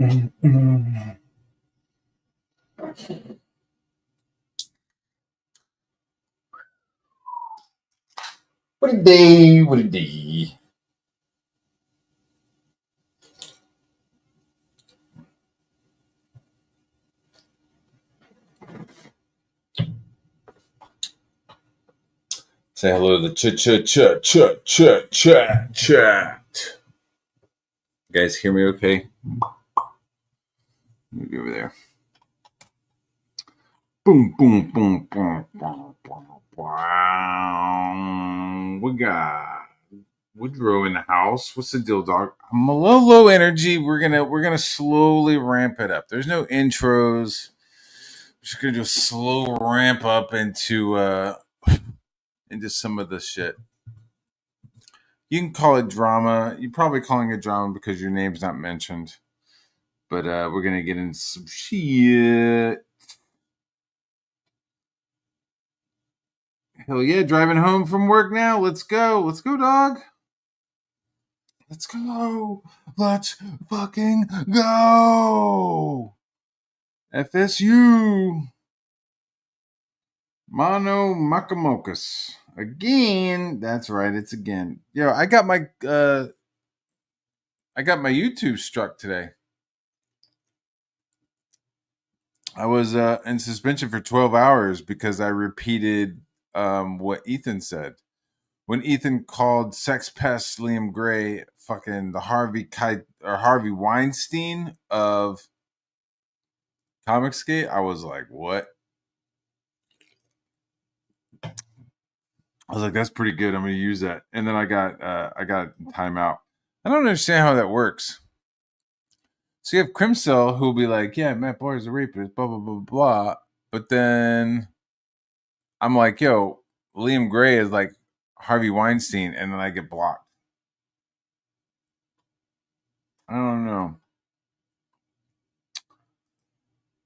What a day! What a day! Say hello to the chat. You guys hear me okay? Let me be over there. Boom, boom, boom, boom, boom, boom, boom. We got Woodrow in the house. What's the deal, dog? I'm a little low energy. We're gonna slowly ramp it up. There's no intros. We're just gonna do a slow ramp up into some of the shit. You can call it drama. You're probably calling it drama because your name's not mentioned. But we're gonna get into some shit. Hell yeah, driving home from work now. Let's go. Let's go, dog. Let's go. Let's fucking go. FSU. Mono Makamokus. Again. That's right, it's again. Yo, I got my YouTube struck today. I was in suspension for 12 hours because I repeated what Ethan said. When Ethan called Sexpest Liam Gray fucking the Harvey Weinstein of Comicsgate, I was like, what? I was like, that's pretty good. I'm going to use that. And then I got timeout. I don't understand how that works. So you have Crimcell who'll be like, yeah, Matt Barr's a rapist, blah, blah, blah, blah. But then I'm like, yo, Liam Gray is like Harvey Weinstein, and then I get blocked. I don't know.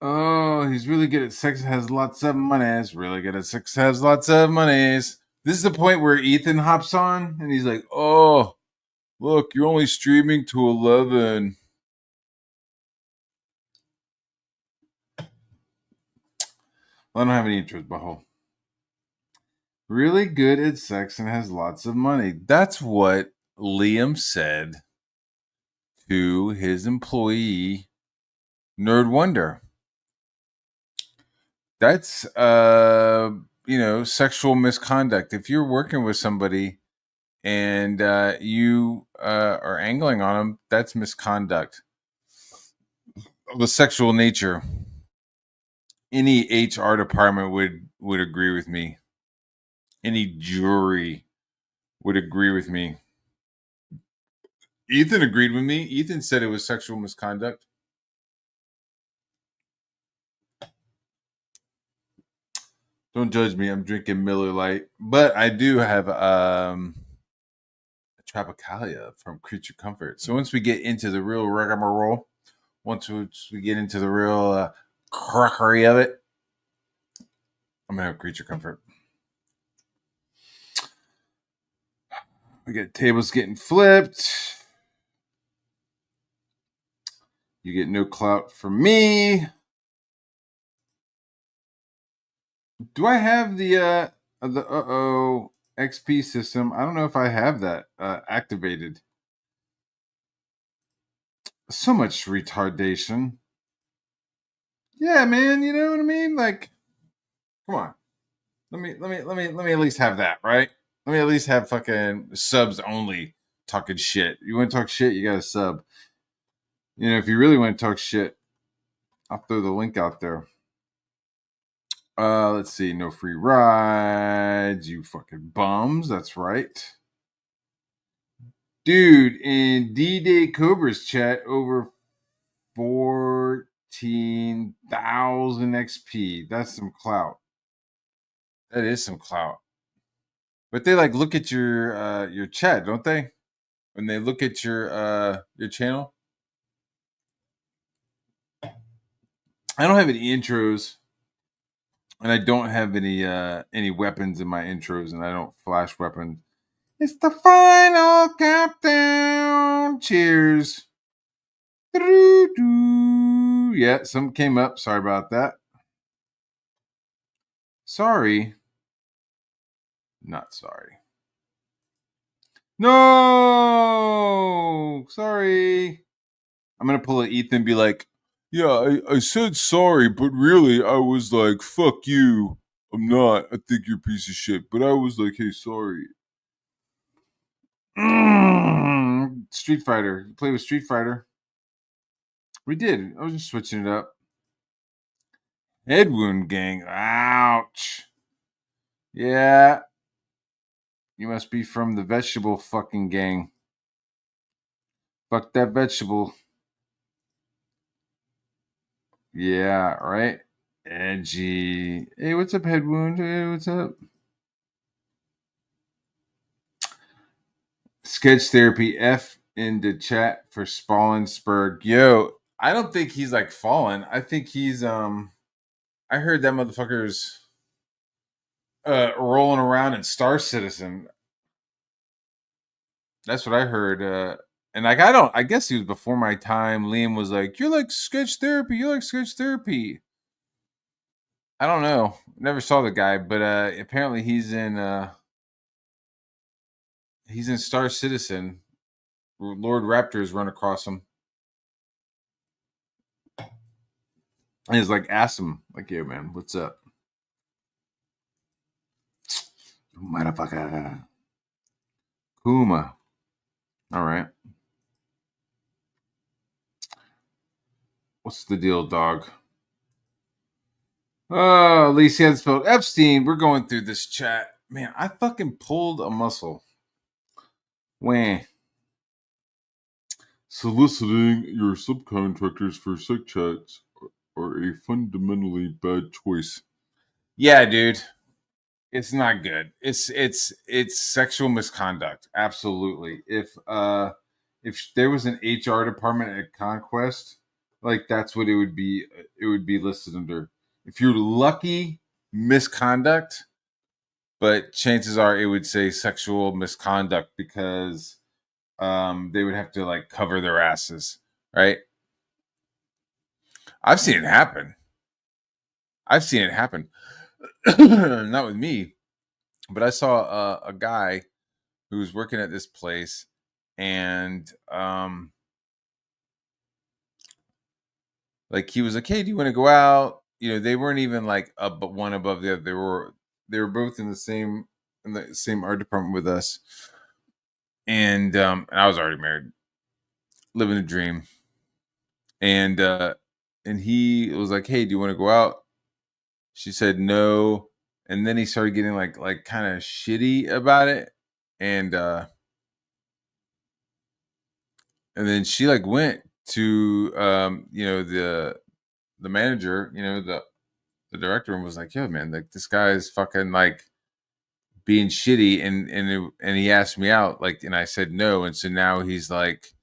Oh, he's really good at sex, has lots of monies. Really good at sex, has lots of monies. This is the point where Ethan hops on, and he's like, oh, look, you're only streaming to 11. I don't have any intros, Baho. Really good at sex and has lots of money. That's what Liam said to his employee, Nerd Wonder. That's sexual misconduct. If you're working with somebody and you are angling on them, that's misconduct of a sexual nature. Any HR department would agree with me. Any jury would agree with me. Ethan agreed with me. Ethan said it was sexual misconduct. Don't judge me. I'm drinking Miller Lite, but I do have a Tropicalia from Creature Comfort. So once we get into the real rigmarole, once we get into the real crockery of it, I'm gonna have Creature Comfort. We get tables getting flipped. You get no clout from me. Do I have the XP system? I don't know if I have that activated. So much retardation. Yeah, man, you know what I mean? Like, come on. Let me at least have that, right? Let me at least have fucking subs only talking shit. You want to talk shit, you got to sub. You know, if you really want to talk shit, I'll throw the link out there. Let's see. No free rides, you fucking bums. That's right. Dude, in D-Day Cobra's chat, over 14,000 XP. That's some clout. That is some clout. But they like look at your chat, don't they? When they look at your channel. I don't have any intros, and I don't have any weapons in my intros, and I don't flash weapons. It's the final countdown. Cheers. Yeah, something came up. Sorry about that. Sorry. Not sorry. No! Sorry. I'm going to pull an Ethan and be like, yeah, I said sorry, but really I was like, fuck you. I'm not. I think you're a piece of shit. But I was like, hey, sorry. Street Fighter. You play with Street Fighter? We did. I was just switching it up. Head wound gang. Ouch. Yeah. You must be from the vegetable fucking gang. Fuck that vegetable. Yeah, right? Edgy. Hey, what's up, head wound? Hey, what's up? Sketch therapy F in the chat for Spallensberg. Yo, I don't think he's like fallen. I think he's I heard that motherfucker's rolling around in Star Citizen. That's what I heard. And like I guess he was before my time. Liam was like, you're like sketch therapy, you're like sketch therapy. I don't know. Never saw the guy, but apparently he's in Star Citizen. Lord Raptors run across him. And he's like, ask him, like, yo, man, what's up? Motherfucker. Kuma. All right. What's the deal, dog? Oh, at least he had spelled Epstein. We're going through this chat. Man, I fucking pulled a muscle. Wah. Soliciting your subcontractors for sex chats are a fundamentally bad choice. Yeah, dude. It's not good. It's sexual misconduct. Absolutely. If there was an HR department at Conquest, like that's what it would be. It would be listed under. If you're lucky, misconduct, but chances are it would say sexual misconduct because they would have to like cover their asses, right? I've seen it happen. Not with me, but I saw a guy who was working at this place, and like he was like, "Hey, do you want to go out?" You know, they weren't even like up one above the other. They were both in the same art department with us, and I was already married, living a dream, and he was like, "Hey, do you want to go out?" She said no, and then he started getting like kind of shitty about it, and and then she like went to the manager, the director, and was like, "Yo, man, like this guy is fucking like being shitty," and he asked me out, like, and I said no, and so now he's like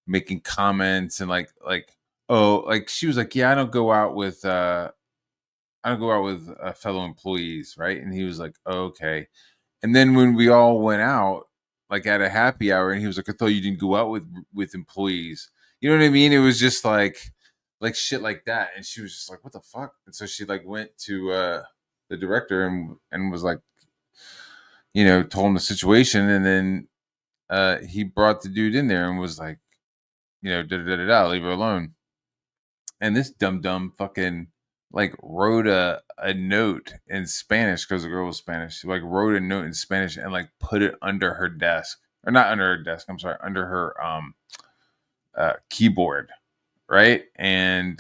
making comments and like oh, like she was like, "Yeah, I don't go out with fellow employees," right? And he was like, oh, "Okay." And then when we all went out, like at a happy hour, and he was like, "I thought you didn't go out with employees." You know what I mean? It was just like shit like that, and she was just like, "What the fuck?" And so she like went to the director and was like, told him the situation, and then he brought the dude in there and was like, da da da da, leave her alone. And this dumb fucking like wrote a note in Spanish because the girl was Spanish. She like wrote a note in Spanish and like put it under her desk, or not under her desk. I'm sorry, under her keyboard, right? And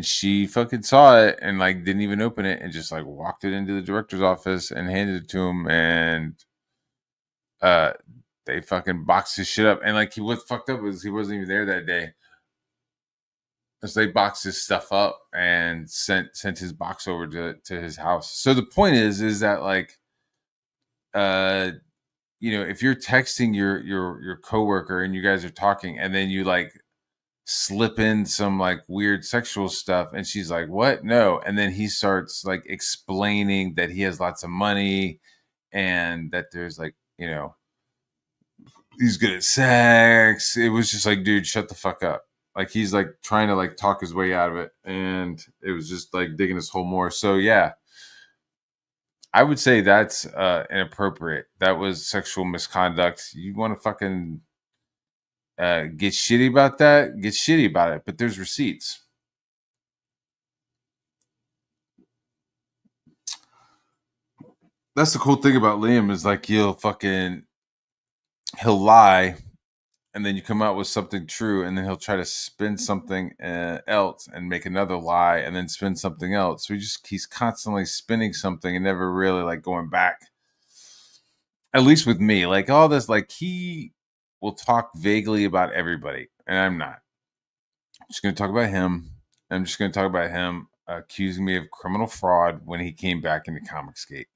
she fucking saw it and like didn't even open it and just like walked it into the director's office and handed it to him, and uh they fucking boxed his shit up. And like he was fucked up was he wasn't even there that day. So they boxed his stuff up and sent his box over to his house. So the point is that like uh if you're texting your coworker and you guys are talking and then you like slip in some like weird sexual stuff and she's like, "What? No." And then he starts like explaining that he has lots of money and that there's like, He's good at sex. It was just like, dude, shut the fuck up. Like he's like trying to like talk his way out of it, and it was just like digging his hole more. So yeah, I would say that's inappropriate. That was sexual misconduct. You want to fucking get shitty about that? Get shitty about it. But there's receipts. That's the cool thing about Liam is like he'll lie, and then you come out with something true, and then he'll try to spin something else and make another lie, and then spin something else. So he's constantly spinning something and never really like going back. At least with me, like all this, like he will talk vaguely about everybody, and I'm not. I'm just going to talk about him. I'm just going to talk about him accusing me of criminal fraud when he came back into Comicsgate.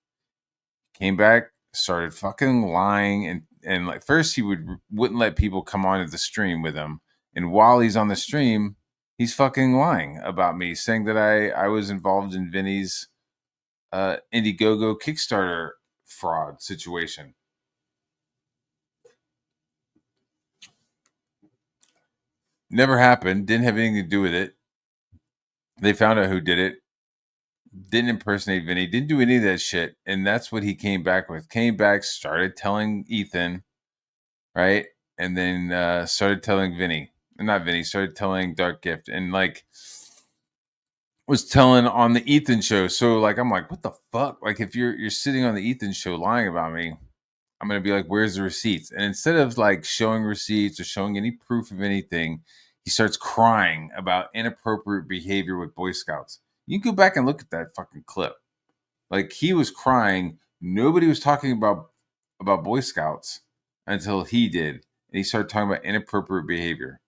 Came back, started fucking lying, and like first he wouldn't let people come onto the stream with him, and while he's on the stream, he's fucking lying about me, saying that I was involved in Vinny's Indiegogo Kickstarter fraud situation. Never happened. Didn't have anything to do with it. They found out who did it. Didn't impersonate Vinny. Didn't do any of that shit. And that's what he came back with. Came back, started telling Ethan, right? And then started telling Vinny. Not Vinny, started telling Dark Gift. And like was telling on the Ethan show. So like I'm like, what the fuck? Like if you're sitting on the Ethan show lying about me, I'm gonna be like, where's the receipts? And instead of like showing receipts or showing any proof of anything, he starts crying about inappropriate behavior with Boy Scouts. You can go back and look at that fucking clip. Like he was crying. Nobody was talking about Boy Scouts until he did, and he started talking about inappropriate behavior.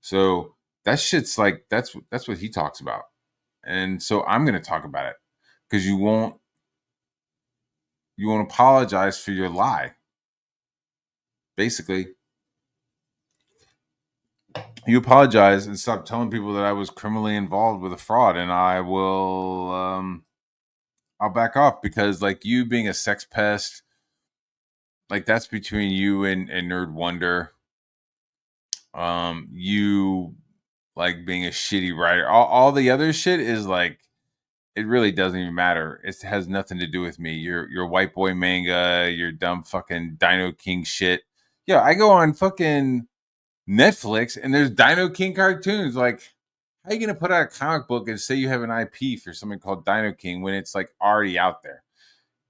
So that shit's like that's what he talks about, and so I'm gonna talk about it because you won't apologize for your lie. Basically, you apologize and stop telling people that I was criminally involved with a fraud, and I will I'll back off because like you being a sex pest, like that's between you and Nerd Wonder. You like being a shitty writer. All the other shit is like it really doesn't even matter. It has nothing to do with me. Your white boy manga, your dumb fucking Dino King shit. Yeah, I go on fucking Netflix and there's Dino King cartoons. Like, how are you gonna put out a comic book and say you have an IP for something called Dino King when it's like already out there?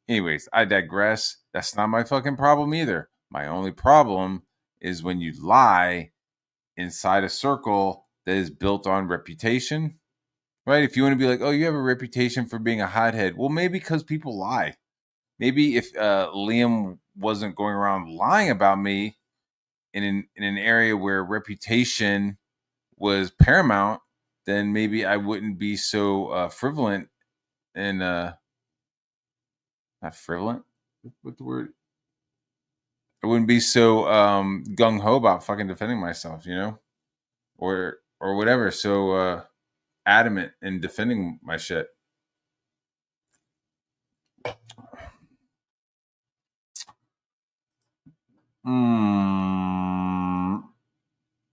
Anyways, I digress. That's not my fucking problem either. My only problem is when you lie inside a circle that is built on reputation, right? If you want to be like, oh, you have a reputation for being a hothead, well, maybe because people lie. Maybe if Liam wasn't going around lying about me in an area where reputation was paramount, then maybe I wouldn't be so frivolent and not frivolent. What the word? I wouldn't be so gung ho about fucking defending myself, you know, or whatever. So adamant in defending my shit.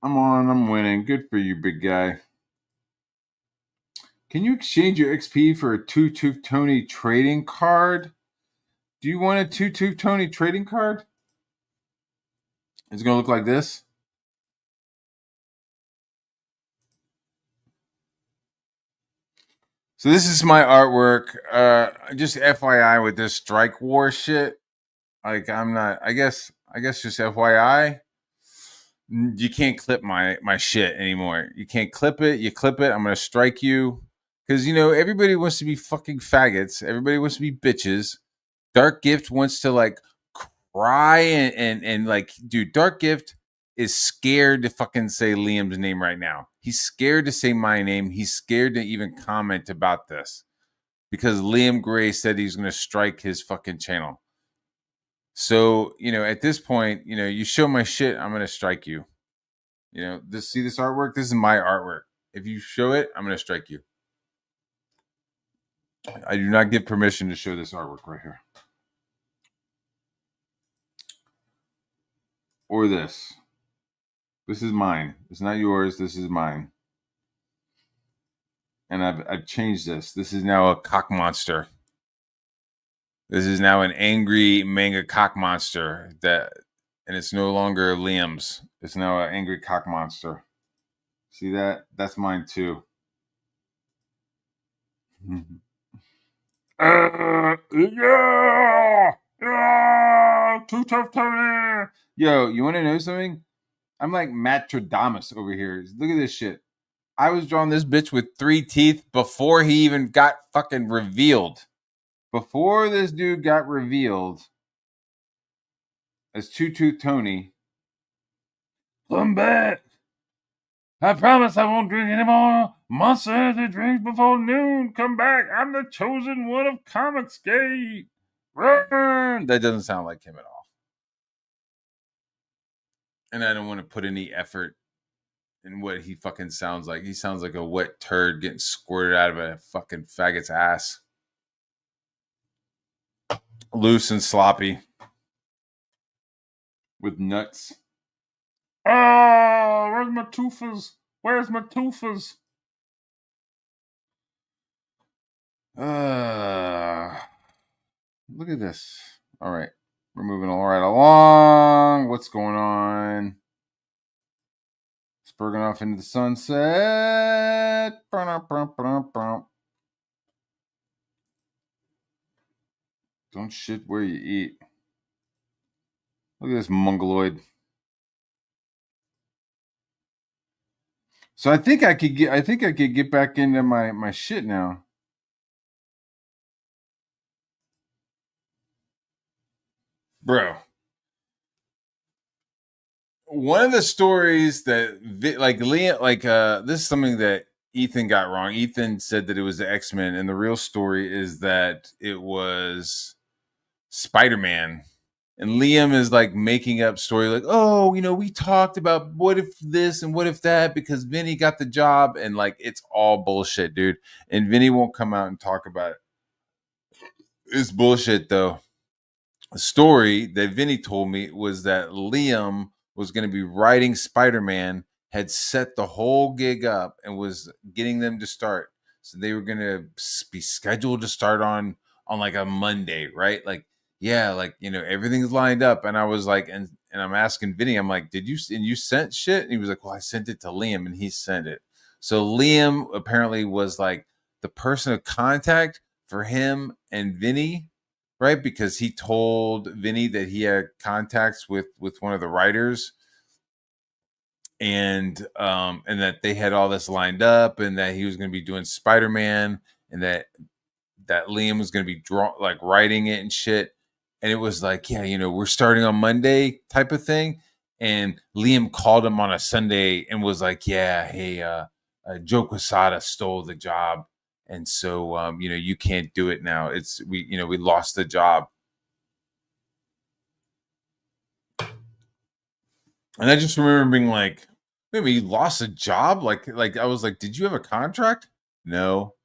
I'm winning. Good for you, big guy. Can you exchange your XP for a Two Tony trading card? Do you want a Two Tony trading card? It's going to look like this. So this is my artwork. Just FYI with this strike war shit. Like I'm not. I guess just FYI. You can't clip my shit anymore. You can't clip it. You clip it, I'm gonna strike you. Because you know everybody wants to be fucking faggots. Everybody wants to be bitches. Dark Gift wants to like cry and like, dude, Dark Gift is scared to fucking say Liam's name right now. He's scared to say my name. He's scared to even comment about this because Liam Gray said he's going to strike his fucking channel. So, you know, at this point, you know, you show my shit, I'm going to strike you. You know, see this artwork? This is my artwork. If you show it, I'm going to strike you. I do not give permission to show this artwork right here. or this. This is mine. It's not yours. This is mine. And I've changed this. This is now a cock monster. This is now an angry manga cock monster and it's no longer Liam's. It's now an angry cock monster. See that? That's mine too. Yeah! Too tough, Tony! Yo, you want to know something? I'm like Matradamus over here. Look at this shit. I was drawing this bitch with 3 teeth before he even got fucking revealed. Before this dude got revealed as Two Tooth Tony. Come back. I promise I won't drink anymore. Monster Energy drinks before noon. Come back. I'm the chosen one of Comicsgate. Run. That doesn't sound like him at all. And I don't want to put any effort in what he fucking sounds like. He sounds like a wet turd getting squirted out of a fucking faggot's ass. Loose and sloppy. With nuts. Oh, where's my toofers? Where's my toofers? Look at this. All right. We're moving all right along. What's going on? Spurging off into the sunset. Don't shit where you eat. Look at this mongoloid. So I think I could get back into my shit now. Bro. One of the stories that like Liam, like this is something that Ethan got wrong. Ethan said that it was the X-Men, and the real story is that it was Spider-Man. And Liam is like making up story like, oh, you know, we talked about what if this and what if that because Vinny got the job, and like it's all bullshit, dude. And Vinny won't come out and talk about it. It's bullshit though. The story that Vinny told me was that Liam was going to be writing Spider-Man, had set the whole gig up and was getting them to start. So they were going to be scheduled to start on like a Monday, right? Like, yeah, like, you know, everything's lined up. And I was like, and I'm asking Vinny, I'm like, did you sent shit? And he was like, well, I sent it to Liam and he sent it. So Liam apparently was like the person of contact for him and Vinny, right? Because he told Vinny that he had contacts with one of the writers, and that they had all this lined up, and that he was going to be doing Spider-Man, and that Liam was going to be writing it and shit. And it was like, yeah, you know, we're starting on Monday type of thing. And Liam called him on a Sunday and was like, yeah, hey, Joe Quesada stole the job. And so, you know, you can't do it now. We lost the job. And I just remember being like, wait, you lost a job? Like I was like, did you have a contract? No.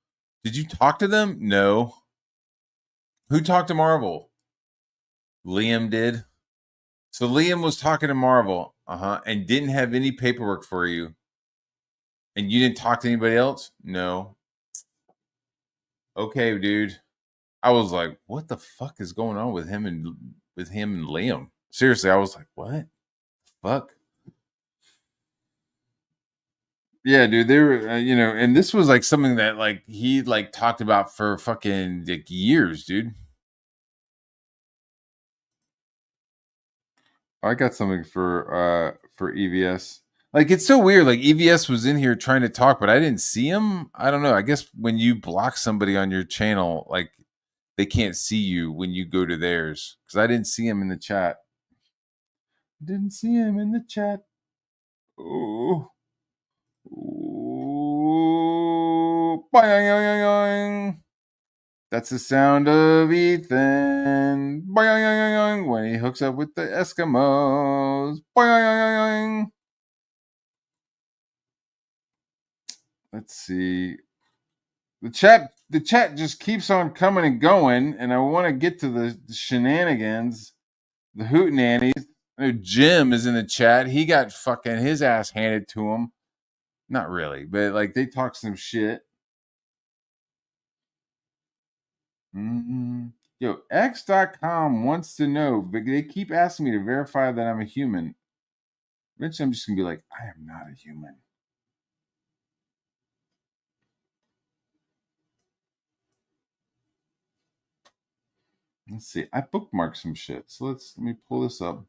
Did you talk to them? No. Who talked to Marvel? Liam did. So Liam was talking to Marvel, and didn't have any paperwork for you. And you didn't talk to anybody else? No. Okay, dude. I was like, what the fuck is going on with him and Liam? Seriously, I was like, what? Fuck. Yeah, dude, they were, you know, and this was like something that like he like talked about for fucking like years, dude. I got something for EVS. Like it's so weird. Like EVS was in here trying to talk, but I didn't see him. I don't know. I guess when you block somebody on your channel, like they can't see you when you go to theirs. Because I didn't see him in the chat. Didn't see him in the chat. Oh. Ooh. Boing. That's the sound of Ethan. Boing. When he hooks up with the Eskimos. Boing. Let's see. The chat just keeps on coming and going, and I want to get to the shenanigans, the hootenannies. I know Jim is in the chat. He got fucking his ass handed to him. Not really, but like they talk some shit. Mm-hmm. Yo, X.com wants to know, but they keep asking me to verify that I'm a human. Eventually, I'm just gonna be like, I am not a human. Let's see. I bookmarked some shit, so let me pull this up.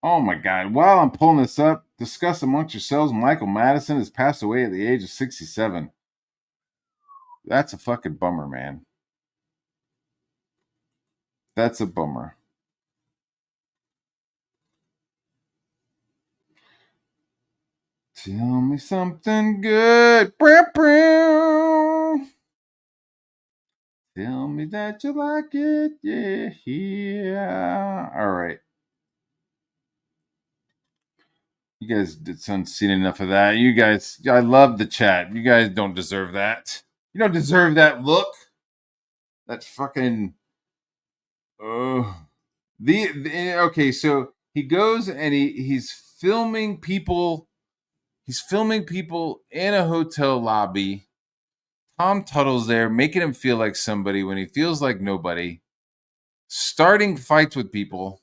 Oh my god! While I'm pulling this up, discuss amongst yourselves. Michael Madison has passed away at the age of 67. That's a fucking bummer, man. That's a bummer. Tell me something good. Tell me that you like it. Yeah, yeah. All right. You guys haven't seen enough of that. You guys, I love the chat. You guys don't deserve that. You don't deserve that look. That fucking. Oh. Okay, so he goes and he's filming people. He's filming people in a hotel lobby. Tom Tuttle's there, making him feel like somebody when he feels like nobody. Starting fights with people.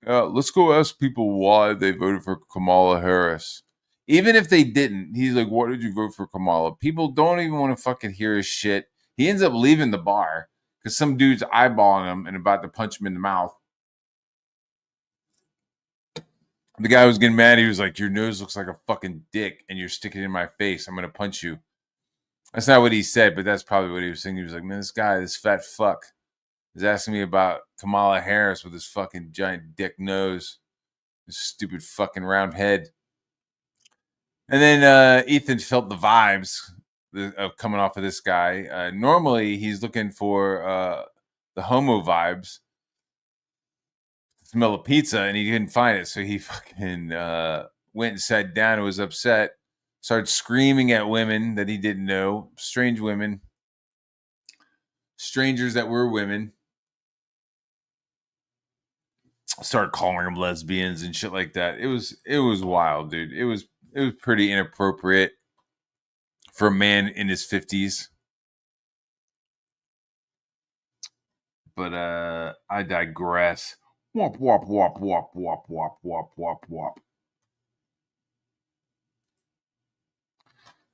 Let's go ask people why they voted for Kamala Harris. Even if they didn't, he's like, "Why did you vote for Kamala?" People don't even want to fucking hear his shit. He ends up leaving the bar because some dude's eyeballing him and about to punch him in the mouth. The guy was getting mad. He was like, "Your nose looks like a fucking dick, and you're sticking it in my face. I'm gonna punch you." That's not what he said, but that's probably what he was saying. He was like, "Man, this guy, this fat fuck, is asking me about Kamala Harris with his fucking giant dick nose, his stupid fucking round head." And then Ethan felt the vibes of coming off of this guy. Normally, he's looking for the homo vibes, smell of pizza, and he didn't find it. So he fucking went and sat down and was upset. Started screaming at women that he didn't know, strange women, strangers that were women. Started calling them lesbians and shit like that. It was wild, dude. It was pretty inappropriate for a man in his 50s. But I digress. Wop wop wop wop wop wop wop wop wop.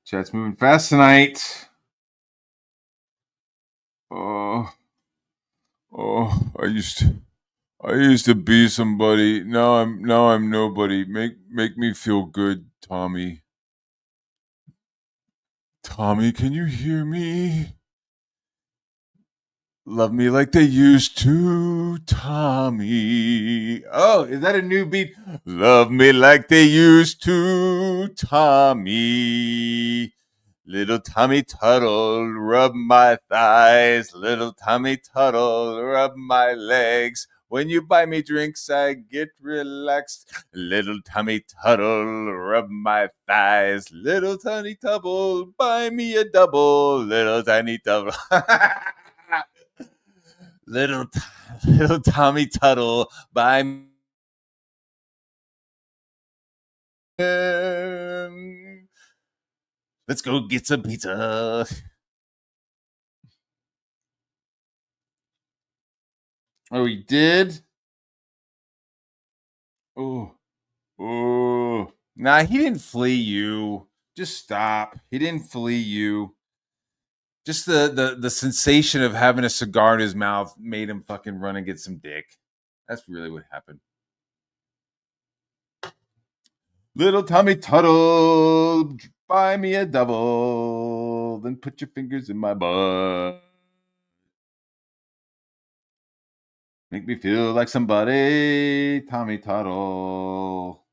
Chat's moving fast tonight. Oh, I used to be somebody. Now I'm nobody. Make me feel good, Tommy. Tommy, can you hear me? Love me like they used to, Tommy. Oh, is that a new beat? Love me like they used to, Tommy. Little Tommy Tuttle, rub my thighs. Little Tommy Tuttle, rub my legs. When you buy me drinks, I get relaxed. Little Tommy Tuttle, rub my thighs. Little Tommy Tuttle, buy me a double. Little tiny Tuttle. little little Tommy Tuttle, buy me. Let's go get some pizza. Oh, he did? Oh, oh. Nah, he didn't flee you. Just stop. He didn't flee you. Just the sensation of having a cigar in his mouth made him fucking run and get some dick. That's really what happened. Little Tommy Tuttle, buy me a double, then put your fingers in my butt. Make me feel like somebody, Tommy Tuttle.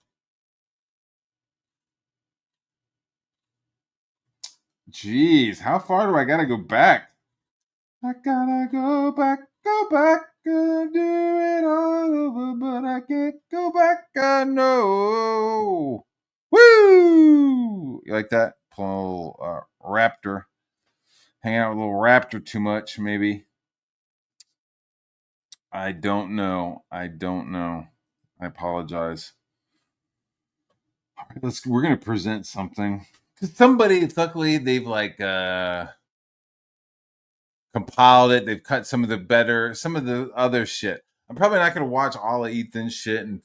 Jeez, how far do I gotta go back? I gotta go back, do it all over, but I can't go back, I know. Woo! You like that? Pull a little raptor. Hang out with a little raptor too much, maybe. I don't know. I don't know. I apologize. All right, we're gonna present something. Cause somebody, luckily, they've like compiled it. They've cut some of the other shit. I'm probably not gonna watch all of Ethan's shit and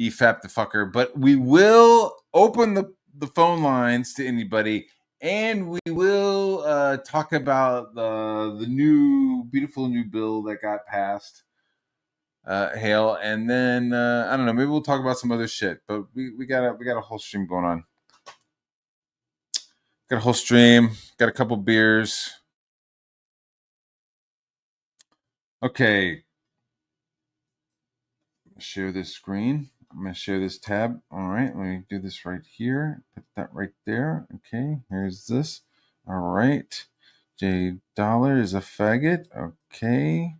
EFAP the fucker, but we will open the phone lines to anybody, and we will talk about the new beautiful new bill that got passed. Hale, and then I don't know. Maybe we'll talk about some other shit. But we got a whole stream going on. Got a whole stream. Got a couple beers. Okay. Share this screen. I'm gonna share this tab. All right. Let me do this right here. Put that right there. Okay. Here's this. All right. J Dollar is a faggot. Okay.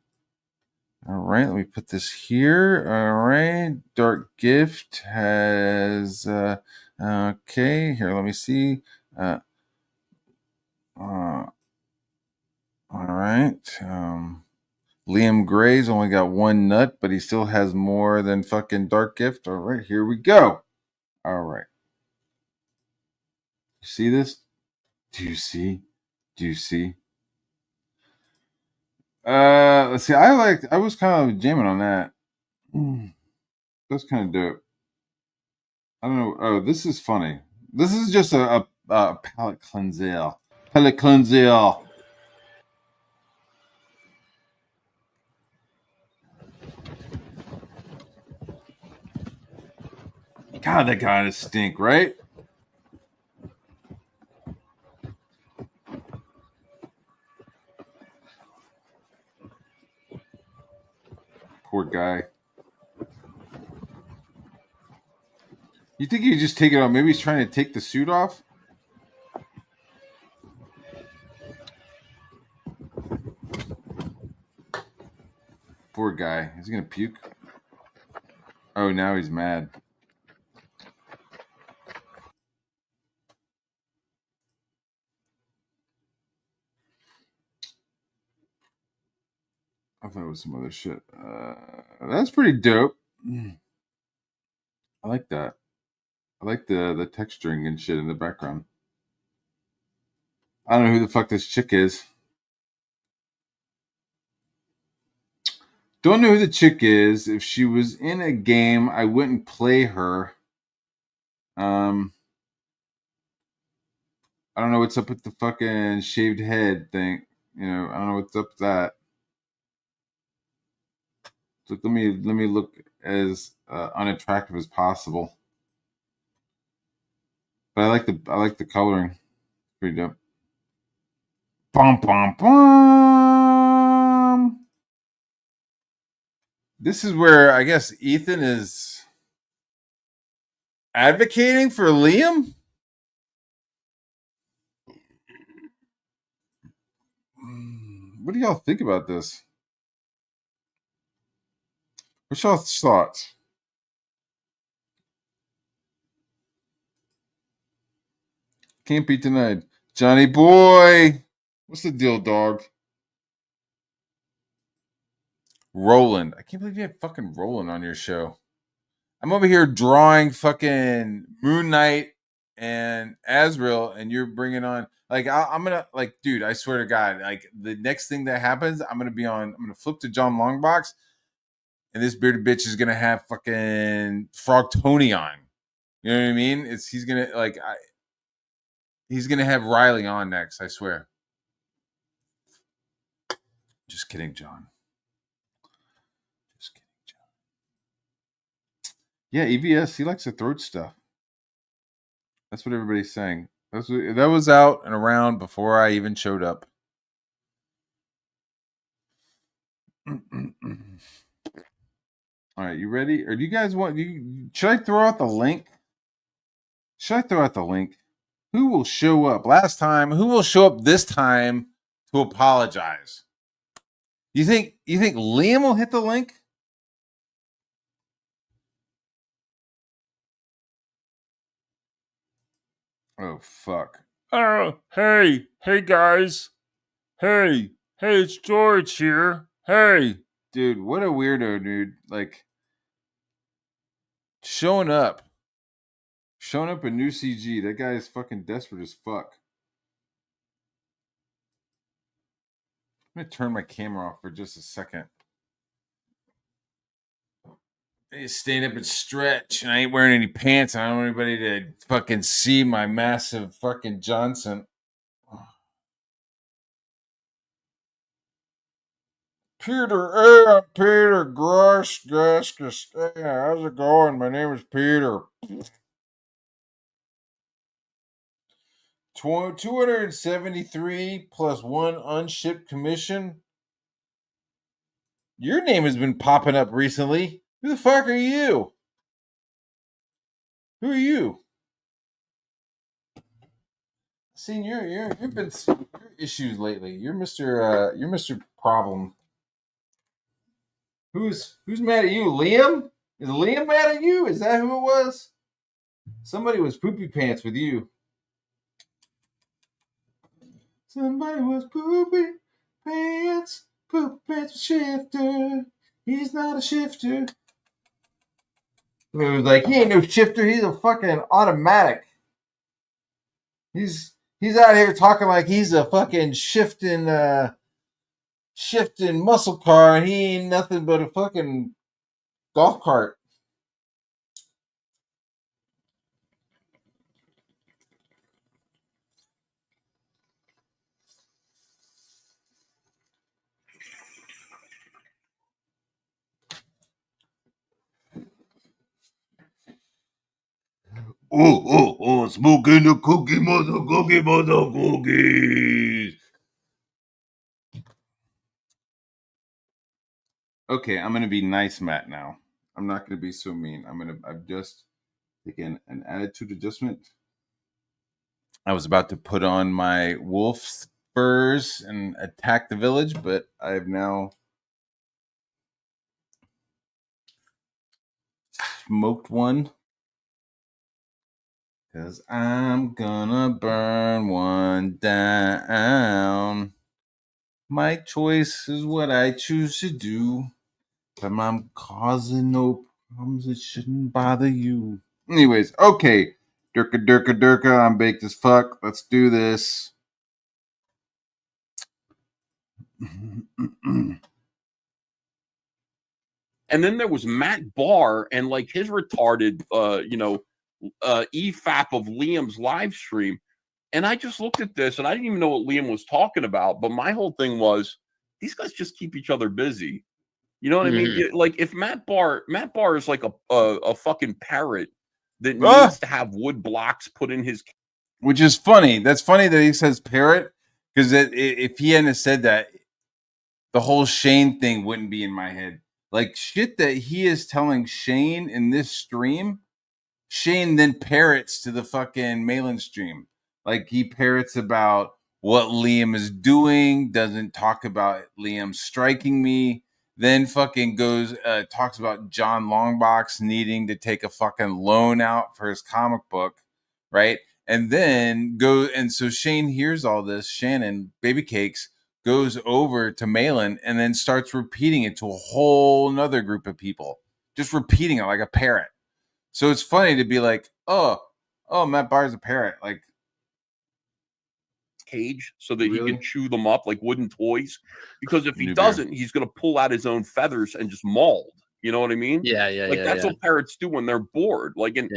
All right, let me put this here. All right, Dark Gift has. Okay, here. Let me see. All right. Liam Gray's only got one nut, but he still has more than fucking Dark Gift. All right, here we go. All right. You see this? Do you see? Do you see? Let's see. I was kind of jamming on that. That's kind of dope. I don't know. Oh, this is funny. This is just a palate cleanser. Palate cleanser. God, that guy does stink, right? Poor guy. You think he could just take it off? Maybe he's trying to take the suit off? Poor guy. Is he gonna puke? Oh, now he's mad. I thought it was some other shit. That's pretty dope. I like that. I like the texturing and shit in the background. I don't know who the fuck this chick is. Don't know who the chick is. If she was in a game, I wouldn't play her. I don't know what's up with the fucking shaved head thing. You know, I don't know what's up with that. So let me look as unattractive as possible. But I like the coloring. Pretty dope. Bum bum bum. This is where I guess Ethan is advocating for Liam. What do y'all think about this? What's y'all's thoughts? Can't be denied. Johnny boy. What's the deal, dog? Roland. I can't believe you had fucking Roland on your show. I'm over here drawing fucking Moon Knight and Azrael, and you're bringing on like I'm gonna like, dude. I swear to God, like the next thing that happens, I'm gonna flip to John Longbox, and this bearded bitch is gonna have fucking Frog Tony on. You know what I mean? He's gonna have Riley on next. I swear. Just kidding, John. Just kidding, John. Yeah, EVS. He likes the throat stuff. That's what everybody's saying. That was out and around before I even showed up. All right, you ready? Or do you guys want? Should I throw out the link? Should I throw out the link? Who will show up? Last time, who will show up this time to apologize? You think Liam will hit the link? Oh fuck. Oh, hey guys. Hey, it's George here. Hey. Dude, what a weirdo, dude. Like showing up. Showing up in new CG. That guy is fucking desperate as fuck. I'm gonna turn my camera off for just a second. I need to stand up and stretch, and I ain't wearing any pants. I don't want anybody to fucking see my massive fucking Johnson. Peter Grosh. How's it going? My name is Peter. 273 plus one unshipped commission. Your name has been popping up recently. Who the fuck are you? Who are you? Seen you've been your issues lately. You're Mr. Problem. Who's mad at you? Liam? Is Liam mad at you? Is that who it was? Somebody was poopy pants with you. Somebody was poopy pants. Poopy pants with Shifter. He's not a shifter. It was like he ain't no shifter. He's a fucking automatic. He's out here talking like he's a fucking shifting muscle car, and he ain't nothing but a fucking golf cart. Smoking the cookies. Okay, I'm gonna be nice, Matt. Now I'm not gonna be so mean. I've just taken an attitude adjustment. I was about to put on my wolf furs and attack the village, but I've now smoked one. Cause I'm gonna burn one down. My choice is what I choose to do. But I'm causing no problems. It shouldn't bother you. Anyways, okay. Durka. I'm baked as fuck. Let's do this. And then there was Matt Barr and like his retarded, EFAP of Liam's live stream. And I just looked at this and I didn't even know what Liam was talking about. But my whole thing was these guys just keep each other busy. You know what I mean? Like if Matt Barr is like a fucking parrot that needs to have wood blocks put in his. Which is funny. That's funny that he says parrot, because if he hadn't said that, the whole Shane thing wouldn't be in my head. Like shit that he is telling Shane in this stream, Shane then parrots to the fucking Malin stream. Like he parrots about what Liam is doing, doesn't talk about Liam striking me, then fucking goes talks about John Longbox needing to take a fucking loan out for his comic book, right? And then so Shane hears all this. Shannon, baby cakes, goes over to Malin and then starts repeating it to a whole nother group of people, just repeating it like a parrot. So it's funny to be like, oh, Matt Barr's a parrot. Like, cage so that he can chew them up like wooden toys. Because if he doesn't, he's going to pull out his own feathers and just mauled. You know what I mean? Yeah. Like that's what parrots do when they're bored. Like, and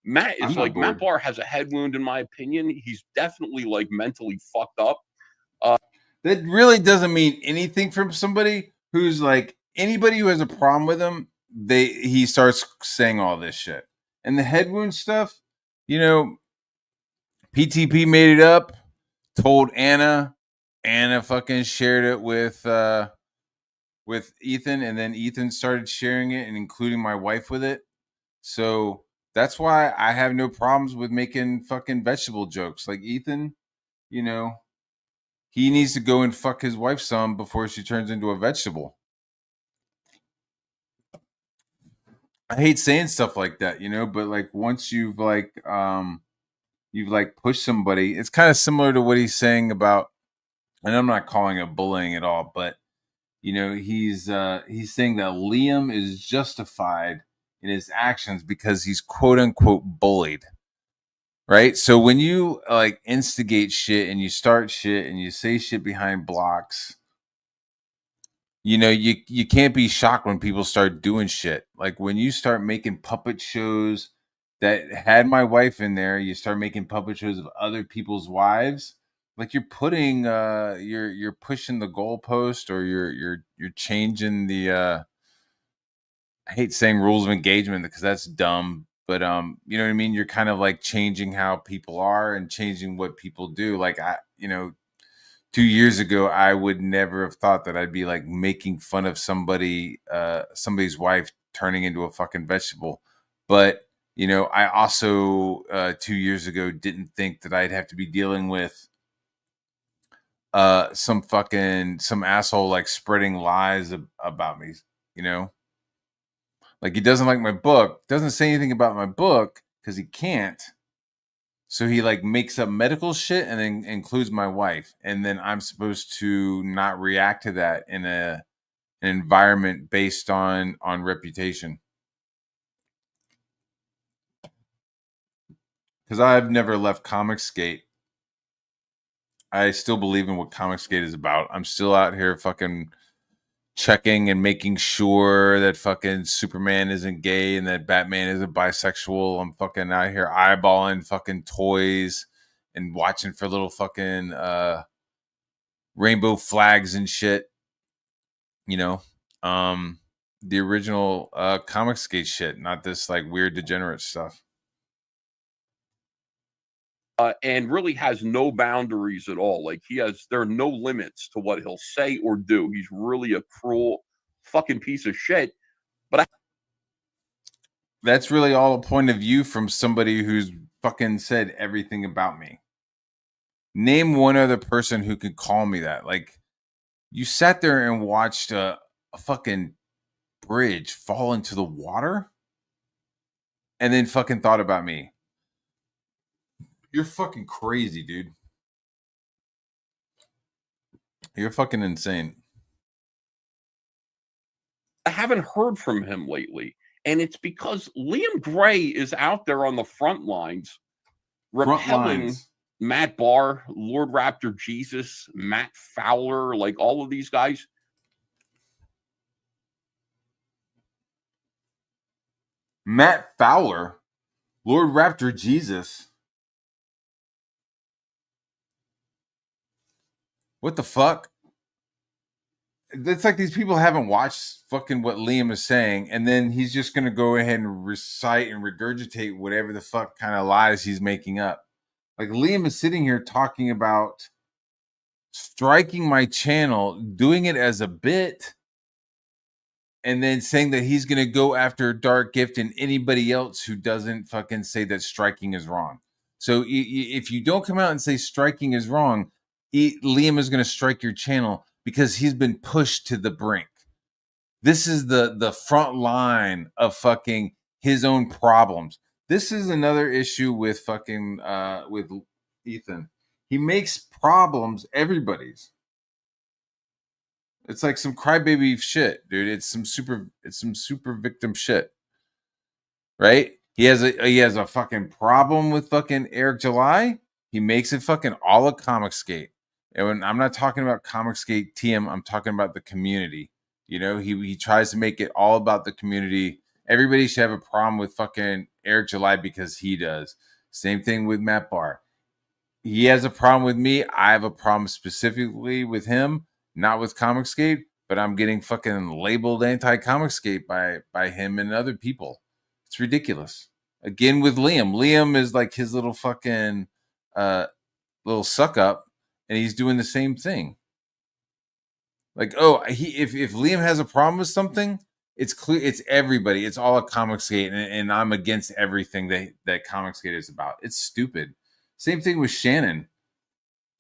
Matt is like, Matt Barr has a head wound, in my opinion. He's definitely like mentally fucked up. That really doesn't mean anything from somebody who's like, anybody who has a problem with him, he starts saying all this shit. And the head wound stuff, PTP made it up, told Anna fucking shared it with Ethan, and then Ethan started sharing it and including my wife with it. So that's why I have no problems with making fucking vegetable jokes. Like Ethan, he needs to go and fuck his wife some before she turns into a vegetable. I hate saying stuff like that, but like once you've pushed somebody, it's kind of similar to what he's saying about, and I'm not calling it bullying at all, but he's saying that Liam is justified in his actions because he's quote unquote bullied. Right? So when you like instigate shit and you start shit and you say shit behind blocks, you can't be shocked when people start doing shit. Like when you start making puppet shows that had my wife in there, you start making puppet shows of other people's wives. Like you're putting you're pushing the goalpost, or you're changing the I hate saying rules of engagement because that's dumb, but you know what I mean? You're kind of like changing how people are and changing what people do. Like 2 years ago, I would never have thought that I'd be like making fun of somebody's wife turning into a fucking vegetable. But I also 2 years ago didn't think that I'd have to be dealing with some asshole like spreading lies about me. You know, like he doesn't like my book, doesn't say anything about my book because he can't. So he like makes up medical shit and then includes my wife, and then I'm supposed to not react to that in an environment based on reputation. Because I've never left Comicsgate. I still believe in what Comicsgate is about. I'm still out here fucking checking and making sure that fucking Superman isn't gay and that Batman isn't bisexual. I'm fucking out here eyeballing fucking toys and watching for little fucking rainbow flags and shit. You know, um, the original Comicsgate shit, not this like weird degenerate stuff. And really has no boundaries at all. Like there are no limits to what he'll say or do. He's really a cruel fucking piece of shit. But That's really all a point of view from somebody who's fucking said everything about me. Name one other person who could call me that. Like, you sat there and watched a fucking bridge fall into the water and then fucking thought about me. You're fucking crazy, dude. You're fucking insane. I haven't heard from him lately. And it's because Liam Gray is out there on the front lines Front repelling lines. Matt Barr, Lord Raptor Jesus, Matt Fowler, like all of these guys. Matt Fowler, Lord Raptor Jesus. What the fuck? It's like these people haven't watched fucking what Liam is saying, and then he's just gonna go ahead and recite and regurgitate whatever the fuck kind of lies he's making up. Like Liam is sitting here talking about striking my channel, doing it as a bit, and then saying that he's gonna go after Dark Gift and anybody else who doesn't fucking say that striking is wrong. So if you don't come out and say striking is wrong, Liam is gonna strike your channel because he's been pushed to the brink. This is the front line of fucking his own problems. This is another issue with fucking with Ethan. He makes problems everybody's. It's like some crybaby shit, dude. It's some super victim shit. Right? He has a fucking problem with fucking Eric July. He makes it fucking all a Comicsgate. And when I'm not talking about Comicsgate TM, I'm talking about the community. He tries to make it all about the community. Everybody should have a problem with fucking Eric July because he does. Same thing with Matt Barr. He has a problem with me. I have a problem specifically with him, not with Comicsgate, but I'm getting fucking labeled anti-Comicsgate by him and other people. It's ridiculous. Again with Liam. Liam is like his little fucking little suck up, and he's doing the same thing. Like, oh, if Liam has a problem with something, it's clear it's everybody. It's all a Comicsgate, and I'm against everything that Comicsgate is about. It's stupid. Same thing with Shannon.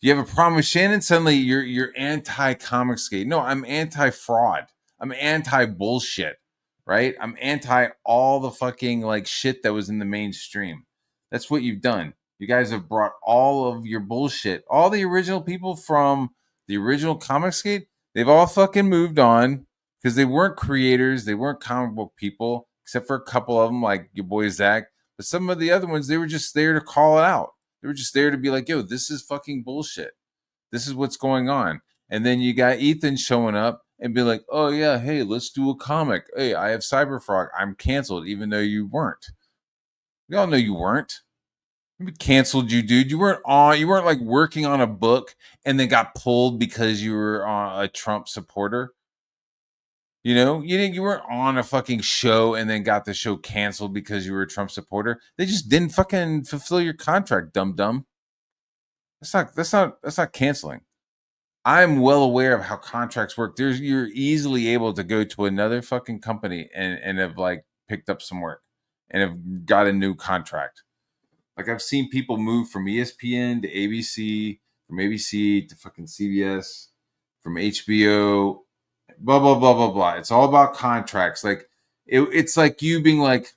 You have a problem with Shannon, suddenly you're anti-Comicsgate. No, I'm anti-fraud. I'm anti-bullshit. Right? I'm anti all the fucking like shit that was in the mainstream. That's what you've done. You guys have brought all of your bullshit, all the original people from the original Comicsgate, They've all fucking moved on because they weren't creators, they weren't comic book people, except for a couple of them, like your boy Zach. But some of the other ones, they were just there to call it out. They were just there to be like, yo, this is fucking bullshit. This is what's going on. And then you got Ethan showing up and be like, oh yeah, hey, let's do a comic. Hey, I have Cyberfrog. I'm canceled, even though you weren't. We all know you weren't. We canceled you, dude. You weren't on. You weren't like working on a book and then got pulled because you were a Trump supporter. You know, you didn't. You weren't on a fucking show and then got the show canceled because you were a Trump supporter. They just didn't fucking fulfill your contract, dum dum. That's not canceling. I'm well aware of how contracts work. You're easily able to go to another fucking company and have like picked up some work and have got a new contract. Like I've seen people move from ESPN to ABC, from ABC to fucking CBS, from HBO, blah blah blah blah blah. It's all about contracts. Like it's like you being like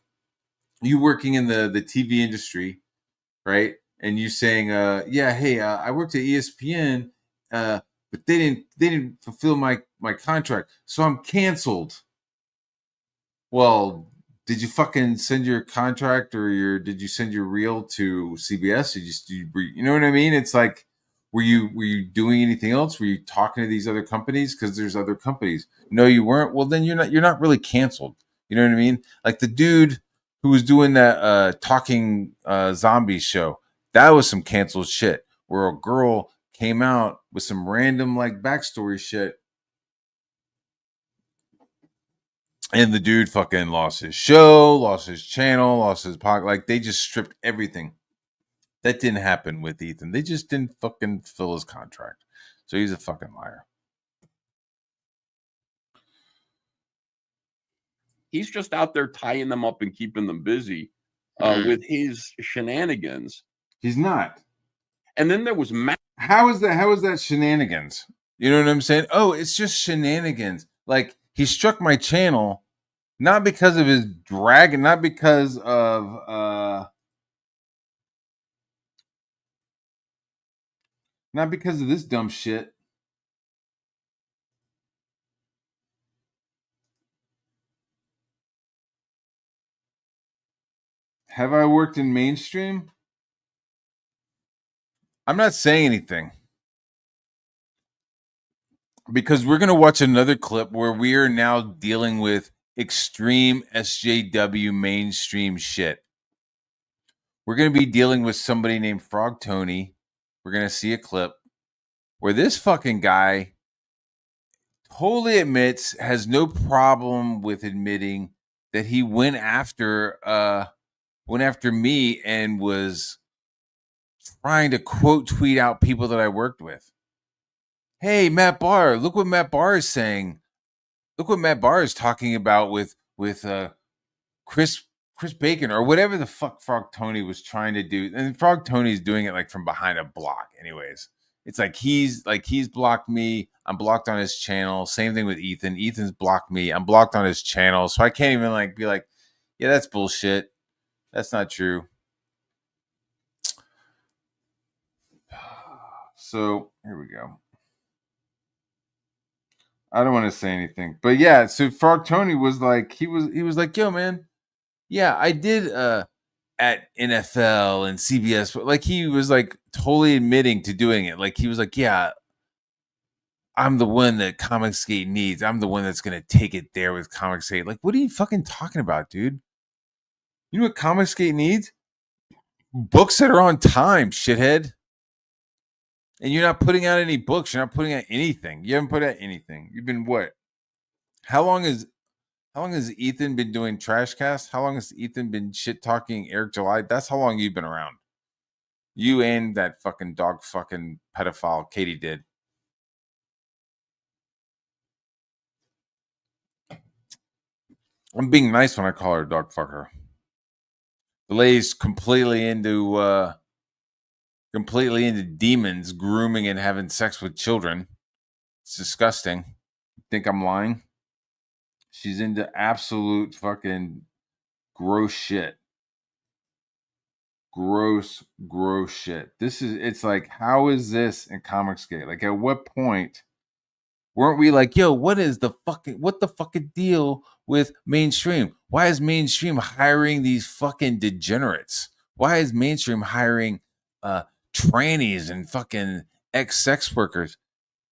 you working in the TV industry, right? And you saying, yeah, hey, I worked at ESPN, but they didn't fulfill my contract, so I'm canceled. Well, did you fucking send your contract or did you send your reel to CBS? You know what I mean? It's like, were you doing anything else? Were you talking to these other companies? Because there's other companies. No, you weren't. Well, then you're not really canceled. You know what I mean? Like the dude who was doing that talking zombies show. That was some canceled shit. Where a girl came out with some random like backstory shit and the dude fucking lost his show, lost his channel, lost his pocket. Like they just stripped everything. That didn't happen with Ethan. They just didn't fucking fill his contract. So he's a fucking liar. He's just out there tying them up and keeping them busy with his shenanigans. He's not. And then there was Matt. How is that? How is that shenanigans? You know what I'm saying? Oh, it's just shenanigans. Like he struck my channel not because of his dragon, not because of not because of this dumb shit. Have I worked in mainstream? I'm not saying anything because we're going to watch another clip where we are now dealing with extreme SJW mainstream shit. We're going to be dealing with somebody named Frog Tony. We're going to see a clip where this fucking guy totally admits, has no problem with admitting that he went after me and was trying to quote tweet out people that I worked with. Hey, Matt Barr, look what Matt Barr is saying. Look what Matt Barr is talking about with Chris Bacon or whatever the fuck Frog Tony was trying to do. And Frog Tony's doing it like from behind a block, anyways. It's like he's blocked me. I'm blocked on his channel. Same thing with Ethan. Ethan's blocked me. I'm blocked on his channel. So I can't even like be like, yeah, that's bullshit. That's not true. So here we go. I don't want to say anything, but yeah. So Frog Tony was like, he was like, yo, man, yeah, I did at NFL and CBS, but like he was like totally admitting to doing it. Like he was like, yeah, I'm the one that Comicsgate needs. I'm the one that's gonna take it there with Comicsgate. Like, what are you fucking talking about, dude? You know what Comicsgate needs? Books that are on time, shithead. And you're not putting out any books. You're not putting out anything. You haven't put out anything. You've been what? How long has Ethan been doing Trashcast? How long has Ethan been shit talking Eric July? That's how long you've been around. You and that fucking dog fucking pedophile Katie did. I'm being nice when I call her a dog fucker. The lady's completely into demons, grooming and having sex with children. It's disgusting. Think I'm lying? She's into absolute fucking gross shit. Gross shit. It's like, how is this in Comicsgate? Like, at what point Weren't we like, yo, what the fucking deal with mainstream? Why is mainstream hiring these fucking degenerates? Why is mainstream hiring trannies and fucking ex-sex workers?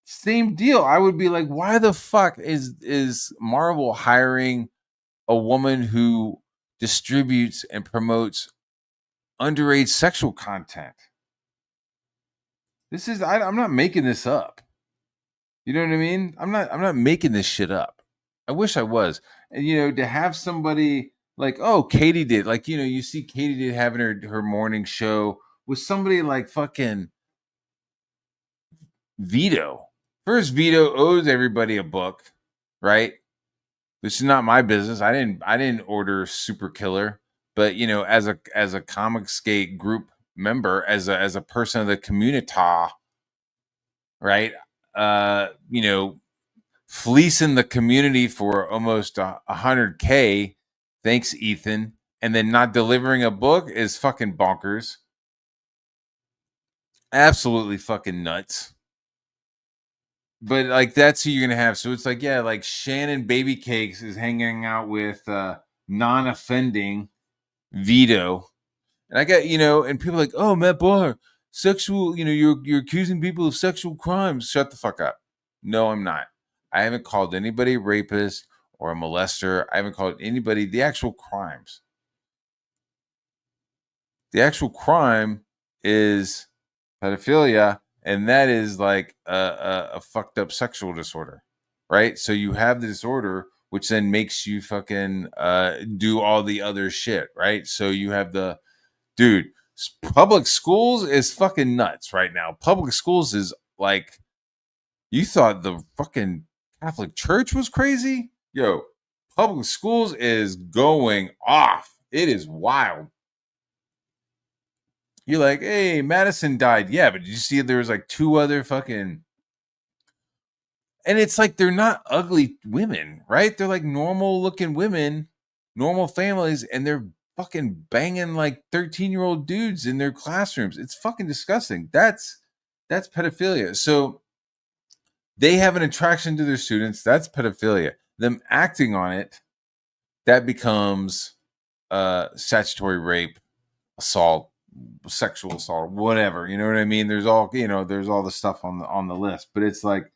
Same deal. I would be like, why the fuck is Marvel hiring a woman who distributes and promotes underage sexual content? I'm not making this up. You know what I mean? I'm not making this shit up. I wish I was. And to have somebody like, oh, Katie did, like, you see Katie did having her morning show with somebody like fucking Vito. First, Vito owes everybody a book, right? This is not my business. I didn't order Super Killer, but as a Comic Skate group member, as a person of the community, right? Uh, you know, fleecing the community for almost 100K. Thanks, Ethan. And then not delivering a book is fucking bonkers. Absolutely fucking nuts. But like that's who you're gonna have. So it's like, yeah, like Shannon Baby Cakes is hanging out with non-offending Vito. And I got, and people are like, oh, Matt Barr, sexual, you're accusing people of sexual crimes. Shut the fuck up. No, I'm not. I haven't called anybody a rapist or a molester. I haven't called anybody the actual crimes. The actual crime is pedophilia, and that is like a fucked up sexual disorder, right? So you have the disorder, which then makes you fucking do all the other shit, right? So you have the dude. Public schools is fucking nuts right now. Public schools is like, you thought the fucking Catholic Church was crazy? Yo, public schools is going off. It is wild. You're like, hey, Madison died. Yeah, but did you see there was like two other fucking. And it's like they're not ugly women, right? They're like normal looking women, normal families, and they're fucking banging like 13-year-old dudes in their classrooms. It's fucking disgusting. That's pedophilia. So they have an attraction to their students. That's pedophilia. Them acting on it, that becomes statutory rape, assault, sexual assault, whatever. You know what I mean? There's all the stuff on the list, but it's like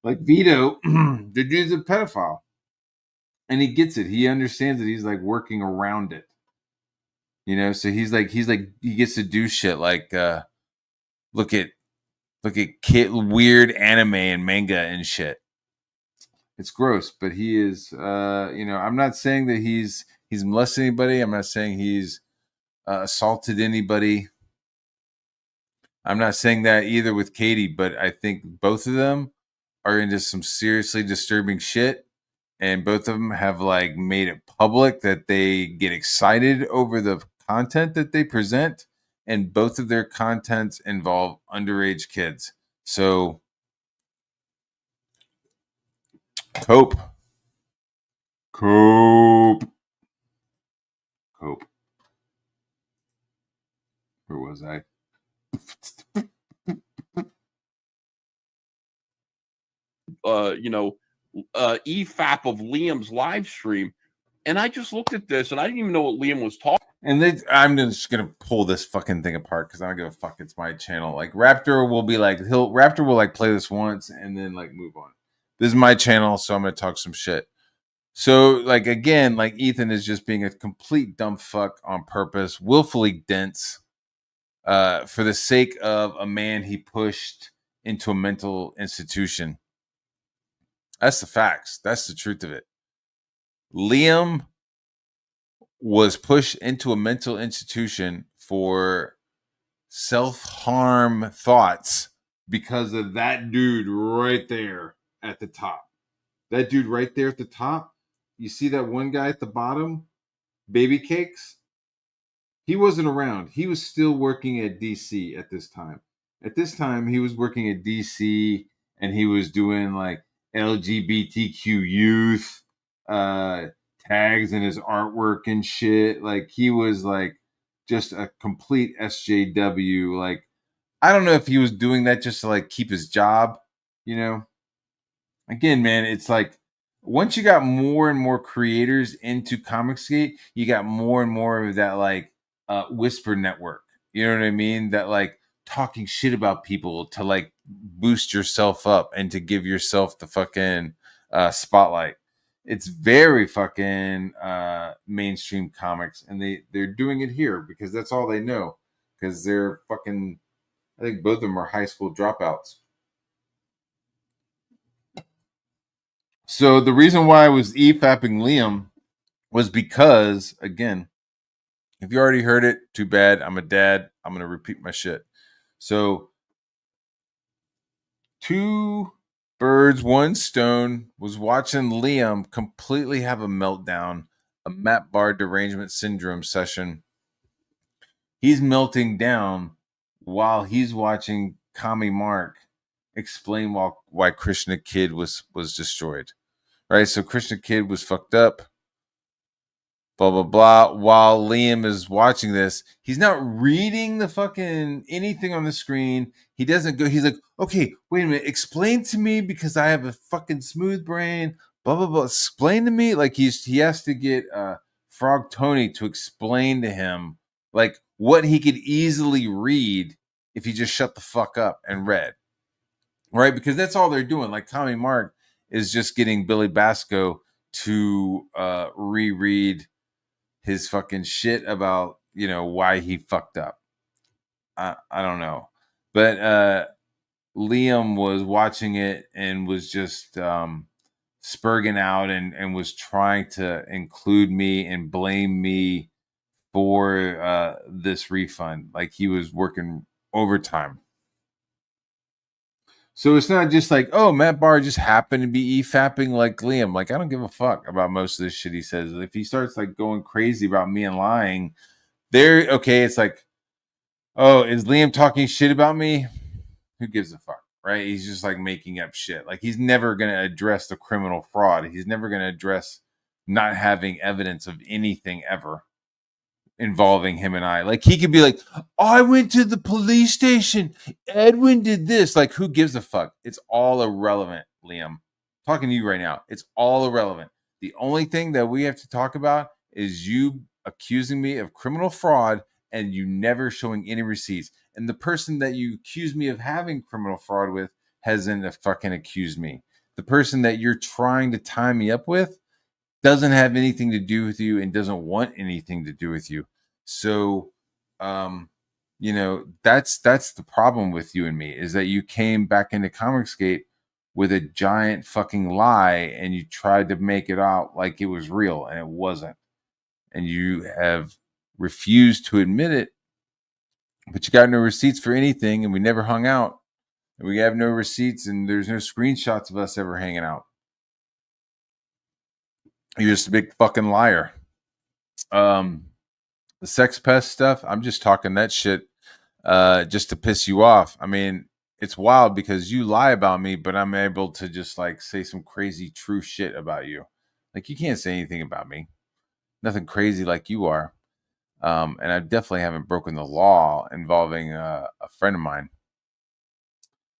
Vito, the dude's a pedophile, and he gets it. He understands it. He's like working around it. So he's like he gets to do shit like look at kid weird anime and manga and shit. It's gross, but he is I'm not saying that he's molested anybody. I'm not saying he's assaulted anybody. I'm not saying that either with Katie, but I think both of them are into some seriously disturbing shit, and both of them have like made it public that they get excited over the content that they present, and both of their contents involve underage kids. So cope. Cope. Cope. Where was I? EFAP of Liam's live stream, and I just looked at this and I didn't even know what Liam was talking. And I'm just gonna pull this fucking thing apart because I don't give a fuck. It's my channel. Like Raptor will be like Raptor will like play this once and then like move on. This is my channel, so I'm gonna talk some shit. So like again, like Ethan is just being a complete dumb fuck on purpose, willfully dense, for the sake of a man he pushed into a mental institution. That's the facts. That's the truth of it. Liam was pushed into a mental institution for self-harm thoughts because of that dude right there at the top. That dude right there at the top. You see that one guy at the bottom? Baby Cakes? He wasn't around. He was still working at DC at this time. At this time, he was working at DC and he was doing like LGBTQ youth tags in his artwork and shit. Like he was like just a complete SJW. Like I don't know if he was doing that just to like keep his job, you know. again, man, it's like once you got more and more creators into Comicsgate, you got more and more of that like whisper network. You know what I mean? That like talking shit about people to like boost yourself up and to give yourself the fucking spotlight. It's very fucking mainstream comics, and they're doing it here because that's all they know. Because they're fucking, I think both of them are high school dropouts. So the reason why I was e-fapping Liam was because, again, if you already heard it, too bad. I'm a dad. I'm gonna repeat my shit. So two birds, one stone was watching Liam completely have a meltdown, a Matt Bar derangement syndrome session. He's melting down while he's watching Kami Mark explain why Krishna Kid was destroyed. Right? So Krishna Kid was fucked up, blah blah blah. While Liam is watching this, he's not reading the fucking anything on the screen. He doesn't go. He's like, okay, wait a minute, explain to me because I have a fucking smooth brain. Blah blah blah. Explain to me. Like he has to get Frog Tony to explain to him like what he could easily read if he just shut the fuck up and read. Right, because that's all they're doing. Like Tommy Mark is just getting Billy Basco to reread his fucking shit about why he fucked up. I don't know, but Liam was watching it and was just spurging out and was trying to include me and blame me for this refund. Like he was working overtime. So it's not just like, oh, Matt Barr just happened to be e-fapping like Liam. Like, I don't give a fuck about most of this shit he says. If he starts like going crazy about me and lying, there, okay, it's like, oh, is Liam talking shit about me? Who gives a fuck, right? He's just like making up shit. Like he's never gonna address the criminal fraud. He's never gonna address not having evidence of anything ever involving him and I. Like he could be like, I went to the police station. Edwin did this. Like, who gives a fuck? It's all irrelevant, Liam. I'm talking to you right now. It's all irrelevant. The only thing that we have to talk about is you accusing me of criminal fraud and you never showing any receipts. And the person that you accuse me of having criminal fraud with hasn't fucking accused me. The person that you're trying to tie me up with doesn't have anything to do with you and doesn't want anything to do with you. So, that's the problem with you and me is that you came back into Comicsgate with a giant fucking lie and you tried to make it out like it was real and it wasn't. And you have refused to admit it, but you got no receipts for anything and we never hung out. And we have no receipts and there's no screenshots of us ever hanging out. You're just a big fucking liar. The Sexpest stuff, I'm just talking that shit just to piss you off. I mean, it's wild because you lie about me, but I'm able to just like say some crazy true shit about you. Like you can't say anything about me. Nothing crazy like you are. And I definitely haven't broken the law involving a friend of mine.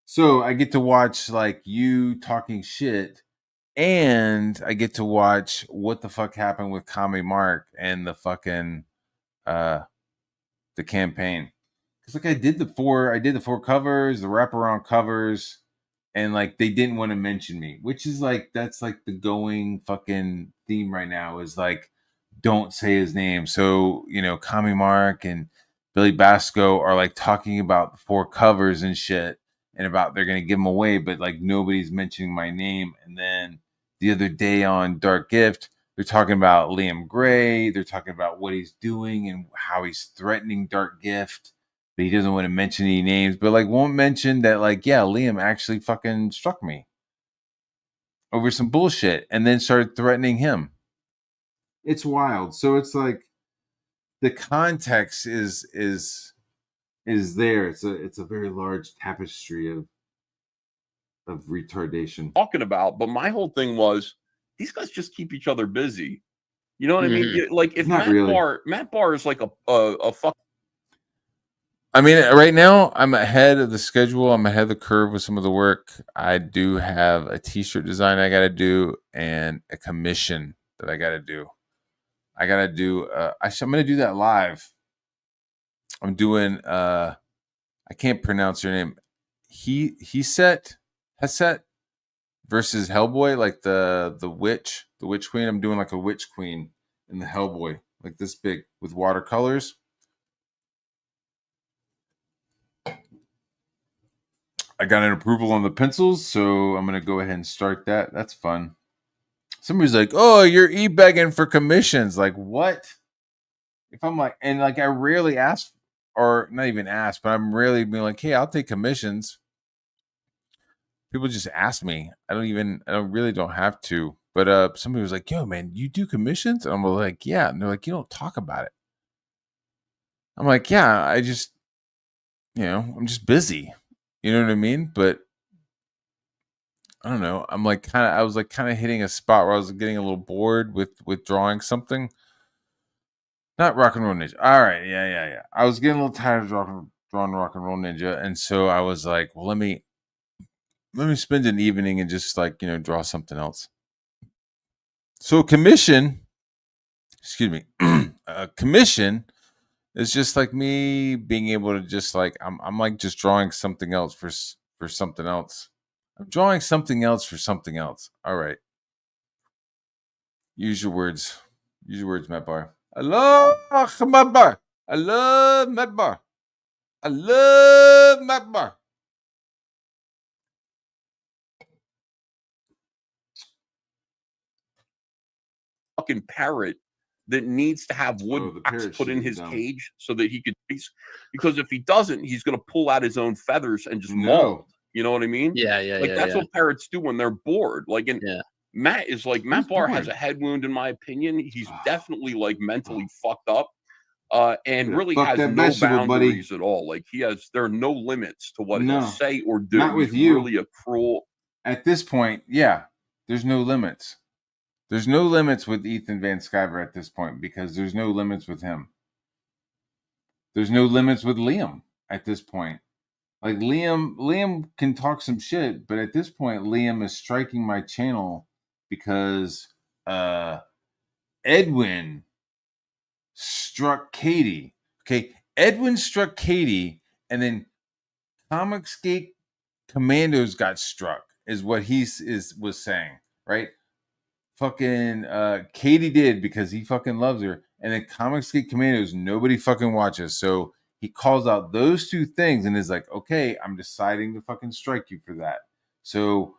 So I get to watch like you talking shit and I get to watch what the fuck happened with Kami Mark and the fucking uh the campaign. Because like I did the four covers, the wraparound covers, and like they didn't want to mention me, which is like that's like the going fucking theme right now is like don't say his name. So Kami Mark and Billy Basco are like talking about the four covers and shit, and about they're gonna give them away, but like nobody's mentioning my name. And then the other day on Dark Gift, they're talking about Liam Gray. They're talking about what he's doing and how he's threatening Dark Gift, but he doesn't want to mention any names, but like won't mention that like, yeah, Liam actually fucking struck me over some bullshit and then started threatening him. It's wild. So it's like the context is there. It's a very large tapestry of retardation. Talking about, but my whole thing was these guys just keep each other busy. You know what I mean? Mhm. Like if Not really. Matt Barr is like a fuck. I mean, right now I'm ahead of the schedule. I'm ahead of the curve with some of the work. I do have a t-shirt design I got to do and a commission that I got to do. I got to do. I'm going to do that live. I'm doing. I can't pronounce her name. He set Heset versus Hellboy, like the witch queen. I'm doing like a witch queen in the Hellboy, like this big with watercolors. I got an approval on the pencils, so I'm gonna go ahead and start that. That's fun. Somebody's like, "Oh, you're e-begging for commissions." Like, what? If I'm like, and like, I rarely ask, or not even ask, but I'm rarely being like, "Hey, I'll take commissions." People just ask me. I don't really don't have to. But somebody was like, "Yo, man, you do commissions?" And I'm like, "Yeah." And they're like, "You don't talk about it." I'm like, "Yeah, I just, I'm just busy." You know what I mean? But I don't know. I was like kind of hitting a spot where I was getting a little bored with drawing something. Not rock and roll ninja. All right, yeah. I was getting a little tired of drawing rock and roll ninja, and so I was like, well, let me spend an evening and just like draw something else. So commission, excuse me, commission is just like me being able to just like I'm like just drawing something else for something else. I'm drawing something else for something else. All right. Use your words. Use your words, Matt Bar. I love Matt Bar. I love Matt Bar. I love Matt Bar. Fucking parrot that needs to have wood Oh, the blocks parrot put shit in is his dumb. cage so that he could because if he doesn't, he's gonna pull out his own feathers and just mold. No. You know what I mean? Yeah. Like that's what parrots do when they're bored. Like, and Yeah. Matt is like Matt Barr has a head wound, in my opinion. He's definitely like mentally fucked up. And really fuck has that no vegetable, buddy. boundaries at all. Like there are no limits to what he'll No. say or do. Not with He's you. really a cruel. At this point, yeah, there's no limits. There's no limits with Ethan Van Sciver at this point because there's no limits with him. There's no limits with Liam at this point. Like Liam can talk some shit, but at this point, Liam is striking my channel because Edwin struck Katie. Okay, Edwin struck Katie, and then Comicsgate Commandos got struck. Is what he was saying, right? Fucking Katie did because he fucking loves her, and then Comicsgate Commandos nobody fucking watches. So he calls out those two things and is like, "Okay, I'm deciding to fucking strike you for that." So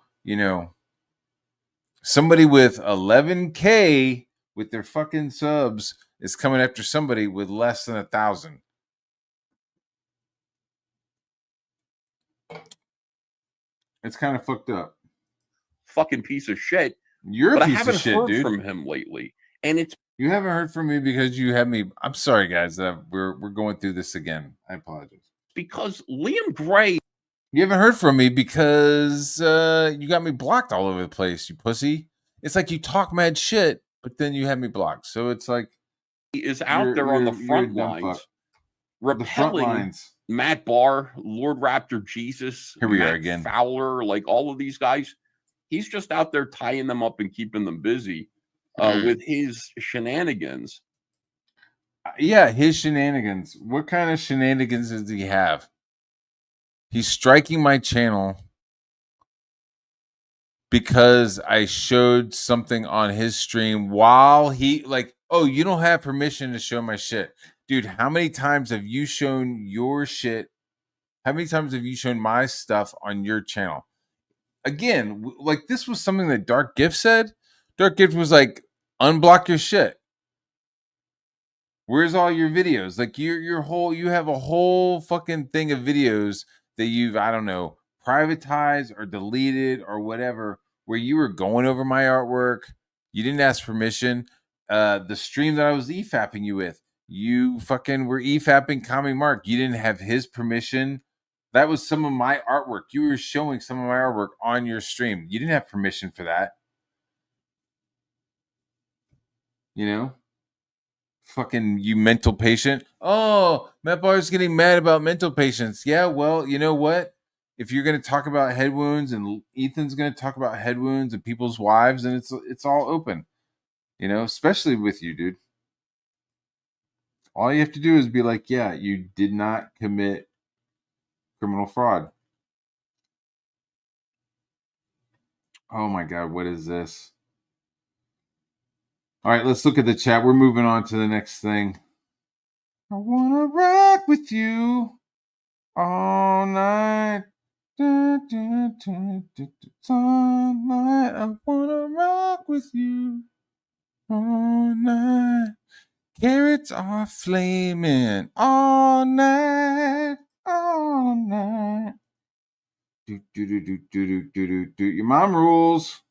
somebody with 11K with their fucking subs is coming after somebody with less than 1,000. It's kind of fucked up. Fucking piece of shit. You're but a piece I haven't of shit, heard dude. from him lately, and it's You haven't heard from me because you have me. I'm sorry, guys. We're going through this again. I apologize. because Liam Gray. You haven't heard from me because you got me blocked all over the place, you pussy. It's like you talk mad shit, but then you have me blocked. So it's like Is out there on the front lines, repelling Matt Barr, Lord Raptor Jesus, here we Matt are again. Fowler, like all of these guys. He's just out there tying them up and keeping them busy with his shenanigans. Yeah, his shenanigans. What kind of shenanigans does he have? He's striking my channel because I showed something on his stream while he oh, you don't have permission to show my shit. Dude, how many times have you shown your shit? How many times have you shown my stuff on your channel? Again, like this was something that Dark Gift said. Dark Gift was like, unblock your shit. Where's all your videos? Like you have a whole fucking thing of videos that you've, I don't know, privatized or deleted or whatever, where you were going over my artwork. You didn't ask permission. The stream that I was EFAPing you with, you fucking were EFAPing Kami Mark. You didn't have his permission. That was some of my artwork. You were showing some of my artwork on your stream. You didn't have permission for that. Fucking you mental patient. Oh, Matt Barr's getting mad about mental patients. Yeah, well, you know what? If you're going to talk about head wounds, and Ethan's going to talk about head wounds and people's wives, and it's all open, especially with you, dude. All you have to do is be like, yeah, you did not commit criminal fraud. Oh my God, what is this? All right, let's look at the chat. We're moving on to the next thing. I want to rock with you all night. All night. I want to rock with you all night. Carrots are flaming all night. All night. Your mom rules.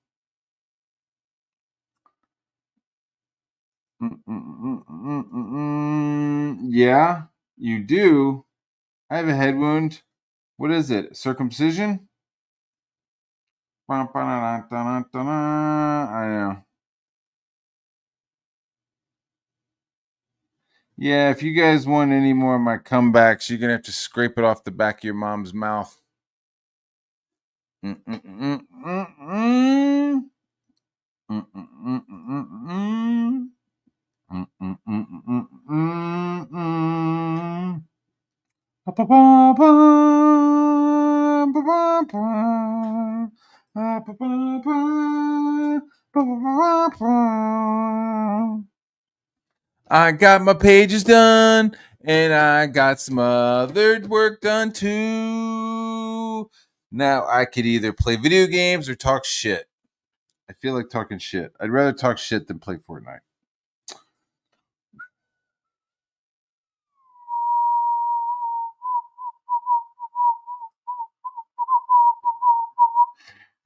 Yeah, you do. I have a head wound. What is it? Circumcision? I know. Yeah, if you guys want any more of my comebacks, you're gonna have to scrape it off the back of your mom's mouth. I got my pages done, and I got some other work done too. Now I could either play video games or talk shit. I feel like talking shit. I'd rather talk shit than play Fortnite.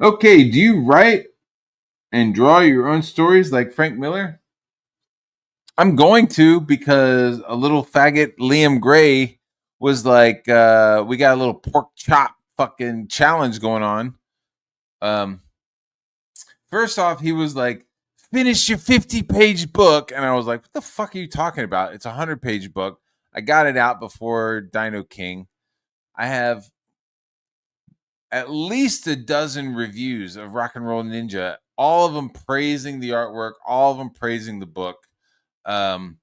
Okay, do you write and draw your own stories like Frank Miller? I'm going to, because a little faggot Liam Gray was like, we got a little pork chop fucking challenge going on. First off, he was like, finish your 50-page book. And I was like, what the fuck are you talking about? It's a 100-page book. I got it out before Dino King. I have at least a dozen reviews of Rock and Roll Ninja, all of them praising the artwork, all of them praising the book. The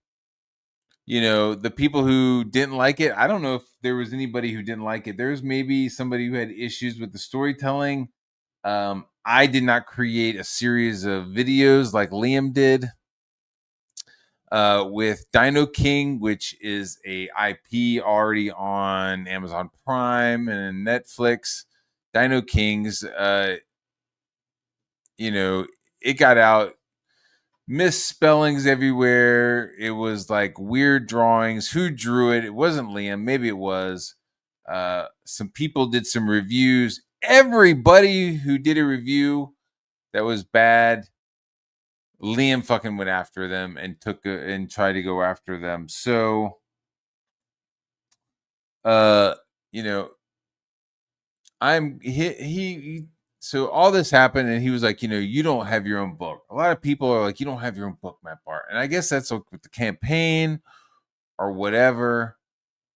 people who didn't like it, I don't know if there was anybody who didn't like it. There's maybe somebody who had issues with the storytelling. I did not create a series of videos like Liam did. With Dino King, which is a IP already on Amazon Prime and Netflix. Dino King's, it got out, misspellings everywhere. It was like weird drawings. Who drew it? It wasn't Liam. Maybe it was. Some people did some reviews. Everybody who did a review that was bad, Liam fucking went after them and and tried to go after them. So, uh, you know, so all this happened, and he was like, you don't have your own book. A lot of people are like, you don't have your own book, Matt Bart. And I guess that's like with the campaign or whatever,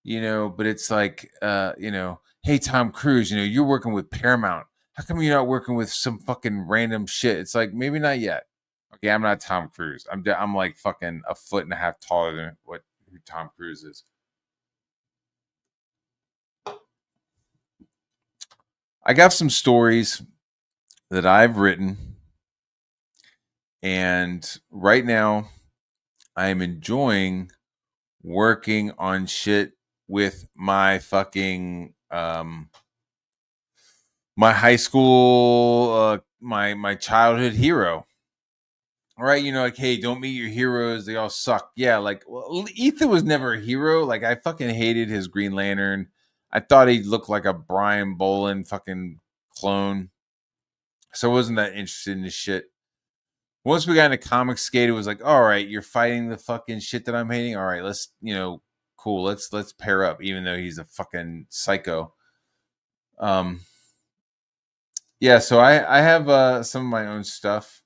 but it's like, hey, Tom Cruise, you're working with Paramount. How come you're not working with some fucking random shit? It's like, maybe not yet. Okay, I'm not Tom Cruise. I'm like fucking a foot and a half taller than who Tom Cruise is. I got some stories that I've written, and right now I am enjoying working on shit with my fucking my high school, my childhood hero. All right, like, hey, don't meet your heroes; they all suck. Yeah, like, well, Ethan was never a hero. Like, I fucking hated his Green Lantern. I thought he looked like a Brian Bolin fucking clone. So I wasn't that interested in this shit. Once we got into Comic Skate, it was like, all right, you're fighting the fucking shit that I'm hating. All right, let's, cool. Let's pair up, even though he's a fucking psycho. Yeah, so I have some of my own stuff,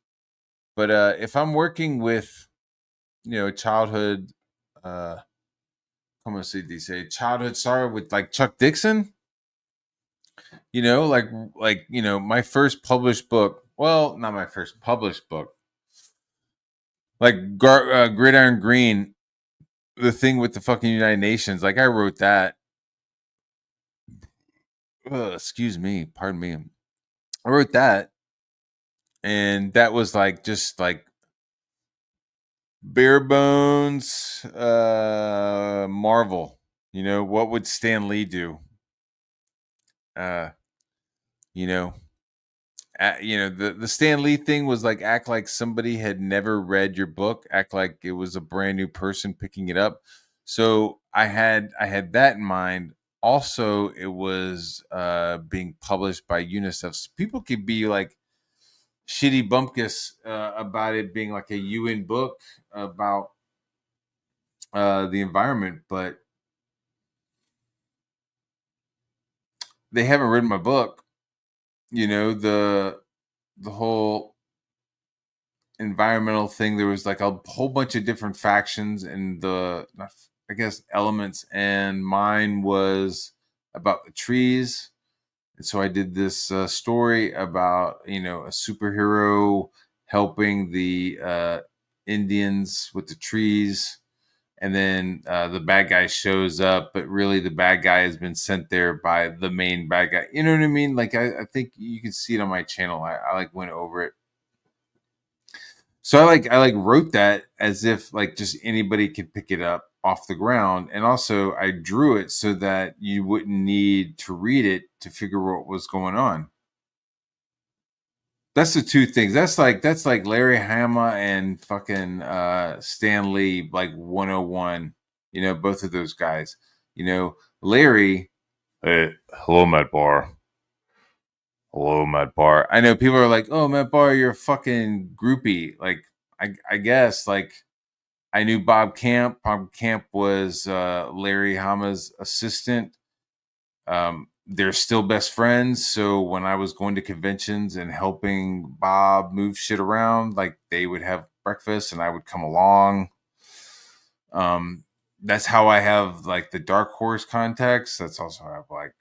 but if I'm working with childhood, come como se dice, childhood sorrow with like Chuck Dixon. My first published book. Well, not my first published book. Like Gridiron Green, the thing with the fucking United Nations. Like I wrote that. Excuse me, pardon me. I wrote that, and that was like just like bare bones Marvel. What would Stan Lee do? Uh, you know, the Stan Lee thing was like act like somebody had never read your book, act like it was a brand new person picking it up. So I had that in mind. Also, it was being published by UNICEF. So people could be like shitty bumpkus about it being like a UN book about the environment, but they haven't read my book. The whole environmental thing. There was like a whole bunch of different factions and I guess elements, and mine was about the trees. And so I did this story about a superhero helping the Indians with the trees, and then the bad guy shows up, but really the bad guy has been sent there by the main bad guy. You know what I mean? Like I think you can see it on my channel. I like went over it. So I wrote that as if like just anybody could pick it up off the ground, and also I drew it so that you wouldn't need to read it to figure what was going on. That's the two things. That's like Larry Hama and fucking Stan Lee, like 101. Both of those guys. Larry. Hey, hello, Matt Barr. Hello, Matt Barr. I know people are like, "Oh, Matt Barr, you're a fucking groupie." Like, I guess like I knew Bob Camp. Bob Camp was Larry Hama's assistant. They're still best friends. So when I was going to conventions and helping Bob move shit around, like they would have breakfast and I would come along. That's how I have like the Dark Horse contacts. That's also how I have like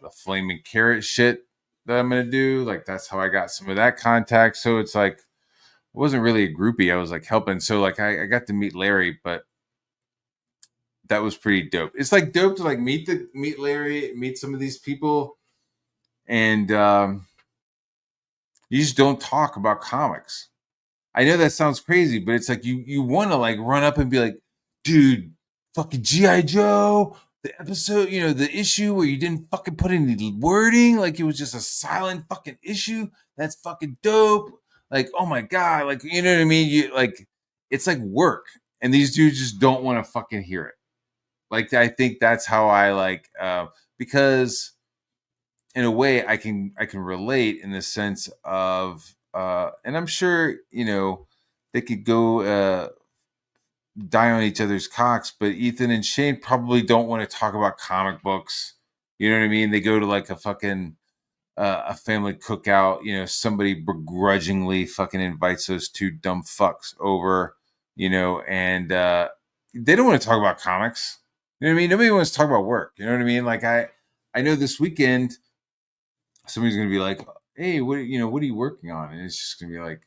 the Flaming Carrot shit that I'm gonna do. Like that's how I got some of that contact. So it's like I wasn't really a groupie. I was like helping. So like I got to meet Larry, but that was pretty dope. It's like dope to like meet Larry, meet some of these people, and you just don't talk about comics. I know that sounds crazy, but it's like you want to like run up and be like, dude, fucking GI Joe, the episode, the issue where you didn't fucking put any wording, like it was just a silent fucking issue. That's fucking dope. Like, oh my god, like you know what I mean? You like, it's like work, and these dudes just don't want to fucking hear it. Like I think that's how I like because in a way I can relate in the sense of and I'm sure they could go die on each other's cocks, but Ethan and Shane probably don't want to talk about comic books. You know what I mean? They go to like a fucking a family cookout. Somebody begrudgingly fucking invites those two dumb fucks over. And they don't want to talk about comics. You know what I mean? Nobody wants to talk about work. You know what I mean? Like I know this weekend somebody's gonna be like, "Hey, what are you working on?" And it's just gonna be like,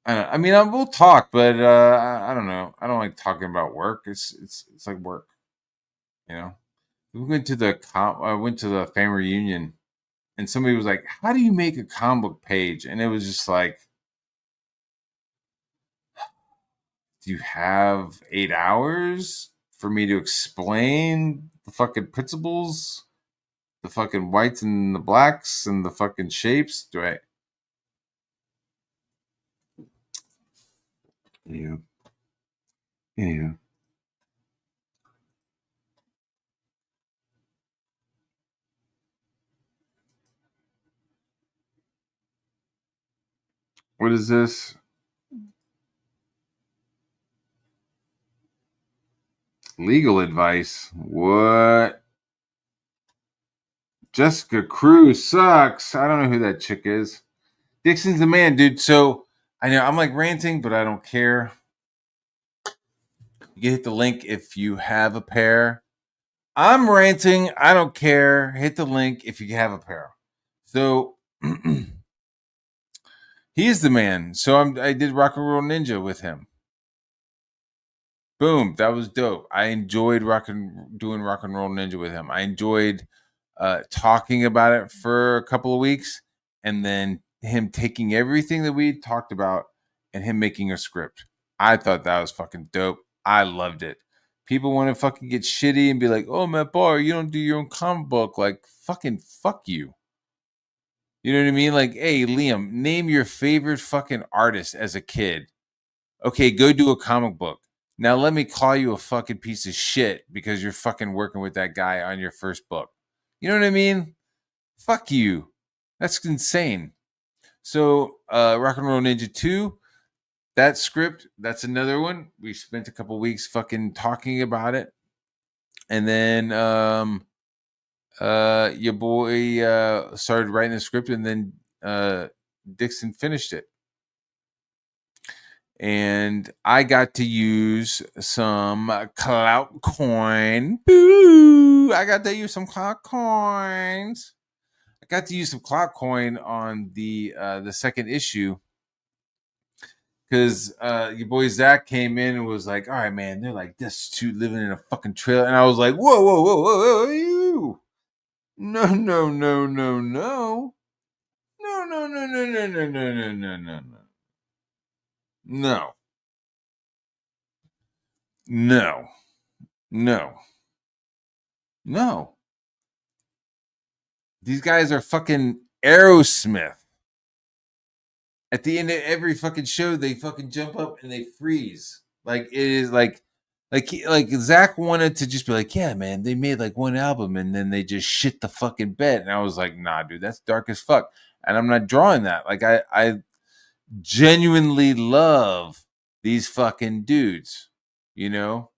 I mean, we'll talk, but I don't know. I don't like talking about work. It's like work. You know. We went to I went to the family reunion, and somebody was like, "How do you make a comic book page?" And it was just like, "Do you have 8 hours for me to explain the fucking principles, the fucking whites and the blacks, and the fucking shapes? Do I?" Yeah. Yeah. What is this? Legal advice? What? Jessica Cruz sucks. I don't know who that chick is. Dixon's the man, dude. So I know I'm like ranting, but I don't care. You can hit the link if you have a pair. I'm ranting. I don't care. Hit the link if you have a pair. So he's the man. So I did Rock and Roll Ninja with him. Boom, that was dope. I enjoyed doing Rock and Roll Ninja with him. I enjoyed talking about it for a couple of weeks, and then him taking everything that we talked about and him making a script. I thought that was fucking dope. I loved it. People want to fucking get shitty and be like, "Oh, Matt Barr, you don't do your own comic book." Like, fucking fuck you. You know what I mean? Like, hey, Liam, name your favorite fucking artist as a kid. Okay, go do a comic book. Now let me call you a fucking piece of shit because you're fucking working with that guy on your first book. You know what I mean? Fuck you. That's insane. So, Rock and Roll Ninja 2, that script, that's another one. We spent a couple weeks fucking talking about it. And then your boy started writing the script, and then Dixon finished it. And I got to use some clout coin. Boo! I got to use some clout coins. I got to use some clout coin on the second issue because your boy Zach came in and was like, "All right, man, they're like destitute, living in a fucking trailer," and I was like, "Whoa, whoa, whoa, whoa, whoa, you! No, no, no, no, no, no, no, no, no, no, no, no, no, no, no, no, no, no, no." These guys are fucking Aerosmith. At the end of every fucking show, they fucking jump up and they freeze. Like it is like Zach wanted to just be like, yeah, man, they made like one album and then they just shit the fucking bed. And I was like, nah, dude, that's dark as fuck. And I'm not drawing that. Like I genuinely love these fucking dudes, you know?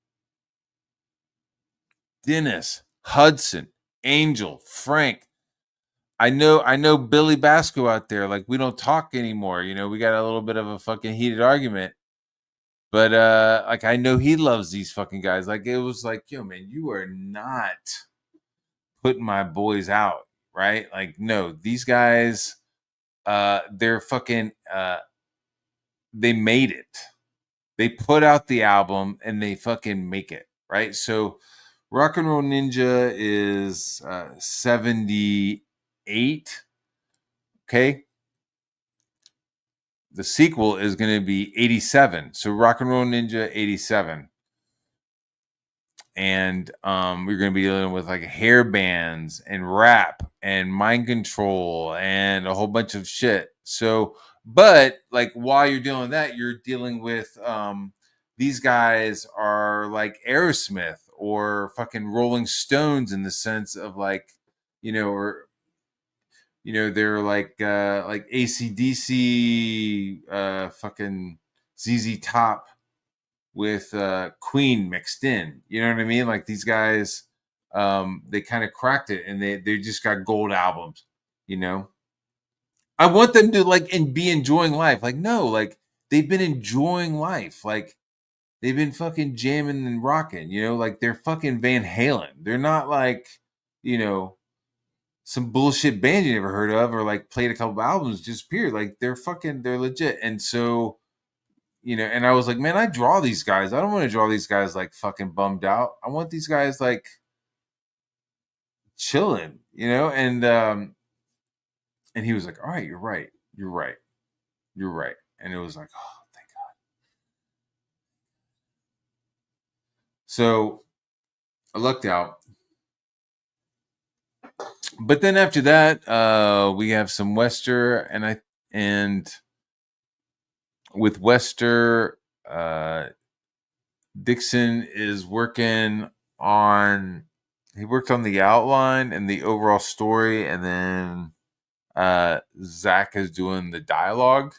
Dennis, Hudson, Angel, Frank. I know Billy Basco out there. Like we don't talk anymore. You know, we got a little bit of a fucking heated argument. But like I know he loves these fucking guys. Like it was like, yo, man, you are not putting my boys out, right? Like, no, these guys, they're fucking they made it. They put out the album and they fucking make it, right? So Rock and Roll Ninja is 78. Okay. The sequel is going to be 87. So Rock and Roll Ninja 87. And we're going to be dealing with like hair bands and rap and mind control and a whole bunch of shit. So, but like while you're dealing with that, you're dealing with these guys are like Aerosmith or fucking Rolling Stones in the sense of like, you know, or they're like ACDC, fucking ZZ Top with Queen mixed in. You know what I mean? Like these guys, they kind of cracked it, and they just got gold albums. You know, I want them to like and be enjoying life. Like no, like they've been enjoying life. Like they've been fucking jamming and rocking. You know, like they're fucking Van Halen. They're not like you know some bullshit band you never heard of or like played a couple of albums disappeared. Like they're legit. And so, and I was like, man, I draw these guys. I don't want to draw these guys like fucking bummed out. I want these guys like chilling, and he was like, all right, you're right. You're right. You're right. And it was like, oh, thank God. So I lucked out. But then after that, we have some Wester and with Wester, Dixon is working on he worked on the outline and the overall story, and then Zach is doing the dialogue,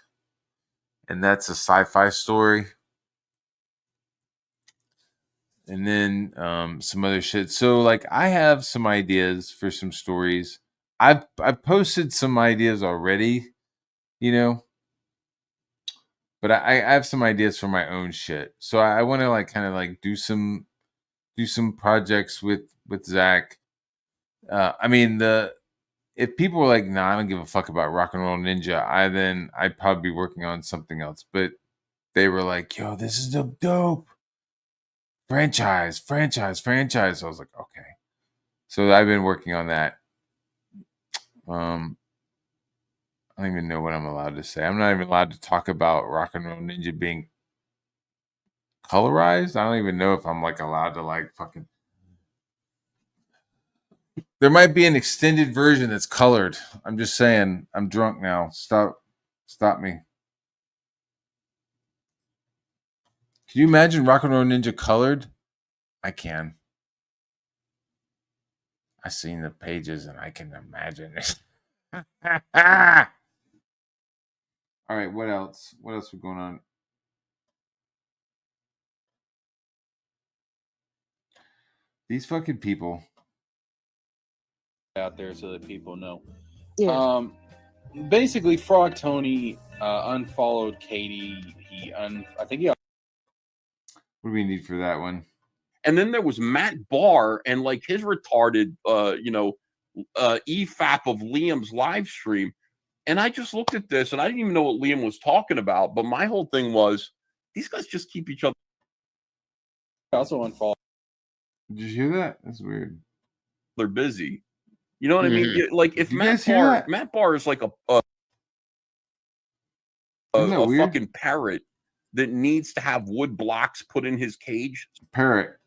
and that's a sci-fi story. And then some other shit. So like I have some ideas for some stories. I've posted some ideas already, you know. but I have some ideas for my own shit. So I want to like kind of like do some projects with Zach. I mean, the if people were like, "Nah, I don't give a fuck about Rock and Roll Ninja," I'd probably be working on something else. But they were like, "Yo, this is a dope franchise, franchise, franchise." So I was like, "Okay." So I've been working on that. I don't even know what I'm allowed to say. I'm not even allowed to talk about Rock and Roll Ninja being colorized. I don't even know if I'm like allowed to like fucking. There might be an extended version that's colored. I'm just saying. I'm drunk now. Stop me. Can you imagine Rock and Roll Ninja colored? I can. I've seen the pages and I can imagine it. All right, what else? What else was going on? These fucking people. Out there so that people know. Yeah. Basically, Frog Tony unfollowed Katie. I think he. What do we need for that one? And then there was Matt Barr and like his retarded, EFAP of Liam's live stream. And I just looked at this and I didn't even know what Liam was talking about. But my whole thing was these guys just keep each other. Also unfollowed. Did you hear that? That's weird. They're busy. You know what I mean? Like if Matt Barr is like a fucking parrot that needs to have wood blocks put in his cage. Parrot.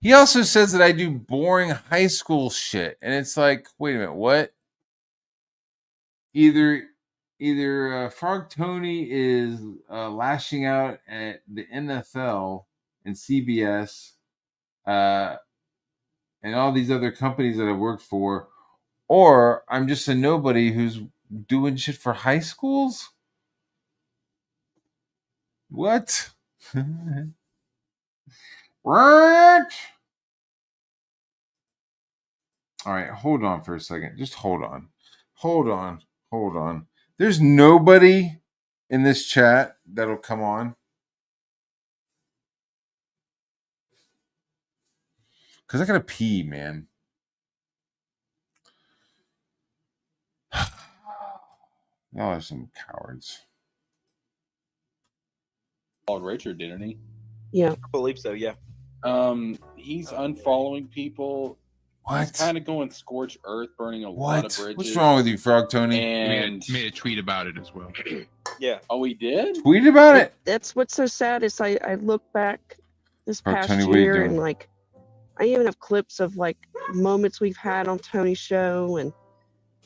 He also says that I do boring high school shit. And it's like, wait a minute, what? Either Frog Tony is lashing out at the NFL and CBS and all these other companies that I worked for, or I'm just a nobody who's doing shit for high schools. What? What? All right, hold on for a second. Just hold on. Hold on. There's nobody in this chat that'll come on. Because I gotta pee, man. Y'all are some cowards. Called Richard, didn't he? Yeah. I believe so, yeah. He's unfollowing people. What? He's kind of going scorched earth, burning a lot of bridges. What's wrong with you, Frog Tony? And made a tweet about it as well. Yeah. Oh, he did? Tweet about it? That's what's so sad is I look back this past Tony, what are you year doing? and like I even have clips of like moments we've had on Tony's show and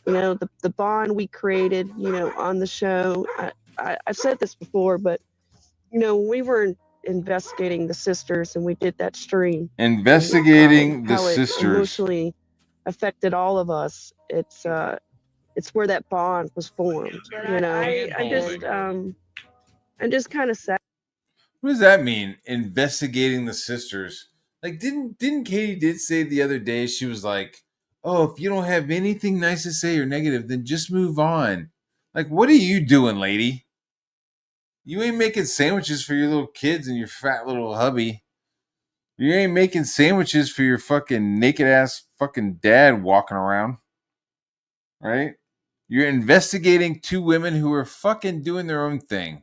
you know the bond we created, you know, on the show. I've said this before, but you know, we were investigating the sisters and we did that stream. Investigating the how sisters. It emotionally affected all of us. It's where that bond was formed. You know, I'm just kind of sad. What does that mean? Investigating the sisters. Like, didn't Katie did say the other day, she was like, oh, if you don't have anything nice to say or negative, then just move on. Like, what are you doing, lady? You ain't making sandwiches for your little kids and your fat little hubby. You ain't making sandwiches for your fucking naked ass fucking dad walking around. Right? You're investigating two women who are fucking doing their own thing.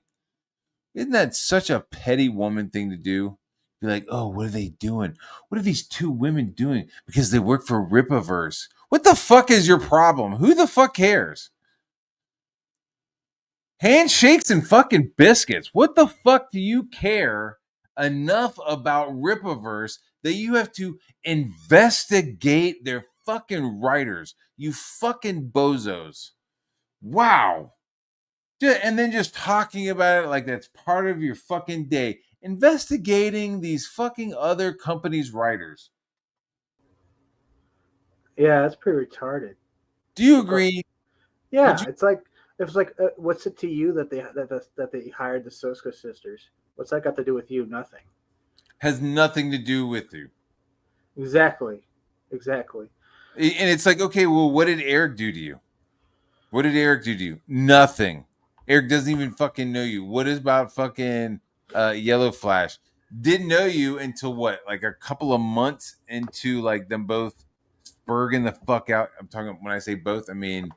Isn't that such a petty woman thing to do? Be like, oh, what are they doing? What are these two women doing? Because they work for Ripaverse. What the fuck is your problem? Who the fuck cares? Handshakes and fucking biscuits. What the fuck do you care enough about Ripaverse that you have to investigate their fucking writers? You fucking bozos. Wow. And then just talking about it like that's part of your fucking day. Investigating these fucking other companies' writers. Yeah, that's pretty retarded. Do you agree? Yeah, it's like what's it to you that they hired the Soska sisters? What's that got to do with you? Nothing. Has nothing to do with you. Exactly. And it's like, okay, well, what did Eric do to you? What did Eric do to you? Nothing. Eric doesn't even fucking know you. What is about fucking Yellow Flash? Didn't know you until what? Like a couple of months into like them both spurging the fuck out. I'm talking when I say both, I mean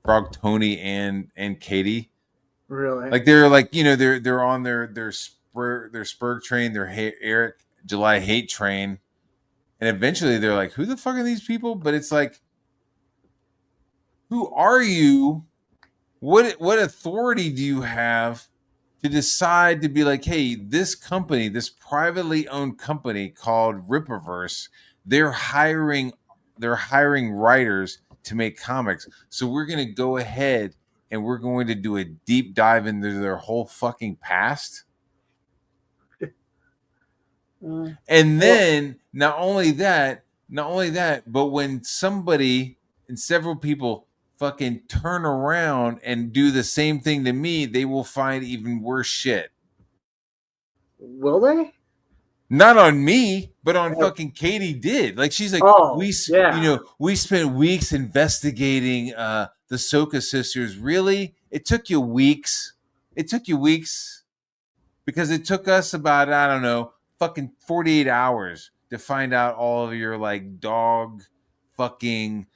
Frog Tony and Katie. Really? Like they're like, you know, they're on their spurg train, their Eric July hate train. And eventually they're like, who the fuck are these people? But it's like, who are you? What authority do you have to decide to be like, hey, this company, this privately owned company called Rippaverse, they're hiring writers to make comics. So we're gonna go ahead and we're going to do a deep dive into their whole fucking past. And then not only that, but when somebody and several people fucking turn around and do the same thing to me, they will find even worse shit. Will they? Not on me, but on fucking Katie did. Like she's like, we spent weeks investigating the Soka sisters. Really? It took you weeks. Because it took us about, I don't know, fucking 48 hours to find out all of your like dog fucking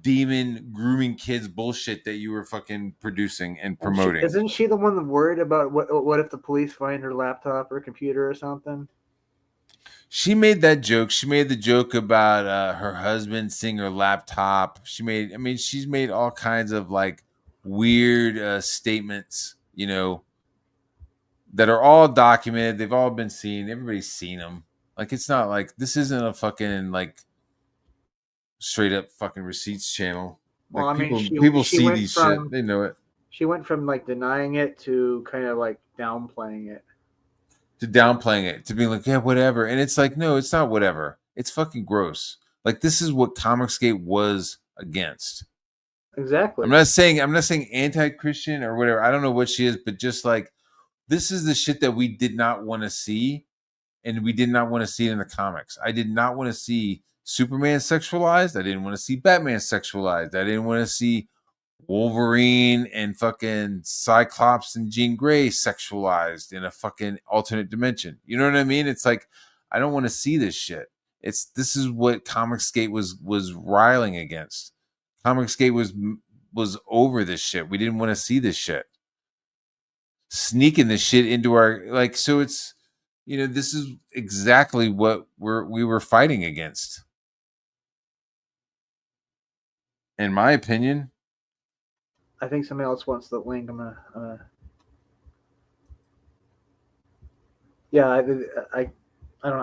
demon grooming kids bullshit that you were fucking producing and promoting. Isn't she the one worried about what if the police find her laptop or computer or something? She made that joke. She made the joke about her husband seeing her laptop. She's made all kinds of like weird statements, you know, that are all documented. They've all been seen. Everybody's seen them. Like it's not like this isn't a fucking like straight up fucking receipts channel. Like Well, I mean, people she see went these from, shit. They know it. She went from like denying it to kind of like downplaying it. To downplaying it, to being like, yeah, whatever. And it's like, no, it's not whatever. It's fucking gross. Like this is what Comicsgate was against. Exactly. I'm not saying anti-Christian or whatever. I don't know what she is, but just like this is the shit that we did not want to see, and we did not want to see it in the comics. I did not want to see Superman sexualized. I didn't want to see Batman sexualized. I didn't want to see Wolverine and fucking Cyclops and Jean Grey sexualized in a fucking alternate dimension. You know what I mean? It's like I don't want to see this shit. This is what Comicsgate was riling against. Comicsgate was over this shit. We didn't want to see this shit. Sneaking this shit into our like, so it's, you know, this is exactly what we were fighting against. In my opinion. I think somebody else wants the link. I'm gonna yeah, I don't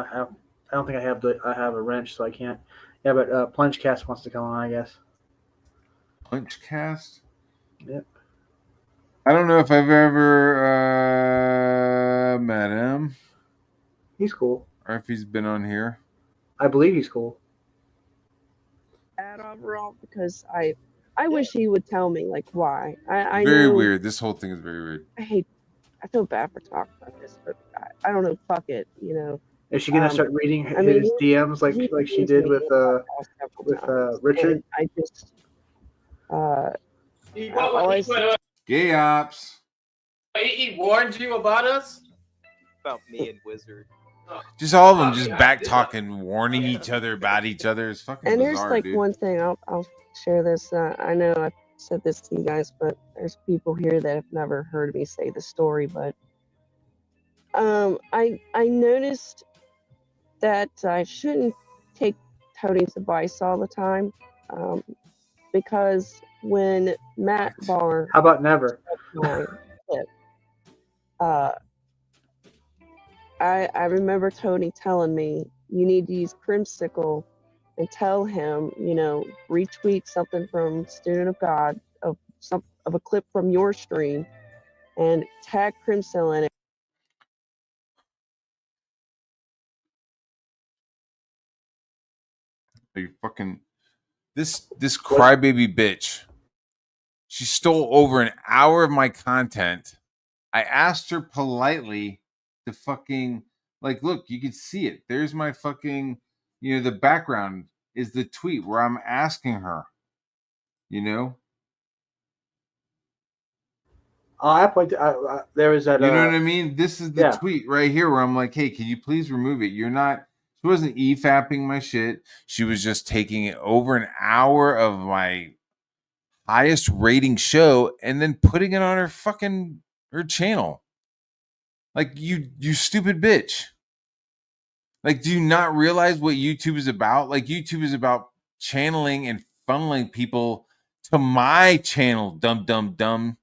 have. I don't think I have a wrench, so I can't. Yeah, but Plungecast wants to come on, I guess. Plungecast? Yep. I don't know if I've ever met him. He's cool. Or if he's been on here. I believe he's cool. Add overall because I wish he would tell me like why. I very know, weird. This whole thing is very weird. I feel bad for talking about this, but I don't know. Fuck it, you know. Is she gonna start reading his DMs like she did with Richard? I just always gay ops. He warned you about us? About me and Wizard. Just all of them just back talking, warning each other about each other. It's fucking and bizarre, there's like dude. one thing I'll share this. I know I've said this to you guys, but there's people here that have never heard me say the story. But I noticed that I shouldn't take Tony's advice all the time, because when Matt Barr, how about never? I remember Tony telling me you need to use Crimsicle and tell him, you know, retweet something from Student of God of a clip from your stream and tag Crimsicle in it. You fucking this crybaby bitch. She stole over an hour of my content. I asked her politely to fucking like, look, you can see it. There's my fucking, you know, the background is the tweet where I'm asking her, you know. There was that. You know what I mean? This is the yeah. tweet right here where I'm like, hey, can you please remove it? You're not. She wasn't e-fapping my shit. She was just taking it over an hour of my highest rating show and then putting it on her channel. Like you stupid bitch. Like, do you not realize what YouTube is about? Like, YouTube is about channeling and funneling people to my channel, dumb, dumb, dumb.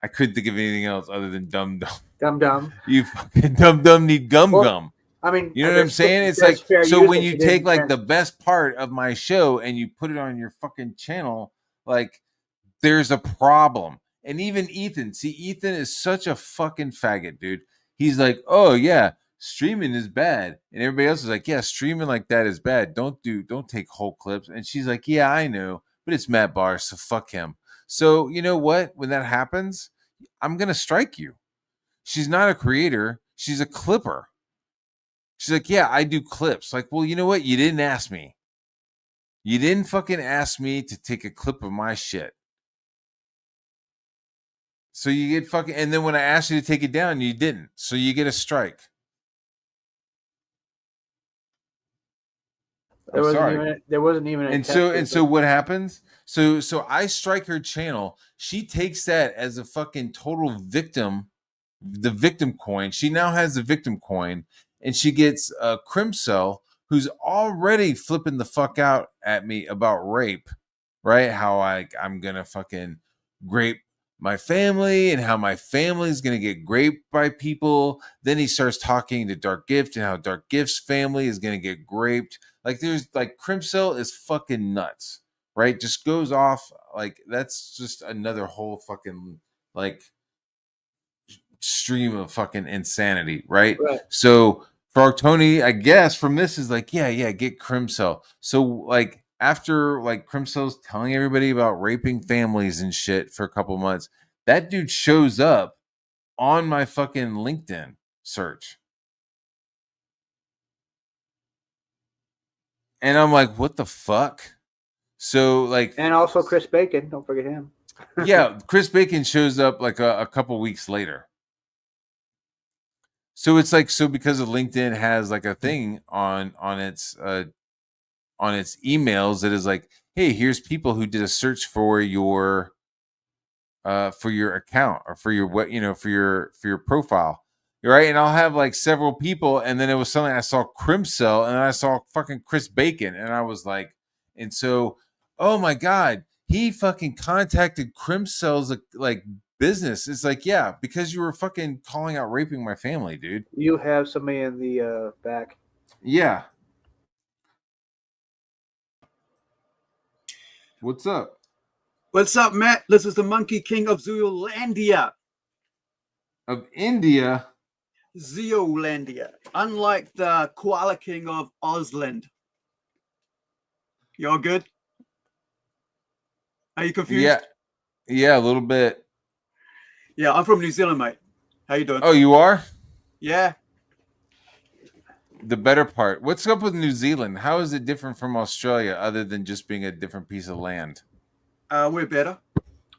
I couldn't think of anything else other than dumb, dumb. Dumb dumb. You fucking dumb, dumb need gum gum. I mean, you know what I'm saying? It's like, so when you take like the best part of my show and you put it on your fucking channel, like, there's a problem. And even Ethan, see, Ethan is such a fucking faggot, dude. He's like, oh yeah, streaming is bad. And everybody else is like, yeah, streaming like that is bad. Don't take whole clips. And she's like, yeah, I know, but it's Matt Barr, so fuck him. So you know what? When that happens, I'm gonna strike you. She's not a creator, she's a clipper. She's like, yeah, I do clips. Like, well, you know what? You didn't ask me. You didn't fucking ask me to take a clip of my shit. So you get fucking, and then when I asked you to take it down, you didn't. So you get a strike. There wasn't even. And so what happens? So I strike her channel. She takes that as a fucking total victim, the victim coin. She now has the victim coin, and she gets a Crimcell who's already flipping the fuck out at me about rape, right? How I'm gonna fucking rape my family and how my family is going to get raped by people. Then he starts talking to Dark Gift and how Dark Gift's family is going to get raped. Like, there's like, Crimcell is fucking nuts, right? Just goes off. Like, that's just another whole fucking like stream of fucking insanity, right? So for Tony, I guess from this is like, yeah, get Crimcell. So like, after like Crimcell's telling everybody about raping families and shit for a couple of months, that dude shows up on my fucking LinkedIn search. And I'm like, what the fuck? So like, and also Chris Bacon, don't forget him. Yeah, Chris Bacon shows up like a couple weeks later. So it's like, so because of LinkedIn has like a thing on its emails that is like, hey, here's people who did a search for your account or for your for your profile, right? And I'll have like several people, and then it was something I saw Crimcell, and then I saw fucking Chris Bacon, and I was like, and so, oh my god, he fucking contacted Crimcell's like business. It's like, yeah, because you were fucking calling out raping my family, dude. You have somebody in the back. Yeah. What's up? What's up, Matt? This is the Monkey King of Zoolandia. Of India? Zoolandia. Unlike the Koala King of Ausland. You're good? Are you confused? Yeah, a little bit. Yeah, I'm from New Zealand, mate. How you doing? Oh, you are? Yeah. The better part. What's up with New Zealand? How is it different from Australia other than just being a different piece of land? We're better.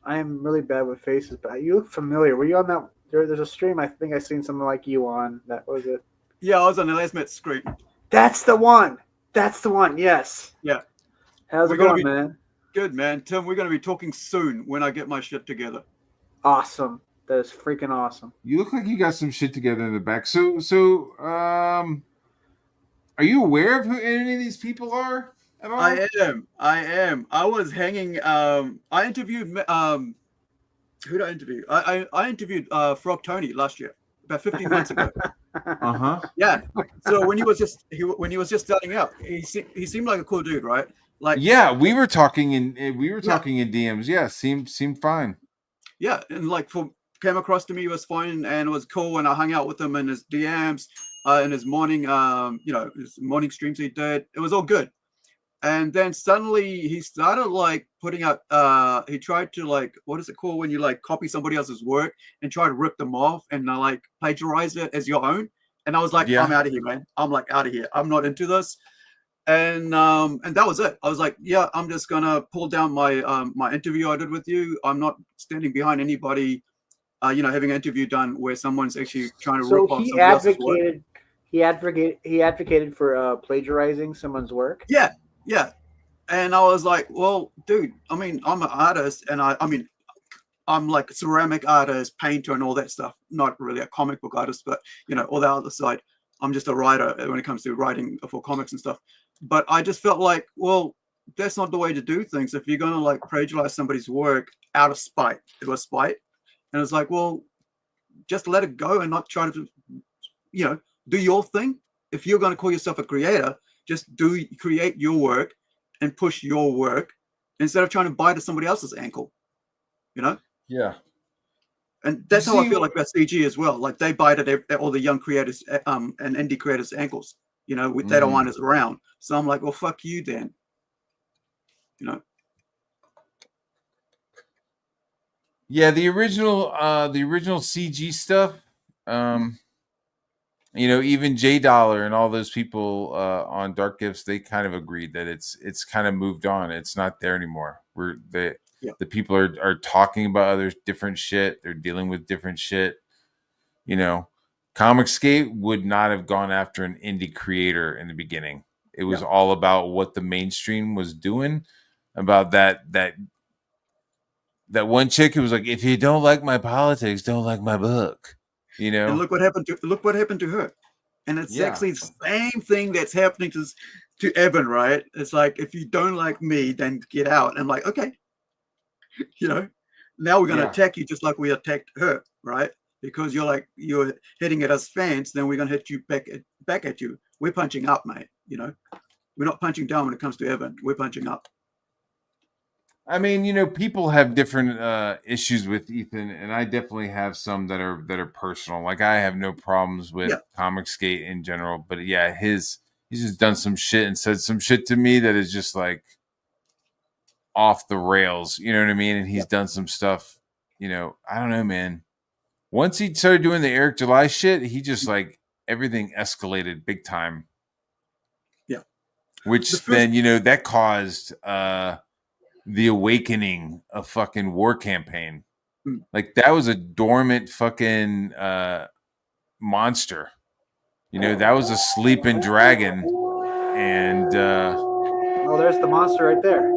I am really bad with faces, but you look familiar. Were you on that? There's a stream I think I seen something like you on. That was it. Yeah, I was on the Les Met screen. That's the one. That's the one. Yes. Yeah. How's it going, man? Good, man. Tim, we're going to be talking soon when I get my shit together. Awesome. That is freaking awesome. You look like you got some shit together in the back. So, are you aware of who any of these people are at all? I am. I was hanging. I interviewed. Who did I interview? I interviewed Frog Tony last year, about 15 months ago. Yeah. So when he was just starting out, he seemed like a cool dude, right? Like, yeah, we were talking in DMs. Yeah, seemed fine. Yeah, and like came across to me, he was fine and it was cool, and I hung out with him in his DMs, in his morning, his morning streams he did. It was all good. And then suddenly he started like putting out, he tried to like, what is it called when you like copy somebody else's work and try to rip them off and like plagiarize it as your own. And I was like, I'm out of here, man. I'm like out of here. I'm not into this. And that was it. I was like, yeah, I'm just gonna pull down my my interview I did with you. I'm not standing behind anybody having an interview done where someone's actually trying to So rip off somebody else's work. he advocated for plagiarizing someone's work. Yeah, yeah. And I was like, well, dude, I mean, I'm an artist, and I mean, I'm like a ceramic artist, painter, and all that stuff. Not really a comic book artist, but all the other side. I'm just a writer when it comes to writing for comics and stuff. But I just felt like, well, that's not the way to do things. If you're gonna like plagiarize somebody's work out of spite, it was spite, and it's like, well, just let it go and not try to, do your thing. If you're gonna call yourself a creator, just create your work and push your work instead of trying to bite at somebody else's ankle. Yeah. And that's how I feel like about CG as well. Like they bite at all the young creators and indie creators' ankles. They don't want us around. So I'm like, well, fuck you then. Yeah, the original CG stuff. Even J Dollar and all those people on Dark Gifts, they kind of agreed that it's kind of moved on. It's not there anymore. The people are talking about other different shit. They're dealing with different shit. Comicscape would not have gone after an indie creator in the beginning. It was all about what the mainstream was doing. About that one chick who was like, if you don't like my politics, don't like my book. And look what happened to her. And it's actually the same thing that's happening to Evan, right? It's like, if you don't like me, then get out. And I'm like, okay. Now we're gonna attack you just like we attacked her, right? Because you're hitting at us fans, then we're gonna hit you back at you. We're punching up, mate. We're not punching down when it comes to Evan. We're punching up. I mean, people have different issues with Ethan, and I definitely have some that are personal. Like I have no problems with Comicsgate in general, but yeah, he's just done some shit and said some shit to me that is just like off the rails. You know what I mean? And he's done some stuff. I don't know, man. Once he started doing the Eric July shit, he just like everything escalated big time. Yeah, which then that caused the awakening of fucking War Campaign. Like that was a dormant fucking monster. That was a sleeping dragon. And there's the monster right there.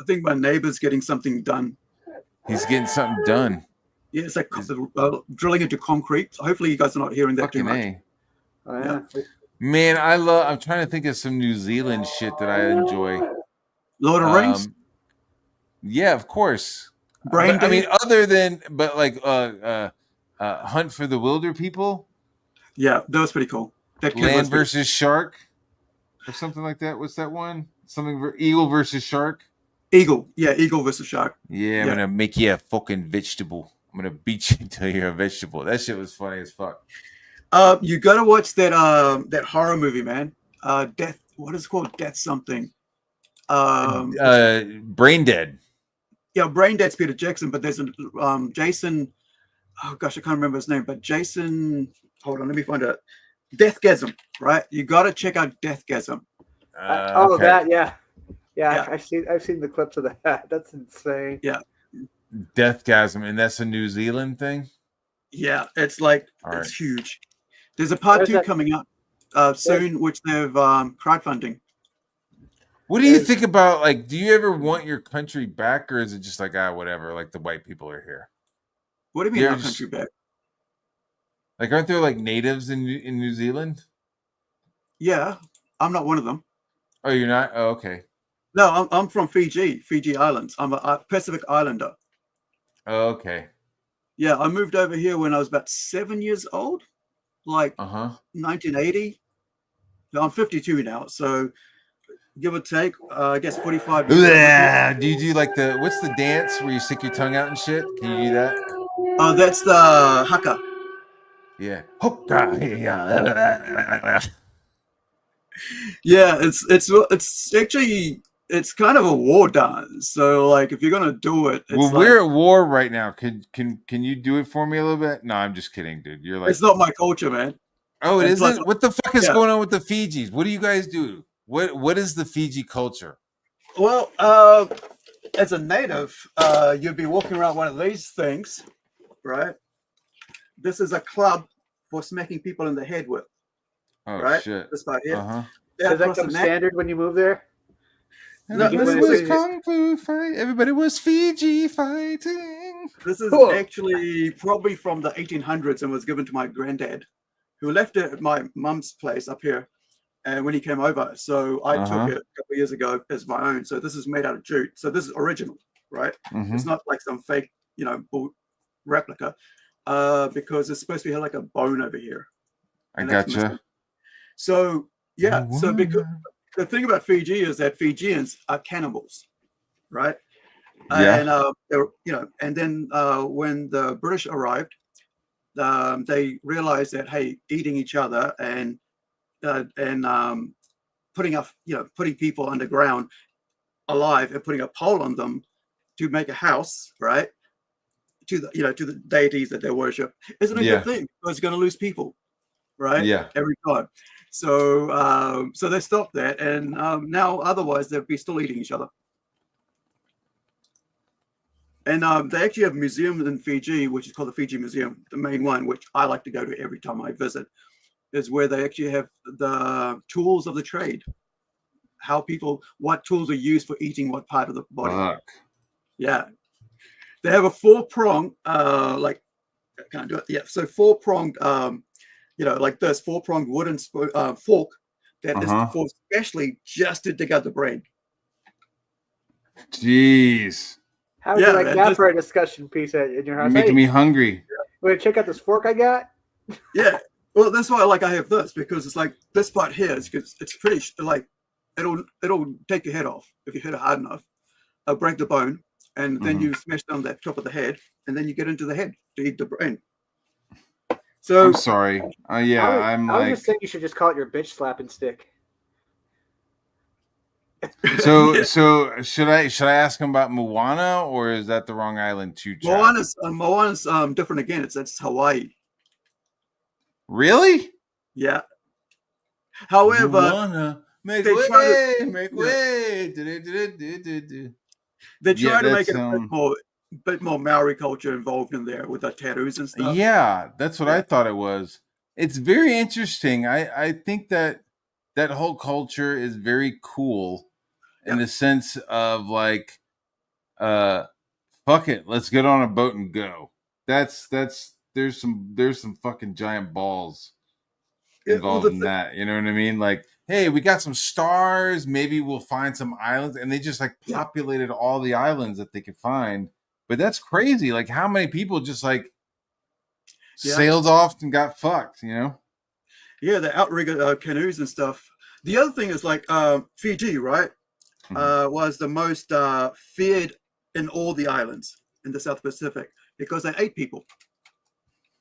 I think my neighbor's getting something done. He's getting something done. Yeah, it's like drilling into concrete. So hopefully you guys are not hearing that fucking too much. Yeah. Man, I'm trying to think of some New Zealand shit that I enjoy. Lord of Rings? Yeah, of course. Brain I mean, other than Hunt for the Wilder People. Yeah, that was pretty cool. That Land versus Shark, or something like that. What's that one? Eagle versus Shark. Eagle versus Shark. Yeah, I'm gonna make you a fucking vegetable. I'm gonna beat you until you're a vegetable. That shit was funny as fuck. You gotta watch that horror movie, man. Death. What is it called? Death something. Brain Dead. Yeah, Brain Dead's Peter Jackson, but there's a Jason. Oh gosh, I can't remember his name, but Jason. Hold on, let me find out. Deathgasm, right? You gotta check out Deathgasm. Okay. That, yeah. I've seen the clips of that. That's insane. Yeah. Deathgasm, and that's a New Zealand thing. Yeah, it's like it's huge. There's a part 2 coming up soon, which they've crowdfunding. What do you think about, like, do you ever want your country back, or is it just like, whatever, like the white people are here? What do you mean our country back? Like, aren't there like natives in New Zealand? Yeah, I'm not one of them. Oh, you're not? Oh, okay. No, I'm from Fiji Islands. I'm a Pacific Islander. Oh, okay. Yeah, I moved over here when I was about 7 years old, like 1980. I'm 52 now, so give or take, I guess 45 years. Do you do like what's the dance where you stick your tongue out and shit? Can you do that? That's the haka. Yeah. Yeah, it's actually kind of a war dance. So like if you're gonna do it, we're at war right now. Can you do it for me a little bit? No, I'm just kidding, dude. You're like, it's not my culture, man. Oh, it isn't? Like, what the fuck is going on with the Fijis? What do you guys do? What is the Fiji culture? Well, as a native, you'd be walking around one of these things, right? This is a club for smacking people in the head with, Oh right? shit. This part here. Uh-huh. Yeah, Does that across the come neck. standard when you move there? No, Everybody this was is- kung fu fight. Everybody was Fiji fighting. This is Cool. actually probably from the 1800s and was given to my granddad, who left it at my mum's place up here. And when he came over, so I Uh-huh. took it a couple of years ago as my own. So this is made out of jute. So this is original, right? Mhm. It's not like some fake, replica, because it's supposed to be like a bone over here. I and that's gotcha. missing. So yeah, so because the thing about Fiji is that Fijians are cannibals, right? Yeah. And they're, and then when the British arrived, they realized that hey, eating each other and putting people underground alive and putting a pole on them to make a house, right? To the deities that they worship isn't a Yeah. good thing because it's going to lose people, right? Yeah. Every time. So so they stopped that, and now otherwise they'd be still eating each other. And they actually have a museum in Fiji, which is called the Fiji Museum, the main one, which I like to go to every time I visit, is where they actually have the tools of the trade. What tools are used for eating what part of the body. Fuck. Yeah. They have a 4-pronged, can I do it? Yeah. So 4-pronged, like this 4-pronged wooden fork that is for especially just to dig out the brain. Jeez. How would Yeah, you like man, that just- for a discussion piece in your You're house? making Hey, me hungry. want to check out this fork I got? Yeah. Well, that's why I have this, because it's like this part here is it's pretty like it'll take your head off if you hit it hard enough. Break the bone, and then you smash down that top of the head, and then you get into the head to eat the brain. So I'm sorry. Yeah, I was just saying you should just call it your bitch slapping stick. So Yeah. so should I ask him about Moana, or is that the wrong island too? Moana's different again. It's Hawaii. Really? Yeah. However, Moana, make they try way, make way. Do-do-do-do-do-do. they try to make that's, it a bit more Maori culture involved in there with the tattoos and stuff. Yeah, that's what I Yeah. thought it was. It's very interesting. I think that whole culture is very cool in the sense of like, fuck it, let's get on a boat and go. There's some fucking giant balls involved in that. You know what I mean? Like, hey, we got some stars. Maybe we'll find some islands, and they just like populated all the islands that they could find. But that's crazy. Like, how many people just like sailed off and got fucked? You know? Yeah, the outrigger canoes and stuff. The other thing is like Fiji, right? Was the most feared in all the islands in the South Pacific because they ate people,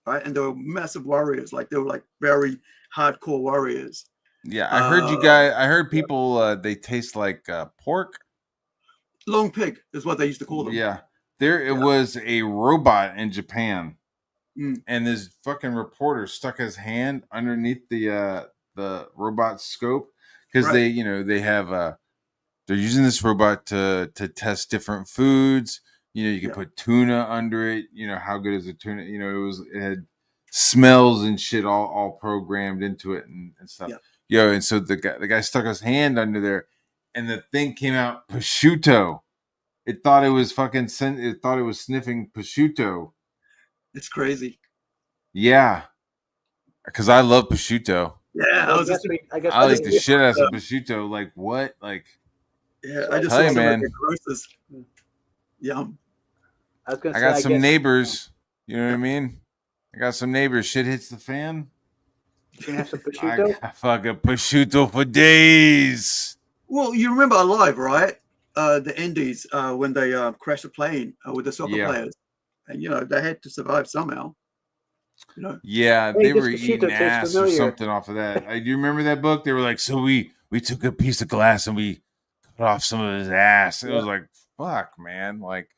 right? And they were massive warriors. Like they were like very hardcore warriors. Yeah, I heard you guys. I heard people. They taste like pork. Long pig is what they used to call them. Yeah, it was a robot in Japan, Mm. and this fucking reporter stuck his hand underneath the robot scope because Right. they have they're using this robot to test different foods. You can put tuna under it. How good is the tuna? It had smells and shit all programmed into it and stuff. Yeah. And so the guy stuck his hand under there, and the thing came out prosciutto. It thought it was it thought it was sniffing prosciutto. It's crazy. Yeah, because I love prosciutto. Yeah, I guess I like the shit out of prosciutto. Like what? Like yeah, I just tell saw you, some man. of the grosses. Yum. I was gonna I say, got some guess- neighbors. You know what I mean? I got some neighbors. Shit hits the fan. You can have some I prosciutto. got fucking prosciutto for days. Well, you remember Alive, right? The Indies when they crashed a plane with the soccer Yeah. players, and they had to survive somehow. Yeah, Hey, they this were prosciutto eating tastes ass or familiar. something off of that. Do you remember that book? They were like, so we took a piece of glass and we cut off some of his ass. It was like, fuck, man. Like,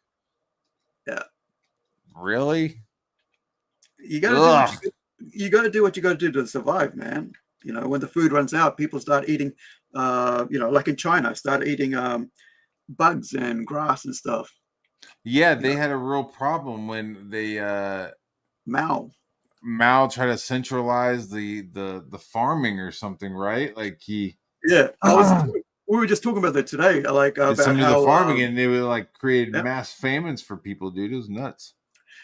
Yeah. Really? You gotta do what you gotta do to survive, man. When the food runs out, people start eating. Like in China, start eating bugs and grass and stuff. Yeah, they had a real problem when they Mao tried to centralize the farming or something, right? Like he Yeah, we were just talking about that today, like did about some of the how farming, and they would like create Yep. mass famines for people, dude. It was nuts.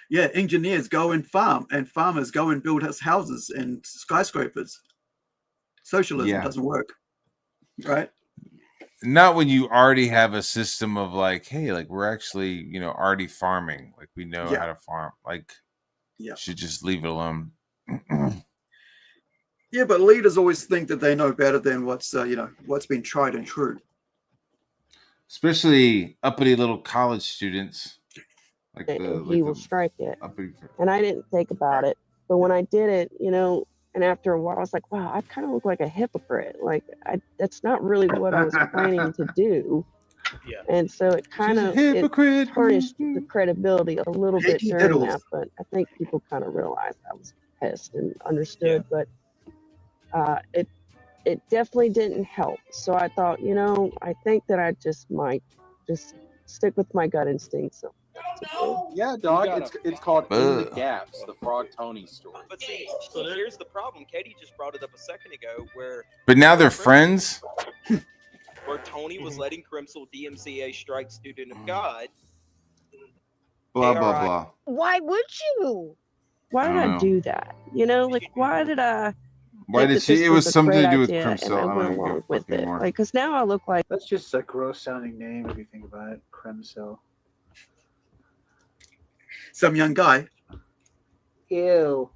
yeah, engineers go and farm, and farmers go and build us houses and skyscrapers. Socialism Yeah. doesn't work, right? Not when you already have a system of like, hey, like we're actually, already farming. Like we know Yeah. how to farm. Like, Yeah. should just leave it alone. Yeah, but leaders always think that they know better than what's what's been tried and true. Especially uppity little college students. Like and he will strike it. uppity. And I didn't think about it, but when I did it, and after a while, I was like, wow, I kind of look like a hypocrite. Like that's not really what I was planning to do. Yeah. And so it kind of tarnished the credibility a little bit during that. But I think people kind of realized I was pissed and understood. Yeah. But it definitely didn't help. So I thought, I think that I just might just stick with my gut instincts. So Yeah, dog. It's called In the Gaps, the Frog Tony story. But see, so here's the problem. Katie just brought it up a second ago, where But now they're friends. where Tony was letting Crimsel DMCA strike Student of God. Blah blah blah. Why would you? Why did I do that? Like why did I? Why did she? It was something to do with And Crimsel. I went along with it. Like, because now I look like That's just a gross sounding name if you think about it. Crimsel. Some young guy. Ew.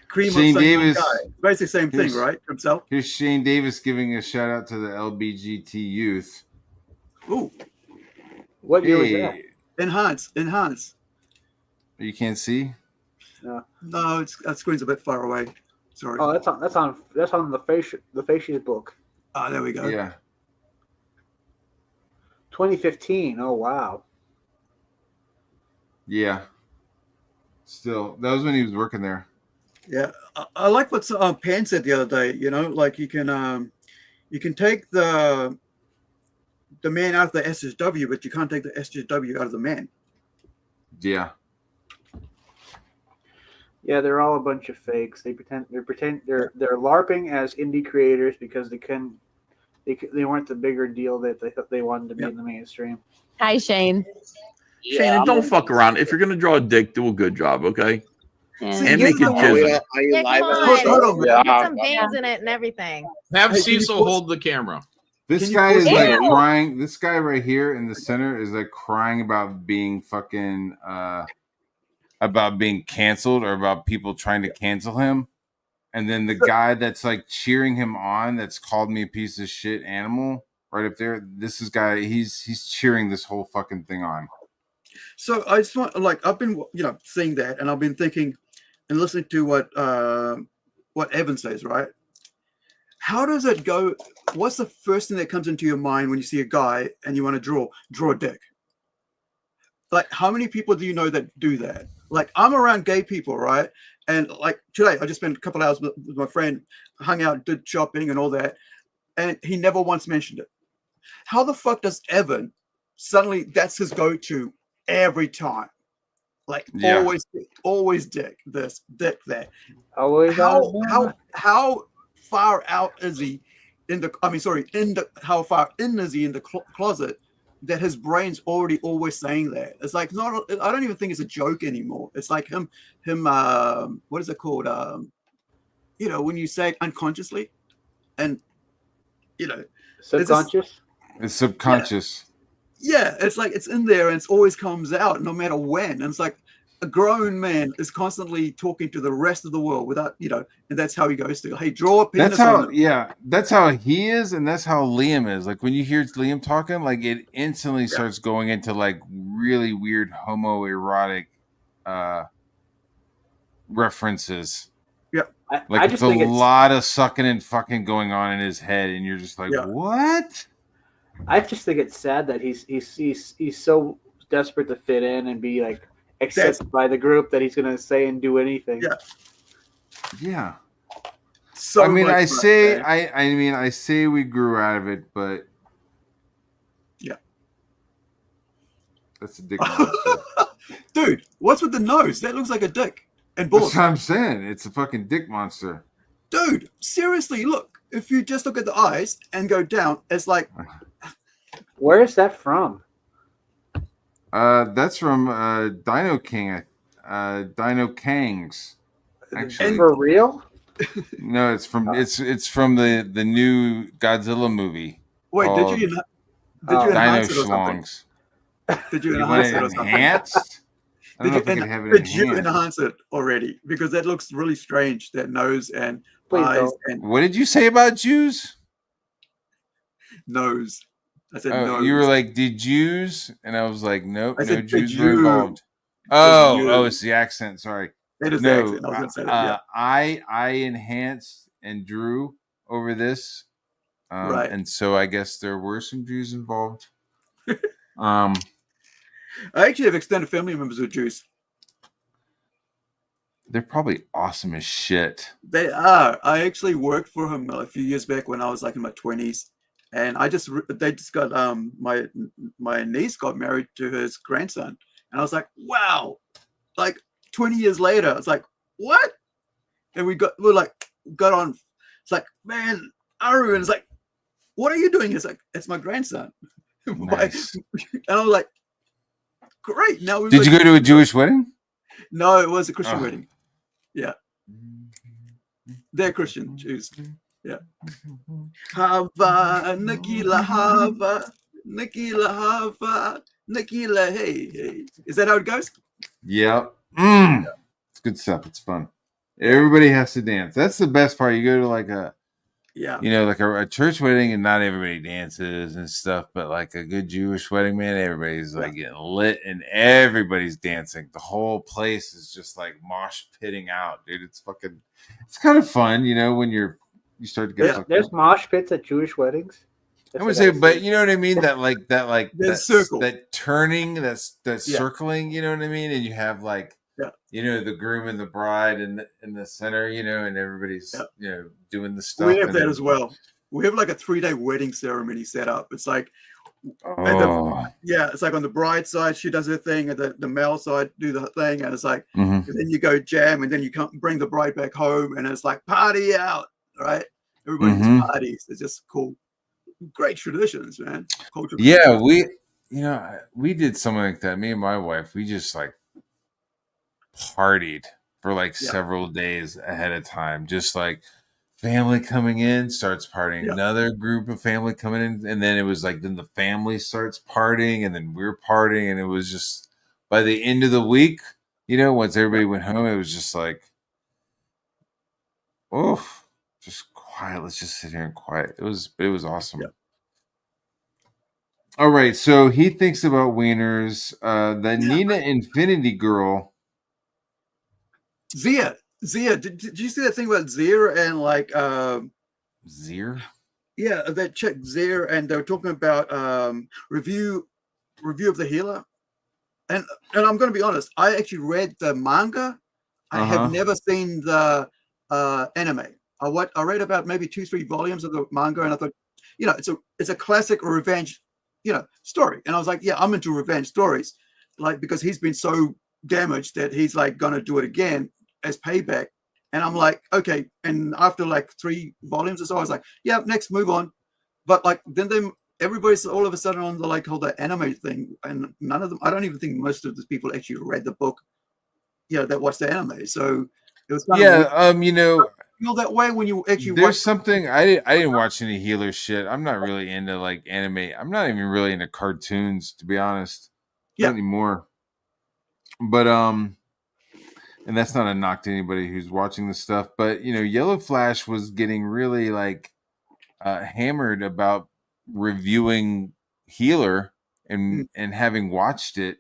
Cream Shane on some young Davis. guy. Basically the same thing, Here's- right? Himself. Here's Shane Davis giving a shout out to the LBGT youth. Ooh, What year was that? enhance. You can't see. No, that screen's a bit far away. Sorry. Oh, that's on the Facies book. Ah, there we go. Yeah. 2015. Oh wow. Yeah. Still, that was when he was working there. Yeah, I like what Pan said the other day. Like you can take the man out of the SSW, but you can't take the SSW out of the man. Yeah. Yeah, they're all a bunch of fakes. They're LARPing as indie creators because they weren't the bigger deal that they thought they wanted to be in the mainstream. Hi, Shane. Shannon, don't fuck around. If you're gonna draw a dick, do a good job, okay? Yeah. And make it jizz. Are you Yeah, live? come at- on. Yeah. Get some veins in it and everything. Have Hey, can you Cecil put- hold the camera. This Can you guy put- is like Ew. crying. This guy right here in the center is like crying about being fucking about being canceled or about people trying to cancel him. And then the guy that's like cheering him on, that's called me a piece of shit animal right up there. This is guy. He's cheering this whole fucking thing on. So I just want, like, I've been, seeing that, and I've been thinking and listening to what Evan says, right? How does it go? What's the first thing that comes into your mind when you see a guy and you want to draw a dick? Like, how many people do you know that do that? Like, I'm around gay people, right? And like today, I just spent a couple hours with my friend, hung out, did shopping and all that, and he never once mentioned it. How the fuck does Evan suddenly that's his go-to every time? Like, Yeah. always dick this, dick that. Always How far out is he how far in is he in the closet that his brain's already always saying that? It's like, I don't even think it's a joke anymore. It's like him what is it called? When you say it unconsciously, and subconscious. It's subconscious. yeah, it's like it's in there and it always comes out no matter when. And it's like a grown man is constantly talking to the rest of the world without, and that's how he goes to, hey, draw a penis. That's how he is, and that's how Liam is. Like when you hear Liam talking, like it instantly starts going into like really weird homoerotic references. Yeah. Like I it's just a think lot of sucking and fucking going on in his head, and you're just like, Yeah. what? I just think it's sad that he's so desperate to fit in and be like accepted by the group that he's gonna say and do anything. Yeah. Yeah. So I mean, much I fun, say, man. I say we grew out of it, but Yeah. That's a dick monster. Dude, what's with the nose? That looks like a dick. And That's bullets. what I'm saying. It's a fucking dick monster. Dude, seriously, look. If you just look at the eyes and go down, it's like. Where is that from? That's from Dino King. Dino Kangs. Actually, For real? no, it's from the new Godzilla movie. Wait, called did you Dino enhance it or something? Schlongs. Did you You want enhance it it or something? enhanced? I don't know if I can have it Did you enhanced. enhance it already? Because that looks really strange. That nose and Please eyes don't. and What did you say about Jews? nose. I said Oh, nose. you were like, did Jews? And I was like, nope, I no said, Jews did were you? involved. Did Oh, you? it's the accent. Sorry. It is the No, accent. I was going to say that. Yeah. I enhanced and drew over this, Right. and so I guess there were some Jews involved. I actually have extended family members who are Jews. They're probably awesome as shit. They are. I actually worked for him a few years back when I was like in my 20s, and they just got my niece got married to his grandson, and I was like, wow, like 20 years later, it's like what? And we got on. It's like, man, Aru, and it's like, what are you doing? It's like, it's my grandson. Nice. And I was like, great. Now Did you go to a Jewish wedding? No, it was a Christian wedding. Yeah. They're Christian Jews. Yeah. Hava, Nikila Hava, Nikila Hava, Nikila Hey. Is that how it goes? Yep. It's good stuff. It's fun. Everybody has to dance. That's the best part. You go to like a a church wedding and not everybody dances and stuff, but like a good Jewish wedding, man, everybody's like getting lit and everybody's dancing. The whole place is just like mosh pitting out, dude. It's kind of fun, when you start to get There's mosh pits at Jewish weddings. I would say, but you know what I mean? That circle. That turning, that circling, you know what I mean? And you have the groom and the bride in the center, and everybody's doing the stuff. We have that as well. We have like a 3-day wedding ceremony set up. It's like it's like on the bride side, she does her thing, and the male side do the thing, and it's like and then you go jam, and then you come bring the bride back home, and it's like party out, right? Everybody just parties. It's just cool. Great traditions, man. Cultural traditions. we did something like that. Me and my wife, we just like partied for several days ahead of time. Just like family coming in starts partying, another group of family coming in, and then it was like then the family starts partying, and then we're partying, and it was just by the end of the week, once everybody went home, it was just like, oh, just quiet. Let's just sit here and quiet. It was awesome. All right, so he thinks about wieners. The Nina Infinity Girl. Zia, did you see that thing about Zia and like Zia? Yeah, that chick Zia, and they were talking about review of the healer. And I'm going to be honest, I actually read the manga. I have never seen the anime. I read about maybe 2-3 volumes of the manga, and I thought, it's a classic revenge, story. And I was like, yeah, I'm into revenge stories, because he's been so damaged that he's like going to do it again as payback. And I'm like, okay. And after like 3 volumes or so, I was like, yeah, next, move on. But then everybody's all of a sudden on the whole the anime thing, and none of them. I don't even think most of the people actually read the book. That watched the anime. So it was kind of feel that way when you actually. There's something I didn't watch any healer shit. I'm not really into anime. I'm not even really into cartoons, to be honest. Not anymore. But and that's not a knock to anybody who's watching this stuff. But Yellow Flash was getting really hammered about reviewing Healer and having watched it,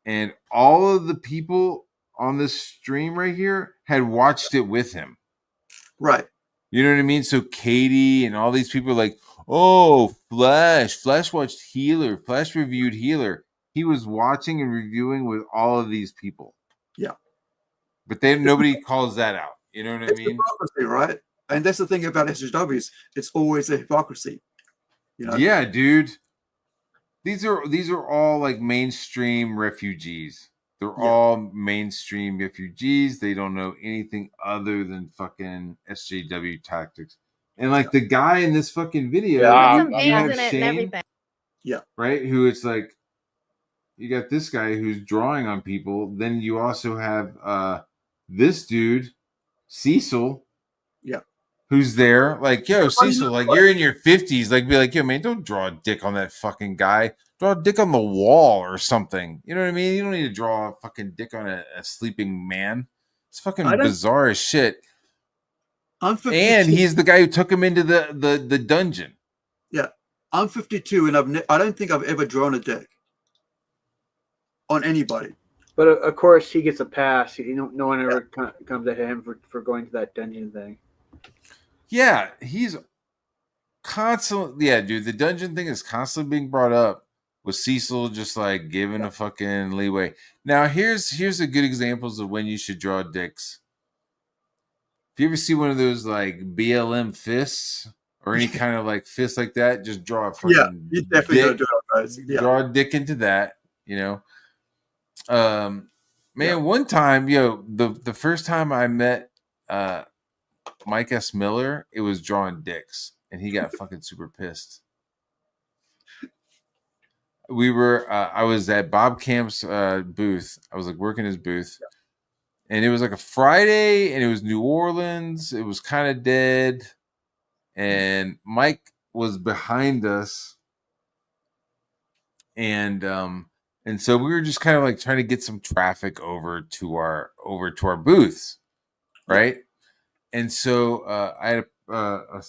and all of the people on this stream right here had watched it with him. Right. You know what I mean? So Katie and all these people are like, oh, Flash watched Healer. Flash reviewed Healer. He was watching and reviewing with all of these people. Yeah. But then nobody calls that out. You know what I mean? Hypocrisy, right? And that's the thing about SJWs. It's always a hypocrisy. Yeah, dude. these are all like mainstream refugees. They're all mainstream refugees. They don't know anything other than fucking SJW tactics. And like the guy in this fucking video, Put some you games have in it and Shane, everything. Yeah. right? Who it's like, you got this guy who's drawing on people. Then you also have this dude, Cecil. Yeah. Who's there? Like, yo, Cecil, like you're in your 50s. Like, be like, yo, man, don't draw a dick on that fucking guy. Draw a dick on the wall or something. You know what I mean? You don't need to draw a fucking dick on a sleeping man. It's fucking bizarre as shit. I'm 52. And he's the guy who took him into the dungeon. Yeah. I'm 52 and I don't think I've ever drawn a dick on anybody. But of course, he gets a pass. No one ever comes at him for going to that dungeon thing. Yeah, he's constantly. Yeah, dude, the dungeon thing is constantly being brought up with Cecil just like giving a fucking leeway. Now, here's a good examples of when you should draw dicks. If you ever see one of those like BLM fists or any kind of like fist like that, just draw a fucking you definitely dick. gotta do it, guys. Yeah. Draw a dick into that, you know. Man, one time, the first time I met Mike S. Miller, it was drawing dicks, and he got fucking super pissed. I was at Bob Camp's booth. I was like working his booth, and it was like a Friday, and it was New Orleans. It was kind of dead, and Mike was behind us, and so we were just kind of like trying to get some traffic over to our booths, right? And so I had a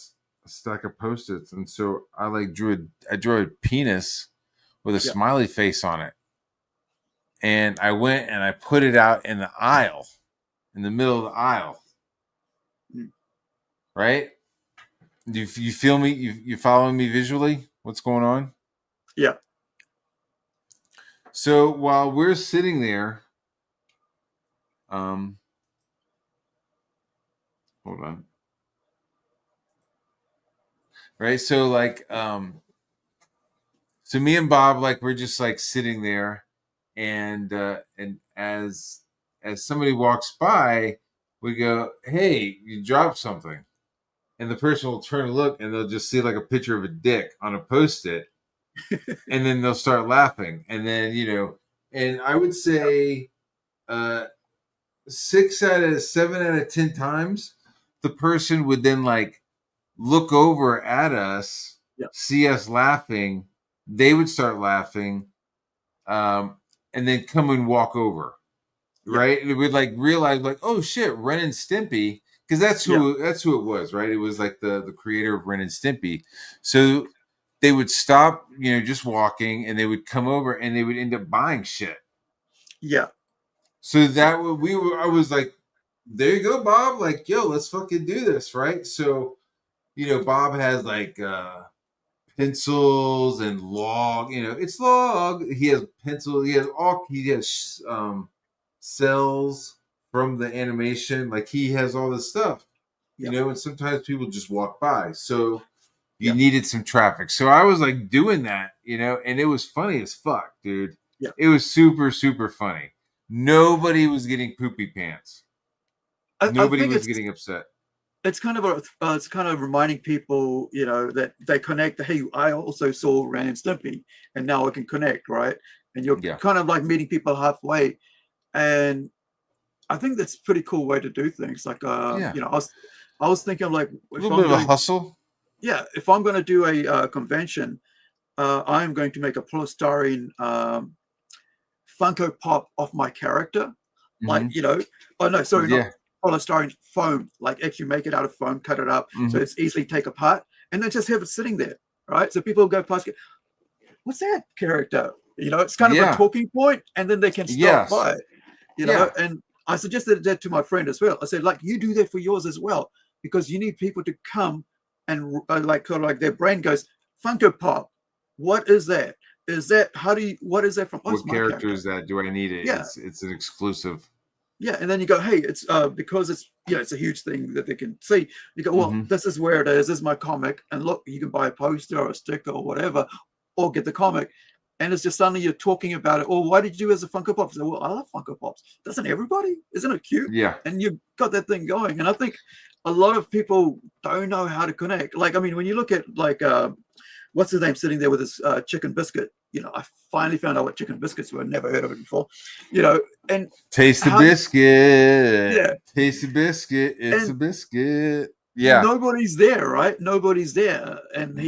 stack of Post-its, and so I drew a penis with a smiley face on it, and I went and I put it out in the aisle, in the middle of the aisle, right? Do you feel me? You following me visually? What's going on? Yeah. So while we're sitting there, hold on. Right. So so me and Bob, like, we're just like sitting there, and as somebody walks by, we go, "Hey, you dropped something," and the person will turn and look, and they'll just see like a picture of a dick on a Post-it, and then they'll start laughing, and then and I would say 7 out of 10 times, the person would then like look over at us, see us laughing, they would start laughing, and then come and walk over, right? And we'd like realize like, oh shit, Ren and Stimpy, because that's who it was, right? It was like the creator of Ren and Stimpy. So they would stop, just walking, and they would come over, and they would end up buying shit. Yeah. So I was like, there you go, Bob. Like, yo, let's fucking do this, right? So, Bob has like pencils and log. It's log. He has pencil. He has cells from the animation. Like, he has all this stuff. And sometimes people just walk by. So you needed some traffic. So I was like doing that, and it was funny as fuck, dude. Yeah. It was super, super funny. Nobody was getting poopy pants. Nobody was getting upset. It's kind of reminding people, that they connect. Hey, I also saw Ren and Stimpy, and now I can connect, right? And you're kind of like meeting people halfway, and I think that's a pretty cool way to do things. Like, I was thinking like a little bit of a hustle. Yeah, if I'm going to do a convention, I'm going to make a polystyrene Funko Pop of my character, like not polystyrene foam, like actually make it out of foam, cut it up so it's easily take apart, and then just have it sitting there, right? So people go past, what's that character? It's kind of a talking point, and then they can stop by, And I suggested that to my friend as well. I said, like, you do that for yours as well, because you need people to come and like their brain goes, Funko Pop, what is that? Is that what is that from? What character is that? Do I need it? Yeah. It's an exclusive. Yeah, and then you go, hey, it's because it's it's a huge thing that they can see. You go, well, this is where it is. This is my comic, and look, you can buy a poster or a sticker or whatever, or get the comic. And it's just suddenly you're talking about it. Oh, why did you do as a Funko Pop? So, well, I love Funko Pops. Doesn't everybody? Isn't it cute? Yeah. And you've got that thing going. And I think a lot of people don't know how to connect. Like, I mean, when you look at like, what's his name sitting there with his chicken biscuit? You know, I finally found out what chicken biscuits were. Never heard of it before. You know, and Taste the biscuit. Yeah. Taste the biscuit. It's And a biscuit. Yeah. nobody's there, right? Nobody's there, and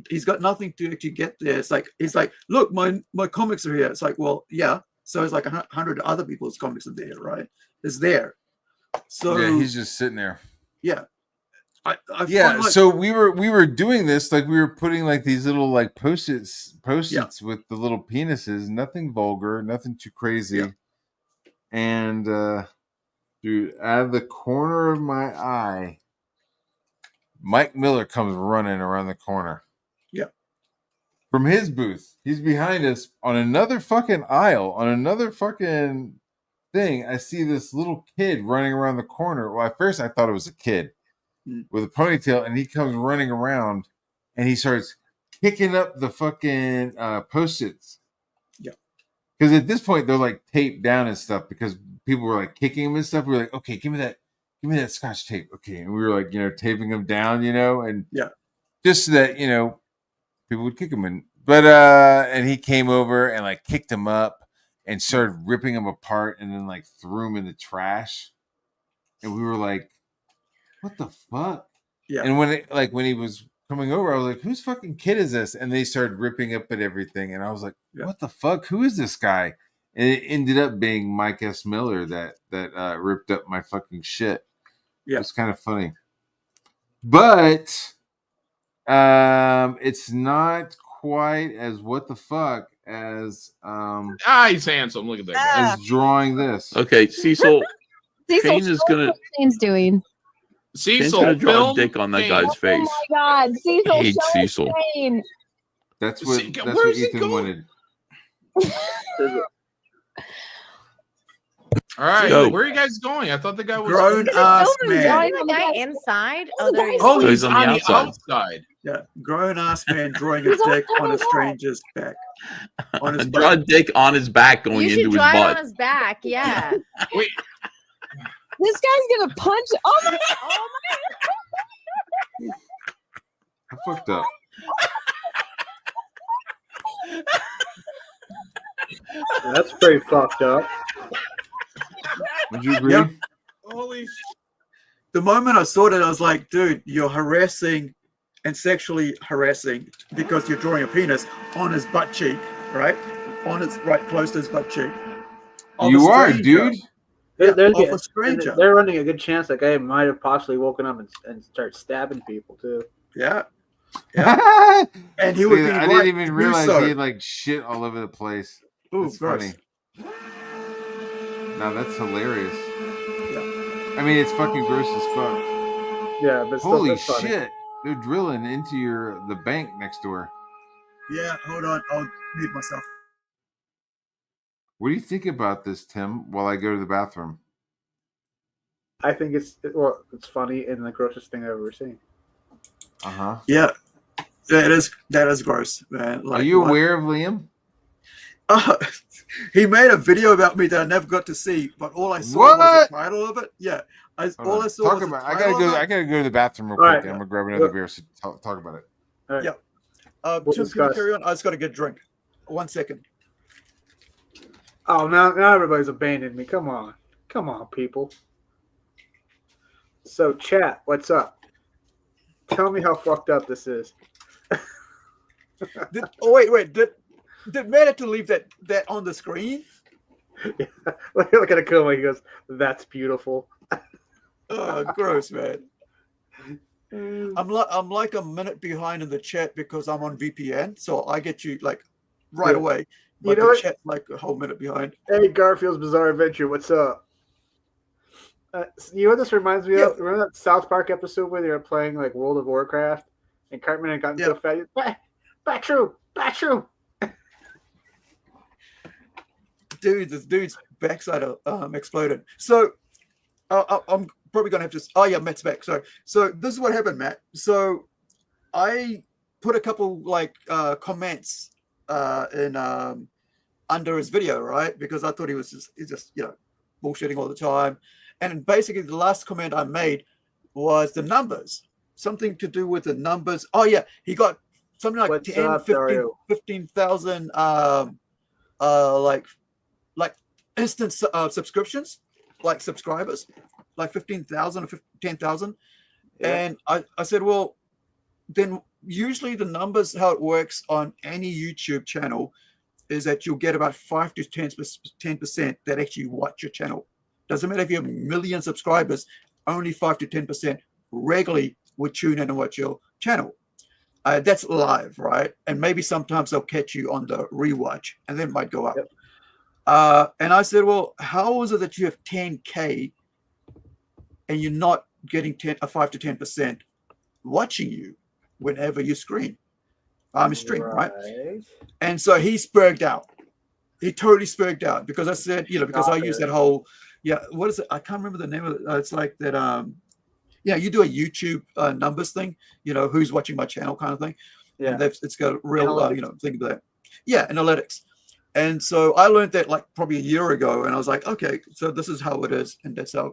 he's got nothing to actually get there. It's like he's like, look, my comics are here. It's like, well, yeah. So it's like 100 other people's comics are there, right? It's there. So yeah, he's just sitting there. Yeah. I Yeah, find, like, so we were doing this, like we were putting like these little like post-its with the little penises, nothing vulgar, nothing too crazy. Yeah. And dude, out of the corner of my eye, Mike Miller comes running around the corner. Yeah. From his booth. He's behind us on another fucking aisle, on another fucking thing. I see this little kid running around the corner. Well, at first I thought it was a kid with a ponytail, and he comes running around and he starts kicking up the fucking post-its. Yeah. Because at this point they're like taped down and stuff because people were like kicking him and stuff. We were like, okay, give me that Scotch tape. Okay. And we were like, taping them down, and yeah, just so that, people would kick him in. But and he came over and like kicked him up and started ripping him apart and then like threw him in the trash. And we were like, what the fuck? Yeah. And when he was coming over, I was like, whose fucking kid is this? And they started ripping up at everything. And I was like, what the fuck? Who is this guy? And it ended up being Mike S. Miller that ripped up my fucking shit. Yeah. It's kind of funny. But it's not quite as what the fuck as he's handsome. Look at that guy. As drawing this. Okay, Cecil. Cecil, Shane is gonna. Shane's doing. Shane's gonna draw a dick on that guy's face. Oh my God, Cecil! I hate show Cecil. Shane. That's what Ethan wanted. All right, Go. where are you guys going? I thought the guy was grown ass man. Drawing The guy inside? Oh, there he is. Oh, So he's he's on the outside. Yeah, grown ass man drawing a dick on a stranger's back. On his Draw a butt. dick on his back going You into should his draw it butt. on his back. Yeah. Wait, This guy's gonna punch. Oh my! I fucked up. That's pretty fucked up. Would you agree? Yep. holy The moment I saw that, I was like, dude, you're harassing and sexually harassing because you're drawing a penis on his butt cheek, right? On his right close to his butt cheek. Of You a are, stranger. dude. Of a stranger. They're running a good chance that guy might have possibly woken up and start stabbing people too. Yeah. Yeah. And he would be I right didn't to even do realize so. he had like shit all over the place. Ooh, That's gross. funny. Now that's hilarious. Yeah. I mean, it's fucking gross as fuck. Yeah, but still, Holy that's funny. shit! They're drilling into the bank next door. Yeah, hold on. I'll mute myself. What do you think about this, Tim? While I go to the bathroom. I think it's funny and the grossest thing I've ever seen. Uh huh. Yeah. That is gross, man. Like, Are you aware of Liam? He made a video about me that I never got to see, but all I saw was What? the title of it. Yeah, Hold all on. I saw Talk was the about. I title gotta go. of I it. gotta go to the bathroom real All quick. right. And I'm gonna grab another beer. So talk about it. All right. Yeah. We'll Tim, can you discuss. carry on? I just got to get a drink. 1 second. Oh, now everybody's abandoned me. Come on, people. So, chat, what's up? Tell me how fucked up this is. Wait. Did Matt leave that on the screen? Look at Akuma. He goes, "That's beautiful." Oh, gross, man. I'm like a minute behind in the chat because I'm on VPN, so I get you like right Yeah. away. You But know the what? chat's like a whole minute behind. Hey, Garfield's Bizarre Adventure, what's up? You know what this reminds me of? Remember that South Park episode where they were playing like World of Warcraft and Cartman had gotten so fat? Batshrew! Dude, this dude's backside exploded. So I'm probably gonna have to. Oh yeah, Matt's back. Sorry. So this is what happened, Matt. So I put a couple like comments in under his video, right? Because I thought he was just bullshitting all the time. And basically, the last comment I made was the numbers, something to do with the numbers. Oh yeah, he got something like What's 10, up, 15, Dario? 15,000 like instant subscriptions, like subscribers, like 15,000 or 10,000. Yeah. And I said, well, then usually the numbers, how it works on any YouTube channel is that you'll get about 5 to 10% that actually watch your channel. Doesn't matter if you have a million subscribers, only 5 to 10% regularly would tune in and watch your channel. That's live, right? And maybe sometimes they'll catch you on the rewatch and then it might go up. Yep. And I said, well, how is it that you have 10K and you're not getting 5 to 10% watching you whenever you stream? Right? And so he spurred out. He totally spurred out because I said, because I use that whole, what is it? I can't remember the name of it. It's like that, you do a YouTube numbers thing, who's watching my channel kind of thing. Yeah. And it's got a real, thing about that. Yeah, analytics. And so I learned that like probably a year ago, and I was like, okay, so this is how it is, and that's how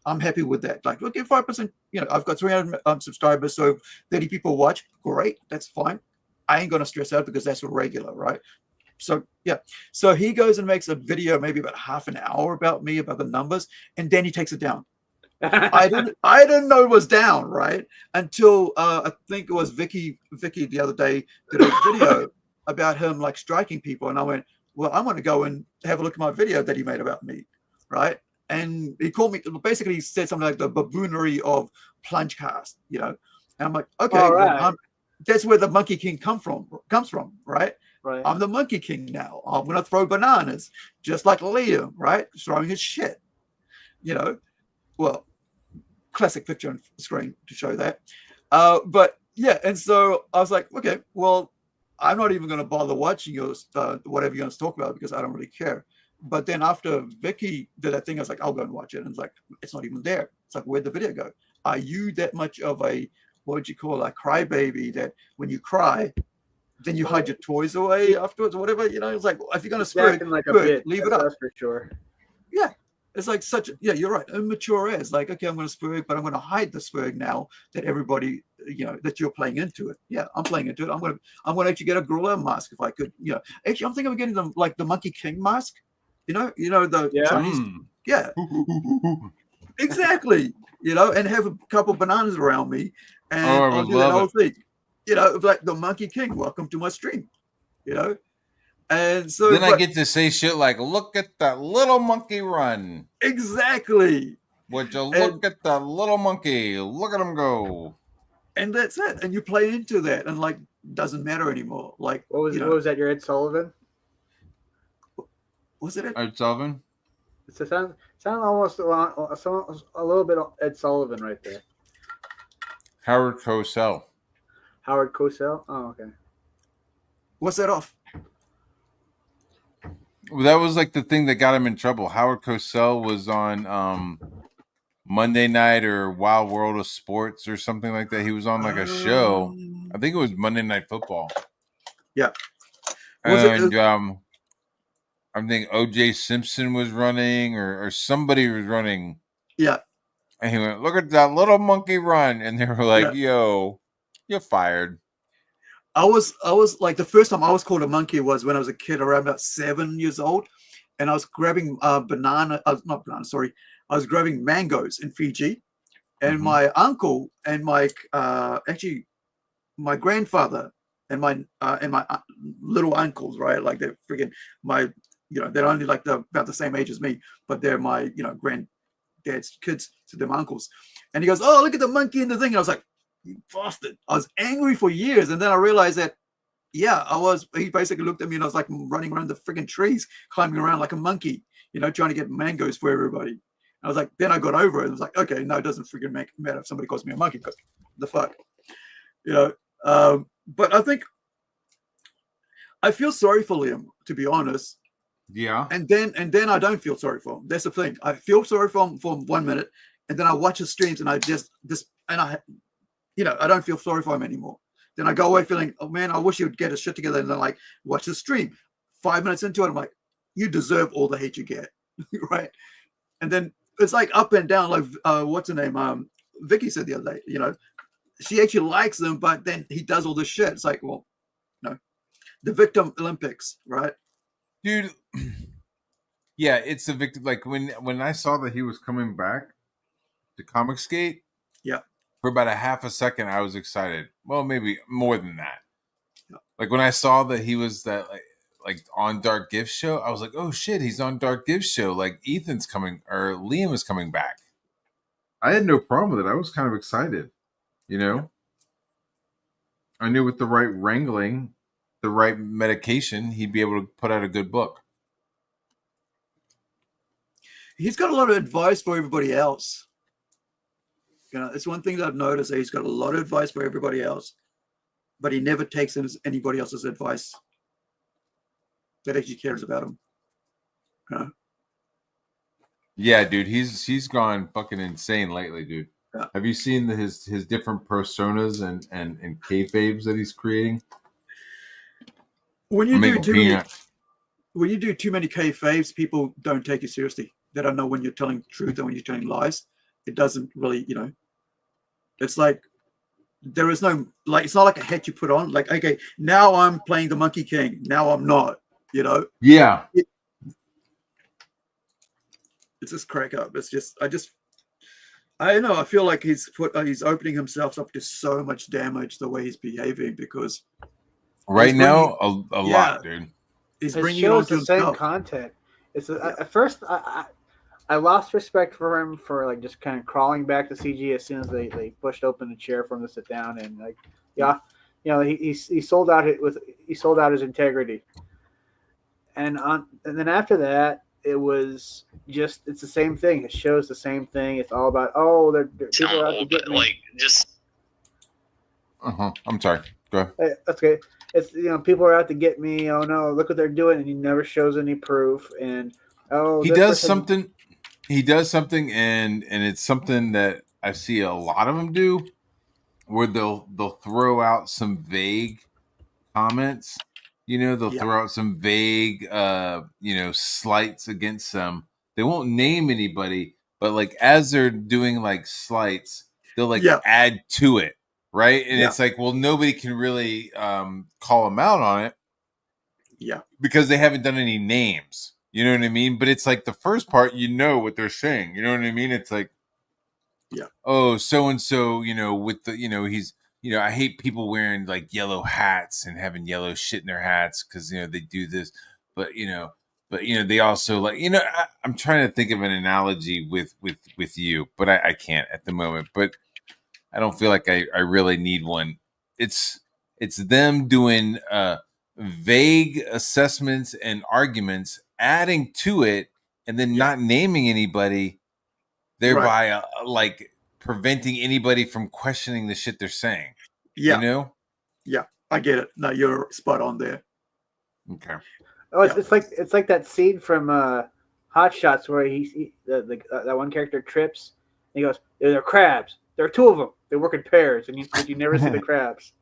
I'm happy with that. Like, okay, 5%. I've got 300 subscribers, so 30 people watch. Great, that's fine. I ain't gonna stress out because that's regular, right? So yeah. So he goes and makes a video, maybe about half an hour about me, about the numbers, and then he takes it down. I didn't know it was down, right? Until I think it was Vicky the other day did a video about him like striking people, and I went, well, I want to go and have a look at my video that he made about me, right? And he called me, basically he said something like the baboonery of plunge cast, and I'm like, okay, well, that's where the Monkey King comes from, right? Right. I'm the Monkey King now. I'm gonna throw bananas, just like Liam, right? Throwing his shit, Well, classic picture on screen to show that. But yeah, and so I was like, okay, well, I'm not even going to bother watching your whatever you're going to talk about because I don't really care. But then after Vicky did that thing, I was like, I'll go and watch it. And it's like, it's not even there. It's like, where'd the video go? Are you that much of a, what would you call a crybaby that when you cry, then you hide your toys away afterwards or whatever? It's like, if you're going to spirit, like good, leave it up. That's for sure. Yeah. It's like you're right, immature as like, okay, I'm going to spurg, but I'm going to hide the spurg now that everybody, that you're playing into it. Yeah, I'm playing into it. I'm going to actually get a gorilla mask if I could. Actually, I'm thinking of getting the Monkey King mask. The Chinese. Yeah, exactly. And have a couple of bananas around me, and I'll do that whole thing. Like the Monkey King. Welcome to my stream. And so then I get to say shit like, look at that little monkey run. Exactly. Would you look at that little monkey? Look at him go. And that's it. And you play into that and like doesn't matter anymore. Like what was that, your Ed Sullivan? Was it Ed Sullivan? It sounds almost a little bit Ed Sullivan right there. Howard Cosell. Howard Cosell? Oh, okay. What's that off? Well, that was like the thing that got him in trouble. Howard Cosell was on Monday Night or Wild World of Sports or something like that. He was on like a show. I think it was Monday Night Football. Yeah. And I think O.J. Simpson was running or somebody was running. Yeah. And he went, look at that little monkey run. And they were like, yo, you're fired. I was like, the first time I was called a monkey was when I was a kid, around about 7 years old, and I was grabbing I was grabbing mangoes in Fiji, and my uncle and my my grandfather and my little uncles, right? Like they're freaking they're only like about the same age as me, but they're my granddad's kids, so they're my uncles. And he goes, oh, look at the monkey in the thing. And I was like, you bastard. I was angry for years. And then I realized that, he basically looked at me and I was like running around the friggin' trees, climbing around like a monkey, trying to get mangoes for everybody. I was like, then I got over it. I was like, okay, no, it doesn't friggin' matter if somebody calls me a monkey. The fuck, but I think I feel sorry for Liam, to be honest. Yeah. And then I don't feel sorry for him. That's the thing. I feel sorry for him for 1 minute, and then I watch his streams and I don't feel sorry for him anymore Then I go away feeling, oh man, I wish he would get his shit together. And then like watch the stream. 5 minutes into it, I'm like, you deserve all the hate you get, right? And then it's like up and down. Like what's her name? Vicky said the other day. You know, she actually likes him, but then he does all this shit. It's like, well, no, the victim Olympics, right? Dude. Yeah, it's the victim. Like when I saw that he was coming back to Comic Skate, yeah, for about a half a second, I was excited. Well, maybe more than that. Yeah. Like when I saw that he was that like on Dark Gift Show, I was like, oh shit, he's on Dark Gift Show. Like Ethan's coming or Liam is coming back. I had no problem with it. I was kind of excited, you know. Yeah. I knew with the right wrangling, the right medication, he'd be able to put out a good book. He's got a lot of advice for everybody else. You know, it's one thing that I've noticed, that he's got a lot of advice for everybody else, but he never takes anybody else's advice that actually cares about him. You know? Yeah, dude, he's gone fucking insane lately, dude. Yeah. Have you seen his different personas and kayfabes that he's creating? When you do too many kayfabes, people don't take you seriously. They don't know when you're telling the truth and when you're telling lies. It doesn't really, you know. It's like there is no, like, it's not like a hat you put on. Like, okay, now I'm playing the Monkey King. Now I'm not. You know. Yeah. It's just crack up. It's just I don't know. I feel like he's opening himself up to so much damage the way he's behaving, because right now a lot, dude. He's bringing it onto the same content. It's at first I lost respect for him for like just kind of crawling back to CG as soon as they pushed open the chair for him to sit down, and like, yeah, you know, he sold out his integrity, and then after that it was just, it's the same thing. It shows the same thing. It's all about, oh, they're people out to get me. Like just. I'm sorry. Go ahead. Hey, that's okay. It's, you know, people are out to get me. Oh no, look what they're doing, and he never shows any proof. And he does something. He does something, and it's something that I see a lot of them do, where they'll throw out some vague comments. You know, they'll throw out some vague, you know, slights against them. They won't name anybody, but like as they're doing like slights, they'll like add to it, right? And it's like, well, nobody can really call them out on it, because they haven't done any names. You know what I mean? But it's like the first part, you know what they're saying. You know what I mean? It's like, oh, so and so, you know, with the, you know, he's, you know, I hate people wearing like yellow hats and having yellow shit in their hats because, you know, they do this, but you know, they also like, you know, I'm trying to think of an analogy with you, but I can't at the moment. But I don't feel like I really need one. It's them doing vague assessments and arguments, adding to it, and then not naming anybody, thereby like preventing anybody from questioning the shit they're saying. You know? Yeah, I get it. No, you're spot on there. Okay. Oh, it's like that scene from Hot Shots where that one character trips and he goes, "They're crabs. There are two of them. They work in pairs, and you never see the crabs."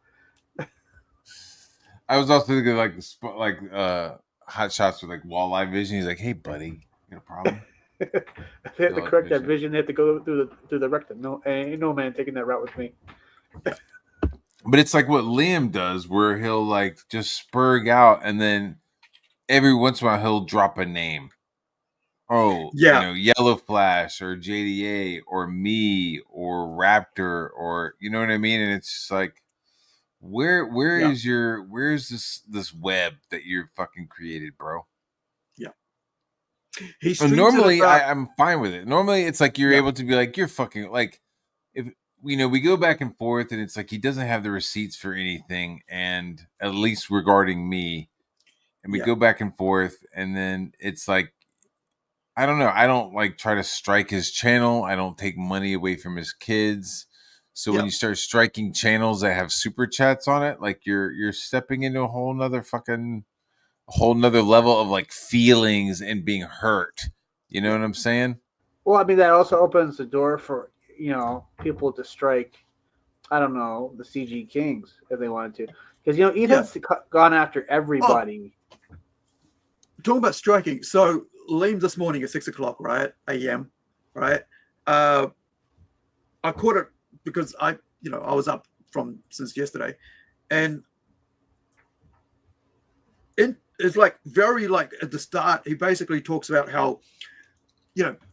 I was also thinking like Hot Shots with like walleye vision. He's like, "Hey, buddy, you got a problem?" They have to correct that vision. They have to go through the rectum. No, ain't no man taking that route with me. But it's like what Liam does, where he'll like just spurg out, and then every once in a while he'll drop a name. Oh, you know, Yellow Flash or JDA or me or Raptor, or you know what I mean? And it's just like, where's this web that you're fucking created, bro? So normally I'm fine with it. Normally it's like you're able to be like, you're fucking like, if you know, we go back and forth and it's like he doesn't have the receipts for anything, and at least regarding me, and we go back and forth, and then it's like, I don't know, I don't like try to strike his channel. I don't take money away from his kids. So when you start striking channels that have super chats on it, like you're stepping into a whole nother level of like feelings and being hurt. You know what I'm saying? Well, I mean, that also opens the door for, you know, people to strike I don't know, the CG Kings if they wanted to, because Ethan's gone after everybody. Talking about striking, so Liam this morning at 6 o'clock, right, a.m., right? I caught it because I was up since yesterday, and it's like very like at the start, he basically talks about how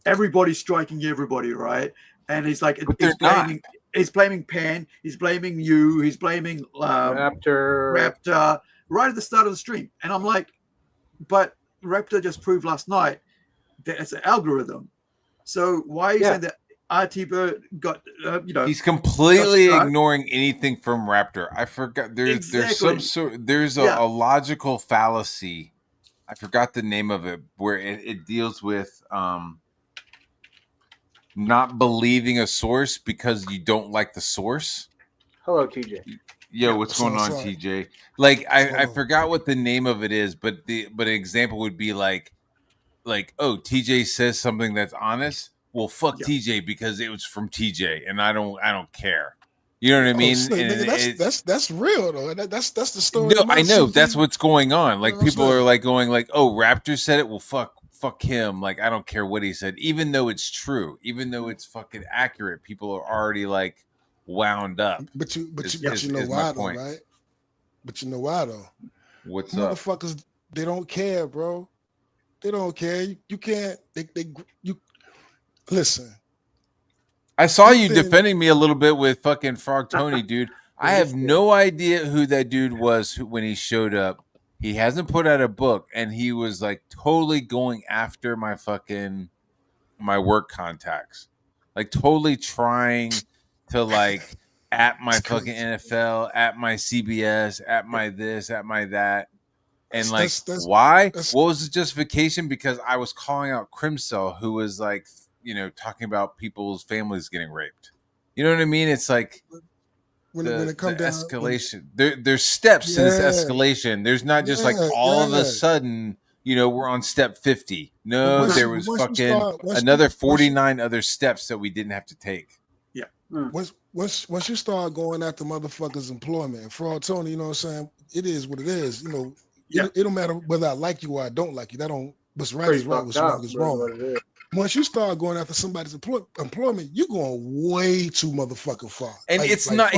everybody's striking everybody, right? And he's like, he's blaming Pan, he's blaming you, he's blaming Raptor right at the start of the stream, and I'm like, but Raptor just proved last night that it's an algorithm. So why are you saying that RT Bird got He's completely ignoring anything from Raptor. I forgot there's some sort there's a logical fallacy. I forgot the name of it, where it deals with not believing a source because you don't like the source. Hello, TJ. Yo, what's going on, TJ? Like I forgot what the name of it is, but an example would be like, oh, TJ says something that's honest. Well, fuck TJ because it was from TJ, and I don't care. You know what I mean? Snake, nigga, that's real though. That's the story. No, I know that's what's going on. Like people are like going like, oh, Raptor said it. Well, fuck him. Like I don't care what he said, even though it's true, even though it's fucking accurate. People are already like wound up. But you know why though, right? But you know why though? What's up? Motherfuckers, they don't care, bro. They don't care. You can't. You listen. I saw you defending me a little bit with fucking Frog Tony, dude. I have no idea who that dude was when he showed up. He hasn't put out a book, and he was like totally going after my work contacts, like totally trying to like at my fucking NFL, at my CBS, at my this, at my that. And like, why? What was the justification? Because I was calling out Crimcell, who was like, talking about people's families getting raped. You know what I mean? It's like when it comes down escalation. There's steps to this escalation. There's not just like all of a sudden, we're on step 50. No, there was fucking another 49 other steps that we didn't have to take. Yeah. Once you start going after motherfuckers' employment, Fraud Tony, you know what I'm saying? It is what it is. It don't matter whether I like you or I don't like you. That don't. What's right is right. What's wrong is wrong. Once you start going after somebody's employment, you're going way too motherfucking far. And he's not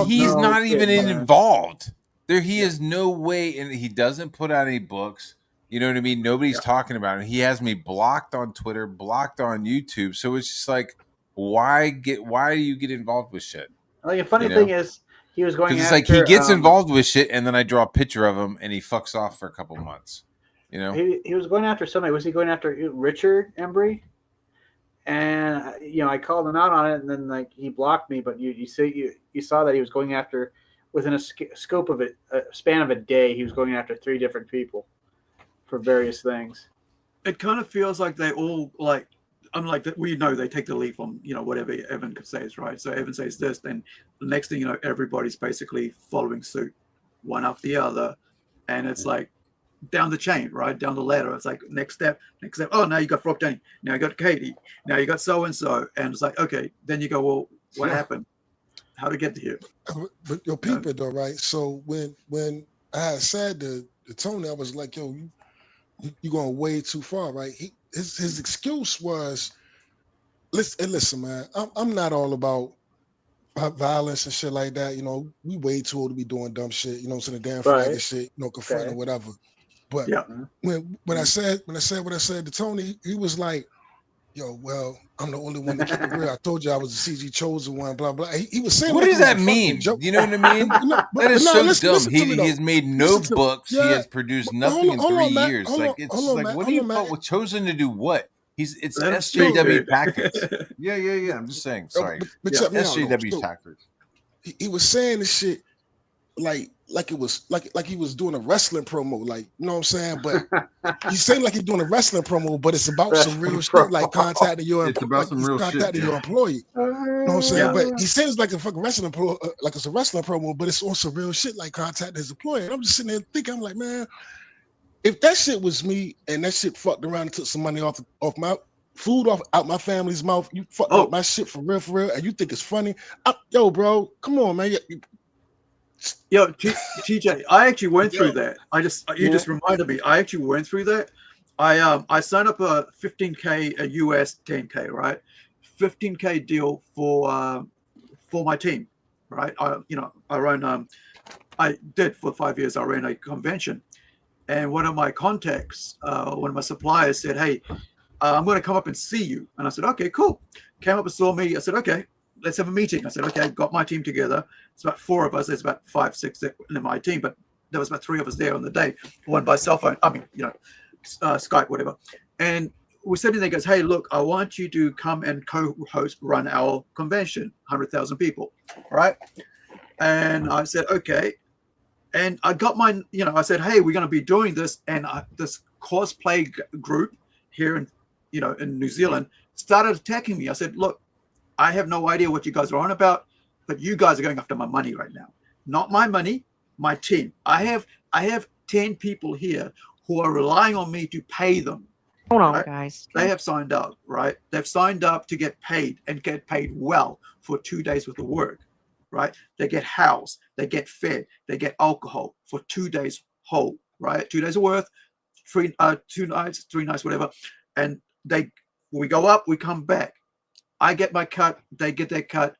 even involved. He is no way, and he doesn't put out any books. You know what I mean? Nobody's talking about him. He has me blocked on Twitter, blocked on YouTube. So it's just like, why do you get involved with shit? Like, the funny thing is, he was going after... It's like he gets involved with shit, and then I draw a picture of him, and he fucks off for a couple months. He was going after somebody. Was he going after Richard Embry? And I called him out on it, and then like he blocked me. But you saw that he was going after, within a scope of a span of a day, he was going after 3 different people for various things. It kind of feels like they all like. I'm like that. We know they take the lead from whatever Evan says, right? So Evan says this, then the next thing everybody's basically following suit, one after the other, and it's like down the chain, right? Down the ladder. It's like next step. Oh, now you got Frog Tony. Now you got Katie. Now you got so and so. And it's like, okay, then you go, well, what happened? How to get to here? But your people though, right? So when I had said to Tony, I was like, yo, you going way too far, right? His excuse was, listen, man, I'm not all about violence and shit like that. We way too old to be doing dumb shit. The damn flag and shit, confronting or whatever. But when I said what I said to Tony, he was like, yo, well, I'm the only one that kept it real. I told you I was the CG chosen one, blah, blah. He was saying, what does that mean? You know what I mean? That is so dumb. He has made no books. He has produced nothing in 3 years. Like, it's like, what do you thought was chosen to do what? It's SJW tactics. Yeah. I'm just saying. Sorry. SJW tactics. He was saying this shit like it was like he was doing a wrestling promo, like, you know what I'm saying? But he's saying like he's doing a wrestling promo, but it's about some real shit, like contacting your your employee. You know what I'm saying? But he says like a fucking wrestling like it's a wrestling promo, but it's also real shit, like contacting his employee. And I'm just sitting there thinking, I'm like, man, if that shit was me and that shit fucked around and took some money off food off out my family's mouth. You fucked up my shit for real, and you think it's funny? Yo, bro, come on, man. Yo, TJ, I actually went through that. You just reminded me. I actually went through that. I signed up a 15K a US 10K, right? 15K deal for my team, right? I did for 5 years. I ran a convention, and one of my contacts, one of my suppliers said, "Hey, I'm going to come up and see you." And I said, "Okay, cool." Came up and saw me. I said, "Okay, let's have a meeting." I said, "Okay," got my team together. It's about 4 of us. There's about 5, 6 in my team, but there was about 3 of us there on the day. One by cell phone. I mean, Skype, whatever. And we're sitting there. Goes, "Hey, look, I want you to come and co-host, run our convention, 100,000 people, right?" And I said, "Okay." And I got my, I said, "Hey, we're going to be doing this," and this cosplay group here in New Zealand started attacking me. I said, "Look, I have no idea what you guys are on about, but you guys are going after my money right now. Not my money, my team. I have 10 people here who are relying on me to pay them." Hold on, right? guys. They have signed up, right? They've signed up to get paid and get paid well for 2 days worth of work, right? They get housed, they get fed, they get alcohol for 2 days whole, right? 2 days of worth, 2 nights, 3 nights, whatever. And we go up, we come back. I get my cut, they get their cut,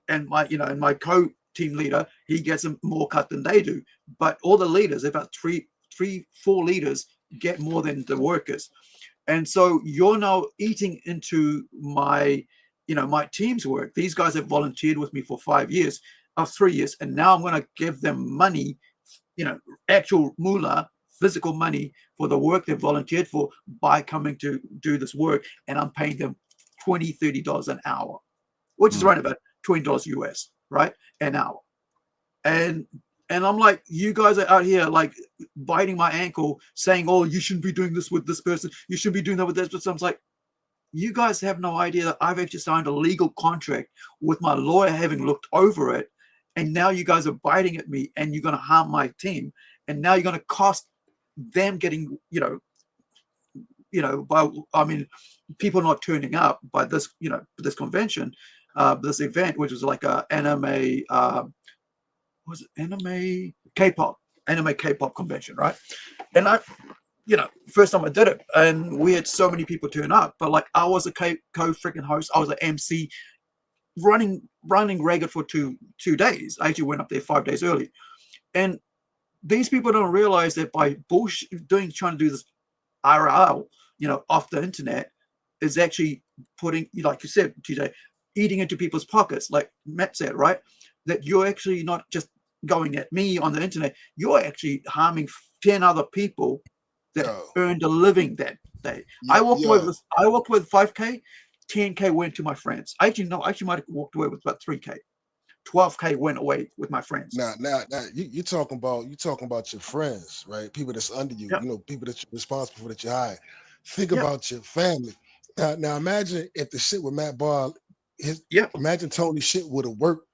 and my co-team leader, he gets a more cut than they do. But all the leaders, about 4 leaders, get more than the workers. And so you're now eating into my team's work. These guys have volunteered with me for 3 years, and now I'm going to give them money, actual moolah, physical money for the work they've volunteered for by coming to do this work, and I'm paying them $20, $30 an hour, which is around about $20 US, right, an hour. And I'm like, you guys are out here like biting my ankle, saying, "Oh, you shouldn't be doing this with this person. You shouldn't be doing that with this person." I was like, you guys have no idea that I've actually signed a legal contract with my lawyer having looked over it. And now you guys are biting at me, and you're going to harm my team. And now you're going to cost them getting, people not turning up by this, this convention, this event, which was like a anime, anime K-pop convention, right? And I, first time I did it, and we had so many people turn up, but like I was a co-freaking host, I was an MC, running ragged for two days. I actually went up there 5 days early, and these people don't realize that by trying to do this IRL, off the internet, is actually putting, like you said, TJ, eating into people's pockets, like Matt said, right? That you're actually not just going at me on the internet, you're actually harming 10 other people that earned a living that day. I walked away with 5K, 10K went to my friends. I actually might have walked away with about 3K. 12K went away with my friends. Now, you talking about your friends, right? People that's under you, people that you're responsible for, that you hire. Think about your family. Now imagine if the shit with Matt Barr, imagine Tony's shit would have worked,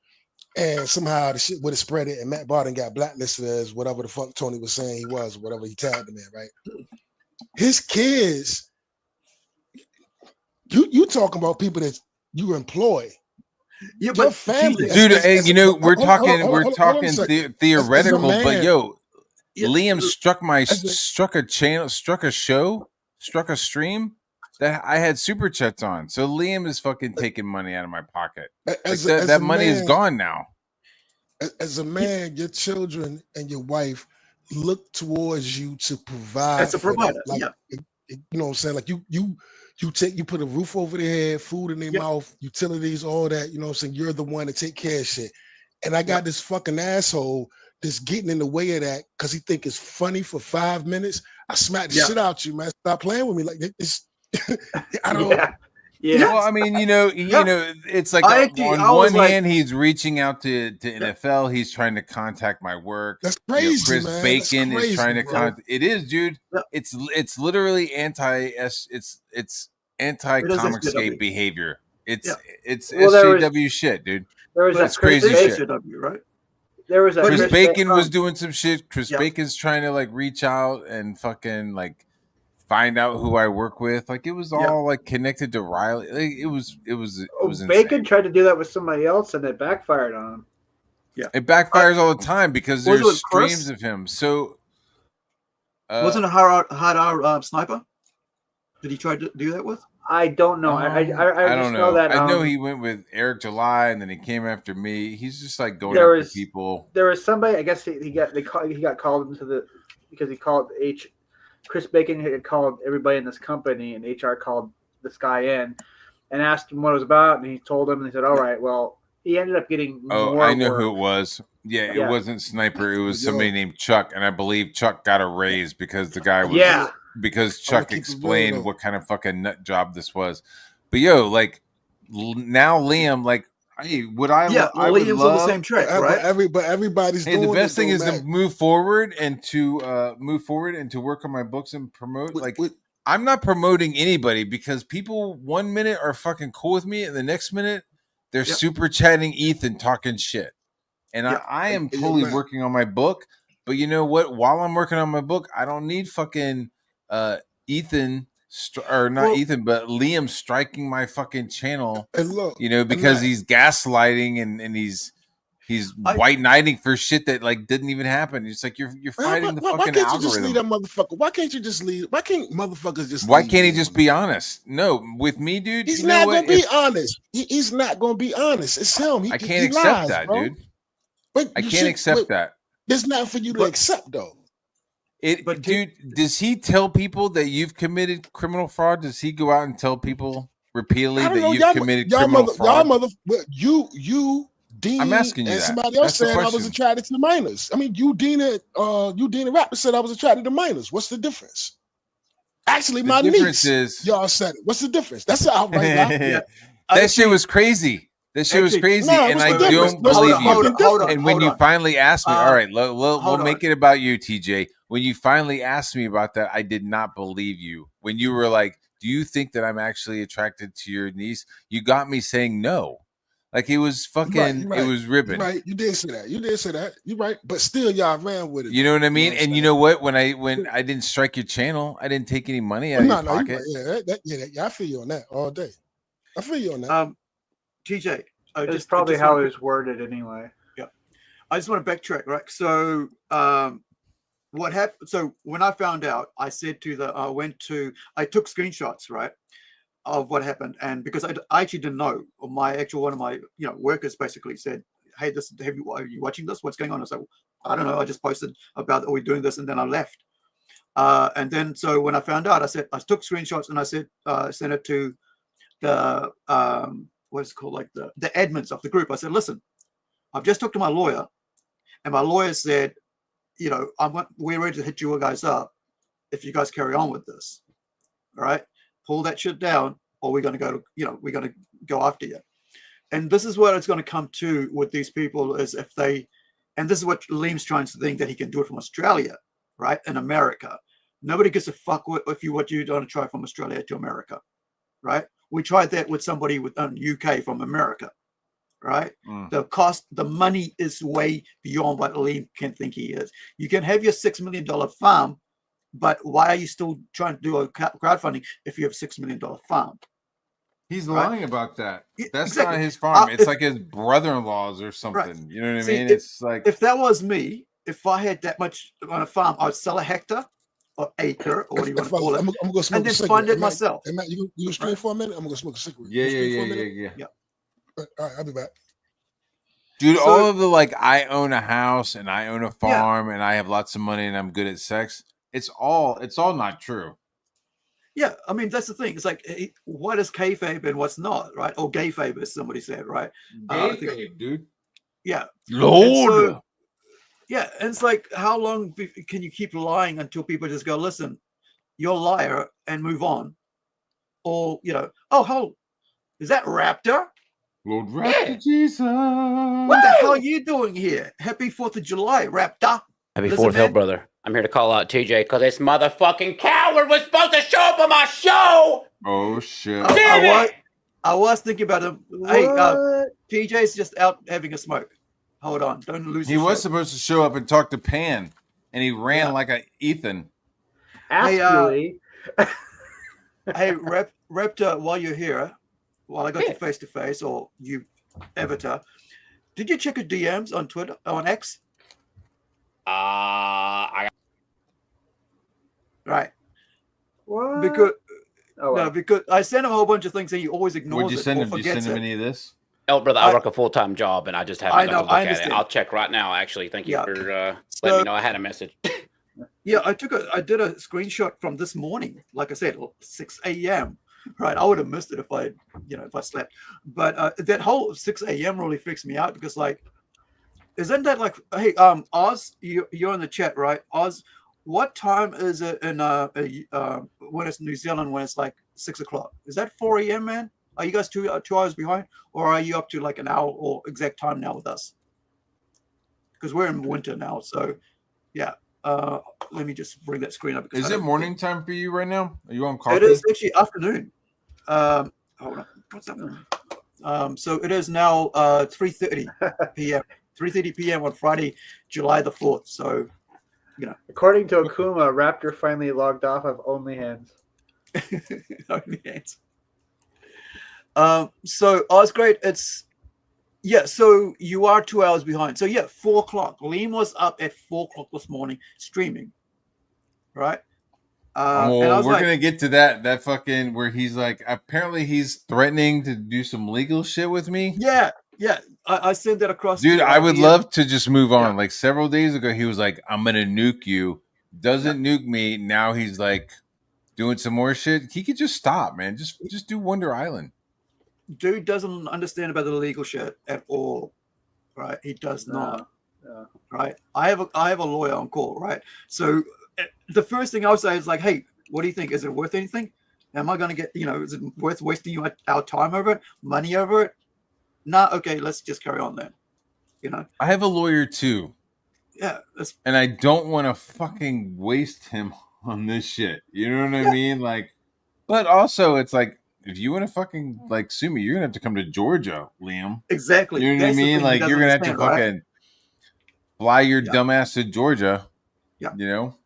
and somehow the shit would have spread it, and Matt Barr got blacklisted as whatever the fuck Tony was saying he was, or whatever he tagged him in, right? His kids, you talking about people that you employ. Yeah, your family, dude. We're talking theoretical, but Liam struck a stream that I had super chats on. So Liam is fucking taking money out of my pocket. That money is gone now. As a man, your children and your wife look towards you to provide. As a provider, you know what I'm saying? Like you put a roof over their head, food in their mouth, utilities, all that. You know what I'm saying? You're the one to take care of shit. And I got this fucking asshole that's getting in the way of that because he think it's funny for 5 minutes. I smack the shit out you, man. Stop playing with me like this. I don't. Yeah. Well, I mean, it's like on one hand, he's reaching out to NFL. He's trying to contact my work. That's crazy, Chris man. Bacon is trying to contact. It is, dude. Yep. It's literally it's anti-Comicscape behavior. It's SJW shit, dude. It's crazy shit, right? There was Chris Bacon was doing some shit. Chris Bacon's trying to like reach out and fucking like find out who I work with. Like it was all like connected to Riley. Like, it was Bacon insane. tried to do that with somebody else, and it backfired on him. Yeah, it backfires all the time because Was it there's with Chris? streams of him. So Wasn't it our sniper? Did he try to do that with? I don't know. I I just don't know that I know he went with Eric July, and then he came after me. He's just like going there after was people. There was somebody. I guess he got called into the because he called Chris Bacon had called everybody in this company, and HR called this guy in and asked him what it was about, and he told him, and he said, "All right, well." He ended up getting more I know work. who it was. Yeah, it wasn't Sniper. It was somebody named Chuck, and I believe Chuck got a raise because the guy was because Chuck explained what kind of fucking nut job this was. But like now Liam, like, hey, would I? I would Liam's love, on the same track, right? But everybody's doing the best it, thing though, is Mac. to move forward and to work on my books and promote. I'm not promoting anybody because people 1 minute are fucking cool with me, and the next minute they're super chatting Ethan talking shit. And I am totally working on my book. But you know what? While I'm working on my book, I don't need fucking Ethan Ethan, but Liam striking my fucking channel. And look, because he's gaslighting and he's white knighting for shit that like didn't even happen. It's like you're fighting the fucking why can't you algorithm. just leave that motherfucker? Why can't you just leave? Why can't motherfuckers just? Why can't he just be honest? No, with me, dude. He's not gonna be honest. He's not gonna be honest. It's him. I can't accept that, bro. dude. But I can't accept that. It's not for you to accept, though. Dude, does he tell people that you've committed criminal fraud? Does he go out and tell people repeatedly that you've committed criminal fraud? You, Dean, I'm asking you and that. somebody else That's said I was attracted to minors. I mean, you, Dean, and Rapper said I was attracted to minors. What's the difference? Actually, my niece, y'all said it. What's the difference? That's outright lie. That shit was crazy. That shit was crazy, and I don't believe you. And when you finally asked me, all right, we'll make it about you, TJ. When you finally asked me about that, I did not believe you. When you were like, do you think that I'm actually attracted to your niece? You got me saying no. Like it was fucking, Right. It was ribbon. Right, you did say that. You're right, but still, y'all ran with it. You know what I mean? And you know what? When I didn't strike your channel, I didn't take any money out of your pocket. I feel you on that all day. I feel you on that. TJ, it's probably how it was worded anyway. Yeah, I just want to backtrack, right? So, what happened? So when I found out, I said to I took screenshots, right, of what happened, and because I actually didn't know, one of my workers basically said, "Hey, are you watching this? What's going on?" I said, "I don't know. I just posted about that we're doing this," and then I left. And then so when I found out, I took screenshots and I said sent it to the what's it called, like the admins of the group. I said, listen, I've just talked to my lawyer, and my lawyer said, we're ready to hit you guys up if you guys carry on with this. All right, pull that shit down, or we're going to go after you. And this is what it's going to come to with these people is and this is what Liam's trying to think, that he can do it from Australia, right? In America, nobody gives a fuck what you don't try from Australia to America, right? We tried that with somebody with UK from America, right? The money is way beyond what Liam can think he is. You can have your $6 million farm, but why are you still trying to do a crowdfunding if you have a $6 million farm? He's lying about that. That's exactly. not his farm. It's like his brother-in-law's or something. Right. You know what I mean? It's like, if that was me, if I had that much on a farm, I'd sell a hectare or acre, or what do you want to call it, I'm gonna go smoke and then fund it myself. Matt, you stream for a minute? I'm gonna smoke a cigarette. Yeah. All right, I'll be back. Dude, all of the I own a house and I own a farm and I have lots of money and I'm good at sex. It's all not true. Yeah, I mean that's the thing. It's like, what is kayfabe and what's not, right? Or gayfabe, as somebody said, right? Gayfabe, dude. Yeah, Lord. And it's like, how long can you keep lying until people just go, listen, you're a liar, and move on? Or, how is that Raptor? Lord Raptor Jesus. What the hell are you doing here? Happy 4th of July, Raptor. Happy 4th, Hill brother. I'm here to call out TJ because this motherfucking coward was supposed to show up on my show. Oh, shit. I was thinking about him. Hey, TJ's just out having a smoke. Hold on, don't lose. He was supposed to show up and talk to Pan, and he ran like a Ethan. Actually, Hey, Raptor, while you're here, while I got you face to face, or you, Avatar, did you check your DMs on Twitter, on X? Right. What? Because Oh, well. no, because I sent him a whole bunch of things and he always ignores What'd you it send or him? Did you forgets send him it. any of this? Oh, brother, I work a full-time job, and I just haven't I got know, to look I at it. understand. I'll check right now, actually. Thank you Yeah. for letting So- me know I had a message. Yeah, I did a screenshot from this morning. Like I said, 6 a.m. Right, I would have missed it if I slept. But that whole 6 a.m. really freaks me out because, like, isn't that like, hey, Oz, you're in the chat, right? Oz, what time is it in when it's New Zealand when it's like 6 o'clock? Is that 4 a.m., man? Are you guys 2 hours behind, or are you up to like an hour or exact time now with us? Because we're in winter now, so yeah. Let me just bring that screen up. Is it morning time for you right now? Are you on coffee? It is actually afternoon. Hold on. What's that? So it is now 3:30 p.m. 3:30 p.m. on Friday, July the 4th. So, you know. According to Akuma, Raptor finally logged off of OnlyHands. OnlyHands. So Osgrade, so you are 2 hours behind. So yeah, 4 o'clock. Liam was up at 4 o'clock this morning streaming. Right? Well, and I was we're like, gonna get to that fucking where he's like, apparently he's threatening to do some legal shit with me. Yeah. I sent that across. Dude, to, I would Ian. love to just move on. Like several days ago, he was like, I'm gonna nuke you. Doesn't nuke me. Now he's like doing some more shit. He could just stop, man. Just do Wonder Island. Dude doesn't understand about the legal shit at all, right? He does not. Right? I have a lawyer on call, right? So the first thing I would say is like, hey, what do you think? Is it worth anything? Am I going to get, is it worth wasting our time over it, money over it? Nah, okay, let's just carry on then. I have a lawyer too. Yeah, and I don't want to fucking waste him on this shit. You know what I mean? Like, but also it's like, if you want to fucking like sue me, you're gonna have to come to Georgia, Liam. Exactly. You know what I mean? Like, you're gonna have to fucking fly your dumbass to Georgia. Yeah. You know,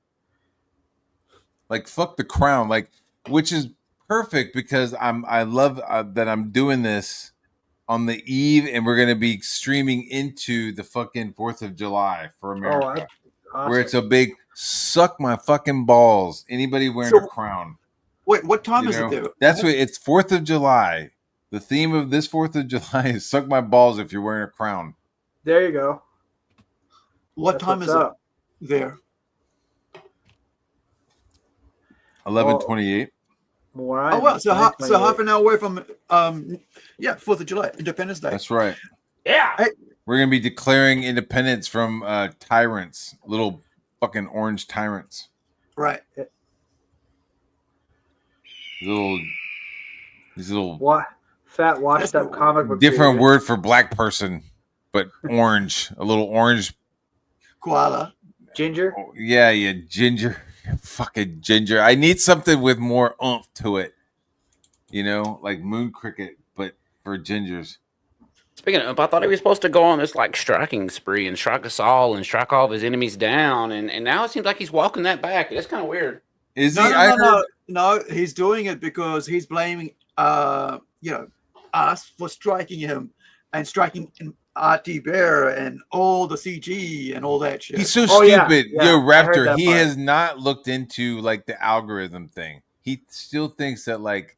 like fuck the crown, like, which is perfect because I love that I'm doing this on the eve, and we're gonna be streaming into the fucking 4th of July for America, where it's a big suck my fucking balls. Anybody wearing a crown. Wait, what time is it there? That's what it's 4th of July. The theme of this 4th of July is suck my balls if you're wearing a crown. There you go. What time is it there? 11:28. Oh wow! So half an hour away from 4th of July, Independence Day. That's right. Yeah. We're gonna be declaring independence from tyrants, little fucking orange tyrants. Right. These little what fat washed up comic book. Different word for black person, but orange. A little orange koala. Ginger. Yeah, ginger. Fucking ginger. I need something with more oomph to it. Like moon cricket, but for gingers. Speaking of, I thought he was supposed to go on this like striking spree and strike us all and strike all of his enemies down, and now it seems like he's walking that back. It's kind of weird. Is No, he's doing it because he's blaming us for striking him and striking RT Bear and all the CG and all that shit. He's so stupid. Yo, Raptor, he part. has not looked into like the algorithm thing. He still thinks that like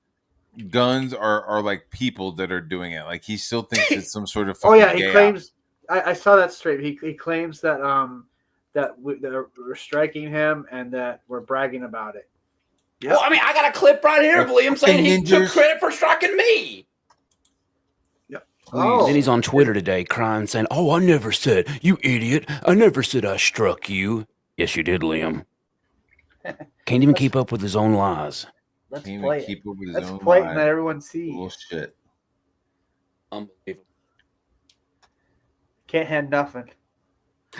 guns are like people that are doing it. Like he still thinks it's some sort of fucking he claims I saw that straight. He claims that that we're striking him and that we're bragging about it. Yeah. Well, I mean, I got a clip right here of Liam saying he took credit for striking me. Yeah. Then he's on Twitter today crying, saying, "Oh, I never said, you idiot. I never said I struck you." Yes, you did, Liam. Can't even keep up with his own lies. Let's Can't play even keep up with his Let's own play it lies. and let everyone see. Bullshit. Unbelievable. Can't hand nothing.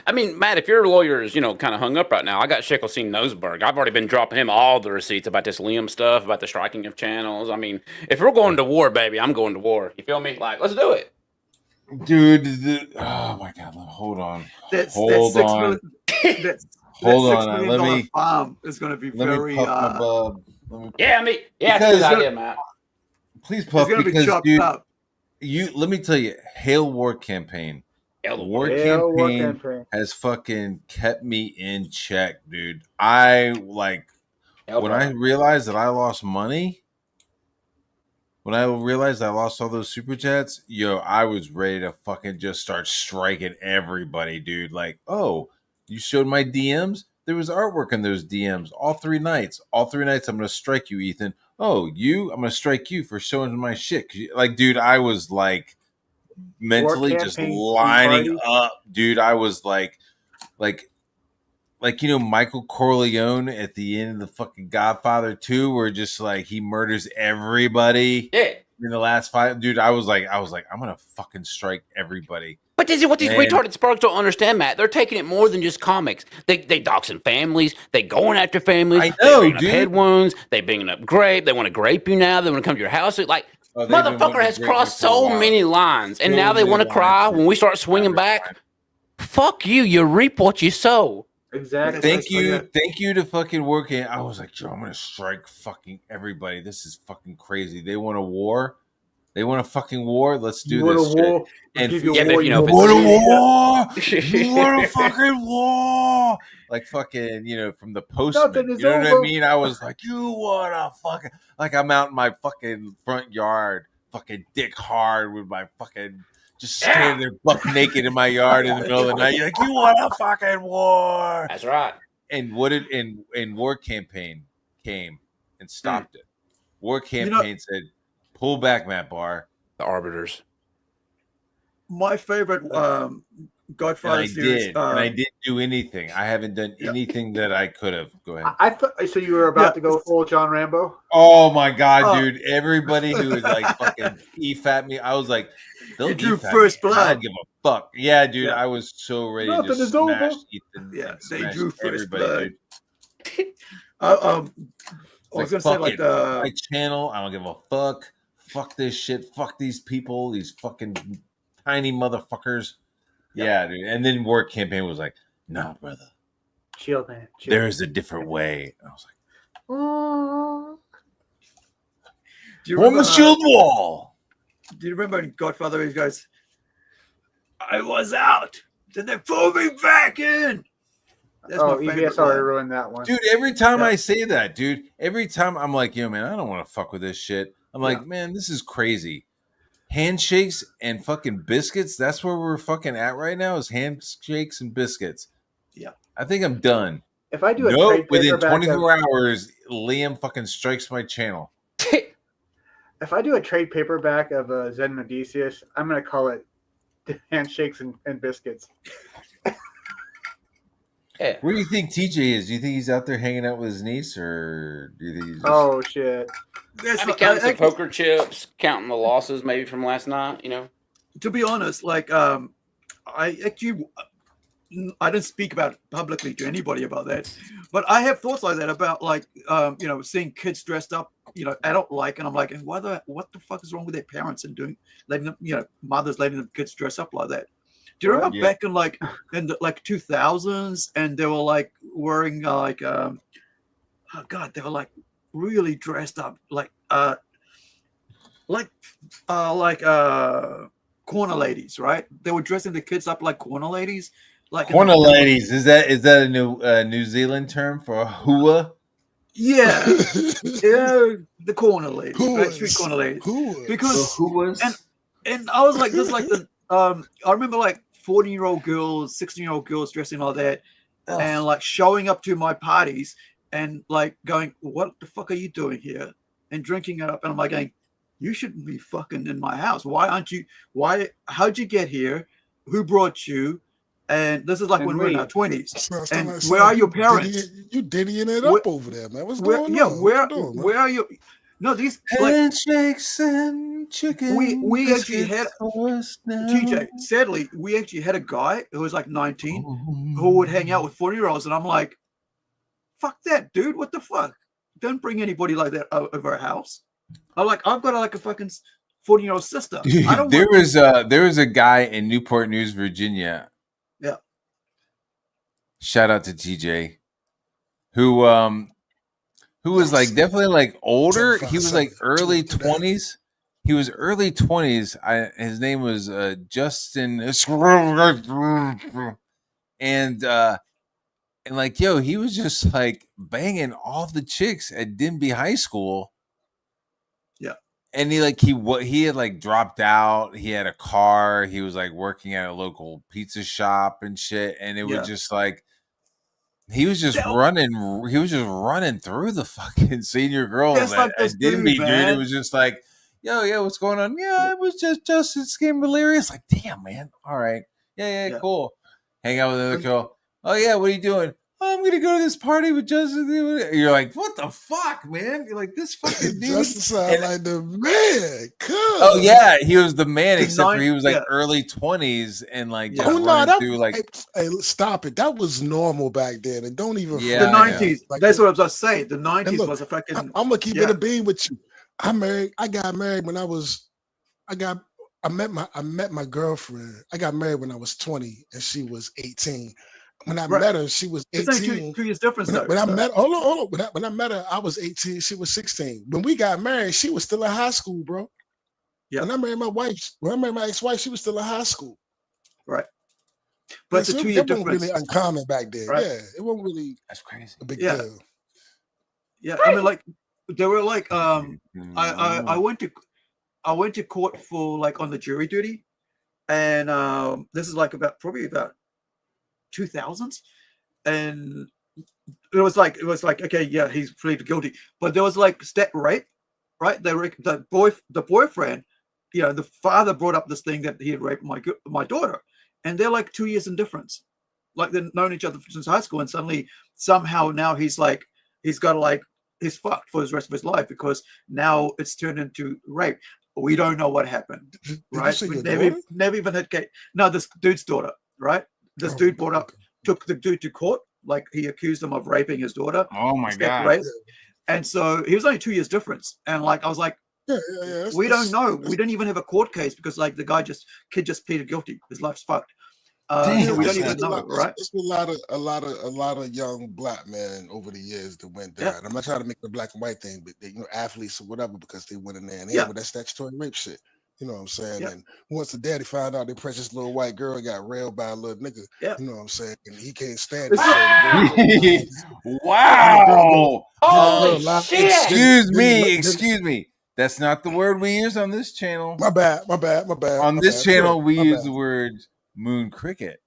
I mean, Matt, if your lawyer is, kind of hung up right now, I got Schickelstein Noseberg. I've already been dropping him all the receipts about this Liam stuff, about the striking of channels. I mean, if we're going to war, baby, I'm going to war. You feel me? Like, let's do it. Dude, oh my God, hold on. Hold on. Hold Hold on. on. Let me farm is going to be very. Puff my bub. Yeah, me. Yeah, that's a good idea, Matt. Please, Puff, gonna be because chopped dude, up. let me tell you, Hail War Campaign. War Campaign has fucking kept me in check, dude. I like when I realized that I lost money. When I realized I lost all those super chats, I was ready to fucking just start striking everybody, dude. Like, oh, you showed my DMs? There was artwork in those DMs all 3 nights. All 3 nights, I'm going to strike you, Ethan. Oh, I'm going to strike you for showing my shit. Like, dude, I was like mentally just lining up, dude. I was like Michael Corleone at the end of the fucking Godfather 2, where just like he murders everybody. Yeah. In the last 5, dude, I was like, I'm gonna fucking strike everybody. But this is what these retarded sparks don't understand, Matt. They're taking it more than just comics. They doxing families. They going after families. I know, they bringing dude. up head wounds. They bringing up grape. They want to grape you now. They want to come to your house. Like, motherfucker has crossed so many lines, and now they want to cry when we start swinging back. Fuck you. You reap what you sow. Exactly. Thank you to fucking working. I was like, I'm gonna strike fucking everybody. This is fucking crazy. They want a war. They want a fucking war. Let's do this shit. And you know, want a war. You want a fucking war. Like fucking, from the postman. You know what I mean? I was like, you want a fucking, like I'm out in my fucking front yard, fucking dick hard with my fucking. Just standing there buck naked in my yard in the middle of the night. You're like, you want a fucking war. That's right. And what did in War Campaign came and stopped it. War Campaign said, pull back, Matt Barr. The Arbiters. My favorite Godfather series. And I didn't do anything. I haven't done anything that I could have. Go ahead. I thought so. You were about to go full John Rambo. Oh my god, dude! Everybody who was like fucking at me, I was like, they'll drew first blood. I don't give a fuck. Yeah, dude, I was so ready to just smash Ethan. Yeah, they drew first blood. Dude. I was gonna say like my channel. I don't give a fuck. Fuck this shit. Fuck these people. These fucking tiny motherfuckers. Yeah, dude. And then War Campaign was like, nah, brother. Chill, man. Chill. There's a different way. I was like, oh. Do you remember, shield wall. Do you remember in Godfather he goes, I was out. Then they pulled me back in. That's EBS already ruined that one. Dude, every time I say that, dude, every time I'm like, man, I don't want to fuck with this shit. I'm like, man, this is crazy. Handshakes and fucking biscuits. That's where we're fucking at right now is handshakes and biscuits. Yeah. I think I'm done. If I do a trade within paperback 24 hours, Liam fucking strikes my channel. If I do a trade paperback of Zen and Odysseus, I'm going to call it Handshakes and Biscuits. Yeah. Where do you think TJ is? Do you think he's out there hanging out with his niece, or do you think he's just... Oh shit! I mean, counting some poker chips, counting the losses maybe from last night. To be honest, like I didn't speak about it publicly to anybody about that, but I have thoughts like that about like seeing kids dressed up, adult-like, and I'm like, what the fuck is wrong with their parents and letting them, mothers letting the kids dress up like that? Do you remember back in in the 2000s, and they were like wearing they were like really dressed up like corner ladies, right? They were dressing the kids up like corner ladies. Like corner ladies, is that a New Zealand term for hua? Yeah, the corner ladies, right? Street corner ladies. Because and I was like, this like the I remember like 14-year-old girls, 16-year-old girls dressing like that, and like showing up to my parties and like going, "What the fuck are you doing here?" and drinking it up, and I'm like, going, "You shouldn't be fucking in my house. Why aren't you? How'd you get here? Who brought you?" And this is like when we're in our 20s. And where are your parents? You diddying it up over there, man. What's going on? Yeah, where are you? No, these handshakes and chicken. We actually had TJ. Sadly, we actually had a guy who was like 19 who would hang out with 40-year-olds, and I'm like, "Fuck that, dude! What the fuck? Don't bring anybody like that over our house." I've got like a fucking 40-year-old sister. Dude, there was a guy in Newport News, Virginia. Yeah. Shout out to TJ, who who was like definitely like older. He was 757 like early to that. 20s. He was early 20s. His name was Justin, and like yo, he was just like banging all the chicks at Denby High School. Yeah. And he had like dropped out. He had a car. He was like working at a local pizza shop and shit. And it was just like he was just running through the fucking senior girls Just like at this Denby, dude, dude. It man. was just like, yo, what's going on? Yeah, it was just Justin Scamballeri. It's like, damn, man. All right. Yeah, cool. Hang out with another girl. Oh yeah, what are you doing? Oh, I'm gonna go to this party with Justin. You're like, what the fuck, man? You're like, this fucking dude. Justin sound like the man. Oh yeah, he was the man, The except for he was like yeah. early 20s and like just Oh no, running that through like hey, stop it. That was normal back then, and don't even Yeah, The front me. 90s. Like, That's what I was about to say. The and 90s look, was a fucking. I'm gonna keep it a beam with you. I got married when I met my girlfriend. I got married when I was 20 and she was 18. When I met her, she was It's only 18. two years difference though. When I met hold on. When I met her, I was 18. She was 16. When we got married, she was still in high school, bro. Yeah. When I married my ex-wife, she was still in high school. Right. But so the 2 year that wasn't difference. really uncommon back then. Right. Yeah, it wasn't really that's crazy. a big Yeah. deal. Yeah, I mean, like they were like I went to court for like on the jury duty, and this is like probably about 2000s, and it was like okay, yeah, he's pleaded guilty, but there was like step rape, right? The boyfriend, you know, the father brought up this thing that he had raped my daughter, and they're like 2 years in difference, like they've known each other since high school, and suddenly somehow now he's got to like he's fucked for the rest of his life because now it's turned into rape. We don't know what happened, right? We never even had case. No, this dude's daughter, right? This dude took the dude to court, like he accused him of raping his daughter. Oh my god! Right? And so he was only 2 years difference, and like I was like, we don't know. We didn't even have a court case because like the kid just pleaded guilty. His life's fucked. So we don't even know, right? There's a lot of young black men over the years that went there. Yeah. And I'm not trying to make the black and white thing, but they, athletes or whatever, because they went in there and with that statutory rape shit. You know what I'm saying? Yeah. And once the daddy found out their precious little white girl got railed by a little nigga, you know what I'm saying? And he can't stand it. Wow! Shit! Excuse me. That's not the word we use on this channel. My bad. On this channel, we use the word moon cricket.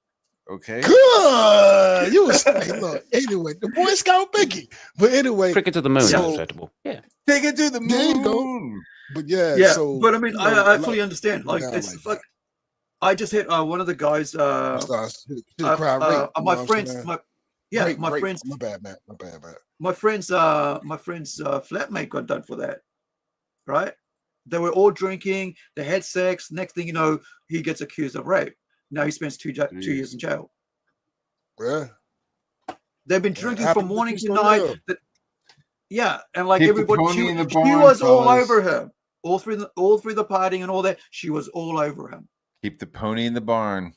Okay. Good. You was look. Anyway, the Boy Scout Biggie. But anyway, cricket to the moon is acceptable. Yeah. Take it to the moon. There you go. But yeah. So, but I mean, I fully understand. Like it's like I just hit one of the guys. My friends. My bad, man. My friend's flatmate got done for that. Right? They were all drinking. They had sex. Next thing you know, he gets accused of rape. Now he spends 2 years in jail. Yeah. They've been drinking from morning to night. And like Keep everybody, she was all over him. All through the partying and all that. She was all over him. Keep the pony in the barn.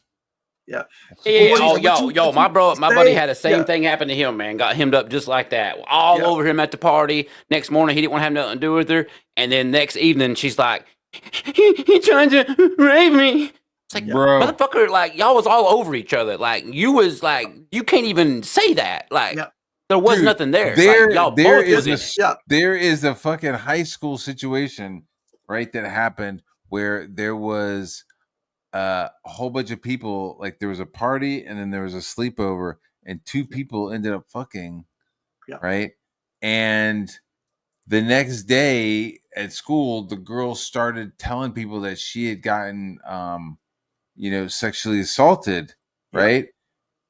Yeah. Yo, my buddy had the same thing happen to him, man. Got hemmed up just like that. All over him at the party. Next morning, he didn't want to have nothing to do with her. And then next evening, she's like, he trying to rape me. It's like, bro, motherfucker, like, y'all was all over each other. Like, you was like, you can't even say that. Like, there was nothing there. There is a fucking high school situation, right, that happened where there was a whole bunch of people, like there was a party and then there was a sleepover and two people ended up fucking, right? And the next day at school, the girl started telling people that she had gotten, sexually assaulted, right?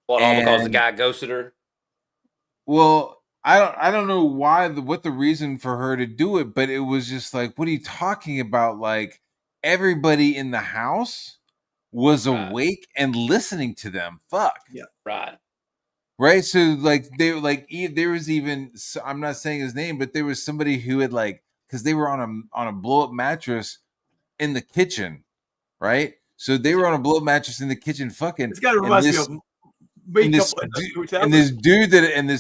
All because the guy ghosted her? Well, I don't know what the reason for her to do it, but it was just like, what are you talking about? Like everybody in the house was awake and listening to them. Fuck. Yeah. Right. So like there was even, I'm not saying his name, but there was somebody who had because they were on a blow up mattress in the kitchen, right? So they were on a blow up mattress in the kitchen, fucking. This guy reminds me of and this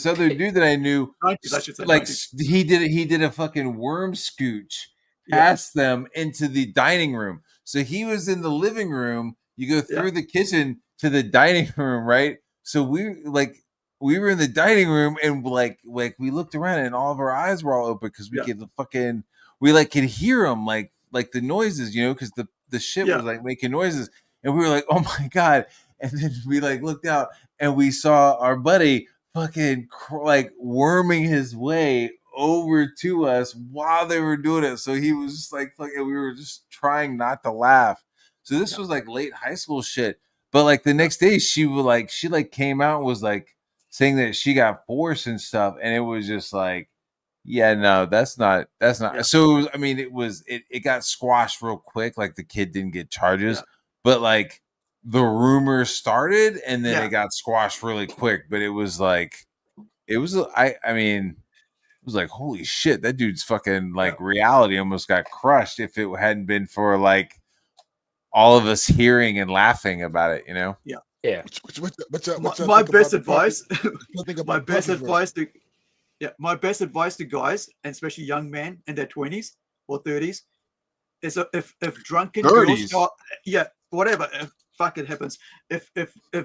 other dude that I knew, 90s, I should say, like 90s. he did a fucking worm scooch past them into the dining room. So he was in the living room. You go through the kitchen to the dining room, right? So we were in the dining room and like we looked around and all of our eyes were all open because we could could hear them like the noises, you know, because the shit was like making noises, and we were like, oh my god. And then we like looked out and we saw our buddy fucking like worming his way over to us while they were doing it. So he was just like fucking, we were just trying not to laugh. So this was like late high school shit. But like the next day she came out and was like saying that she got forced and stuff, and it was just like, yeah, no, that's not. So it was, it got squashed real quick. Like the kid didn't get charges, but like the rumors started and then it got squashed really quick. But it was like, it was like, holy shit, that dude's fucking like reality almost got crushed if it hadn't been for like all of us hearing and laughing about it, you know? Yeah. My best advice to guys, and especially young men in their 20s or 30s, is if drunken 30s. girls whatever, if fuck it happens. If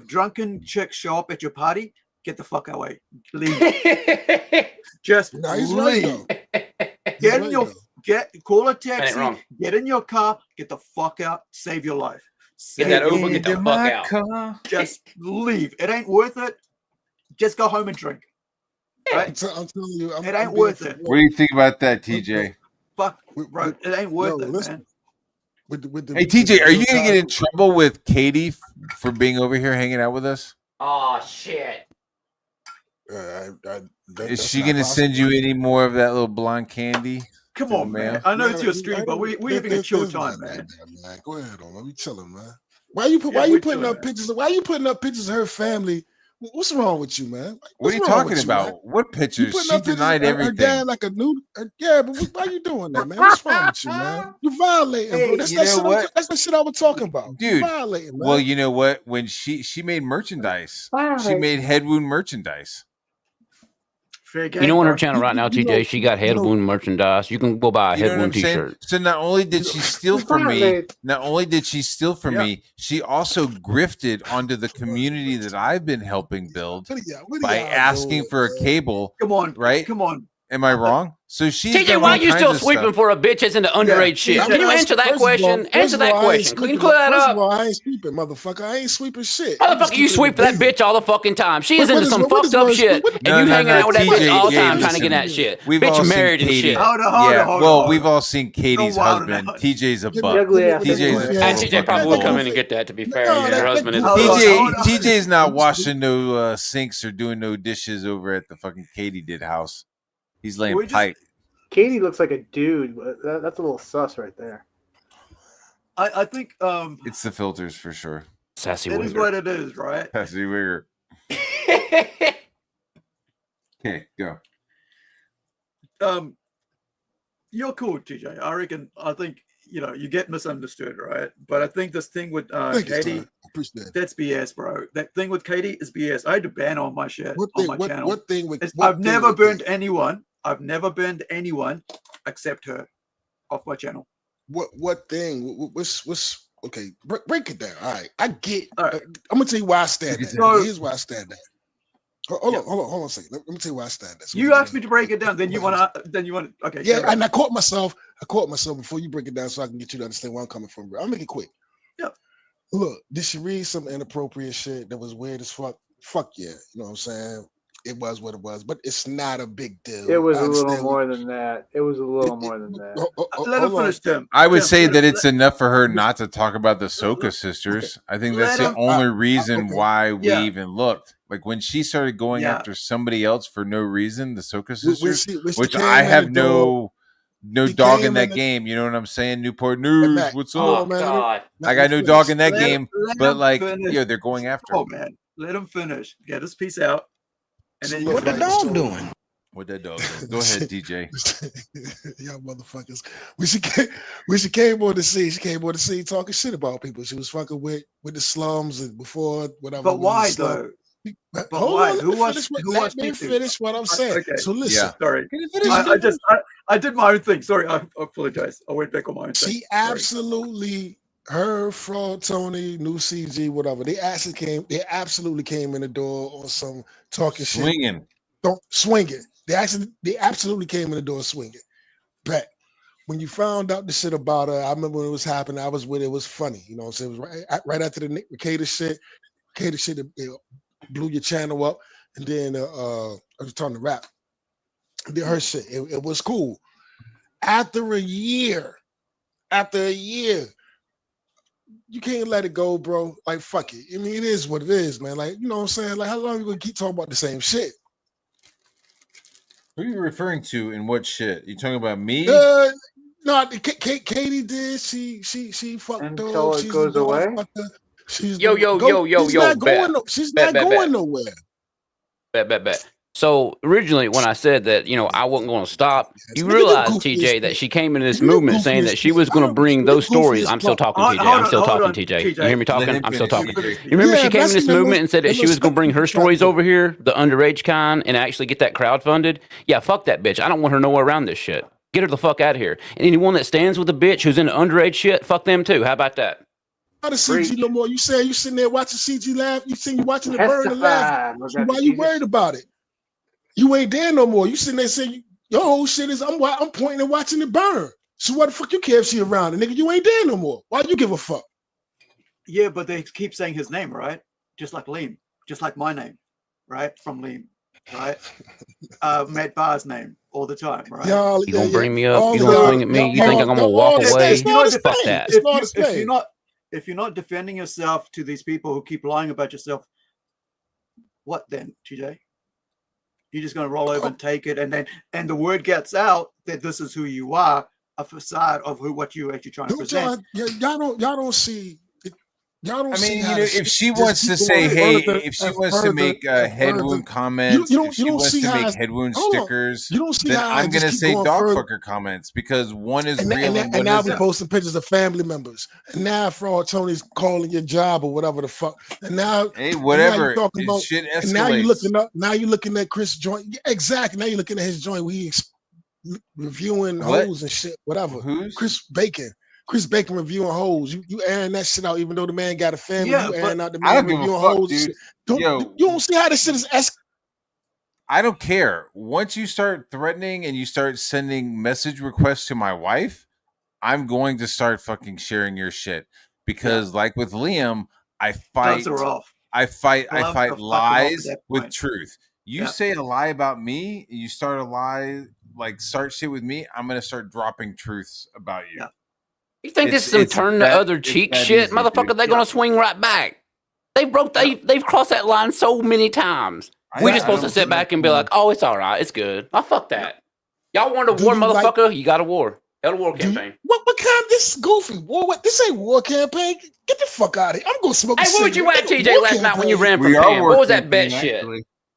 drunken chicks show up at your party, get the fuck away. Leave. Just leave. Call a taxi, get in your car, get the fuck out, save your life. Get that Uber, get the fuck out. Just leave. It ain't worth it. Just go home and drink. Right? I'm telling you, it ain't worth it. What do you think about that, TJ? Fuck, bro. It ain't worth it, man. Hey, TJ, are you gonna get in trouble with Katie for being over here hanging out with us? Oh shit! Is she gonna send you any more of that little blonde candy? Come on, man. I know it's your stream, but we're having a chill time, man. Go ahead, let me chilling, man. Why you putting up pictures? Why you putting up pictures of her family? What's wrong with you, man? What are you talking about? What pictures? She denied everything. Her dad like a nude. Yeah, but why are you doing that, man? What's wrong with you, man? You violating, bro. That's the shit I was talking about, dude. You violating, man. Well, you know what? When she made merchandise, she made head wound merchandise. You know, on her channel right now, TJ, she got head wound merchandise. You can go buy a head wound t-shirt. So not only did she steal from me, she also grifted onto the community that I've been helping build by asking for a cable. Come on, right? Come on. Am I wrong? So she's TJ, why are you still sweeping for a bitch that's into underage shit? Can you answer that question? Answer that question. Can you clear that up? I ain't sweeping, motherfucker. I ain't sweeping shit. Motherfucker, you sweep for that bitch all the fucking time. She is into some fucked up shit, and you hanging out with that bitch all the time trying to get that shit. Bitch married and shit. Well, we've all seen Katie's husband. TJ's a buck. TJ probably would come in and get that. To be fair, her husband is. TJ's not washing no sinks or doing no dishes over at the fucking Katie did house. He's laying pipe. Katie looks like a dude, but that's a little sus right there. I think it's the filters for sure. Sassy Wigger. It is what it is, right? Sassy Wigger. Okay, go. You're cool, TJ. I think you get misunderstood, right? But I think this thing with Katie, that's BS, bro. That thing with Katie is BS. I had to ban all my shit on my channel. I've never burned anyone. I've never burned anyone except her off my channel. What thing? What's okay? Break it down. All right, I get. All right. I'm gonna tell you why I stand at. Here's why I stand at. Hold on a second. Let me tell you why I stand at. You asked me to break it down. Then you want to. Okay. Yeah, and I caught myself before you break it down, so I can get you to understand where I'm coming from. I'll make it quick. Yeah. Look, did she read some inappropriate shit that was weird as fuck? Fuck yeah. You know what I'm saying? It was what it was, but it's not a big deal. It was a little more than that. Let him finish, Tim. I would say that it's enough for her not to talk about the Soka sisters. I think that's the only reason why we even looked. Like when she started going after somebody else for no reason, the Soka sisters, which I have no dog in that game. You know what I'm saying? Newport News, what's up? God. I got no dog in that game, but like, they're going after her. Oh man, let him finish. Get his piece out. And then what the dog doing? What that dog doing? Go ahead, DJ. Y'all motherfuckers. She came on the scene. She came on the scene talking shit about people. She was fucking with the slums and before whatever. But why though? But Hold why? on, let Who me was finish who let was me Titu? finish what I'm saying. Okay. So listen, Sorry. I did my own thing. Sorry, I apologize. I went back on my own thing. she absolutely her, Fraud Tony, new CG, whatever. They absolutely came in the door on some talking Swinging. shit. Don't swing it. They absolutely came in the door swinging. But when you found out the shit about her, I remember when it was happening. I was with it. It was funny, you know what I'm saying? It was right after the Nick Ricada shit. Ricada shit blew your channel up, and then I was talking to rap. Did her shit. It was cool. After a year, you can't let it go, bro. Like, fuck it. I mean, it is what it is, man. Like, you know what I'm saying? Like, how long are you gonna keep talking about the same shit? Who are you referring to in what shit? You talking about me? No, Katie did. She fucked Until up. it She's goes a away. motherfucker. She's Yo, she's not bet. going. She's Bet, not bet, going bet. nowhere. Bet. So originally, when I said that, I wasn't going to stop, you Nigga, realize, goofiest TJ, that bitch. she came into this Nigga, movement saying that goofiest she bitch. was going to bring those stories. goofiest I'm still fuck. talking, TJ. I'm still talking, TJ. You hear me Let talking? him I'm still finish, talking. TJ. You remember she Yeah, came in this movement and said that let's she was going to bring her respect the stories fact over here, the underage kind, and actually get that crowd funded? Yeah, fuck that bitch. I don't want her nowhere around this shit. Get her the fuck out of here. And anyone that stands with a bitch who's into underage shit, fuck them too. How about that? Not a CG no more. You say you sitting there watching CG laugh. You watching it burn and laugh. So why you worried about it? You ain't there no more. You sitting there saying your whole shit is I'm pointing and watching it burn. So what the fuck you care if she around? And nigga, you ain't there no more. Why you give a fuck? Yeah, but they keep saying his name, right? Just like Liam, just like my name, right? From Liam, right? Matt Barr's name all the time, right? Y'all, You gonna bring me up? You gonna swing at me? You think I'm gonna y'all walk all the away? same. It's Fuck that. It's not the same. If you're not defending yourself to these people who keep lying about yourself, what then, TJ? You're just gonna roll over and take it, and the word gets out that this is who you are, a facade of what you're actually trying to present. Y'all don't see. Y'all don't I see mean, how if she wants to say, hey, if she wants to make head wound comments, if she wants to make head wound stickers, then I'm going to say dogfucker comments because one is real and one now isn't. we posting pictures of family members. And now Fraud Tony's calling your job or whatever the fuck. And now, hey, whatever. And now you're talking about, shit escalates. And now you're looking up. Now you're looking at Chris joint. Exactly. Now you're looking at his joint where he's reviewing hoes and shit. Whatever. Who's Chris Bacon? Chris Bacon reviewing hoes. You airing that shit out, even though the man got a family. Yeah, you airing out the I man don't give reviewing a fuck, hoes. dude. You don't see how this shit is I don't care. Once you start threatening and you start sending message requests to my wife, I'm going to start fucking sharing your shit because, like with Liam, I fight lies with truth. You say a lie about me, you start a lie, start shit with me, I'm gonna start dropping truths about you. You think this is some turn the other cheek shit, motherfucker? They're gonna swing right back. They've crossed that line so many times. We just supposed to sit back and be like, "Oh, it's all right, it's good." Oh, fuck that. Y'all want a war, motherfucker? You got a war. Got a war campaign. What kind of this goofy war? What this ain't war campaign? Get the fuck out of here! I'm gonna smoke. Hey, where was you at, TJ, last night when you ran from Pam? What was that bet shit?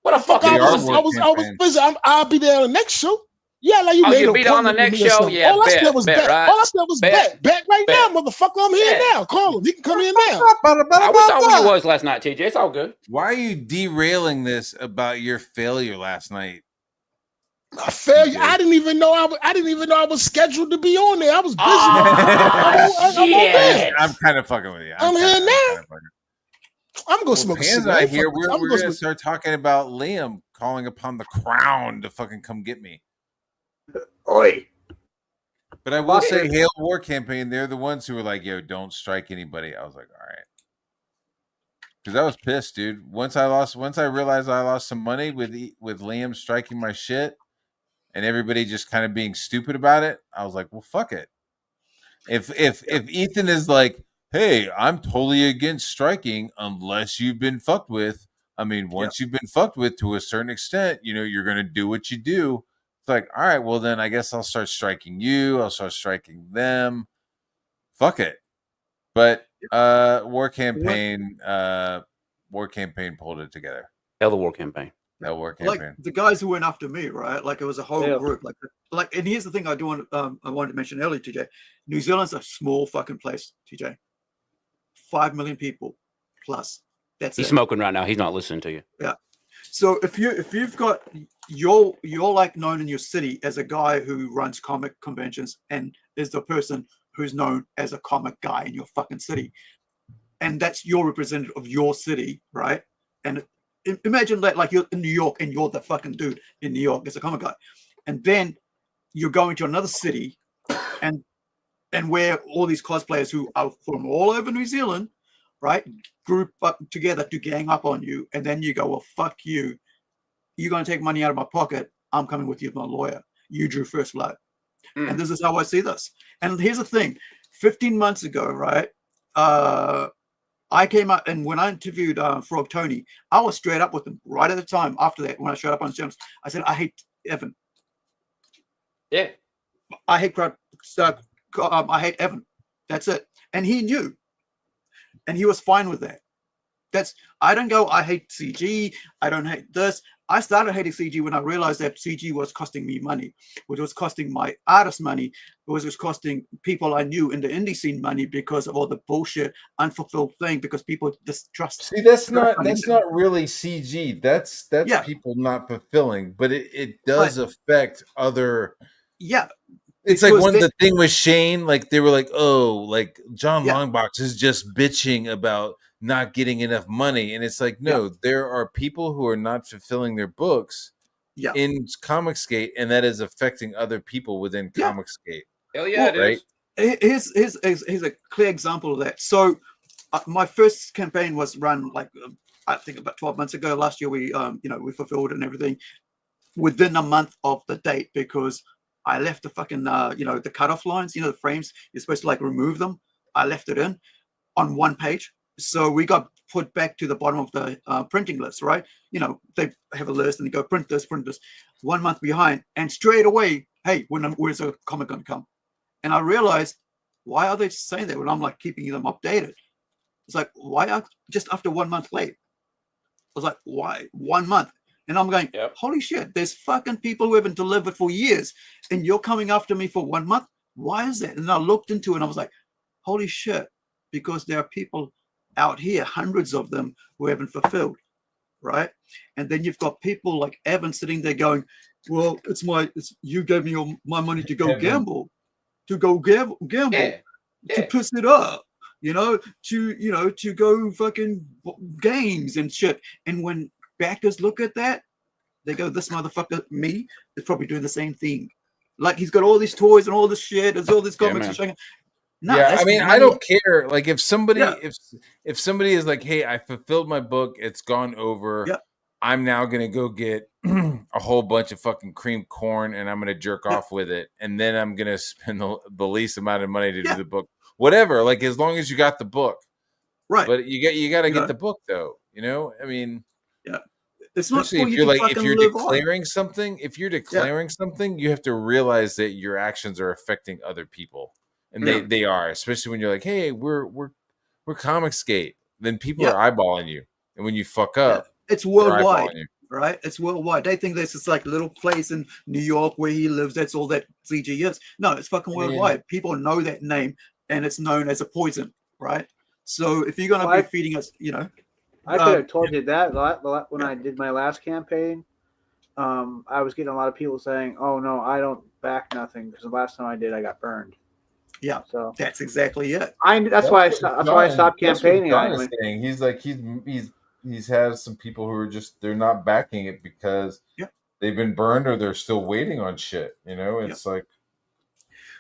What the fuck I was busy. I'll be there on the next show. Yeah, like you made you beat on the next show. Yeah, all I said was bet. Right? All I said was bet. Bet right now, motherfucker. I'm here now. Call him. He can come in now. We saw where you was last night, TJ. It's all good. Why are you derailing this about your failure last night? A failure. I didn't even know I was scheduled to be on there. I was busy. I'm kind of fucking with you. I'm here now. I'm gonna smoke a Pan's cigarette. not here. We're gonna start talking about Liam calling upon the crown to fucking come get me. Oi. But I will say, Hail War Campaign, they're the ones who were like, yo, don't strike anybody. I was like, all right. Because I was pissed, dude. Once I realized I lost some money with Liam striking my shit and everybody just kind of being stupid about it, I was like, well, fuck it. If Ethan is like, hey, I'm totally against striking unless you've been fucked with. I mean, once you've been fucked with to a certain extent, you're going to do what you do. It's like, all right, well, then I guess I'll start striking you. I'll start striking them. Fuck it. But War Campaign pulled it together. Hell, the War Campaign. That War Campaign. Like the guys who went after me, right? Like it was a whole group. Like, and here's the thing I wanted to mention earlier, TJ. New Zealand's a small fucking place, TJ. 5 million people plus. That's He's it. smoking right now. He's not listening to you. Yeah. So if you've got you're like known in your city as a guy who runs comic conventions and is the person who's known as a comic guy in your fucking city, and that's your representative of your city, right? And imagine that like you're in New York and you're the fucking dude in New York as a comic guy, and then you're going to another city, and where all these cosplayers who are from all over New Zealand, right, group up together to gang up on you, and then you go, well, fuck you. You're going to take money out of my pocket. I'm coming with you as my lawyer. You drew first blood. And this is how I see this. And here's the thing. 15 months ago, right, I came out, and when I interviewed Frog Tony, I was straight up with him right at the time after that. When I showed up on Gems, I said, I hate Evan. Yeah. I hate I hate Evan. That's it. And he knew. And he was fine with that. I don't go, I hate CG. I don't hate this. I started hating CG when I realized that CG was costing me money, which was costing my artists money, which was costing people I knew in the indie scene money because of all the bullshit, unfulfilled thing, because people distrust. See, that's not really CG. That's people not fulfilling, but it does affect other. Yeah. It's like one of the thing with Shane, like they were like, oh, like John Longbox is just bitching about not getting enough money. And it's like, no, there are people who are not fulfilling their books in Comicsgate, and that is affecting other people within Comicsgate. Hell yeah, it right? is. Here's a clear example of that. So my first campaign was run like I think about 12 months ago. Last year we we fulfilled and everything within a month of the date, because I left the fucking the cutoff lines, the frames, you're supposed to like remove them. I left it in on one page. So we got put back to the bottom of the printing list, right? They have a list and they go print this. 1 month behind, and straight away, hey, where's a comic going to come? And I realized, why are they saying that when I'm like keeping them updated? It's like, why are just after 1 month late? I was like, why 1 month? And I'm going, holy shit, there's fucking people who haven't delivered for years, and you're coming after me for 1 month? Why is that? And I looked into it and I was like, holy shit, because there are people out here, hundreds of them, who haven't fulfilled, right? And then you've got people like Evan sitting there going, well, you gave me my money to go gamble, to piss it up, to go fucking games and shit. And when backers look at that, they go, this motherfucker, me, is probably doing the same thing. Like, he's got all these toys and all this shit, there's all these comics and shit. No, I mean, I don't care. Like, if somebody if somebody is like, hey, I fulfilled my book, it's gone over, I'm now gonna go get a whole bunch of fucking cream corn and I'm gonna jerk off with it, and then I'm gonna spend the least amount of money to do the book. Whatever, like, as long as you got the book. Right. But you gotta get the book though, I mean, it's not especially if you're declaring something, something, you have to realize that your actions are affecting other people. And they are, especially when you're like, hey, we're Comicsgate. Then people are eyeballing you. And when you fuck up, it's worldwide, right? It's worldwide. They think this is like a little place in New York where he lives. That's all that CG is. No, it's fucking worldwide. People know that name, and it's known as a poison, right? So if you're going to be feeding us, I could have told you that when I did my last campaign. I was getting a lot of people saying, oh, no, I don't back nothing, because the last time I did, I got burned. Yeah, so that's exactly it. That's why I stopped campaigning. He's like he's had some people who are they're not backing it because they've been burned or they're still waiting on shit. It's like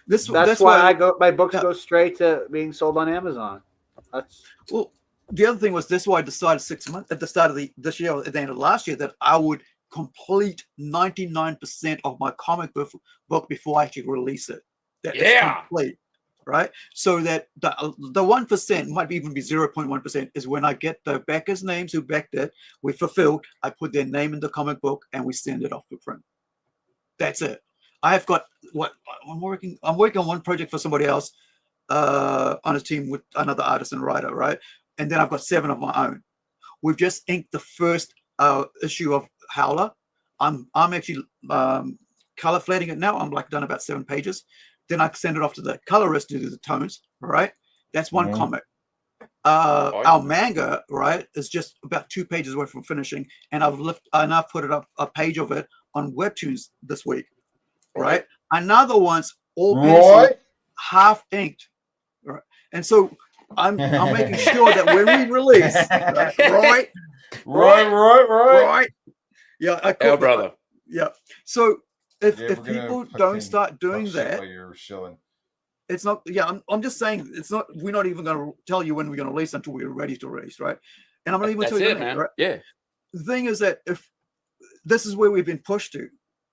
that's why my books go straight to being sold on Amazon. The other thing was this: why I decided 6 months at the start of this year, at the end of last year, that I would complete 99% of my comic book before I actually release it. That is complete. Right, so that the 1% might even be 0.1% is when I get the backers' names who backed it, we fulfilled. I put their name in the comic book and we send it off to print. That's it. I have got I'm working on one project for somebody else on a team with another artist and writer, right? And then I've got 7 of my own. We've just inked the first issue of Howler. I'm actually color flatting it now. I'm like done about 7 pages. Then I send it off to the colorist to do the tones. All right, that's one comic. our manga, right, is just about 2 pages away from finishing, and I've put it up a page of it on Webtoons this week, right? Another one's all pencil, half inked, right? And so I'm making sure that when we release, right, yeah, brother, yeah. So if we're gonna people don't start doing talk shit that, while you're shilling. it's not. Yeah, I'm just saying it's not. We're not even going to tell you when we're going to release until we're ready to release, right? And I'm not even telling you, man. Right? Yeah. The thing is that if this is where we've been pushed to,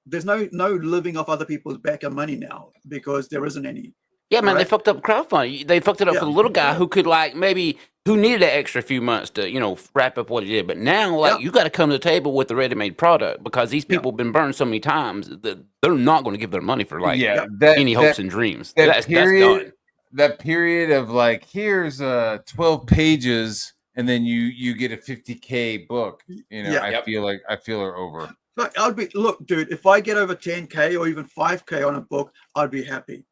there's no living off other people's back and money now because there isn't any. Yeah, man, right? they fucked up crowdfunding. They fucked it up for the little guy who could who needed an extra few months to, wrap up what he did. But now, you got to come to the table with the ready-made product because these people have been burned so many times that they're not going to give their money for any hopes and dreams. That's done. That period of like, here's 12 pages, and then you get a 50K book. I feel are over. But look, dude, if I get over 10K or even 5K on a book, I'd be happy.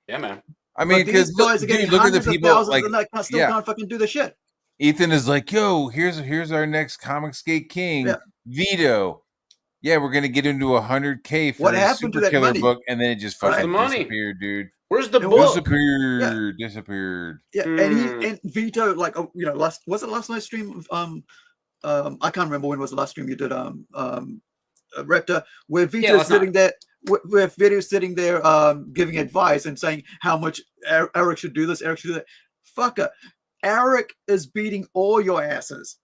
Yeah, man. I mean, because look at the people like, and I still can't fucking do the shit. Ethan is like, yo, here's our next Comicsgate King, Vito. Yeah, we're gonna get into 100K for a Super Killer book, and then it just fucking disappeared, dude. Where's the book? Disappeared. Yeah, and Vito, was it last night's stream? I can't remember when was the last stream you did. Raptor, where Vito's sitting there. Where Vito's sitting there giving advice and saying how much Eric should do this, Eric should do that. Fucker, Eric is beating all your asses.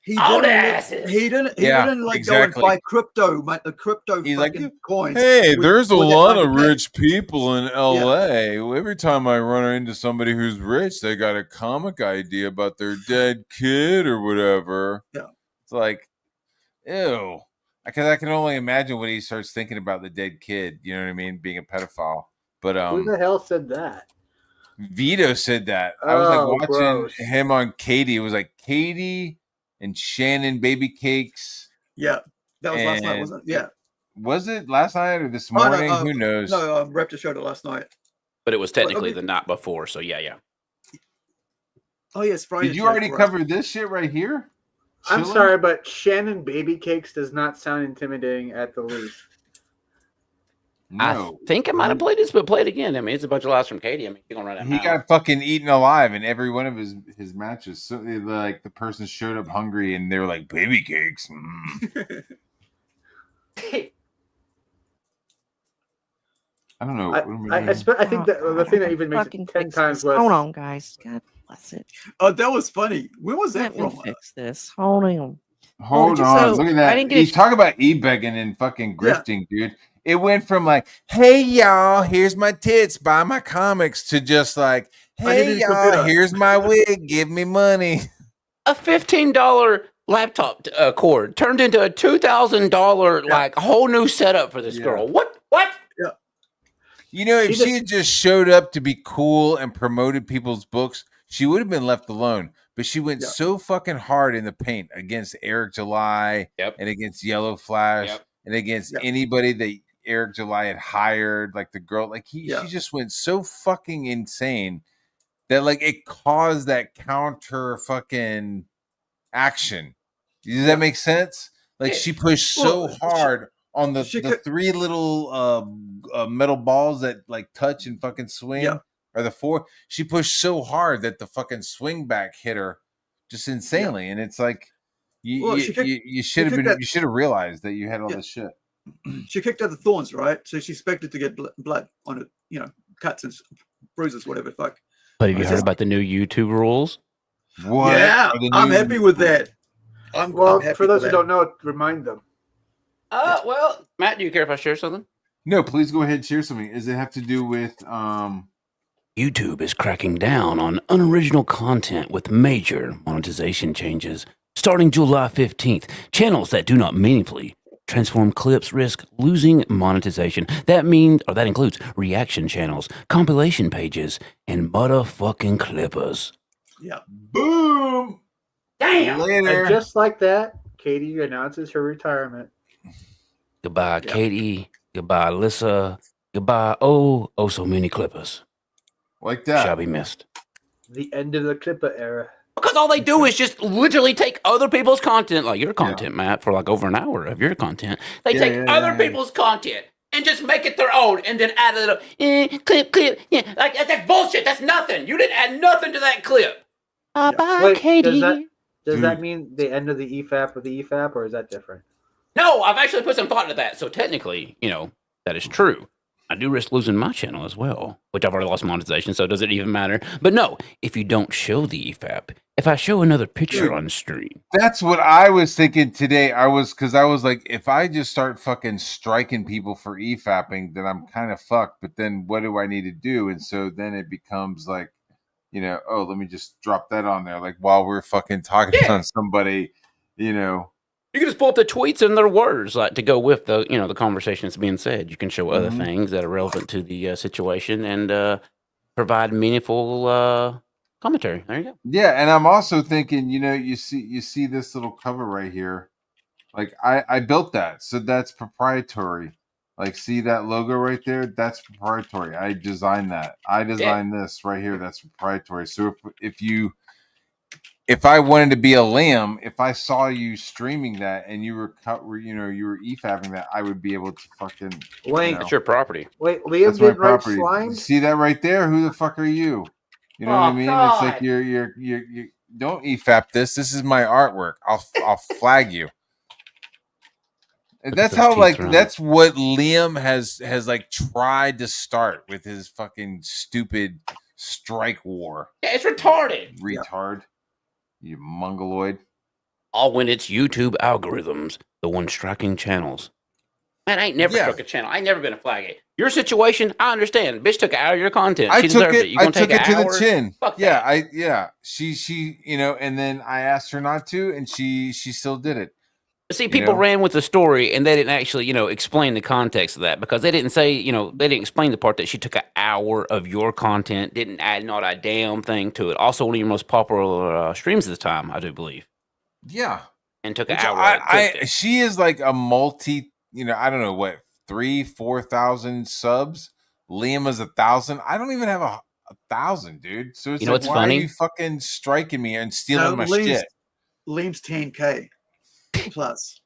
He didn't go and buy crypto, the crypto fucking coins. Hey, there's a lot of rich people in LA. Every time I run into somebody who's rich, they got a comic idea about their dead kid or whatever. Yeah. It's like, ew. Because I can only imagine what he starts thinking about the dead kid. You know what I mean? Being a pedophile. But who the hell said that? Vito said that. I was like watching him on Katie. It was like Katie and Shannon Baby Cakes. Yeah, that was last night, wasn't it? Yeah. Was it last night or this morning? Who knows? No, Raptor showed it last night. But it was technically the night before, so yeah. Oh yes, Friday. Did you already cover this shit right here? I'm sorry, but Shannon Baby Cakes does not sound intimidating at the least. No. I think I might have played this, but play it again. I mean, it's a bunch of lies from Katie. I mean, you're gonna run out. He got fucking eaten alive in every one of his matches. So like the person showed up hungry, and they were like, "Baby cakes." I don't know. I think that the thing that even makes it 10 times worse. Hold on, guys. God bless it. Oh, that was funny. Where was that Let from? me fix this. Hold on. Hold on. Look at that. He's talking about e-begging and fucking grifting, dude. It went from like, hey, y'all, here's my tits, buy my comics, to just like, hey, y'all, here's my wig, give me money. A $15 laptop cord turned into a $2,000 like whole new setup for this girl. What? Yeah. You know, if she had just showed up to be cool and promoted people's books, she would have been left alone. But she went so fucking hard in the paint against Eric July and against Yellow Flash and against anybody that Eric July had hired, like the girl, like she just went so fucking insane that like it caused that counter fucking action. Does that make sense? Like she pushed so hard on the three little metal balls that like touch and fucking swing, or the four. She pushed so hard that the fucking swing back hit her just insanely, and it's like you should have realized that you had all this shit. She kicked out the thorns, right? So she expected to get blood on it, cuts and bruises, whatever the fuck. But have you heard about the new YouTube rules? What? Yeah, I'm happy with that. I'm happy for those with who don't know, remind them. Well, Matt, do you care if I share something? No, please go ahead and share something. Does it have to do with YouTube is cracking down on unoriginal content with major monetization changes. Starting July 15th, channels that do not meaningfully transform clips risk losing monetization. That includes reaction channels, compilation pages, and motherfucking clippers. Yeah. Boom. Damn. Later. And just like that, Katie announces her retirement. Goodbye, Katie. Goodbye, Alyssa. Goodbye, so many clippers. Like that. Shall be missed. The end of the Clipper era. Because all they do is just literally take other people's content, like your content, Matt, for like over an hour of your content. They take other people's content and just make it their own, and then add a little clip. Yeah, like that's bullshit. That's nothing. You didn't add nothing to that clip. Bye, Wait, Katie. does that mean the end of the EFAP with the EFAP, or is that different? No, I've actually put some thought into that. So technically, that is true. I do risk losing my channel as well, which I've already lost monetization, so does it even matter? But no, if you don't show the EFAP, if I show another picture on stream. That's what I was thinking today. Because I was like, if I just start fucking striking people for EFAPing, then I'm kind of fucked. But then what do I need to do? And so then it becomes like, oh, let me just drop that on there. Like while we're fucking talking on somebody, You can just pull up the tweets and their words like to go with the the conversation that's being said. You can show other things that are relevant to the situation and provide meaningful commentary. There you go. Yeah, and I'm also thinking, you see this little cover right here. Like I built that, so that's proprietary. Like, see that logo right there? That's proprietary. I designed that. I designed this right here. That's proprietary. So if I wanted to be a Liam, if I saw you streaming that and you were EFAPing that, I would be able to fucking Wait, that's your property. Wait, Liam did write slime? See that right there? Who the fuck are you? You know what I mean? God. It's like you don't EFAP this. This is my artwork. I'll flag you. That's how that's what Liam has like tried to start with his fucking stupid strike war. Yeah, it's retarded. Retard. You mongoloid. All when it's YouTube algorithms, the one striking channels. Man, I ain't never struck a channel. I ain't never been a flag it. Your situation, I understand. Bitch took it out of your content. She deserved it. You I gonna took take it to hour? the chin. Fuck yeah, that. She and then I asked her not to, and she still did it. See, people ran with the story, and they didn't actually, explain the context of that because they didn't say, they didn't explain the part that she took an hour of your content, didn't add not a damn thing to it. Also, one of your most popular streams at the time, I do believe. Yeah, and took an hour. She is like a multi, I don't know what 3,000-4,000 subs. Liam is 1,000. I don't even have a 1,000, dude. So it's like, why funny? are you fucking striking me and stealing my shit? Liam's 10K. Plus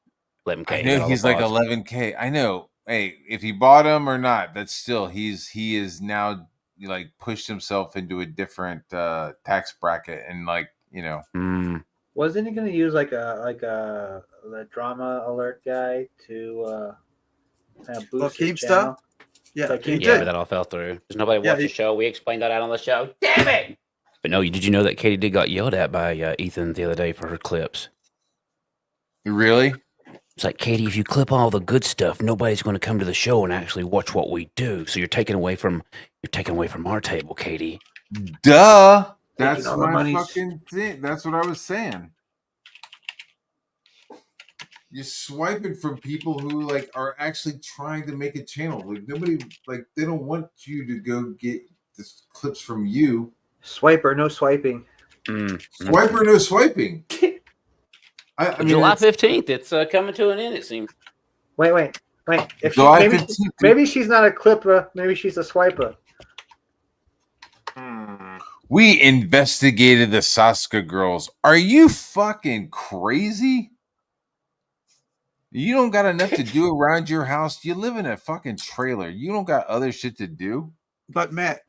11K. I know he's like 11K. I know. Hey, if he bought him or not, that's still he is now like pushed himself into a different tax bracket and Wasn't he going to use like a drama alert guy to boost his channel? Yeah, but that all fell through. There's nobody watched the show. We explained that out on the show. Damn it! But no, did you know that Katie got yelled at by Ethan the other day for her clips? Really? It's like, Katie, if you clip all the good stuff, nobody's going to come to the show and actually watch what we do. So you're taking away from our table, Katie. Duh. That's my fucking thing. That's what I was saying. You're swiping from people who are actually trying to make a channel. Like nobody, they don't want you to go get the clips from you. Swiper, no swiping. Swiper, no swiping. I mean, July 15th. It's coming to an end, it seems. Wait. If maybe she's not a clipper. Maybe she's a swiper. We investigated the Saska girls. Are you fucking crazy? You don't got enough to do around your house. You live in a fucking trailer. You don't got other shit to do. But Matt,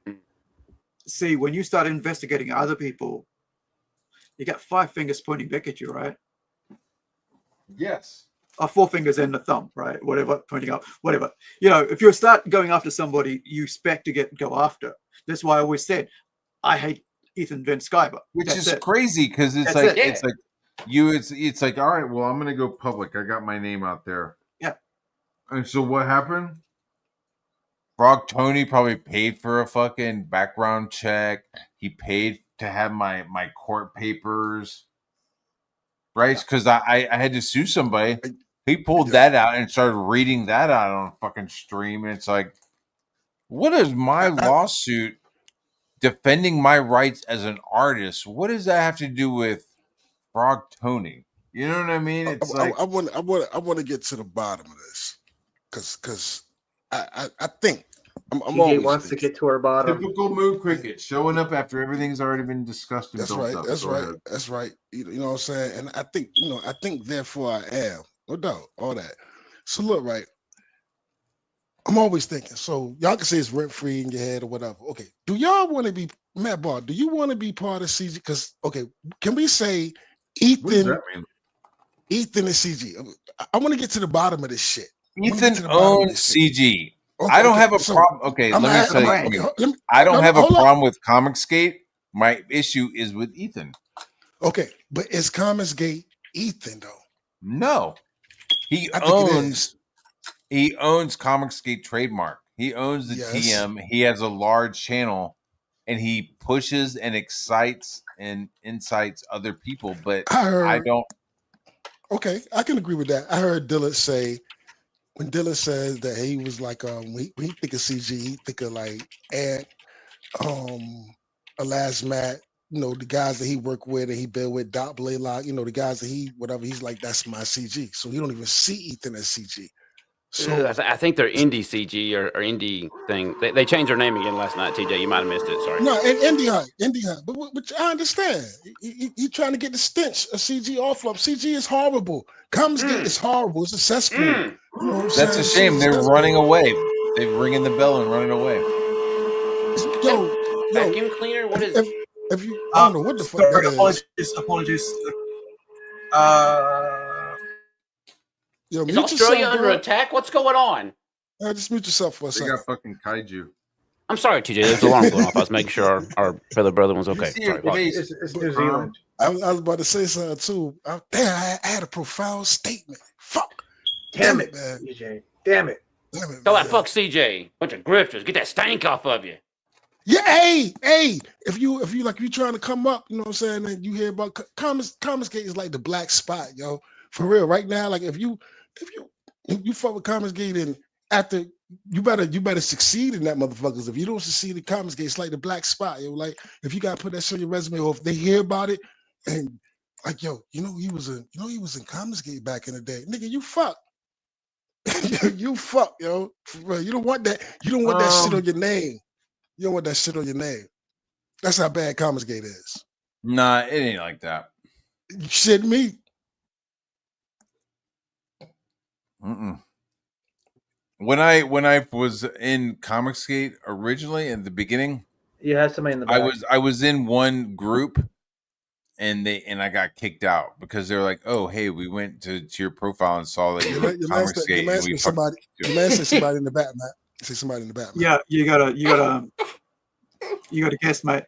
see, when you start investigating other people, you got 5 fingers pointing back at you, right? Yes. 4 fingers and the thumb, right? Whatever, pointing up, whatever. If you start going after somebody, you expect to go after. That's why I always said, I hate Ethan Van Sciver. Which is crazy because it's it's like, all right, well, I'm gonna go public. I got my name out there. Yeah. And so what happened? Frog Tony probably paid for a fucking background check. He paid to have my court papers. Right? Because I had to sue somebody. He pulled that out and started reading that out on a fucking stream. And it's like, what is my lawsuit defending my rights as an artist? What does that have to do with Frog Tony? You know what I mean? It's I want to get to the bottom of this because I think I'm TJ always wants to thinking. get to her bottom. Typical mood cricket, showing up after everything's already been discussed and That's built right. up. That's Go right. ahead. That's right. You know what I'm saying? And I think, I think therefore I am. No doubt. All that. So look, right. I'm always thinking. So y'all can say it's rent free in your head or whatever. Okay. Do y'all want to be Matt Barr? Do you want to be part of CG? Because can we say What does Ethan? that mean? Ethan is CG. I want to get to the bottom of this shit. Ethan owns CG. Okay, I don't okay, have a so problem. Okay, I'm let me at- tell I'm- you. okay, let me- I don't no, have a hold on. problem with Comicsgate. My issue is with Ethan. Okay, but is Comicsgate Ethan though? No, he I think it owns. He owns Comicsgate trademark. He owns the Yes. TM. He has a large channel, and he pushes and excites and incites other people. But I don't. Okay, I can agree with that. I heard Dillard say when Dillard says that he was like when he think of CG, he think of like Ant, Alas Matt, the guys that he worked with and he built with Dot Blaylock, the guys that he whatever, he's like, that's my CG. So he don't even see Ethan as CG. So I think they're indie CG or indie thing. They changed their name again last night. TJ, you might have missed it. Sorry. no, Indie Hunt. But I understand. He trying to get the stench of CG off of. CG is horrible. Comicsgate is horrible. It's a cesspool. You know what I'm That's saying? a shame. They're running away. They're ringing the bell and running away. Yo, Vacuum cleaner? What is? If you, I don't know what the fuck that is. Apologies. Yo, Is mute Australia yourself, under bro. attack? What's going on? Just mute yourself for a They second. got fucking kaiju. I'm sorry, TJ. There's an alarm going off. I was making sure our fellow brother was okay. see your Sorry. face? It's New Zealand. I was about to say something too. I had a profound statement. Fuck. Damn it, man. DJ. Damn it. Tell that fuck CJ. Bunch of grifters. Get that stank off of you. Yeah, hey, if you trying to come up, you know what I'm saying, and you hear about Comicsgate is like the black spot, yo. For real, right now, like if you fuck with Comicsgate, and after you better succeed in that, motherfuckers. If you don't succeed in Comicsgate, it's like the black spot, yo. Like if you gotta put that shit on your resume, or if they hear about it, and like, yo, he was in Comicsgate back in the day, nigga, you fuck. You fuck, yo. For real. You don't want that. You don't want that shit on your name. You don't want that shit on your name. That's how bad Comicsgate is. Nah, it ain't like that. You shit me. Mm-mm. When I was in Comicsgate originally in the beginning, You had somebody in the back. I was in one group, and I got kicked out because they're like, "Oh, hey, we went to your profile and saw that you were Your man Comicsgate." and we fucking- your man said somebody in the back, Matt. Say somebody in the back, Matt. Yeah, you gotta guess, mate.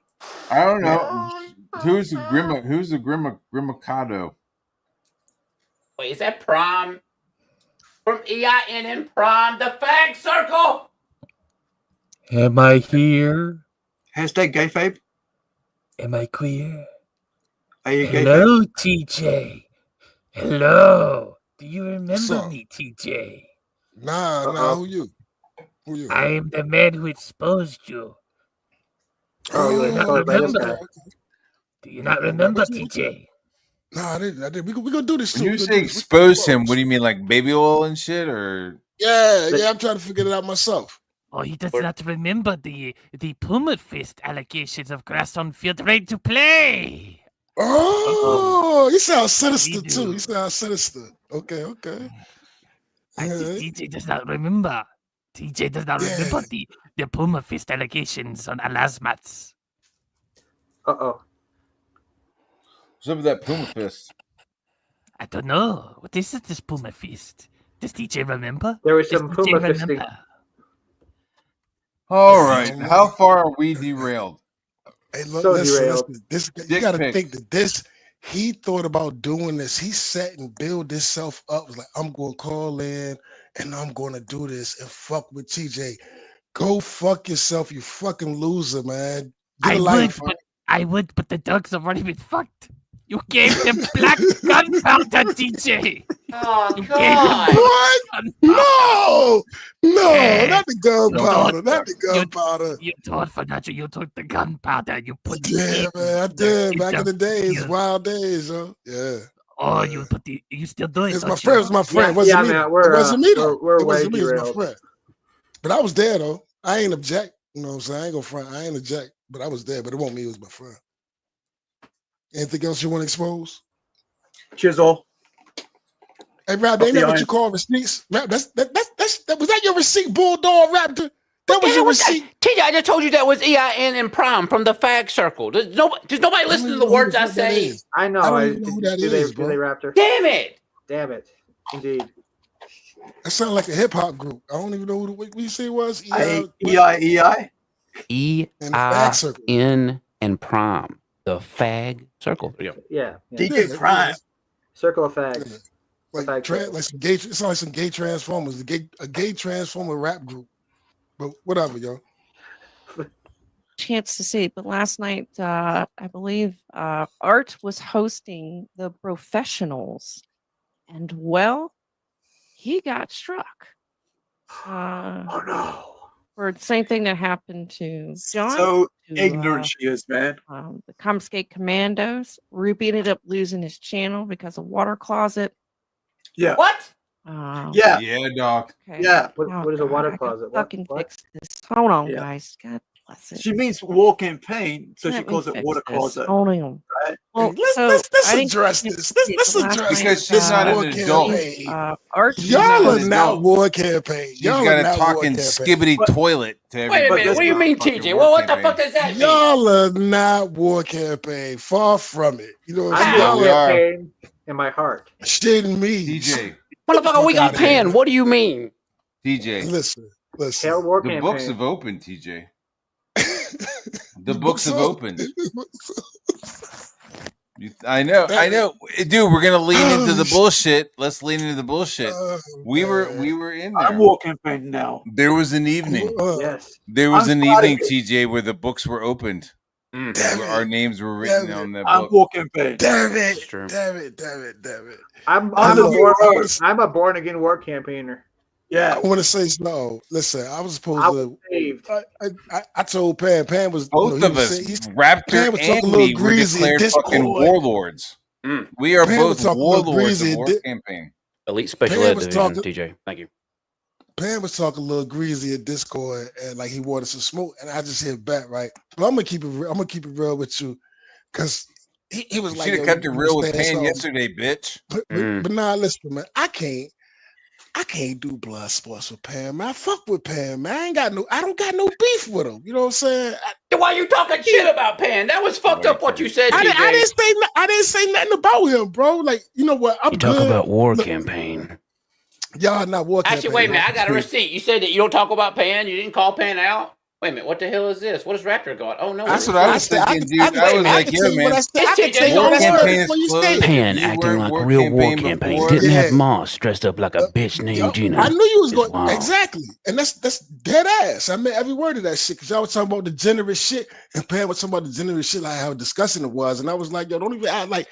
I don't know who's the Grimacado. Wait, is that Prime? From EINN Prime, the Fag Circle? Am I here? Hashtag gayfabe. Am I clear? Are you gay? Hello, TJ. Hello. Do you remember up? me, TJ? Nah, who you? I am the man who exposed you. Oh, you Do you not exposed by this remember? guy. Do you not remember, TJ? Nah, I didn't. We gonna do this too. When We you gonna say do this. expose him, what do you mean, like baby oil and shit, or? Yeah, I'm trying to figure it out myself. Oh, he does not remember the Puma Fist allegations of grass on field ready to play. Oh, you sound sinister We too. do. You sound sinister. Okay. I see TJ does not remember. TJ does not remember the Puma Fist allegations on Alasmats. Uh-oh. What's up with that Puma Fist? I don't know. What is it, this Puma Fist? Does TJ remember? There was Does some TJ Puma remember? fisting. All right, how far are we derailed? Hey, So derailed. This you Dick got to pic. think that this. He thought about doing this. He sat and built himself up. Was like, I'm going to call in and I'm going to do this and fuck with TJ. Go fuck yourself, you fucking loser, man. Get a life. I would, but the dogs have already been fucked. You gave them black gunpowder, TJ. Oh, You God. What? No, Yeah. not the gunpowder, not the gunpowder. You told Fanacho you took the gunpowder. You put the Yeah, man, I did back in the days, wild days, huh? Yeah. Oh, you put the. You still do it? It's don't my you? friend. It was my friend. Yeah, it wasn't me. man, It we're wasn't me though. we're It way wasn't me. It was my derailed. friend. But I was there though. I ain't object. You know what I'm saying? I ain't gonna front. I ain't object, but I was there. But it wasn't me. It was my friend. Anything else you want to expose? Chisel. Hey, Rap, Up ain't the that what iron. you call receipts? Rap, was that your receipt, Bulldog Raptor? That was your receipt. TJ, I just told you that was EIN and Prime from the Fag Circle. Does nobody listen to the words I say? I know. I don't even know who that is, do they bro. Raptor? Damn it! Damn it! Indeed. That sounds like a hip hop group. I don't even know what you say it was. EI. EIN and Prime. The Fag Circle. There you go. Yeah. DJ Prime. Circle of Fags. Like some gay. It sounds like some gay transformers. A gay transformer rap group. But whatever, yo. Chance to see it, but last night, I believe Art was hosting the professionals, and well, he got struck. Oh no! For the same thing that happened to John. So to, ignorant she is, man. The Comscape Commandos. Ruby ended up losing his channel because of Water Closet. Yeah. What? Yeah. Yeah, Doc. Okay. Yeah. What is a water closet? Fucking fix this. Hold on, Yeah. guys. God bless it. She means walk in pain, so she Let me calls it fix water this. closet. Hold on. Right? Well, Let's I didn't address get this. to see it, Let's but last address night, Because she's not an war adult. campaign. Art, Y'all not are an not adult. war campaign. She's Y'all got are a not war talking campaign. skibbity toilet to Wait a everybody. minute. What do you mean, Fucking TJ? war Well, what the campaign. fuck does that mean? Y'all are not war campaign. Far from it. You know what I'm I'm saying? war Y'all we are. campaign in my heart. shitting me. TJ. Motherfucker, we got Fuck outta here. Pan. What do you mean? TJ. Listen. Hell war The campaign. books have opened, TJ. The books have opened. I know. Dude, we're gonna lean into the bullshit. Let's lean into the bullshit. We were in there. I'm war campaign now. There was an evening. Yes. There was I'm an proud of evening, you. TJ, where the books were opened. Where our names were written on that I'm book. war campaign. Damn it. It's true. Damn it. I'm a born again war campaigner. Yeah. I want to say no. Listen, I was supposed I was to. saved. I told Pan. Pan was Both he of was us, saying, Raptor Pan was talking and a little me, were greasy in declared fucking Discord. warlords. We are Pan was both talking a little warlords of greasy. war campaign. Elite Special Pan Ed was Division, talking. TJ. Thank you. Pan was talking a little greasy in Discord, and like he wanted some smoke, and I just hit back right. But I'm gonna keep it. I'm gonna keep it real with you, because he was You like, should have "Yo, kept it you real with understand Pan something?" yesterday, bitch. But nah, listen, man. I can't do blood sports with Pan, man. I fuck with Pan, man. I don't got no beef with him. You know what I'm saying? Why you talking shit about Pan? That was fucked up what you said, TJ. I didn't say nothing about him, bro. Like, you know what? I'm You talk good. about war Look, campaign. y'all not war campaign. Actually, wait a minute. I got a receipt. You said that you don't talk about Pan. You didn't call Pan out. Wait a minute. What the hell is this? What has Raptor got? Oh, no. That's what I was thinking, dude. I was like, yeah, man. It's TJ's War own campaign words. is closed. Pan If you acting weren't like war real war campaign campaign. before, Didn't have Yeah. Moss dressed up like a bitch named Gina. I knew you was It's going wild. exactly, and that's dead ass. I meant every word of that shit because y'all was talking about the generous shit, and Pan was talking about the generous shit, like how disgusting it was, and I was like, yo, don't even act like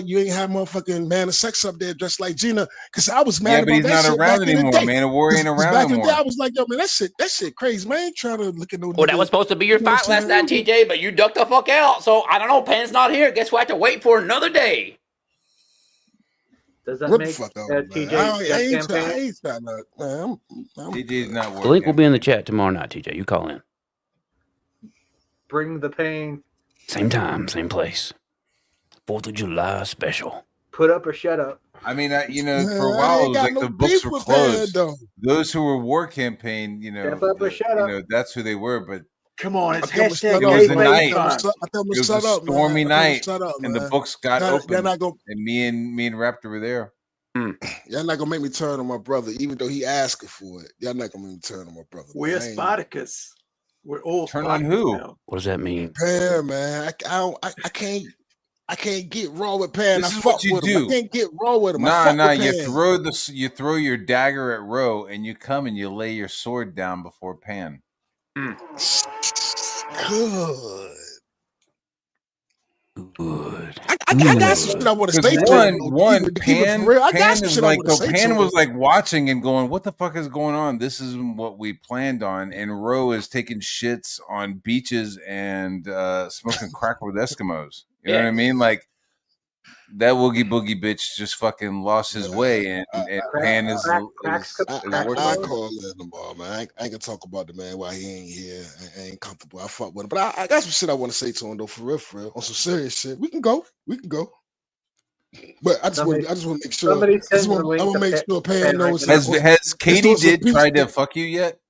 you ain't have motherfucking Man of Sex up there dressed like Gina, because I was mad yeah, about but he's that not shit around back in the anymore. day. Man of War ain't 'Cause around back in no the day, I more. was like, yo, man, that shit crazy, man. I ain't trying to look at no. Well, that was supposed to be your fight last night, TJ, but you ducked the fuck out. So I don't know. Pan's not here. Guess we have to wait for another day. Does that What the make fuck up, TJ I ain't campaign? trying to, man. TJ's not The war link will be campaign. in the chat tomorrow night, TJ. You call in. Bring the pain. Same time, same place. 4th of July special. Put up or shut up. I mean, for a I while it ain't was got like no the books beef were with Pan, closed. though. Those who were war campaign, Step up or shut up. that's who they were. But Come on, it's I tell hashtag it was a gay night. time. I tell It was a shut up, man. stormy I tell night, shut up, and the man. books got Y'all open. not gonna, And me and Raptor were there. y'all not gonna make me turn on my brother, even though he asking for it. Y'all not gonna make me turn on my brother. We're man. Spartacus. We're all Turn on Spartacus who? now. What does that mean? Pan, man. I can't get raw with Pan. This I is fuck what you with him. do. I can't get raw with him. I Nah. fuck with You Pan. you throw your dagger at Ro, and you come and you lay your sword down before Pan. Good. Good. I got some shit I want to say to him. One, To keep it for Pan real. I got Pan some is shit I like want to say Pan to was him. like watching and going, "What the fuck is going on? This isn't what we planned on." And Ro is taking shits on beaches and smoking crack with Eskimos. You know what I mean? Like that Woogie Boogie bitch just fucking lost his way, and Pan is I worthless. call it tomorrow, man. I ain't gonna talk about the man while he ain't here. I ain't comfortable. I fuck with him, but I got some shit I want to say to him though, for real, on some serious shit. We can go. But I just want to make sure. Somebody I send the want link to to make sure Pan knows. Has Katie did try to fuck you yet?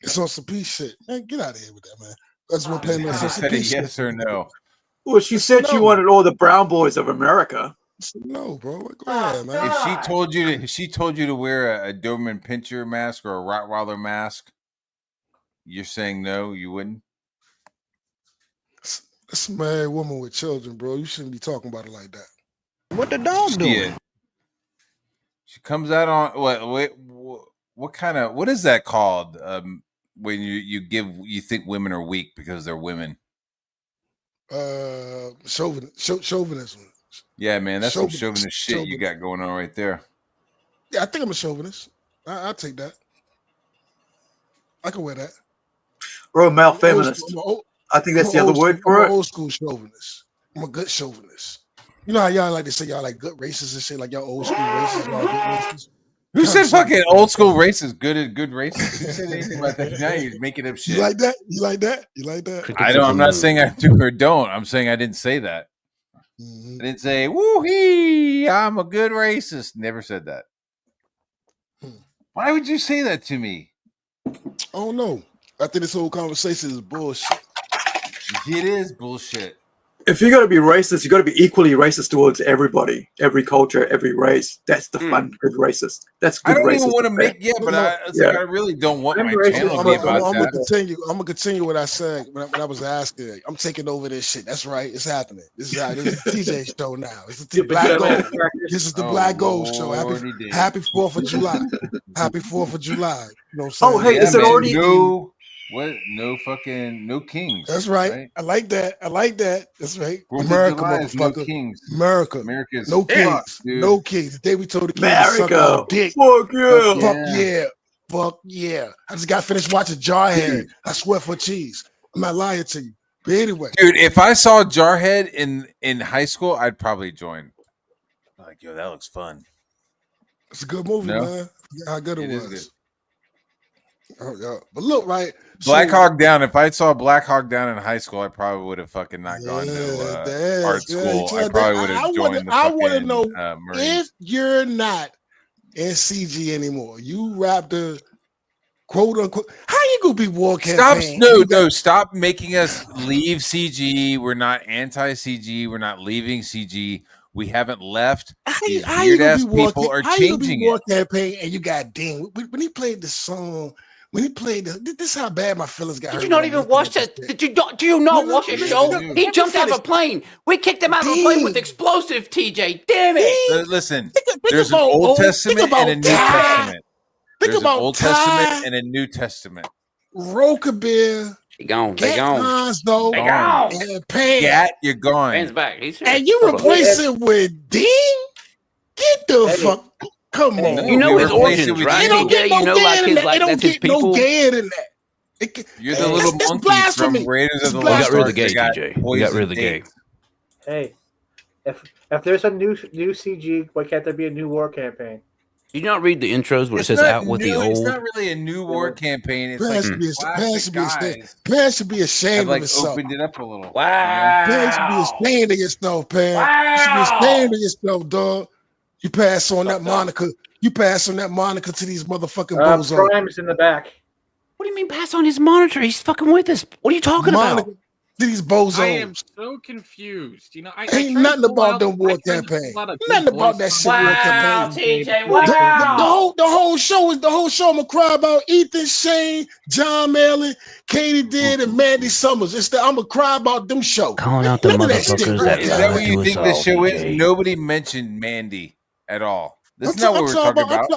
It's on some peace shit. Man, get out of here with that, man. I just want Pan to know it's on some Said a peace yes shit. or no. Well, she said she wanted all the brown boys of America. No, bro. Go ahead, man. If she told you to wear a Doberman Pinscher mask or a Rottweiler mask, you're saying no, you wouldn't? It's a married woman with children, bro. You shouldn't be talking about it like that. What the dog doing? She comes out on what kind of, what is that called? When you think women are weak because they're women. Chauvinism. Yeah, man, that's some chauvinist shit you got going on right there. Yeah, I think I'm a chauvinist. I'll take that. I can wear that. Or a malfeminist. I think that's the other word for it. I'm an old school chauvinist. I'm a good chauvinist. You know how y'all like to say y'all like good racists and shit, like y'all old school racists, y'all good racists. Who said fucking old school racist? Good racist. Who said anything about that? Now you're making up shit. You like that? You like that? You like that? I'm not saying I do or don't. I'm saying I didn't say that. I didn't say woo-hee, I'm a good racist. Never said that. Why would you say that to me? Oh no. I think this whole conversation is bullshit. It is bullshit. If you're gonna be racist, you got to be equally racist towards everybody, every culture, every race. That's the fun, good racist. That's good. I don't racist even want to make Like I really don't want my channel to be about that. I'm gonna continue what I said when I was asking. I'm taking over this shit. That's right. It's happening. This is TJ show now. This is the Black Gold. This is the Black Gold show. Happy 4th of July. Happy 4th of July. You know what I'm saying? Oh, hey, is it already no kings. That's right. I like that. That's right. 4th of America, July is no motherfucker. kings. America's no kings. Dude. No kings. The day we told the kids to suck our dick. Fuck yeah. Fuck yeah. Fuck yeah. I just got finished watching Jarhead. I swear for cheese. I'm not lying to you. But anyway. Dude, if I saw Jarhead in high school, I'd probably join. Like, yo, that looks fun. It's a good movie, man. How good it was. Is good. Oh, yeah. But look, right. Black Hawk Down. If I saw Black Hawk Down in high school, I probably would have fucking not gone to art school. I probably would have joined the fucking I want to know Marines. if you're not in CG anymore. You wrapped the quote unquote. How you gonna be war campaign? Stop making us leave CG. We're not anti-CG. We're not leaving CG. We haven't left. These weird-ass people are changing war campaign, and you got Dean when he played the song. When he played this is how bad my feelings got. Did you not even watch that? Do you not watch his show? He jumped out of a plane. We kicked him out of a plane with explosive. TJ, damn it! Listen, there's an Old Testament and a New Testament. There's an Old Testament and a New Testament. Rockabilly. They gone. Though. They gone. And Pan. Gat, you're gone. Pan's back. He's here. And you replace it with Dean? Get the fuck. Come on. You know his origins, right? TJ, you know that's his people. No gay in that. You're the little monkey from Raiders of the Lost Ark. We got rid of the gay, TJ. We got rid of the gay. Hey, if there's a new CG, why can't there be a new war campaign? You not read the intros where it says out with the old. It's not really a new war campaign. It's like Pan should be ashamed of himself. Opened it up a little. Wow. Pan should be ashamed of yourself, Pan. Wow. You should be ashamed of yourself, dog. You pass on that moniker. You pass on that moniker to these motherfucking bozos. Prime's in the back. What do you mean pass on his monitor? He's fucking with us. What are you talking about? These bozos. I am so confused. You know, ain't nothing about them war campaign. Nothing about that shit. Wow, TJ. Wow. The whole show is I'm gonna cry about Ethan Shane, John Maylin, Katie Did, and Mandy Summers. I'm gonna cry about them shows. Calling out the motherfuckers that is that what you think the show is? Nobody mentioned Mandy at all. This is not what we're talking about.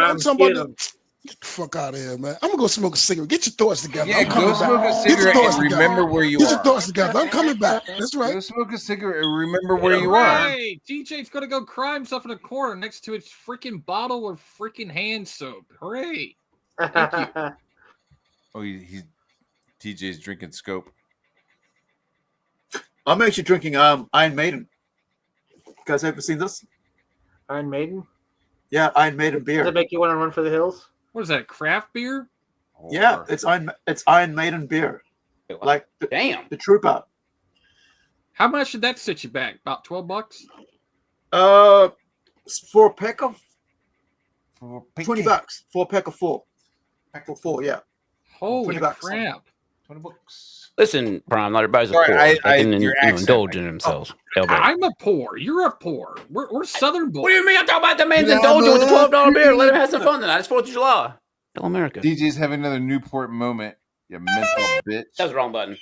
I'm talking about. Get the fuck out of here, man. I'm gonna go smoke a cigarette. Get your thoughts together. Yeah, go smoke a cigarette and remember where you are. Get your thoughts together. I'm coming back. That's right. Go smoke a cigarette and remember where you are. Hey, DJ's gonna go cry himself in a corner next to its freaking bottle of freaking hand soap. Hooray! Thank you. Oh, TJ's drinking Scope. I'm actually drinking Iron Maiden. guys ever seen this? Iron Maiden. Yeah, Iron Maiden beer. Does it make you want to run for the hills? What is that? Craft beer? Yeah, it's Iron Maiden beer. Like damn the Trooper. How much did that set you back? About $12? For a pack of $20. For a pack of 4. Pack of 4, yeah. Holy $20. crap! $20. Listen, Prime, not everybody's a Sorry, poor. I- They can your accent, indulge in themselves. Elbow. I'm a poor. You're a poor. We're Southern boys. What do you mean? I'm talking about the man's indulging with the $12 beer. Let him have some fun tonight. It's 4th of July. Tell America. DJ's having another Newport moment. You mental bitch. That was the wrong button.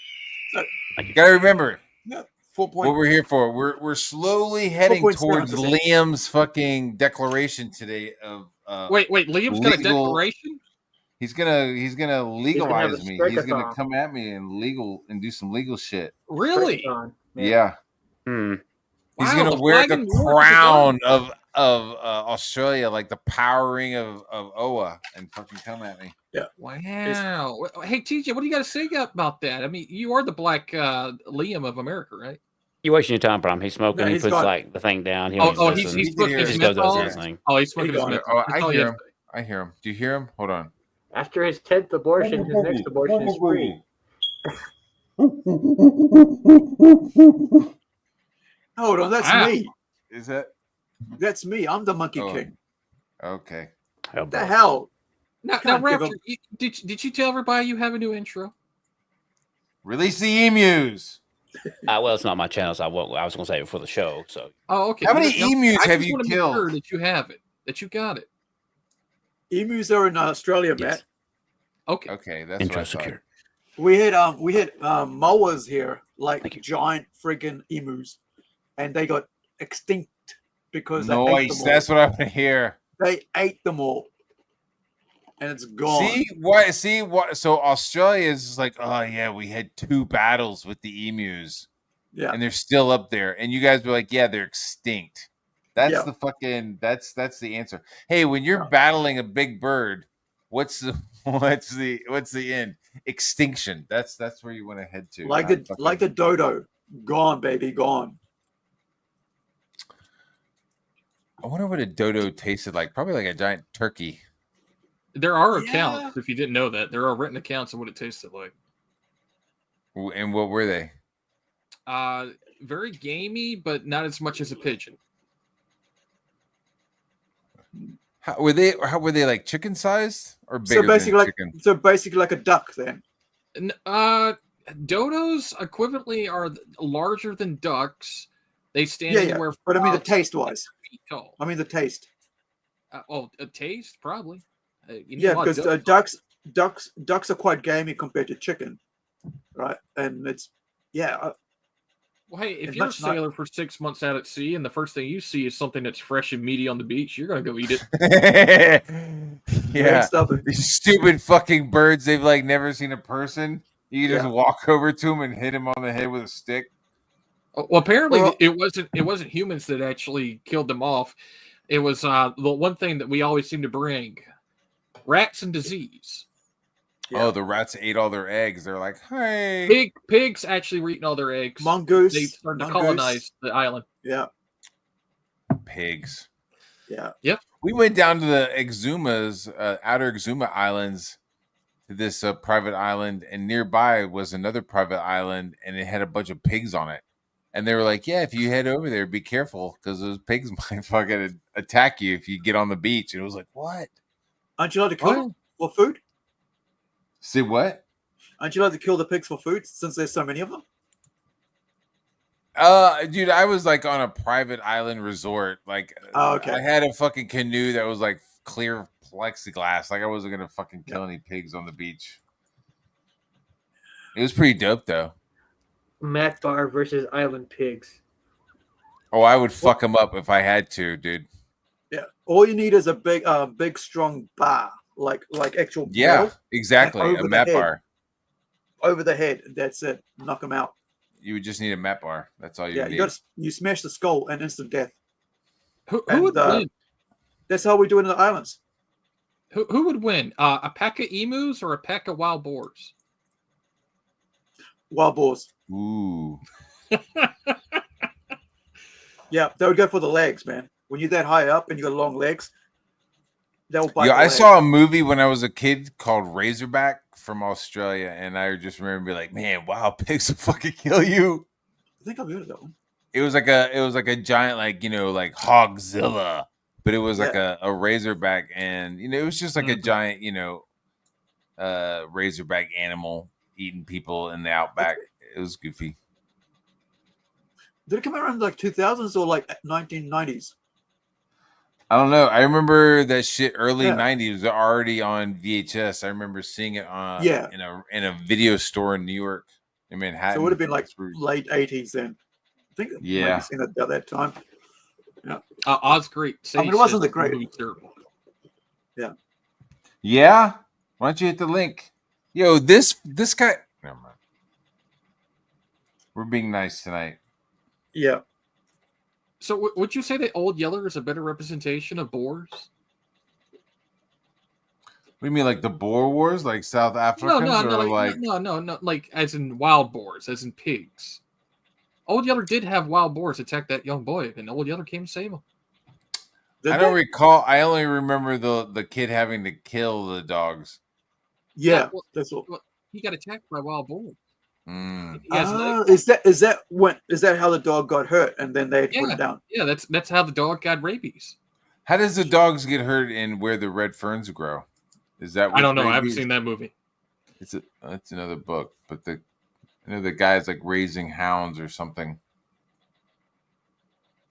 You gotta remember Yeah, 4 what we're here for. We're slowly heading 4.7%. towards Liam's fucking declaration today of Wait, Liam's got a legal- declaration? He's gonna legalize me. He's gonna strike-a-thon. come at me and do some legal shit. Really? Strike-a-thon. Yeah. Hmm. He's Wow, gonna the wear flag the and wars crown of Australia, like the power ring of Oa, and fucking come at me. Yeah. Wow. Hey, TJ, what do you got to say about that? I mean, you are the black Liam of America, right? You wasting your time, Prime. He's smoking. No, he he's puts gone. like the thing down. He Oh, don't he's listen. smoking He his just goes menthol? does his thing. Oh, he's smoking his gone. menthol. Oh, That's I all you hear have him. to say. I hear him. Do you hear him? Hold on. After his 10th abortion, his next abortion is free. Hold on, that's Wow. me. Is that That's me. I'm the Monkey Oh. King. okay? Hell, What the bro. hell? Now, Can't give Raptor, him- did you tell everybody you have a new intro? Release the emus. Well, it's not my channel, so I was going to say it for the show. So Oh, okay. How many No, emus I have just you wanna make killed? sure that you have it, that you got it. Emus are in Australia, Yes. Matt. Okay. Okay, that's intro what I thought. secure. We had moas here, like Thank you. giant friggin' emus, and they got extinct because they ate Noise. them all. That's what I want to hear. They ate them all, and it's gone. See what? See what? So Australia is just like, oh yeah, we had 2 battles with the emus, Yeah, and they're still up there. And you guys were like, yeah, they're extinct. That's Yeah. the fucking. That's the answer. Hey, when you're battling a big bird, what's the what's the end? Extinction. That's where you want to head to. like not the dodo, gone, baby, gone. I wonder what a dodo tasted like. Probably like a giant turkey. There are Yeah. accounts, if you didn't know that. There are written accounts of what it tasted like. And what were they? Very gamey, but not as much as a pigeon. How were they? How were they? Like chicken sized or bigger So basically, than chicken? like a duck then. Dodos equivalently are larger than ducks. They stand Yeah, anywhere from but I mean the about taste wise. 6 feet tall. I mean the taste. A taste probably. You need Yeah, a lot of because dodos. ducks are quite gamey compared to chicken, right? And it's Well, hey, if it's you're a much not- sailor for 6 months out at sea, and the first thing you see is something that's fresh and meaty on the beach, you're gonna go eat it. Yeah, stubborn. these stupid fucking birds. They've like never seen a person. You just Yeah. walk over to them and hit him on the head with a stick. Well, apparently Well- it wasn't humans that actually killed them off. It was the one thing that we always seem to bring: rats and disease. Oh, the rats ate all their eggs. They're like, hey, Pigs actually were eating all their eggs. Mongoose. They started to mongoose. colonize the island. Yeah, pigs. yeah. Yep. We went down to the Exumas, outer Exuma Islands, to this private island, and nearby was another private island, and it had a bunch of pigs on it. And they were like, "Yeah, if you head over there, be careful because those pigs might fucking attack you if you get on the beach." And it was like, "What? Aren't you allowed to kill them for food? See what? Aren't you allowed to kill the pigs for food since there's so many of them? Dude, I was like on a private island resort. Like, Oh, okay. I had a fucking canoe that was like clear plexiglass. Like, I wasn't gonna fucking kill any pigs on the beach. It was pretty dope, though. Matt Barr versus Island Pigs. Oh, I would fuck them up if I had to, dude. Yeah. All you need is a big strong bar, like actual Yeah, metal, exactly. and A over mat the head. bar. Over the head. That's it. Knock them out. You would just need a mat bar. That's all you Yeah, need. you smash the skull and instant death. Who And, would win? That's how we do it in the islands. Who would win? A pack of emus or a pack of wild boars? Wild boars. Ooh. Yeah, they would go for the legs, man. When you're that high up and you got long legs, they'll bite. Yeah, the I legs. saw a movie when I was a kid called Razorback from Australia, and I just remember being like, "Man, wild pigs will fucking kill you." I think I've heard of that one. It was like a giant, like, like Hogzilla, but it was like a razorback, and it was just like a giant, razorback animal eating people in the outback. It was goofy. Did it come out around like 2000s or like 1990s? I don't know. I remember that shit early 90s already on VHS. I remember seeing it on in a video store in New York, in Manhattan. So it would have been like late 80s then. I think maybe seen it about that time. Yeah. Oz Great. I mean, it wasn't the great. Terrible. Yeah. Yeah. Why don't you hit the link? Yo, this guy. Never mind. We're being nice tonight. Yeah. So would you say that Old Yeller is a better representation of boars? What do you mean, like the Boer Wars, like South Africans, no, like as in wild boars, as in pigs. Old Yeller did have wild boars attack that young boy, and Old Yeller came to save him. I don't recall. I only remember the kid having to kill the dogs. Yeah, that's what he got attacked by wild boars. Is that how the dog got hurt and then they put it down? Yeah, that's how the dog got rabies. How does the dogs get hurt in Where the Red Ferns Grow? Is that I don't know. I haven't seen that movie. It's another book, but the guy's like raising hounds or something.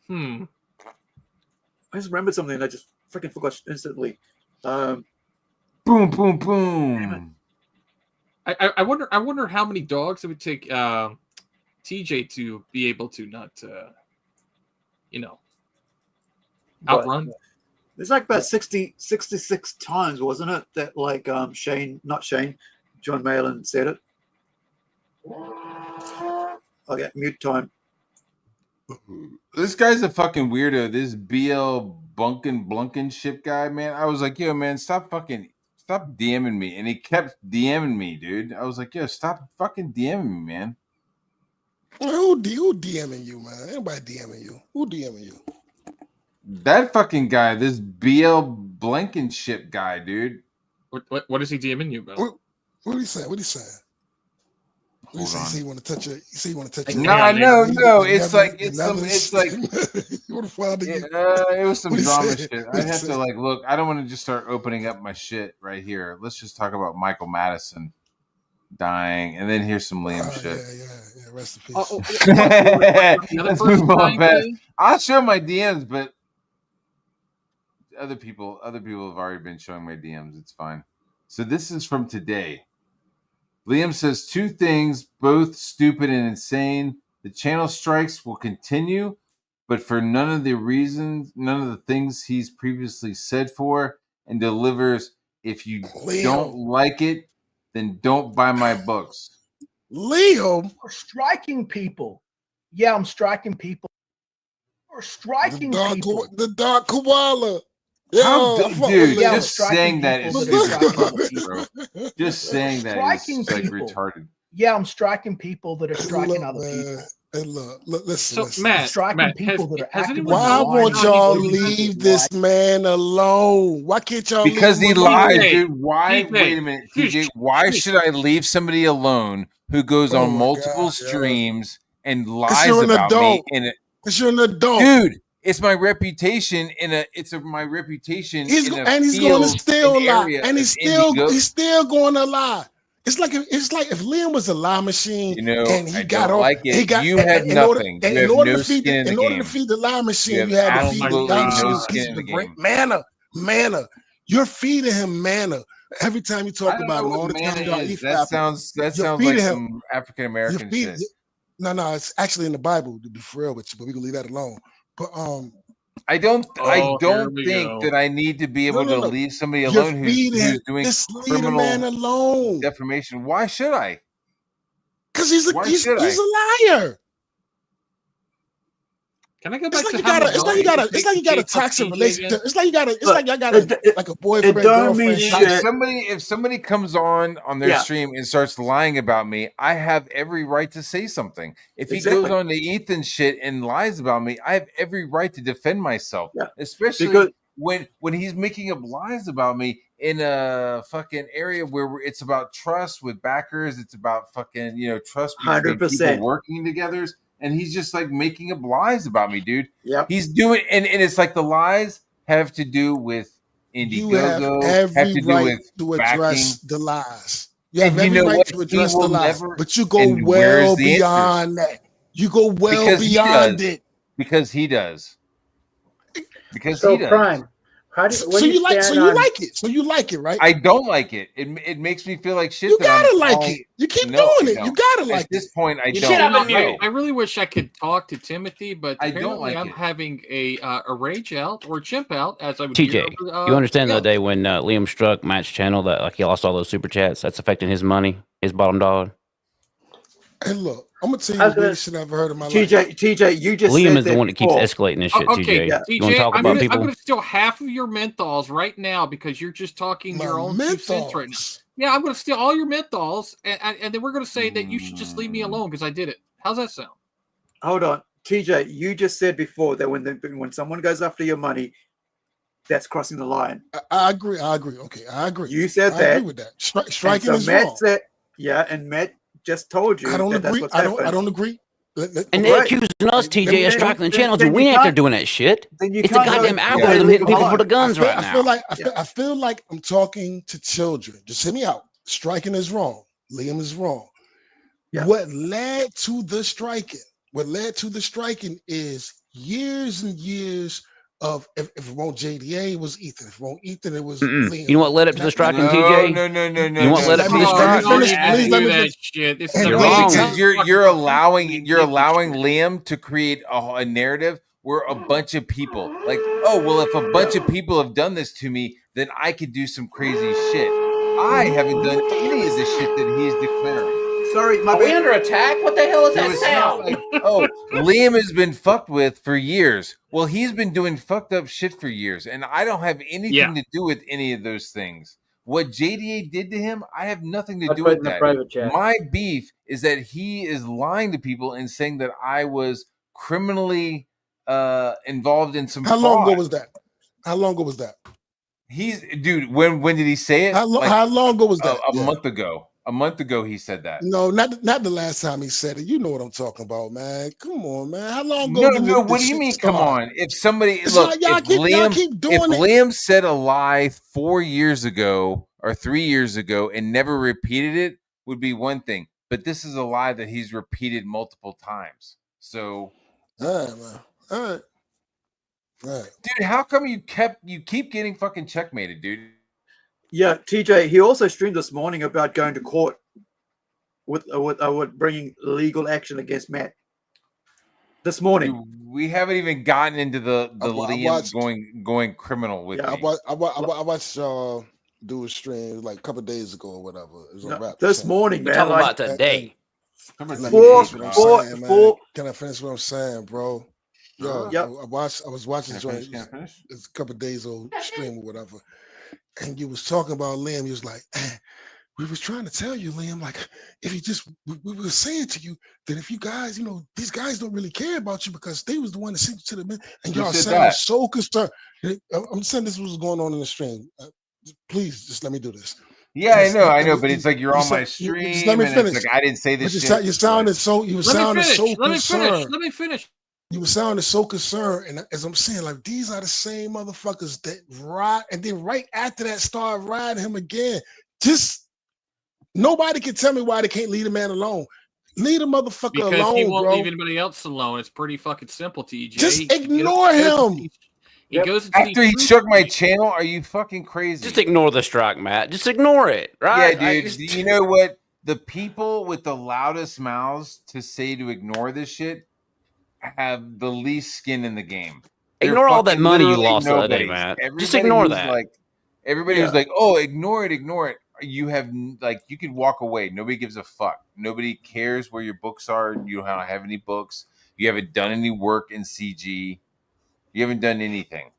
I just remembered something and I just freaking forgot instantly. Boom, boom, boom. I wonder how many dogs it would take TJ to be able to not outrun. There's like about 66 times, wasn't it? That like John Malin said it. Okay, mute time. This guy's a fucking weirdo. This BL Blunken ship guy, man. I was like, yo, man, stop DMing me. And he kept DMing me, dude. I was like, yo, stop fucking DMing me, man. Who DMing you, man? Anybody DMing you? Who DMing you? That fucking guy, this BL Blankenship guy, dude. What is he DMing you about? What he saying? What he saying? Hold on. You want to touch it? You see, you want to touch it? No. It's like it was some drama shit. I have to like look. I don't want to just start opening up my shit right here. Let's just talk about Michael Madison dying, and then here's some Liam shit. Yeah. Rest in peace. Let's move on fast. I'll show my DMs, but other people have already been showing my DMs. It's fine. So this is from today. Liam says 2 things, both stupid and insane. The channel strikes will continue, but for none of the things he's previously said for, and delivers. If you don't like it, then don't buy my books. Liam, we're striking people. Yeah, I'm striking people. We're striking people. The dark koala. Dude, just saying that is bro. Just saying that is like retarded. Yeah, I'm striking people that are striking other people. And listen. So, Matt, striking people that are acting. Why won't y'all leave this man alone? Why can't y'all? Because he lied, dude. Why? TJ. Wait a minute, TJ. Why should I leave somebody alone who goes on multiple streams and lies about me? Because you're an adult, dude. It's my reputation my reputation. He's going to still lie, and he's still going to lie. It's like if Liam was a lie machine, and he got off. Like it. You had nothing. In order to feed the lie machine, you had to feed the manna. You're feeding him manna every time you talk about him. All the time that sounds like some African American shit. No, it's actually in the Bible, to be for real with you, but we can leave that alone. But I don't think that I need to be able to leave somebody alone who's doing criminal defamation. Why should I? Because he's a liar. Can I go It's back like to you how gotta. It's like you gotta. It's like you got a toxic relationship. It's like you gotta. It's like y'all got like a boyfriend, girlfriend. If somebody comes on their Yeah. stream and starts lying about me, I have every right to say something. If he Exactly. goes on to Ethan shit and lies about me, I have every right to defend myself. Yeah. Especially Because- when he's making up lies about me in a fucking area where it's about trust with backers, it's about fucking trust between 100%. people working together, and he's just like making up lies about me, dude. Yep. He's doing and it's like the lies have to do with You have Indiegogo, every to do right with to backing. address the lies. You have And you every know right what? to He address the will lies, never. but you go And well where's the answers? beyond that. You go well Because beyond he does. it. Because he does. Because So he does. Prime, how do you, where So do you you like. So stand you on? like it. So you like it, right? I don't like it. It makes me feel like shit. You that I'm gotta like calling- it. You keep No, I doing it. You don't. gotta like At this it. point, I You don't. shit up and No. mute. I really wish I could talk to Timothy, but I don't apparently like I'm it. having a rage out or chimp out as I would TJ, hear over, you understand the yeah. other day when Liam struck Matt's channel that like he lost all those super chats? That's affecting his money, his bottom dollar. And look, I'm gonna tell you the weirdest shit I've ever heard in my life. TJ, you just Liam said is the that one that keeps before. escalating this shit. Okay, TJ, you want to talk I'm about gonna, people? I'm gonna steal half of your menthols right now because you're just talking your own 2 cents right now. Yeah, I'm gonna steal all your menthols, and then we're gonna say that you should just leave me alone because I did it. How's that sound? Hold on, TJ. You just said before that when someone goes after your money, that's crossing the line. I agree. I agree. Okay, I agree. You said I that. agree with that. Striking and is Matt wrong. said, yeah, and Matt just told you I don't that's agree. what's I happened. don't agree. And they're accusing us, TJ, of striking the channels, and we ain't there doing that shit. It's the goddamn algorithm hitting people for the guns right now. I feel like I'm talking to children. Just hear me out. Striking is wrong. Liam is wrong. Yeah. What led to the striking? What led to the striking is years and years of if it won't JDA, it was Ethan. If it won't Ethan, it was Liam. You know what led up to the striking, TJ? No. You want let up to the striking? Please let me finish. You're wrong. Because you're allowing Liam to create a narrative where a bunch of people like, oh well, if a bunch of people have done this to me, then I could do some crazy shit. I haven't done any of the shit that he's declaring. Sorry, Are we under attack? What the hell is that It's not sound? like, oh, Liam has been fucked with for years. Well, he's been doing fucked up shit for years, and I don't have anything to do with any of those things. What JDA did to him, I have nothing to do put with in the that. private chat. My beef is that he is lying to people and saying that I was criminally involved in some How fraud. long ago was that? How long ago was that? Dude, when did he say it? How long ago was that? A month ago. A month ago he said that. No, not the last time he said it. You know what I'm talking about, man. Come on, man. How long ago? No. What do you mean? Come on. If somebody It's look, like y'all if keep doing if it. Liam said a lie 4 years ago or 3 years ago and never repeated it, would be one thing. But this is a lie that he's repeated multiple times. So, all right, man. All right. Dude, how come you keep getting fucking checkmated, dude? Yeah, TJ. He also streamed this morning about going to court with bringing legal action against Matt. This morning, Dude, we haven't even gotten into the Liam going criminal with me. I watched do a stream like a couple of days ago or whatever. It was on rap. this morning, man. talking like, about today. Let me finish what I'm saying, man. Can I finish what I'm saying, bro? Yo, I was watching it's a couple of days old stream or whatever, and you was talking about Liam. You was like, we was trying to tell you, Liam, like if you just we were saying to you that if you guys, these guys don't really care about you because they was the one that sent you to the men, and y'all sound so concerned. I'm saying this was going on in the stream. Please just let me do this. Yeah, I know, but it's like you're on my stream. Just let me finish. It's like I didn't say this shit. You sounded so concerned. Let me finish. You were sounding so concerned, and as I'm saying, like these are the same motherfuckers that ride, and then right after that, start riding him again. Just nobody can tell me why they can't leave a man alone. Leave a motherfucker alone, because he won't bro. leave anybody else alone. It's pretty fucking simple, TJ. Just ignore him. He goes into after he struck my channel. Are you fucking crazy? Just ignore the strike, Matt. Just ignore it, right? Yeah, dude. You know what? The people with the loudest mouths to say to ignore this shit have the least skin in the game. Ignore all that money you lost the other day, nobodies. Matt. Everybody Just ignore who's that. Like everybody who's like, oh, ignore it. You have you could walk away. Nobody gives a fuck. Nobody cares where your books are. You don't have any books. You haven't done any work in CG. You haven't done anything.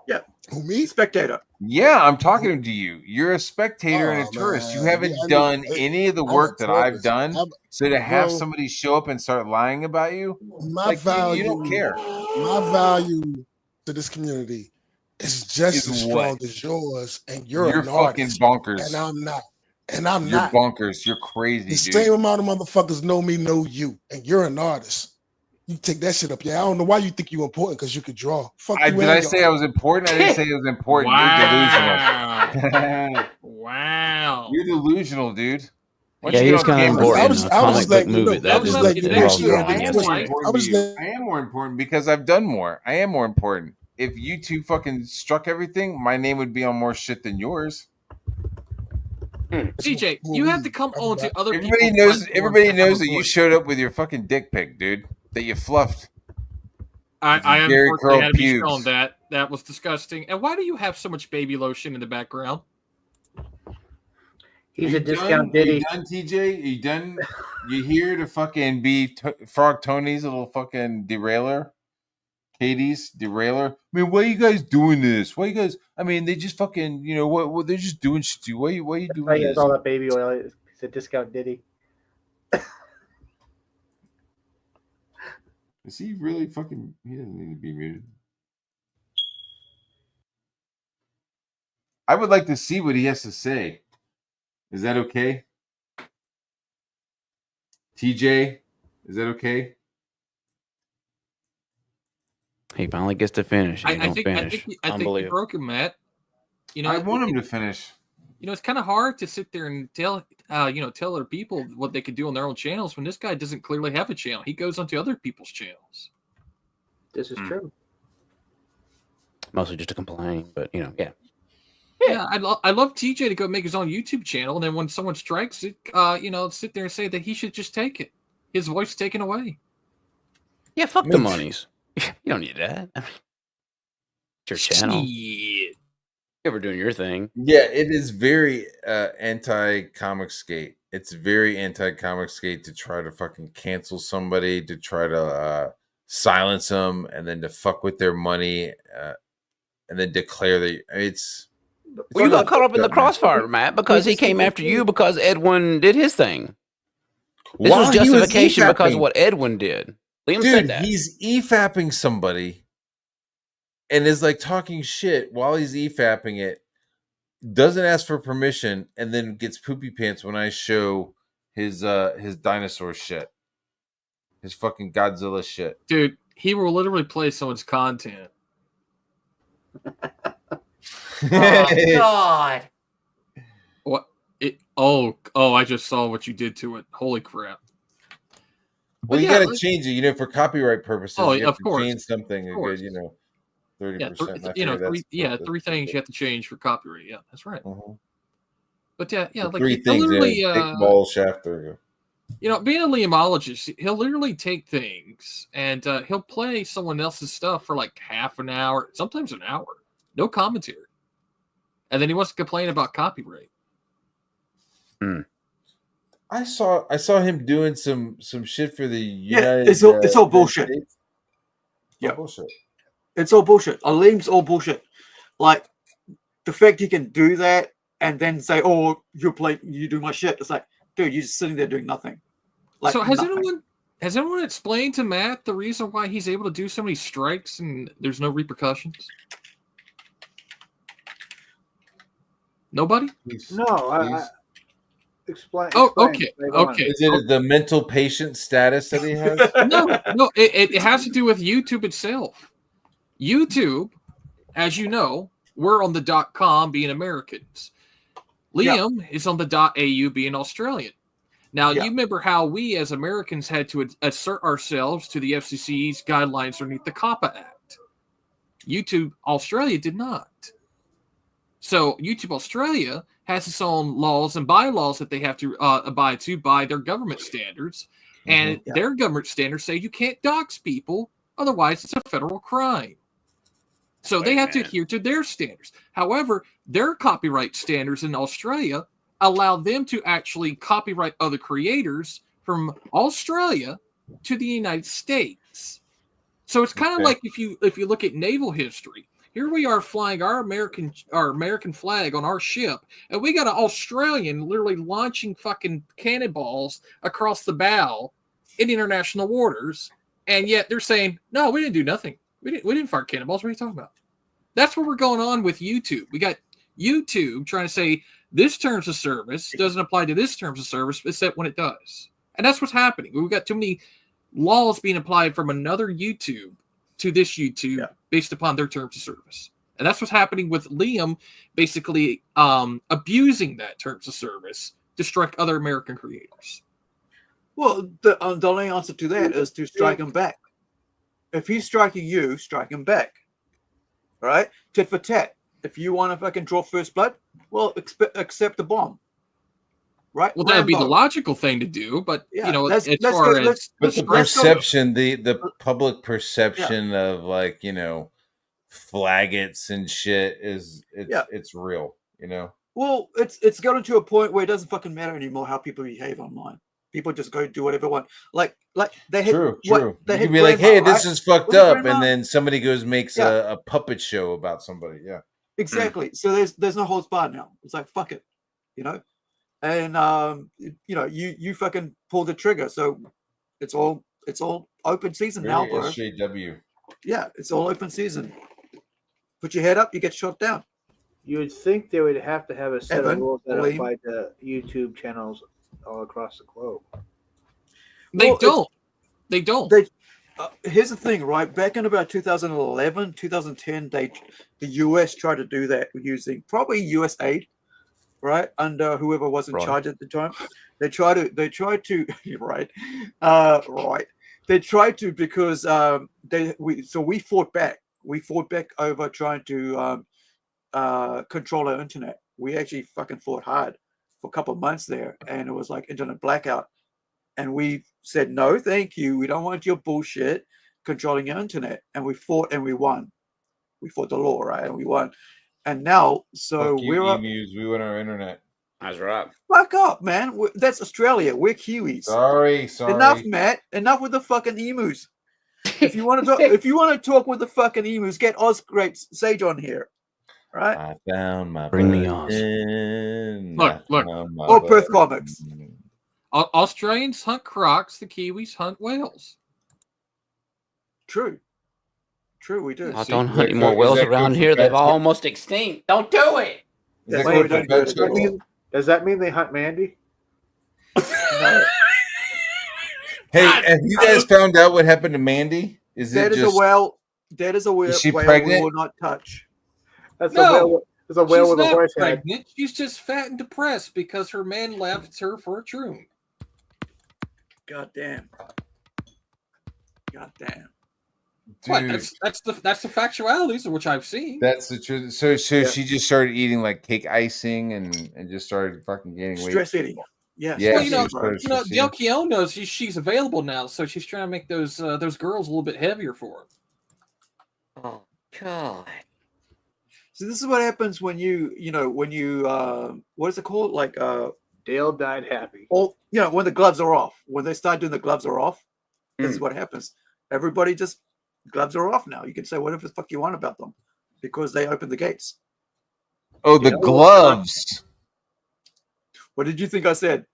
Yeah. Who, me? Spectator. Yeah, I'm talking to you. You're a spectator and a tourist. You haven't done any of the work that I've done. So to have somebody show up and start lying about you, my value, you don't care. My value to this community is just as strong what? as yours, and you're You're an fucking artist, bonkers. and I'm not. And I'm You're not. bonkers. You're crazy, The dude. same amount of motherfuckers know me, know you, and you're an artist. You take that shit up. Yeah, I don't know why you think you're important because you could draw. Fuck you. Did I say I was important? I didn't say it was important. Wow. You're delusional. Wow. You're delusional, dude. Why Yeah, don't he you was get on kind of camera? important in a comic book movie that involves drawing. I am more important to you. I am more important because I've done more. I am more important. If you two fucking struck everything, my name would be on more shit than yours. DJ, you have to come on to other Everybody people's knows. Everybody knows that you showed up with your fucking dick pic, dude. That you fluffed. I Gary unfortunately curled had to be pubes. shown that. That was disgusting. And why do you have so much baby lotion in the background? He's Are a you discount done? Are Diddy. you done, TJ? Are you done? You here to fucking be Frog Tony's little fucking derailer? Katie's derailer? I mean, why are you guys doing this? Why you guys? I mean, they just fucking, you know, what they're just doing shit. Why you Oh, doing he this? has all that baby oil. He's a discount Diddy. Is he really fucking? He doesn't need to be muted. I would like to see what he has to say. Is that okay? TJ, is that okay? He finally gets to finish. And he don't finish. I think you broke him, Matt. You know, I want him to finish. You know, it's kind of hard to sit there and tell other people what they could do on their own channels when this guy doesn't clearly have a channel. He goes onto other people's channels. This is true. Mostly just to complain, but you know, yeah. Yeah, I love TJ to go make his own YouTube channel, and then when someone strikes it, sit there and say that he should just take it. His voice taken away. Yeah, fuck the monies. You don't need that. It's your channel. Shit. You ever doing your thing? Yeah, it is very anti-comic skate. It's very anti-comic skate to try to fucking cancel somebody, to try to silence them, and then to fuck with their money, and then declare that it's. Well, you got caught up in the crossfire, Matt, because he came after you because Edwin did his thing. This was justification because of what Edwin did. Liam said that. He's e-fapping somebody and is like talking shit while he's e-fapping it, doesn't ask for permission, and then gets poopy pants when I show his dinosaur shit. His fucking Godzilla shit. Dude, he will literally play someone's content. Oh, God. What? I just saw what you did to it. Holy crap. Well, you gotta change it, for copyright purposes. Oh, you have of course. to change something. Of course. 30%. Three things you have to change for copyright. Yeah, that's right. But yeah, The like three things. literally, thick ball shaft. There you go. Being a liamologist, he'll literally take things and he'll play someone else's stuff for like half an hour, sometimes an hour, no commentary, and then he wants to complain about copyright. I saw him doing some shit for the United. It's all bullshit. Yeah, bullshit. It's all bullshit. Aleem's all bullshit. Like the fact he can do that and then say, "Oh, you do my shit." It's like, dude, you're just sitting there doing nothing. Like, so has anyone explained to Matt the reason why he's able to do so many strikes and there's no repercussions? Nobody? No, I explain. Okay. Is it the mental patient status that he has? No. It has to do with YouTube itself. YouTube, as you know, we're on the .com being Americans. Liam is on the .au being Australian. Now, you remember how we as Americans had to assert ourselves to the FCC's guidelines underneath the COPPA Act. YouTube Australia did not. So YouTube Australia has its own laws and bylaws that they have to abide to by their government standards. And their government standards say you can't dox people, otherwise it's a federal crime. So they have to adhere to their standards. However, their copyright standards in Australia allow them to actually copyright other creators from Australia to the United States. So it's kind of like if you look at naval history. Here we are flying our American flag on our ship, and we got an Australian literally launching fucking cannonballs across the bow in international waters, and yet they're saying, "No, we didn't do nothing. We didn't fire cannonballs. What are you talking about?" That's what we're going on with YouTube. We got YouTube trying to say this terms of service doesn't apply to this terms of service, except when it does, and that's what's happening. We've got too many laws being applied from another YouTube to this YouTube based upon their terms of service. And that's what's happening with Liam basically abusing that terms of service to strike other American creators. Well, the only answer to that is to strike him back. If he's striking you, strike him back. All right? Tit for tat. If you want to fucking draw first blood, well, accept the bomb. Right? Well, that would be the logical thing to do, but you know, let's as go- far let's- as But the let's go- perception, the public perception of like, you know, flaggots and shit it's real, you know. Well, it's gotten to a point where it doesn't fucking matter anymore how people behave online. People just go do whatever they want. Like they hit True. They You hit could be like, grandma, hey, this right? is fucked Where's up, grandma? and then somebody goes makes Yeah. a puppet show about somebody. Yeah. Exactly. So there's no holds barred now. It's like fuck it, you know. And you know, you fucking pull the trigger. So it's all open season now, Very bro. SJW. Yeah, it's all open season. Put your head up, you get shot down. You would think they would have to have a set Evan, of rules that William. apply to YouTube channels all across the globe. They Well, don't. They don't. Here's the thing, right? Back in about 2011, 2010, the US tried to do that using probably US aid, right? Under whoever was in Right. charge at the time. They tried to you're right. Right. They tried to because we fought back. We fought back over trying to control our internet. We actually fucking fought hard for a couple of months there, and it was like internet blackout. And we said, no, thank you. We don't want your bullshit controlling our internet. And we fought and we won. We fought the law, right? And we won. And now, so Fuck you, we're up. emus. We want our internet. That's right. Fuck up, man. That's Australia. We're Kiwis. Sorry. Enough, Matt. Enough with the fucking emus. If you want to talk, with the fucking emus, get Osgrape Sage on here. Right? I found my Bring me button. Look. I found my Or Perth button. Comics. Australians hunt crocs, the Kiwis hunt whales. True, we do. I don't hunt any more whales around here. They've almost extinct. Don't do it. Does Is does that mean they hunt Mandy? Hey, have you guys found out what happened to Mandy? Is That is a whale. That is a whale. Is she whale pregnant? we will not touch. That's No, a whale. There's a whale she's with a not horse head. pregnant. She's just fat and depressed because her man left her for a troon. God damn. God damn. What? Dude. That's the factualities of which I've seen. That's the truth. So she just started eating like cake icing and just started fucking gaining weight. Stress eating. Yes. Yeah. Well, she you started know, stress Del eating. Keown knows she's available now, so she's trying to make those girls a little bit heavier for her. Oh God. So this is what happens when you what is it called? Like Dale died happy. when the gloves are off. When they start doing the gloves are off, this is what happens. Everybody just gloves are off now. You can say whatever the fuck you want about them because they open the gates. Oh, the gloves. What did you think I said?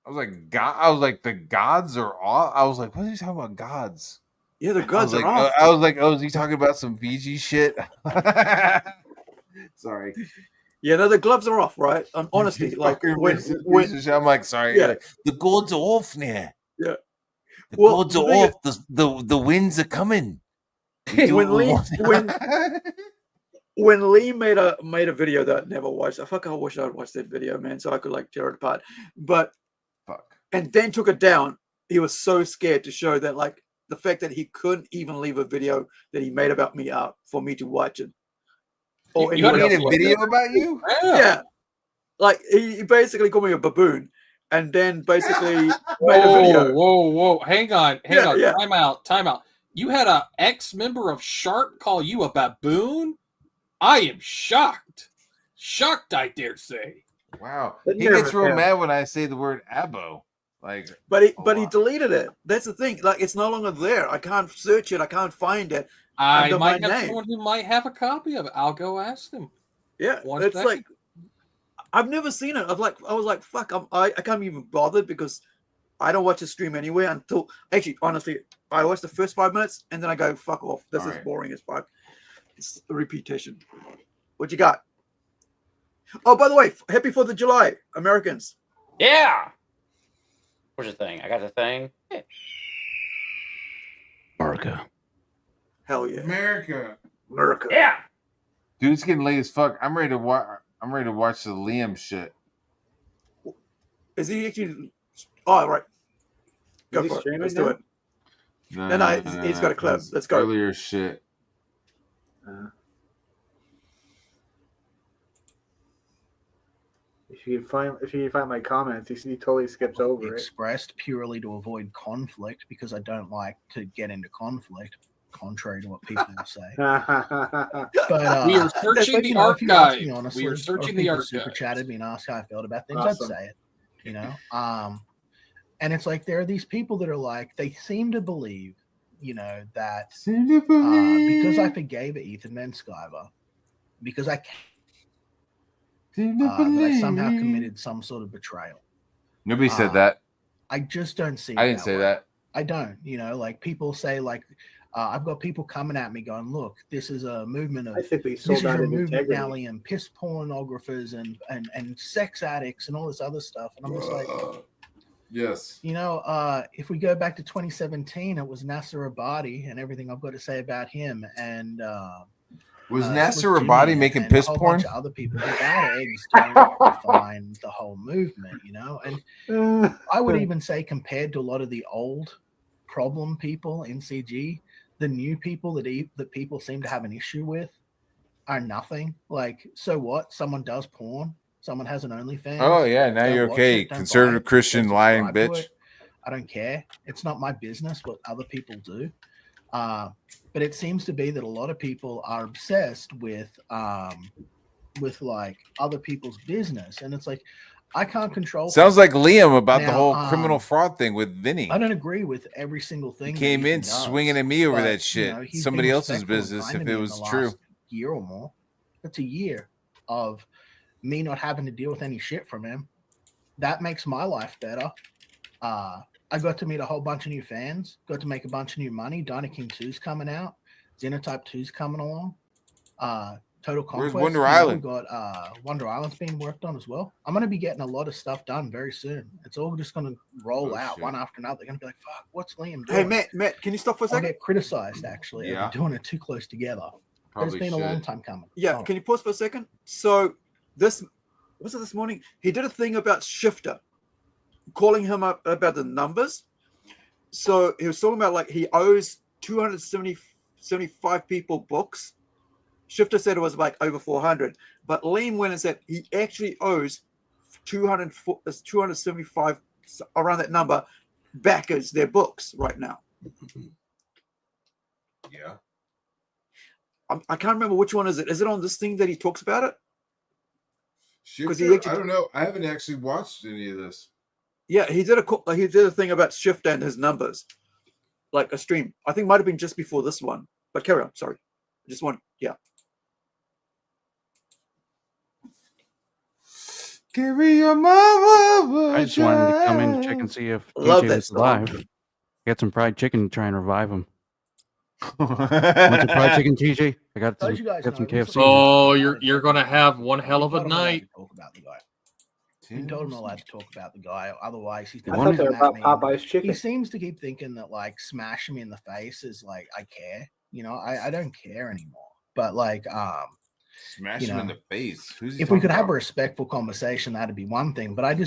I was like, God. I was like, the gods are off. I was like, what are you talking about, gods? Yeah, the gods I was are like, off. I was like, oh, is he talking about some Fiji shit? Sorry. Yeah, no, the gloves are off, right? Honestly, like I'm like, sorry. Yeah. Like, the gods are off now. Yeah. The Well, gods are the thing off. The winds are coming. We do when what we Lee want. when Lee made a video that I never watched, I wish I'd watched that video, man, so I could like tear it apart. But and then took it down. He was so scared to show that like the fact that he couldn't even leave a video that he made about me out for me to watch it. Or You anyone made else a watch video it. about you? Yeah. Like he basically called me a baboon and then basically made a video. Whoa. Hang on. Yeah. Time out. You had an ex-member of Shark call you a baboon? I am shocked. Shocked, I dare say. Wow. But He gets never real have. mad when I say the word abo. Like, but he deleted it. That's the thing. Like, it's no longer there. I can't search it. I can't find it. I under might my have name. someone who might have a copy of it. I'll go ask them. Yeah, One it's second. like I've never seen it. I was like, fuck. I can't even bother because I don't watch a stream anyway until actually, honestly, I watch the first 5 minutes and then I go, fuck off. This is boring as fuck. It's a repetition. What you got? Oh, by the way, happy 4th of July, Americans. Yeah. Where's the thing? I got the thing. Yeah. America. Hell yeah. America. Yeah. Dude, it's getting late as fuck. I'm ready to watch. I'm ready to watch the Liam shit. Is he actually? Oh, right. Go for it. Let's do it. No, he's got a clip. Let's go. Earlier shit. If you can find my comments, he totally skips over it. Expressed purely to avoid conflict because I don't like to get into conflict, contrary to what people will say. But we are searching the archive. Honestly, We are searching the archive. Super chatted me and asked how I felt about things. Awesome. I'd say it, and it's like there are these people that are like they seem to believe, that because I forgave Ethan Van Sciver, because I. That I somehow committed some sort of betrayal. Nobody said that. I just don't see. I didn't say that. I don't. Like people say, like I've got people coming at me going, "Look, this is a movement of. I think we this sold is out your in movement integrity. now, and piss pornographers and sex addicts and all this other stuff." And I'm just like, yes. If we go back to 2017, it was Nasser Abadi and everything I've got to say about him and. Was Nasser Abadi making piss a whole porn? Bunch of other people. The bad eggs don't define the whole movement, And I would even say, compared to a lot of the old problem people in CG, the new people that people seem to have an issue with are nothing. Like, so what? Someone does porn. Someone has an OnlyFans. Oh yeah, now Don't you're watch okay. it, don't Conservative buy it, Christian don't lying subscribe to bitch. it. I don't care. It's not my business what other people do. But it seems to be that a lot of people are obsessed with like other people's business, and it's like I can't control. Sounds like Liam about the Now, whole criminal fraud thing with Vinny. I don't agree with every single thing. He came in swinging at me over that shit. He's Somebody been else's respectful and business kind if to it me in was the true. last year or more. It's a year of me not having to deal with any shit from him. That makes my life better. I got to meet a whole bunch of new fans, got to make a bunch of new money. Dino King 2's coming out. Xenotype 2's coming along. Total Conquest. Where's Wonder Island? We got Wonder Island's being worked on as well. I'm going to be getting a lot of stuff done very soon. It's all just going to roll out shit. one after another. They're going to be like, fuck, what's Liam doing? Hey, Matt, can you stop for a I'll second? get criticized, actually. Yeah. Of doing it too close together. But it's Probably been a long should. time coming. Yeah, Oh. can you pause for a second? So this morning? He did a thing about Shifter, calling him up about the numbers. So he was talking about like he owes 275 people books. Shifter said it was like over 400, but Liam went and said he actually owes 275 around that number backers their books right now. Yeah. I can't remember which one is it. Is it on this thing that he talks about it? Shifter? He actually, I don't know. I haven't actually watched any of this. yeah, he did a thing about Shifter and his numbers, like a stream. I think it might have been just before this one. But carry on. Sorry, just one. Yeah. Carry your mama. I just wanted to come in and check and see if Love DJ that was song. alive. Got some fried chicken to try and revive him. Want some fried chicken, TJ? I got some, you guys got some know, KFC. Oh, you're gonna have one hell of a night. Talk about the guy. He told him not allowed to talk about the guy, otherwise he's I going thought to they come were at about me. Popeye's chicken. He seems to keep thinking that like smashing me in the face is like I care. I don't care anymore. But like Smash him in the face. Who's he if we could talking have a about? respectful conversation, that'd be one thing. But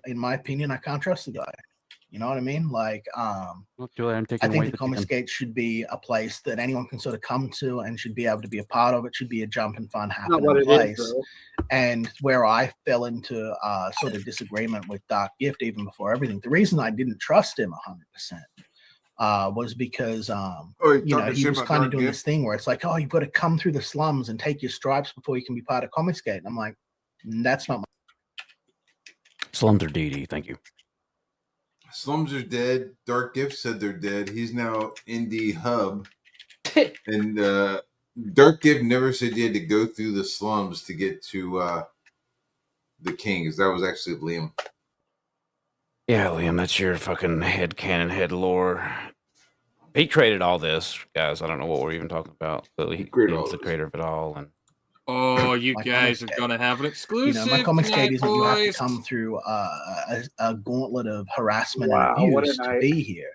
in my opinion, I can't trust the guy. You know what I mean? Like, Look, Julie, I'm taking I think away the the Comics chicken. Gate should be a place that anyone can sort of come to and should be able to be a part of. It should be a jumping fun Not what happening it place. is, though. And where I fell into sort of disagreement with Dark Gift even before everything. The reason I didn't trust him 100% was because he was kind of doing this thing where it's like, oh, you've got to come through the slums and take your stripes before you can be part of Comics Gate. And I'm like, that's not my Slums are DD, thank you. Slums are dead. Dark Gift said they're dead. He's now Indie Hub. And Dark Gift never said you had to go through the slums to get to the Kings. That was actually Liam. Yeah, Liam, that's your fucking head lore. He created all this, guys. I don't know what we're even talking about. But Liam's the creator of it all. And Oh, you My guys comics are gonna have an You exclusive know, my comics tonight, gate is that you have to boys. come through a gauntlet of harassment Wow, and what a abuse to night. be here.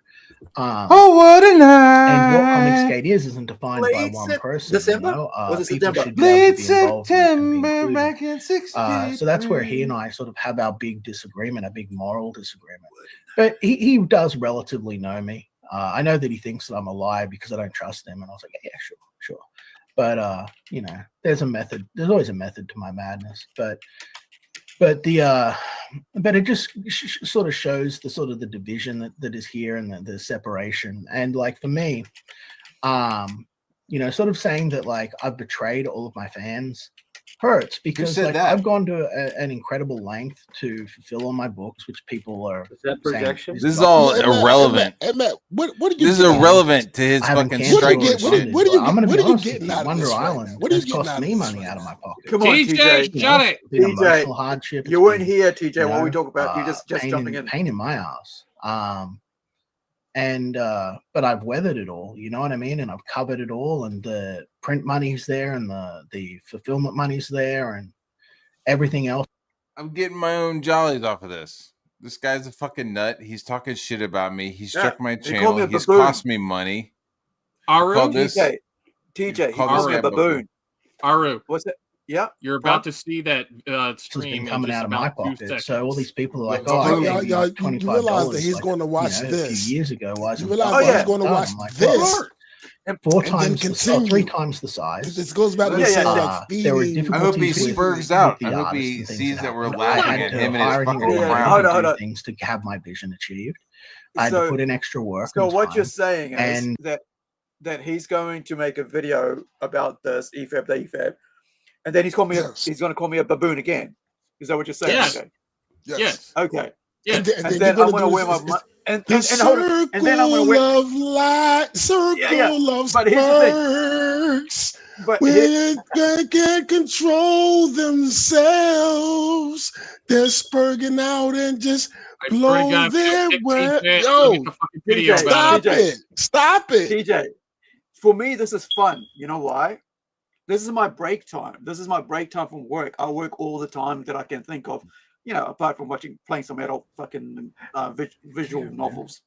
Oh, what a night! And what comics gate isn't defined by Late one Sep- person. December? You know? Was it People September? should be able to Late be involved and be September included. back in 63. So that's where he and I sort of have our big disagreement, a big moral disagreement. But he does relatively know me. I know that he thinks that I'm a liar because I don't trust him. And I was like, yeah, sure. But you know, there's a method. There's always a method to my madness. But it just sort of shows the sort of the division that is here and the separation. And like for me, you know, sort of saying that like I've betrayed all of my fans hurts because said like that? I've gone to an incredible length to fulfill all my books, which people are that projection? This is all irrelevant. Hey, Matt, what are you This is getting out of irrelevant to his I haven't fucking canceled strike or and shit. refunded. I'm going to what be are you honest with getting you. out of Wonder this right Island now? What are you has getting cost out of me this money right out of now? my pocket. Come on, TJ. You shut know, it. it's been TJ, emotional hardship. you weren't been, here, TJ. you What we know, talk about? You just jumping in. pain in my ass. But I've weathered it all, you know what I mean? And I've covered it all, and the print money's there, and the fulfillment money's there, and everything else. I'm getting my own jollies off of this. This guy's a fucking nut. He's talking shit about me. He struck my he called me channel. a He's baboon. cost me money. Aru? Called this. TJ, he called called this me guy a baboon. Aru, What's it? Yeah. you're about to see that stream been in coming just out of my about 2 pocket. seconds. So all these people are like, Y'all- "Oh, I y'all- gave y'all- you you $25." realize that he's like, going to watch a few this. years ago. Why You isn't realize that that he's well going to done? watch I'm like, this. four and then times the continue. 3 times the size. This goes back to There were feeding. I hope he difficulties spurgs with out. the I hope artist he and things sees that that we're happened. laughing I had at to him and his hire an fucking English crown. to do things to have my vision achieved. I had to put in extra work. So and what time. you're saying is and that he's going to make a video about this EFAB the EFAB, and then he's going to call me a baboon again. Is that what you're saying? Yes. Okay. Yes. Okay. Yes. And then I'm going to wear my and The hold on. And then I'm going to wear of light, circle of But here's the sparks. When they can't control themselves, they're spurging out and just blow their way. Yo, stop it. TJ, for me, this is fun. You know why? This is my break time. This is my break time from work. I work all the time that I can think of, you know, apart from playing some adult fucking visual novels,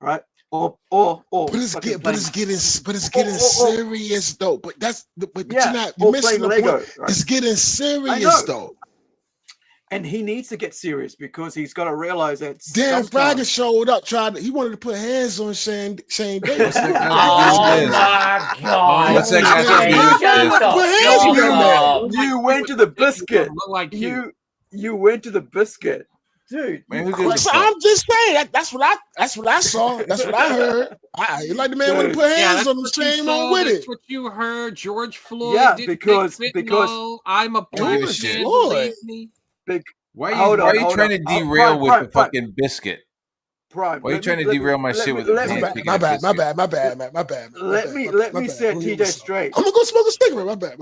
right? But it's getting serious though. But you're missing the Lego, point. right? It's getting serious though. And he needs to get serious because he's got to realize that Dan sometimes- Fragger showed up, he wanted to put hands on Shane Davis. Oh my God! What's that got to do with this? You went to the biscuit. Like you went to the biscuit, dude. I'm just saying that's what I saw. That's what I heard. You like the man want to put hands on the Shane on with it. That's what you heard. George Floyd. Yeah, didn't because make fentanyl. I'm a black man. Believe me. Why are you trying to derail with the fucking biscuit? Prime. Why are you trying to derail my shit with my bad. Let me set TJ straight. I'm gonna go smoke a cigarette. My bad.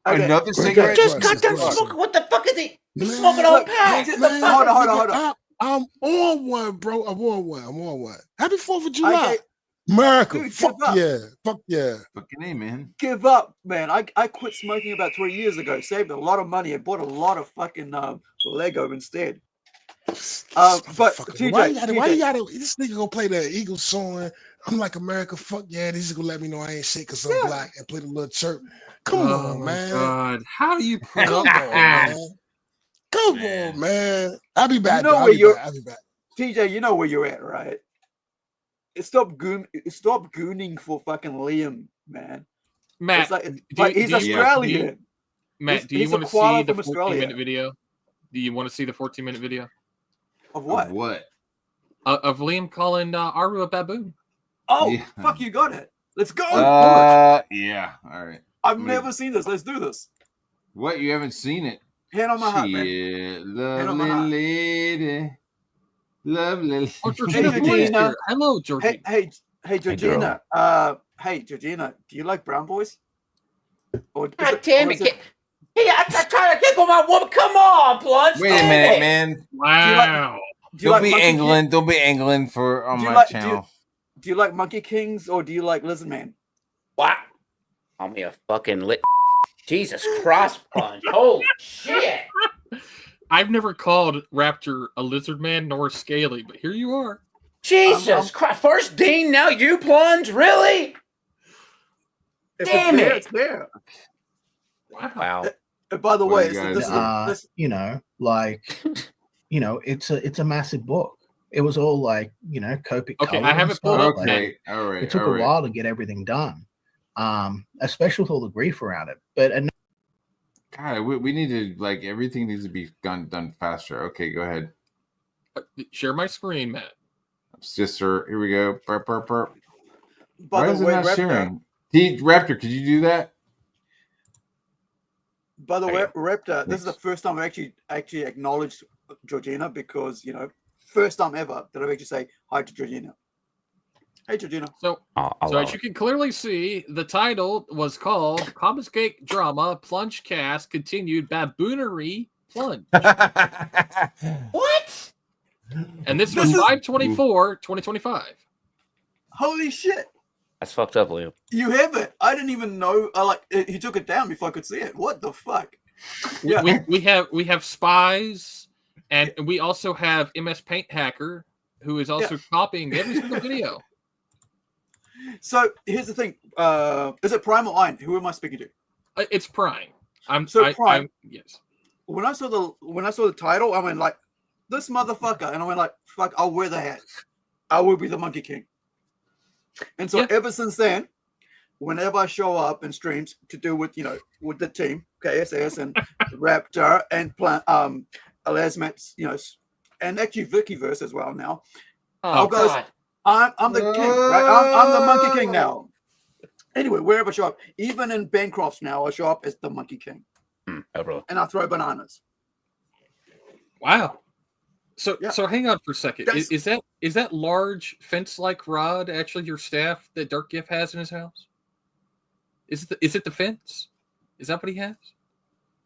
Okay. Another cigarette? Just got done smoking. What the fuck is he? You smoking all packs. Hold on. I'm on one, bro. I'm on one. Happy 4th of July. America. Dude, fuck yeah. Fucking A, man. Give up, man. I quit smoking about 3 years ago. Saved a lot of money and bought a lot of fucking Lego instead. But TJ, why you gotta this nigga gonna play the Eagles song? I'm like America, fuck yeah. He's gonna let me know I ain't shit because I'm black and play the little chirp. Come on, man. God, how do you put Come up on, man. Come on, man. I'll be back. You know I'll be back. TJ, you know where you're at, right? Stop gooning for fucking Liam, man. Matt, he's Australian. Matt, do you want to see the 14-minute video? Do you want to see the 14-minute video? Of what? Of what? Of Liam calling Aru a baboon. Oh, fuck, you got it. Let's go. Yeah, all right. I've never seen this. Let's do this. What? You haven't seen it? Hand on my heart, man. Lovely lady. Lovely. Oh, Georgina Floyd is here. Hello, Georgina. Hey, Georgina. Hey, Georgina. Do you like brown boys? Or God damn it! Hey, I'm trying to giggle my woman. Come on, Plunge. Wait a minute, man. Wow. Don't be angling. Don't be angling for on Do you my like channel. do you like Monkey Kings or do you like Lizard Man? What? Call me a fucking lit. Jesus Christ, Plunge. Holy shit. I've never called Raptor a lizard man nor scaly, but here you are. Jesus Christ. First Dean, now you, Plunge? Really? Damn it. It's there. Wow. By the What way, do you this guys is you know, like, you know, it's a massive book. It was all like, you know, Copic Okay, color I have and it pulled stuff. up. Like, Okay, all right. it took all a right. while to get everything done, especially with all the grief around it. But God, we need to like everything needs to be done faster. Okay, go ahead. Share my screen, Matt. Sister, here we go. Burp, burp, burp. By Why the is it way, not Raptor. sharing? Raptor, could you do that? By the way, Okay. Raptor, this is the first time I actually acknowledged Georgina because, you know, first time ever that I've actually say hi to Georgina. Hey, Georgina. So as you can clearly see, the title was called Confiscate Drama Plunge Cast Continued Baboonery Plunge. What? And this was 5/24/2025. Holy shit. That's fucked up, Leo. You have it. I didn't even know. He took it down before I could see it. What the fuck? We have spies, and we also have MS Paint Hacker, who is also copying every single video. So here's the thing. Is it Prime or Iron? Who am I speaking to? It's Prime. Prime. Yes. When I saw the title, I went like, this motherfucker, and I went like, fuck, I'll wear the hat. I will be the Monkey King. And so ever since then, whenever I show up in streams to do with, you know, with the team, KSS and Raptor and Elasmats, you know, and actually Vickyverse as well now. Oh, guys, God. I'm the king, right? I'm the Monkey King now. Anyway, wherever I show up, even in Bancrofts now, I show up as the Monkey King. Oh, bro. And I throw bananas. Wow. So hang on for a second. Is that large fence-like rod actually your staff that Dark Gift has in his house? Is it the fence? Is that what he has?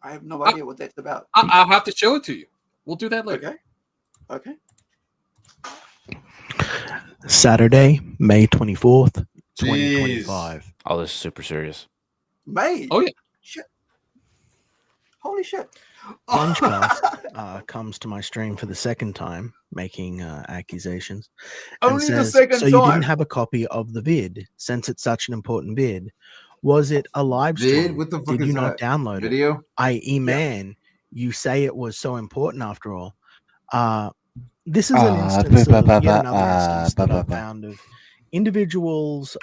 I have no idea what that's about. I'll have to show it to you. We'll do that later. Okay. Saturday, May 24th, 2025. Oh, this is super serious. May. Oh, yeah. Shit. Holy shit. Plungecast comes to my stream for the second time, making accusations. Only the says, second so you time. didn't have a copy of the vid, since it's such an important vid. Was it a live stream? What the fuck Did is you not that? download Video? it? I.e., man, you say it was so important after all. This is an instance of yet another instance that I found of individuals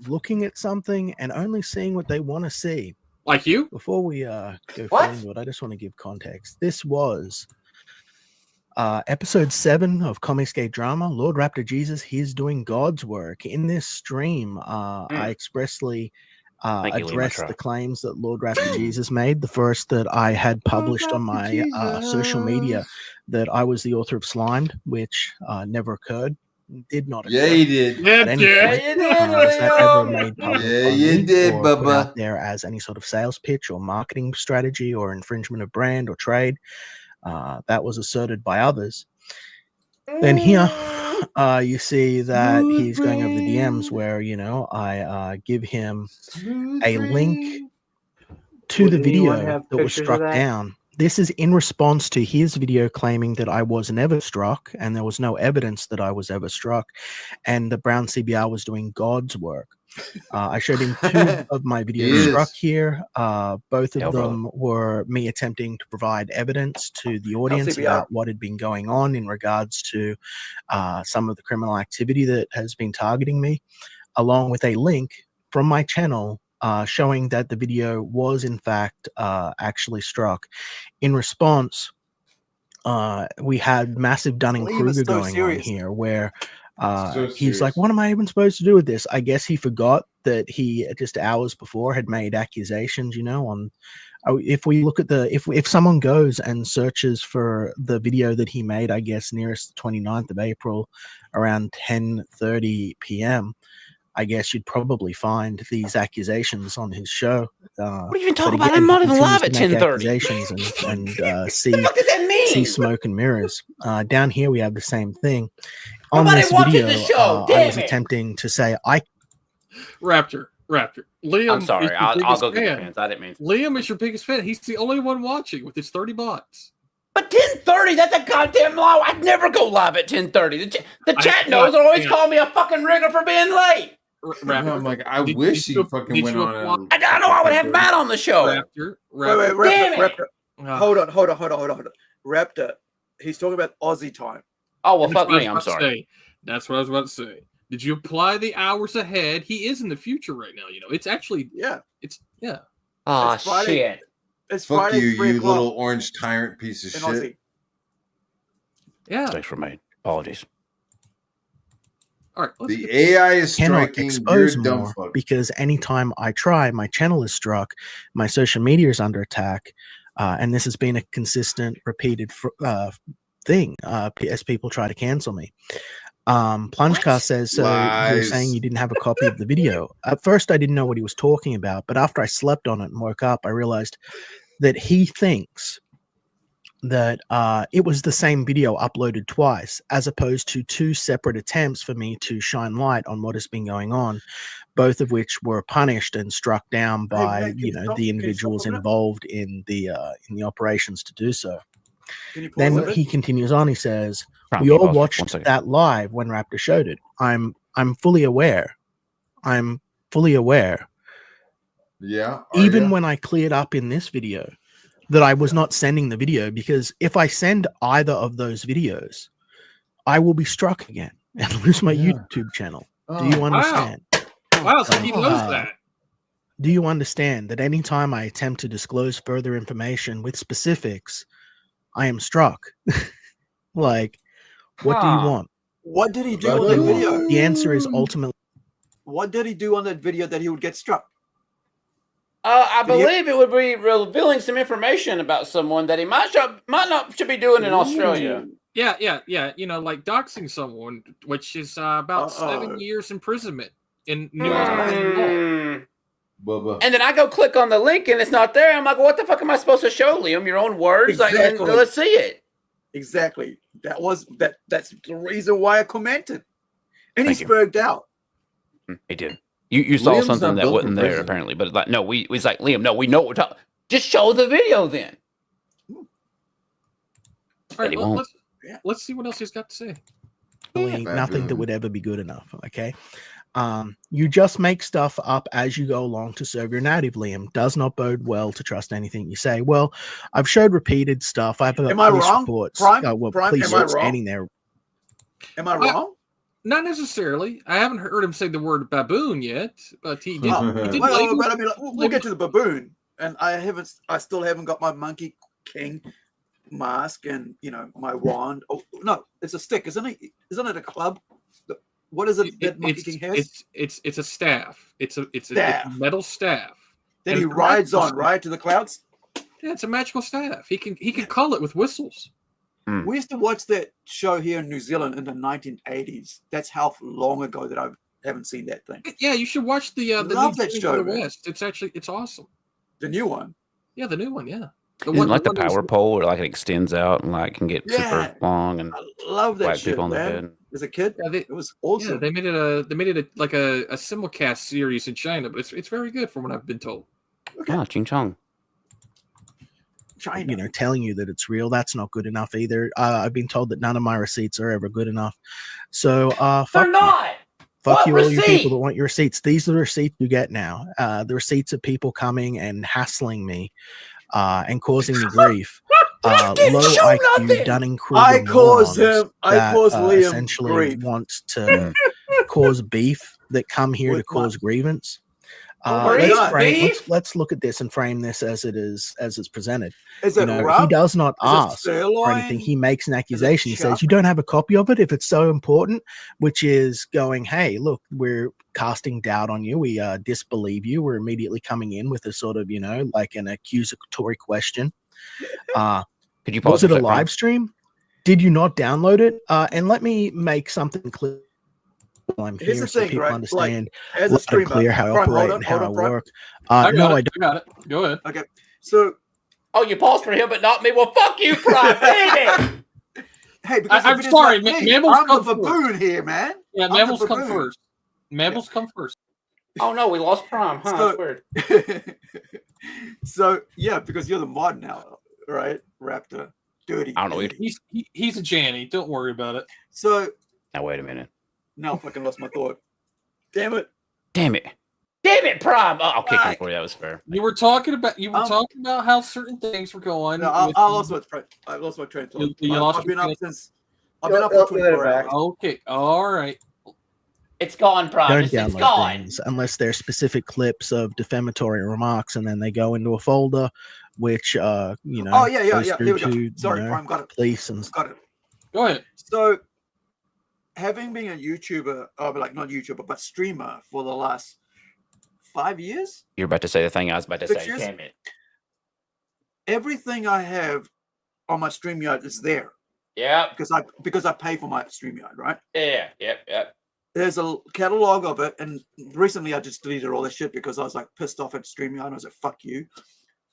looking at something and only seeing what they want to see. Like you? Before we go further into it, I just want to give context. This was episode 7 of Comicsgate Drama. Lord Raptor Jesus, he's doing God's work. In this stream, I expressly addressed the claims that Lord Raptor Jesus made. The first that I had published on my social media, that I was the author of Slimed, which never occurred. Did not occur. Yeah, you did. At any point. Was that ever made public Yeah, by you me did, or put Bubba. out there as any sort of sales pitch or marketing strategy or infringement of brand or trade? That was asserted by others. Then here you see that he's going over the DMs where, you know, I give him a link to the video that was struck down. This is in response to his video claiming that I was never struck and there was no evidence that I was ever struck, and the Brown CBR was doing God's work. I showed him 2 of my videos struck here. Both of them were me attempting to provide evidence to the audience about what had been going on in regards to some of the criminal activity that has been targeting me, along with a link from my channel showing that the video was in fact actually struck. In response, we had massive Dunning-Kruger going on here, where He's like, what am I even supposed to do with this? I guess he forgot that he just hours before had made accusations, on if we look at if someone goes and searches for the video that he made, I guess nearest the 29th of April around 10:30 p.m., I guess you'd probably find these accusations on his show. What are you even talking about? I'm not even live at 10:30. And see smoke and mirrors. Down here we have the same thing. On Nobody this watches video, the show. I was Damn it. attempting to say Raptor. Liam, I'm sorry. is your I'll biggest go get the fan. pants. I didn't mean. Liam is your biggest fan. He's the only one watching with his 30 bots. But 10:30, that's a goddamn lie. I'd never go live at 10:30. The chat knows. They always call me a fucking rigger for being late. I'm like, I wish he fucking went on. I know I would have Matt on the show. Wait, Raptor. Hold on. Raptor, he's talking about Aussie time. Oh, well, fuck me. I'm sorry. That's what I was about to say. Did you apply the hours ahead? He is in the future right now. It's actually yeah. Oh, shit. It's Fuck Friday, you, 3 you o'clock little orange tyrant piece of in shit. Aussie. Yeah. Mistakes were made. Apologies. All right. The AI is cannot striking. expose You're a dumb more fuck. because anytime I try, my channel is struck, my social media is under attack, and this has been a consistent, repeated thing as people try to cancel me. Plungecast says, so you're Lies. saying you didn't have a copy of the video. At first, I didn't know what he was talking about, but after I slept on it and woke up, I realized that he thinks that it was the same video uploaded twice, as opposed to two separate attempts for me to shine light on what has been going on, both of which were punished and struck down by the individuals involved in the operations to do so. Then he continues on. He says, "We all watched that live when Raptor showed it. I'm fully aware. I'm fully aware. Yeah. Even when I cleared up in this video that I was not sending the video, because if I send either of those videos, I will be struck again and lose my YouTube channel. Do you understand? Wow, so he knows that. Do you understand that anytime I attempt to disclose further information with specifics, I am struck? Like, what do you want? What did he do on that video? The answer is ultimately. What did he do on that video that he would get struck? I believe it would be revealing some information about someone that he might not should be doing in Australia. Yeah. Like doxing someone, which is about 7 years imprisonment in New Australia. And then I go click on the link and it's not there. I'm like, what the fuck am I supposed to show, Liam? Your own words? Exactly. Like, let's see it. Exactly. That's the reason why I commented. And he's bugged out. He did. You saw Liam's something not that built wasn't for there prison. apparently, but like, no, he's like, Liam, no, we know what we're talking. Just show the video then. All right, let's see what else he's got to say. Nothing that would ever be good enough. Okay. You just make stuff up as you go along to serve your narrative, Liam. Does not bode well to trust anything you say. Well, I've showed repeated stuff. I've got Am I police wrong? reports. Prime, police am I are standing wrong? there. Am I wrong? Not necessarily. I haven't heard him say the word baboon yet, but he did. We'll get to the baboon, and I still haven't got my Monkey King mask and my wand. Oh no, it's a stick, isn't it? Isn't it a club? What is it that Monkey King has? It's a staff. It's a metal staff. That he rides on, right, to the clouds. Yeah, it's a magical staff. He can call it with whistles. We used to watch that show here in New Zealand in the 1980s. That's how long ago that I haven't seen that thing. Yeah, you should watch the Love new that show, man. West. It's awesome. The new one. Yeah, the new one. Yeah. Isn't like the power pole where like it extends out and like can get super long and love that whack shit, people on the man. head. As a kid, it was awesome. Yeah, they made it like a simulcast series in China, but it's very good from what I've been told. Ah, ching chong. China. Telling you that it's real, that's not good enough either. I've been told that none of my receipts are ever good enough. So They're not. Fuck you, all you people that want your receipts. These are the receipts you get now. The receipts of people coming and hassling me and causing me grief. Low IQ Dunning-Kruger I cause him. I that, cause Liam essentially grief. wants to cause beef that come here to cause grievance. Let's look at this and frame this as it is, as it's presented. Is it He rub? does not Is it ask for sirloin? anything. He makes an accusation. He says, "You don't have a copy of it if it's so important," which is going, "Hey, look, we're casting doubt on you. We disbelieve you. We're immediately coming in with a sort of, like an accusatory question." Could you Was pause it for a a second? live stream? Did you not download it? And let me make something clear. I'm Here's here the so thing, people right? understand Like, as a loud and streamer, clear how I Prime, operate hold on, and how I Prime. work. I No, got I it. don't. I got it. Go ahead. Okay, so Oh, you paused for him, but not me. Well, fuck you, Prime. Damn it. hey, because I'm if it is sorry, like me, mammals I'm the come baboon first. here, man. Yeah, I'm the mammals come baboon. first. Mammals come first. Oh no, we lost Prime. Huh? So- That's weird. So yeah, because you're the mod now, right, Raptor? Dirty. I don't know. pig. He's a Janny. Don't worry about it. So Now wait a minute. now I fucking lost my thought. Damn it. Damn it. Damn it, Prime. Oh, I'll kick him for you. That was fair. You were talking about how certain things were going. No, I lost my train. I lost my train of thought. You lost I've been your up train- since. I've been up for 24 hours. Okay. All right. It's gone, Prime. Don't It's download gone. things unless they're specific clips of defamatory remarks, and then they go into a folder, which Oh goes yeah. Here through we go. to Sorry, Prime. Got it. police and Got it. Go ahead. So, having been a YouTuber, like not YouTuber, but streamer for the last 5 years, You're about to say the thing I was about to 6 say. years? Damn it. everything I have on my StreamYard is there Yeah. because I pay for my StreamYard, right? Yeah. Yep. There's a catalog of it, and recently I just deleted all this shit because I was like pissed off at StreamYard. I was like, "Fuck you,"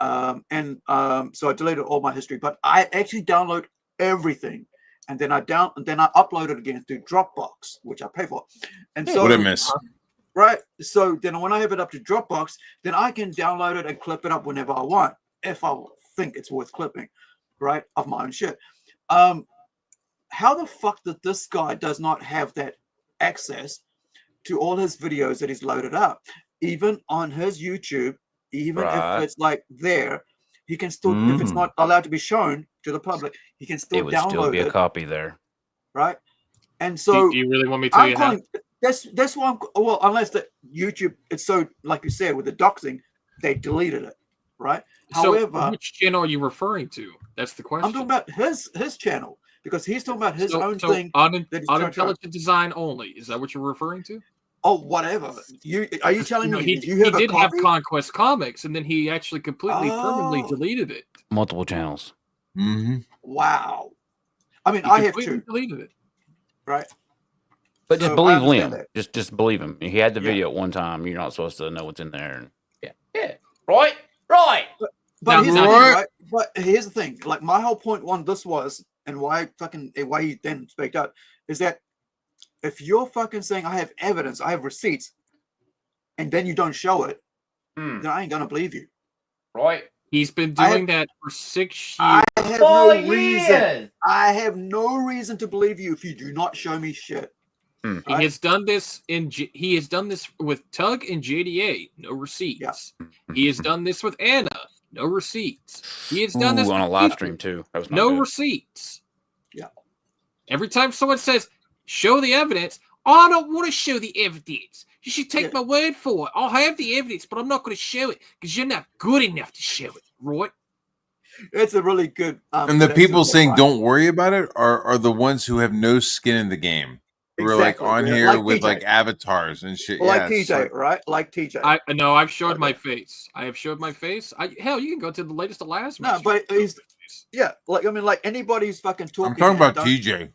so I deleted all my history. But I actually download everything, and then I upload it again through Dropbox, which I pay for. And so What a miss. right? So then when I have it up to Dropbox, then I can download it and clip it up whenever I want, if I think it's worth clipping, right? Of my own shit. How the fuck that this guy does not have that access to all his videos that he's loaded up, even on his YouTube, even if it's like there, he can still, if it's not allowed to be shown to the public, he can still It would download still be a it, copy there. right? And so Do you really want me to tell you how? that's why well, unless the YouTube, it's so, like you said, with the doxing, they deleted it, right? So However, which channel are you referring to? That's the question. I'm talking about his channel, because he's talking about his own so thing. on that he's trying to- intelligent design only. Is that what you're referring to? Oh, whatever. Are you telling me he you have did a have copy? Conquest Comics, and then he actually completely permanently deleted it. Multiple channels. Wow. I mean, He I have completely two, deleted it. right? But just So, I believe understand Liam. that. Just believe him. He had the Yeah. video at one time. You're not supposed to know what's in there. Yeah. Right. But Now, here's the now- thing, right? But here's the thing. Like, my whole point on this was, and why he then spoke out, is that if you're fucking saying I have evidence, I have receipts, and then you don't show it, then I ain't gonna believe you. Right. He's been I doing that for 6 years. I have no reason. I have no reason to believe you if you do not show me shit. He has done this he has done this with Tug and JDA, no receipts. He has done this with Anna, no receipts. He has done this on a with live Keith, stream too. That was not no good. receipts. Yeah. Every time someone says, show the evidence, I don't want to show the evidence. You should take my word for it. I'll have the evidence, but I'm not going to show it because you're not good enough to show it, right? It's a really good. And the people saying don't worry about it are the ones who have no skin in the game. Who are like Exactly, on yeah. here Like with TJ. like avatars and shit. Like Yeah, it's TJ, like- right? Like TJ. I know I've showed my face. I have showed my face. Hell, you can go to the latest last No, match. but he's like, I mean, like anybody who's fucking talking. I'm talking about and don't- TJ.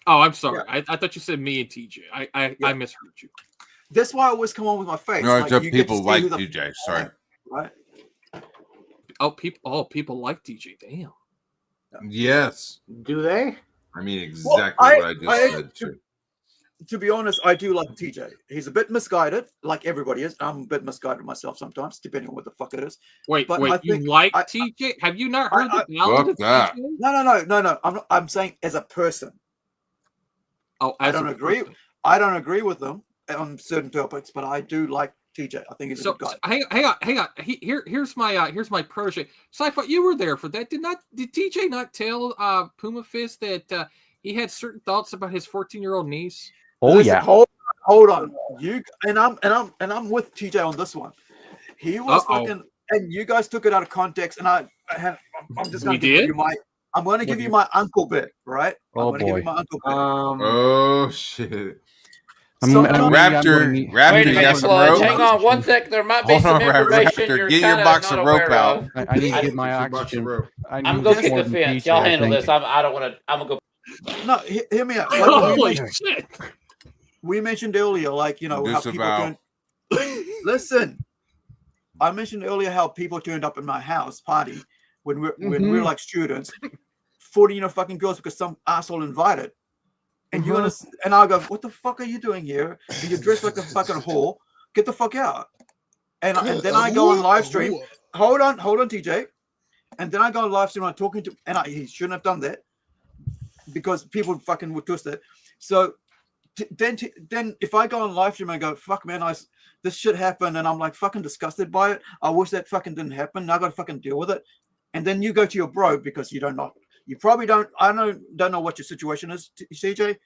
Oh, I'm sorry. I thought you said me and TJ. I misheard you. That's why I always come on with my face. No, I said you get to people see like who the TJ. f- Sorry. Right? People like TJ. Damn. Yes. Do they? I mean Well, exactly what I just said. Too. To be honest, I do like TJ. He's a bit misguided, like everybody is. I'm a bit misguided myself sometimes, depending on what the fuck it is. Wait, But wait. I You think like TJ? Have you not heard the ballad of TJ? No. I'm saying as a person. Oh, I as don't a agree. person. I don't agree with them on certain topics, but I do like TJ. I think he's a So, good guy. hang on. Here's my protege. Sci-fi, you were there for that. Did TJ not tell Puma Fist that he had certain thoughts about his 14-year-old niece? Oh Listen, yeah. Hold on. You and I'm with TJ on this one. He was fucking, and you guys took it out of context. And I'm just going to give you my. I'm going to give you my uncle bit, right? I'm going to give you my uncle bit. Oh shit. Raptor, Wait you a got minute, some Sludge. rope? Hang on one sec. There might be Hold some on, information Raptor. you're Get your kinda box not of rope aware out. of. I need to get my oxygen. I'm gonna kick the fence. Y'all handle this. I don't want to. I'm gonna go. No, hear me out. Like, Holy shit! We mentioned earlier, like, you know, how people Disavow. Listen, I mentioned earlier how people turned up at my house party when we're like students, 40 fucking girls because some asshole invited. And you're gonna, and I'll go, what the fuck are you doing here? And you're dressed like a fucking whore. Get the fuck out. And then I go on live stream. Hold on, TJ. And then I go on live stream. I'm talking to, and he shouldn't have done that because people fucking would twist it. So then if I go on live stream and go, fuck man, this shit happened, and I'm like fucking disgusted by it. I wish that fucking didn't happen. Now I gotta fucking deal with it. And then you go to your bro because you don't know. You probably don't. I don't know what your situation is, CJ.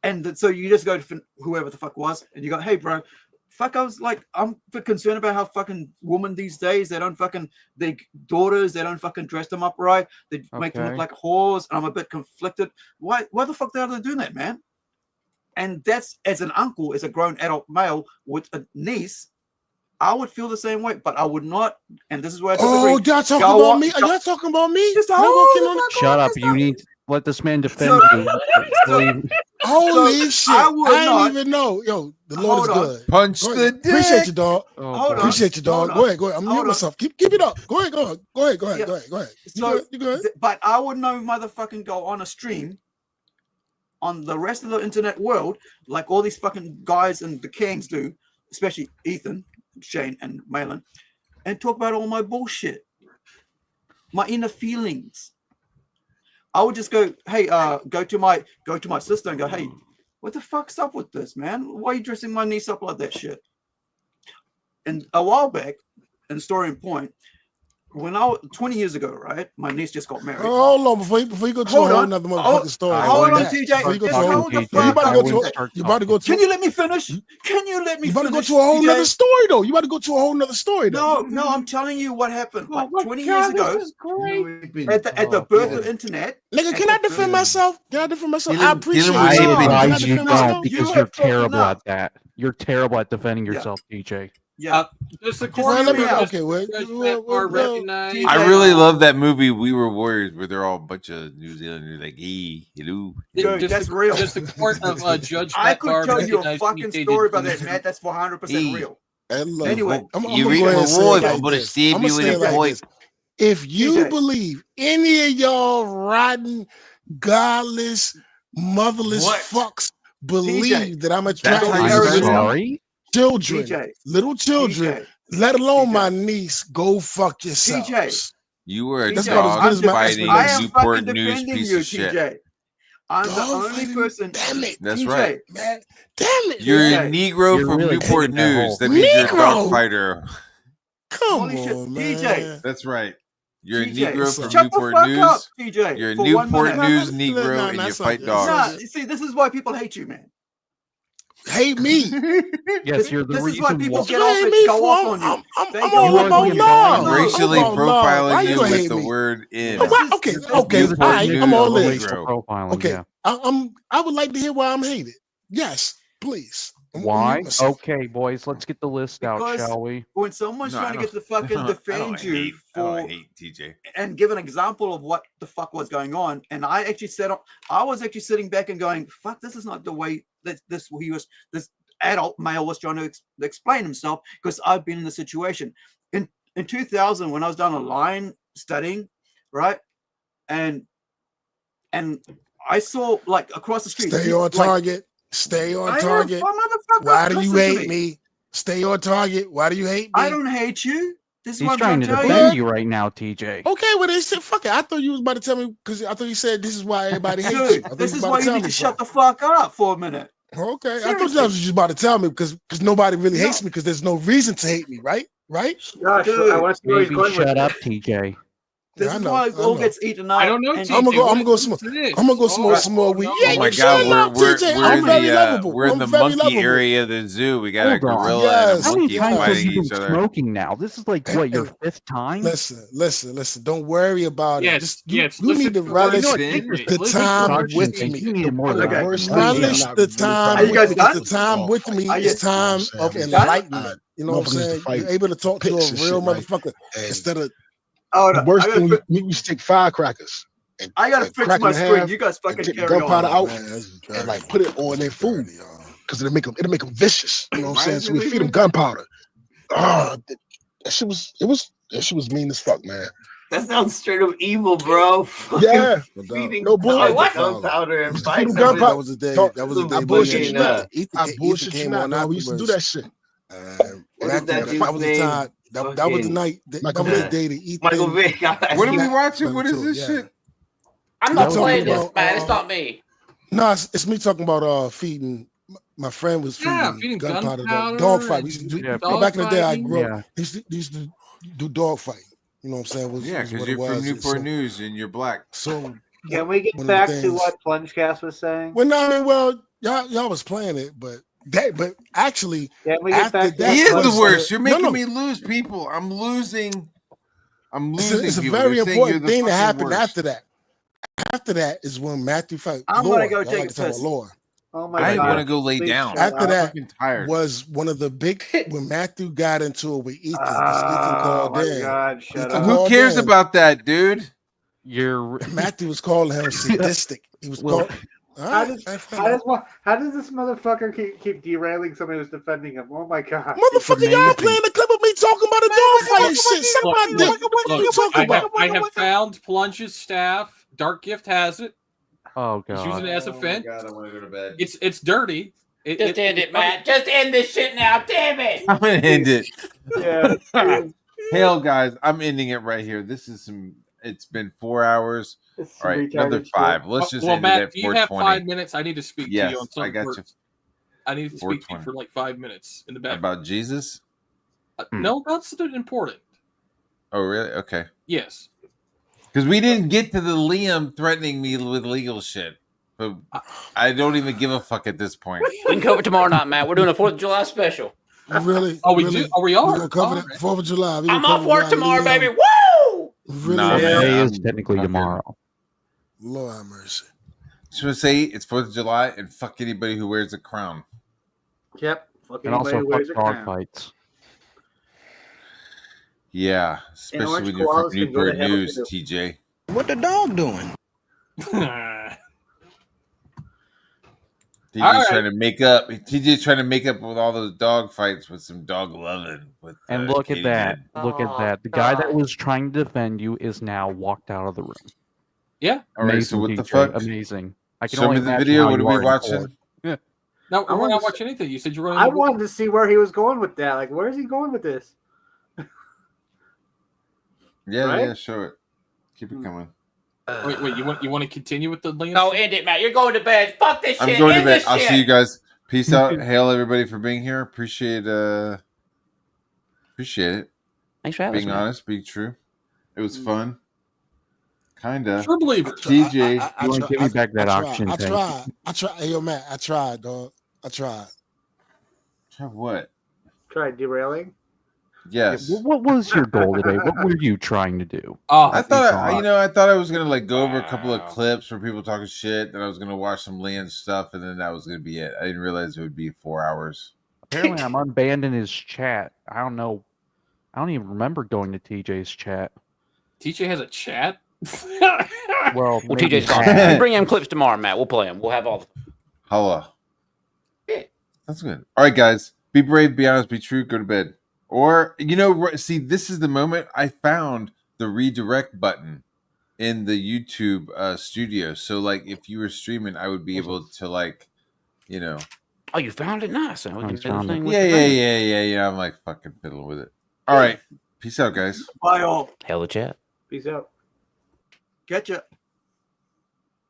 And so you just go to whoever the fuck was, and you go, "Hey, bro, fuck." I was like, I'm concerned about how fucking women these days. They don't fucking their daughters. They don't fucking dress them up right. They make them look like whores, and I'm a bit conflicted. Why the fuck are they doing that, man? And that's as an uncle, as a grown adult male with a niece. I would feel the same way, but I would not. And this is where I disagree. Oh, y'all talking about me? Are y'all talking about me? Just Shut up. You need to let this man defend you. Holy shit. I would I not- didn't even know. Yo, the Lord is good. Punch Go the ahead. Appreciate dick. you, dog. Hold on. Appreciate you, dog. Hold on. Go ahead. I'm Hold muting on. myself. Keep it up. Go ahead. Yeah. You So, good? But I would know motherfucking go on a stream on the rest of the internet world, like all these fucking guys and the kings do, especially Ethan, Shane, and Malin, and talk about all my bullshit, my inner feelings. I would just go, hey, go to my sister and go, hey, what the fuck's up with this, man? Why are you dressing my niece up like that shit? And a while back, and story in point, when 20 years ago, right, my niece just got married. Hold on, before you go to a whole nother motherfucking story. Hold on, TJ. Before you go to Just a whole- hold the you fuck about to up. go to you about to go to Can you let me finish? Can you let me you about to finish? go to a whole TJ? nother story though. You about to go to a whole nother story though. No, I'm telling you what happened. Like my 20 God, years ago, this is great. at the birth of internet. Nigga, can I defend myself? Can I defend myself? I Dylan appreciate was I it. raping Can I advise you defend don't myself? because you're terrible at that. You're terrible at defending yourself, DJ. Yeah. Does the Well, court let me. order Okay, wait. Judge Matt Barr recognize? I really love that movie. We Were Warriors, where they're all a bunch of New Zealanders, like, hey, hello. Dude, that's real. Does the court of Judge I Matt could Barr tell you a recognize fucking TJ story about did that, Matt. That's 100% Hey. real. And look, Anyway, I'm you gonna read go ahead my and say voice, it like I'm gonna this. stab I'm you gonna in say the it like voice. this. If you TJ. believe any of y'all rotten, godless, motherless What? fucks believe that I'm That's attracted how to you little sorry? children, TJ. little children, TJ. let alone TJ. my niece, go fuck yourselves. You were a That's about as dog good as my fighting I a explanation. am Newport fucking News defending piece you, of shit. TJ. I'm the Dog only fighting? person. Damn it. That's TJ. right. Man, damn it. You're a man. Negro You're from really Newport digging that hole. News. That means you're a dog Negro? fighter. Come Holy shit. on, TJ. man. That's right. You're a TJ. Negro from Shut the Newport fuck News. up, TJ. You're a for 1 Newport minute. News Nah, Negro, and you it's all fight good. It's all dogs. Nah, see, this is why people hate you, man. Hate me. Yes, you're the This is reason why people why. get off hate and me go for? off on you. I'm They all go off about on you. love. I'm I'm racially about love. Why profiling you you gonna with hate the me? word in. Oh, why? Okay, okay. Newport All right, I'm News all in. Negro. Profiling, Okay, yeah. I would like to hear why I'm hated. Yes, please. I'm gonna Why? mute myself. Okay, boys, let's get the list out, Because shall we? when someone's No, trying to get to fucking defend you I don't for hate TJ. and give an example of what the fuck was going on, and I actually said I was actually sitting back and going, "Fuck, this is not the way that this adult male was trying to explain himself," because I've been in the situation in 2000 when I was down a line studying, right, and I saw like across the street. Stay on target. Stay on target. Why do you hate me? Stay on target. Why do you hate me? I don't hate you. This is He's what I'm trying to tell defend you. you right now, TJ. Okay, well, they said, fuck it. I thought you was about to tell me because I thought you said this is why everybody hates Dude, you. I thought this you was is about why to you tell need me to shut something. the fuck up for a minute. Okay, Seriously. I thought you was just about to tell me because nobody really hates me because there's no reason to hate me, right? Right? Gosh, I want to see where he's Maybe going with shut up, this. TJ. This I is know, why it I all know. gets eaten up. I don't know, and- TJ. I'm gonna go. I'm What gonna go is smoke. this? I'm gonna go smoke Oh, some more weed. no. Yeah, Oh you my shut God, him up, TJ. we're I'm in very the lovable. we're in I'm the very monkey lovable. area of the zoo. We got a Hold on. gorilla and a Yes, How many monkey times have fighting you been each other. smoking now? This is like what your fifth time? Listen. Don't worry about it. Yes, Just yes. you need to Listen, relish TJ, the listen to time what with TJ. me. You need more Okay. Relish the time Are you with guys me because done? the time with me Are you- is time of Done? enlightenment. You know what I'm saying? You're able to talk to a real motherfucker instead of Oh, the no, worst I gotta thing. fi- You stick firecrackers. I gotta fix crack 'em my in screen. half You guys fucking take the carry gunpowder on. out and like put it on their food because it'll make them vicious. You know what I'm Why saying? is So it we feed them illegal? gunpowder. That shit was mean as fuck, man. That sounds straight up evil, bro. Yeah, Feeding no bull. gunpowder and Feed fighting them them. gunpowder. That was the day. Talk- That was the I day. bullshit you not. Ethan I bullshit you came not, on dog. We used to do afterwards. that shit. What is that dude's That was the name? time. That was the night. That was the day to eat. Michael Vick. What are we watching? What is this shit? I'm not playing this, man. It's not me. No, it's me talking about feeding. My friend was feeding gunpowder. Dog fight. We used to do, back in the day, I grew up. Used to do dog fighting. You know what I'm saying? Was Yeah, what because it you're from was. Newport News and you're black. So Can we get one of the back to things- what Plungecast was saying? Well, no, I mean, y'all was playing it, but actually, Can we get after back to that He is was the worst. You're making no. me lose people. I'm losing. It's a people. very They're saying you're important the thing that fucking happened worst. after that. After that is when Matthew fight I'm Lord. gonna go Y'all take like a to talk about piss. Lord. Oh my I God. want to go lay Please down. shut After up. that fucking tired. was one of the big when Matthew got into it with Ethan. Because Ethan Oh called my in. God, shut Ethan up. Who called cares in, about that, dude? You're and Matthew was calling him sadistic. He was Well, called. How does this motherfucker keep derailing somebody who's defending him? Oh my God. Motherfucker, y'all playing the clip of me talking about a dog fight and shit. Suck my dick. What are you talking about? I have found Plunge's staff. Dark Gift has it. Oh He's using god. it as a fence. God, I want to go to bed. It's dirty. Just end it, Matt. Just end this shit now. Damn it. I'm gonna end it. Yeah. Hell, guys, I'm ending it right here. This is some. It's been 4 hours. All right, another 5. Let's just well, end Matt, it at do you have 420. 5 minutes? I need to speak to Yes, you on I something. got you. I need to speak to you 420. for like 5 minutes in the back. About Jesus? No, that's important. Oh, really? Okay. Yes. Because we didn't get to the Liam threatening me with legal shit. But I don't even give a fuck at this point. We can cover tomorrow night, Matt. We're doing a 4th of July special. Really? Oh, we really? do? Oh, we We are? gonna cover it 4th of July. We I'm gonna off cover work why tomorrow, Liam- baby. Woo! Really? Nah, man, Today is I'm technically fucking- tomorrow. Lord have mercy. Just want to say it's 4th of July and fuck anybody who wears a crown. Yep. Fuck And anybody also who fuck wears a dog crown. fights. Yeah, especially orange when you're from koalas can go to Newport hell News, too. TJ. What the dog doing? TJ's trying to make up. TJ's trying to make up with all those dog fights with some dog loving. With And look Katie at that. did. Look at that. The guy that was trying to defend you is now walked out of the room. Yeah. All right, Amazing, so what the TJ. fuck? Amazing. I can Show only me the imagine video. how What are you we are in watching? court. No, I we're wanted not to- watching anything. You said you were going I to wanted to see where he was going with that. Like, where is he going with this? Yeah, Right? yeah, show it. Keep it coming. Wait, you want to continue with the Liam? No, end it, Matt. You're going to bed. Fuck this I'm shit. going to End bed. this I'll shit. see you guys. Peace out. Hail everybody for being here. Appreciate it. Thanks for having us, Being man. honest, being true. It was fun. Kinda. True believers. TJ. You want to give me back that oxygen I tank? tried. Hey, yo, Matt, I tried, dog. I tried. Try what? Try derailing. Yes. What was your goal today? What were you trying to do? Oh, I thought I was gonna like go over a couple of clips where people talking shit. Then I was gonna watch some Liam stuff, and then that was gonna be it. I didn't realize it would be 4 hours. Apparently, I'm unbanned in his chat. I don't know. I don't even remember going to TJ's chat. TJ has a chat. Well, Well, maybe TJ's gone. that. You bring him clips tomorrow, Matt. We'll play them. We'll have all. Holla. That's good. All right, guys. Be brave. Be honest. Be true. Go to bed. Or see, this is the moment I found the redirect button in the YouTube studio. So, like, if you were streaming, I would be able to, like, Oh, you found it? Nice. And we can do the thing with Yeah. I'm like fucking fiddling with it. All right. Peace out, guys. Bye all. Hell of chat. Peace out. Catch ya.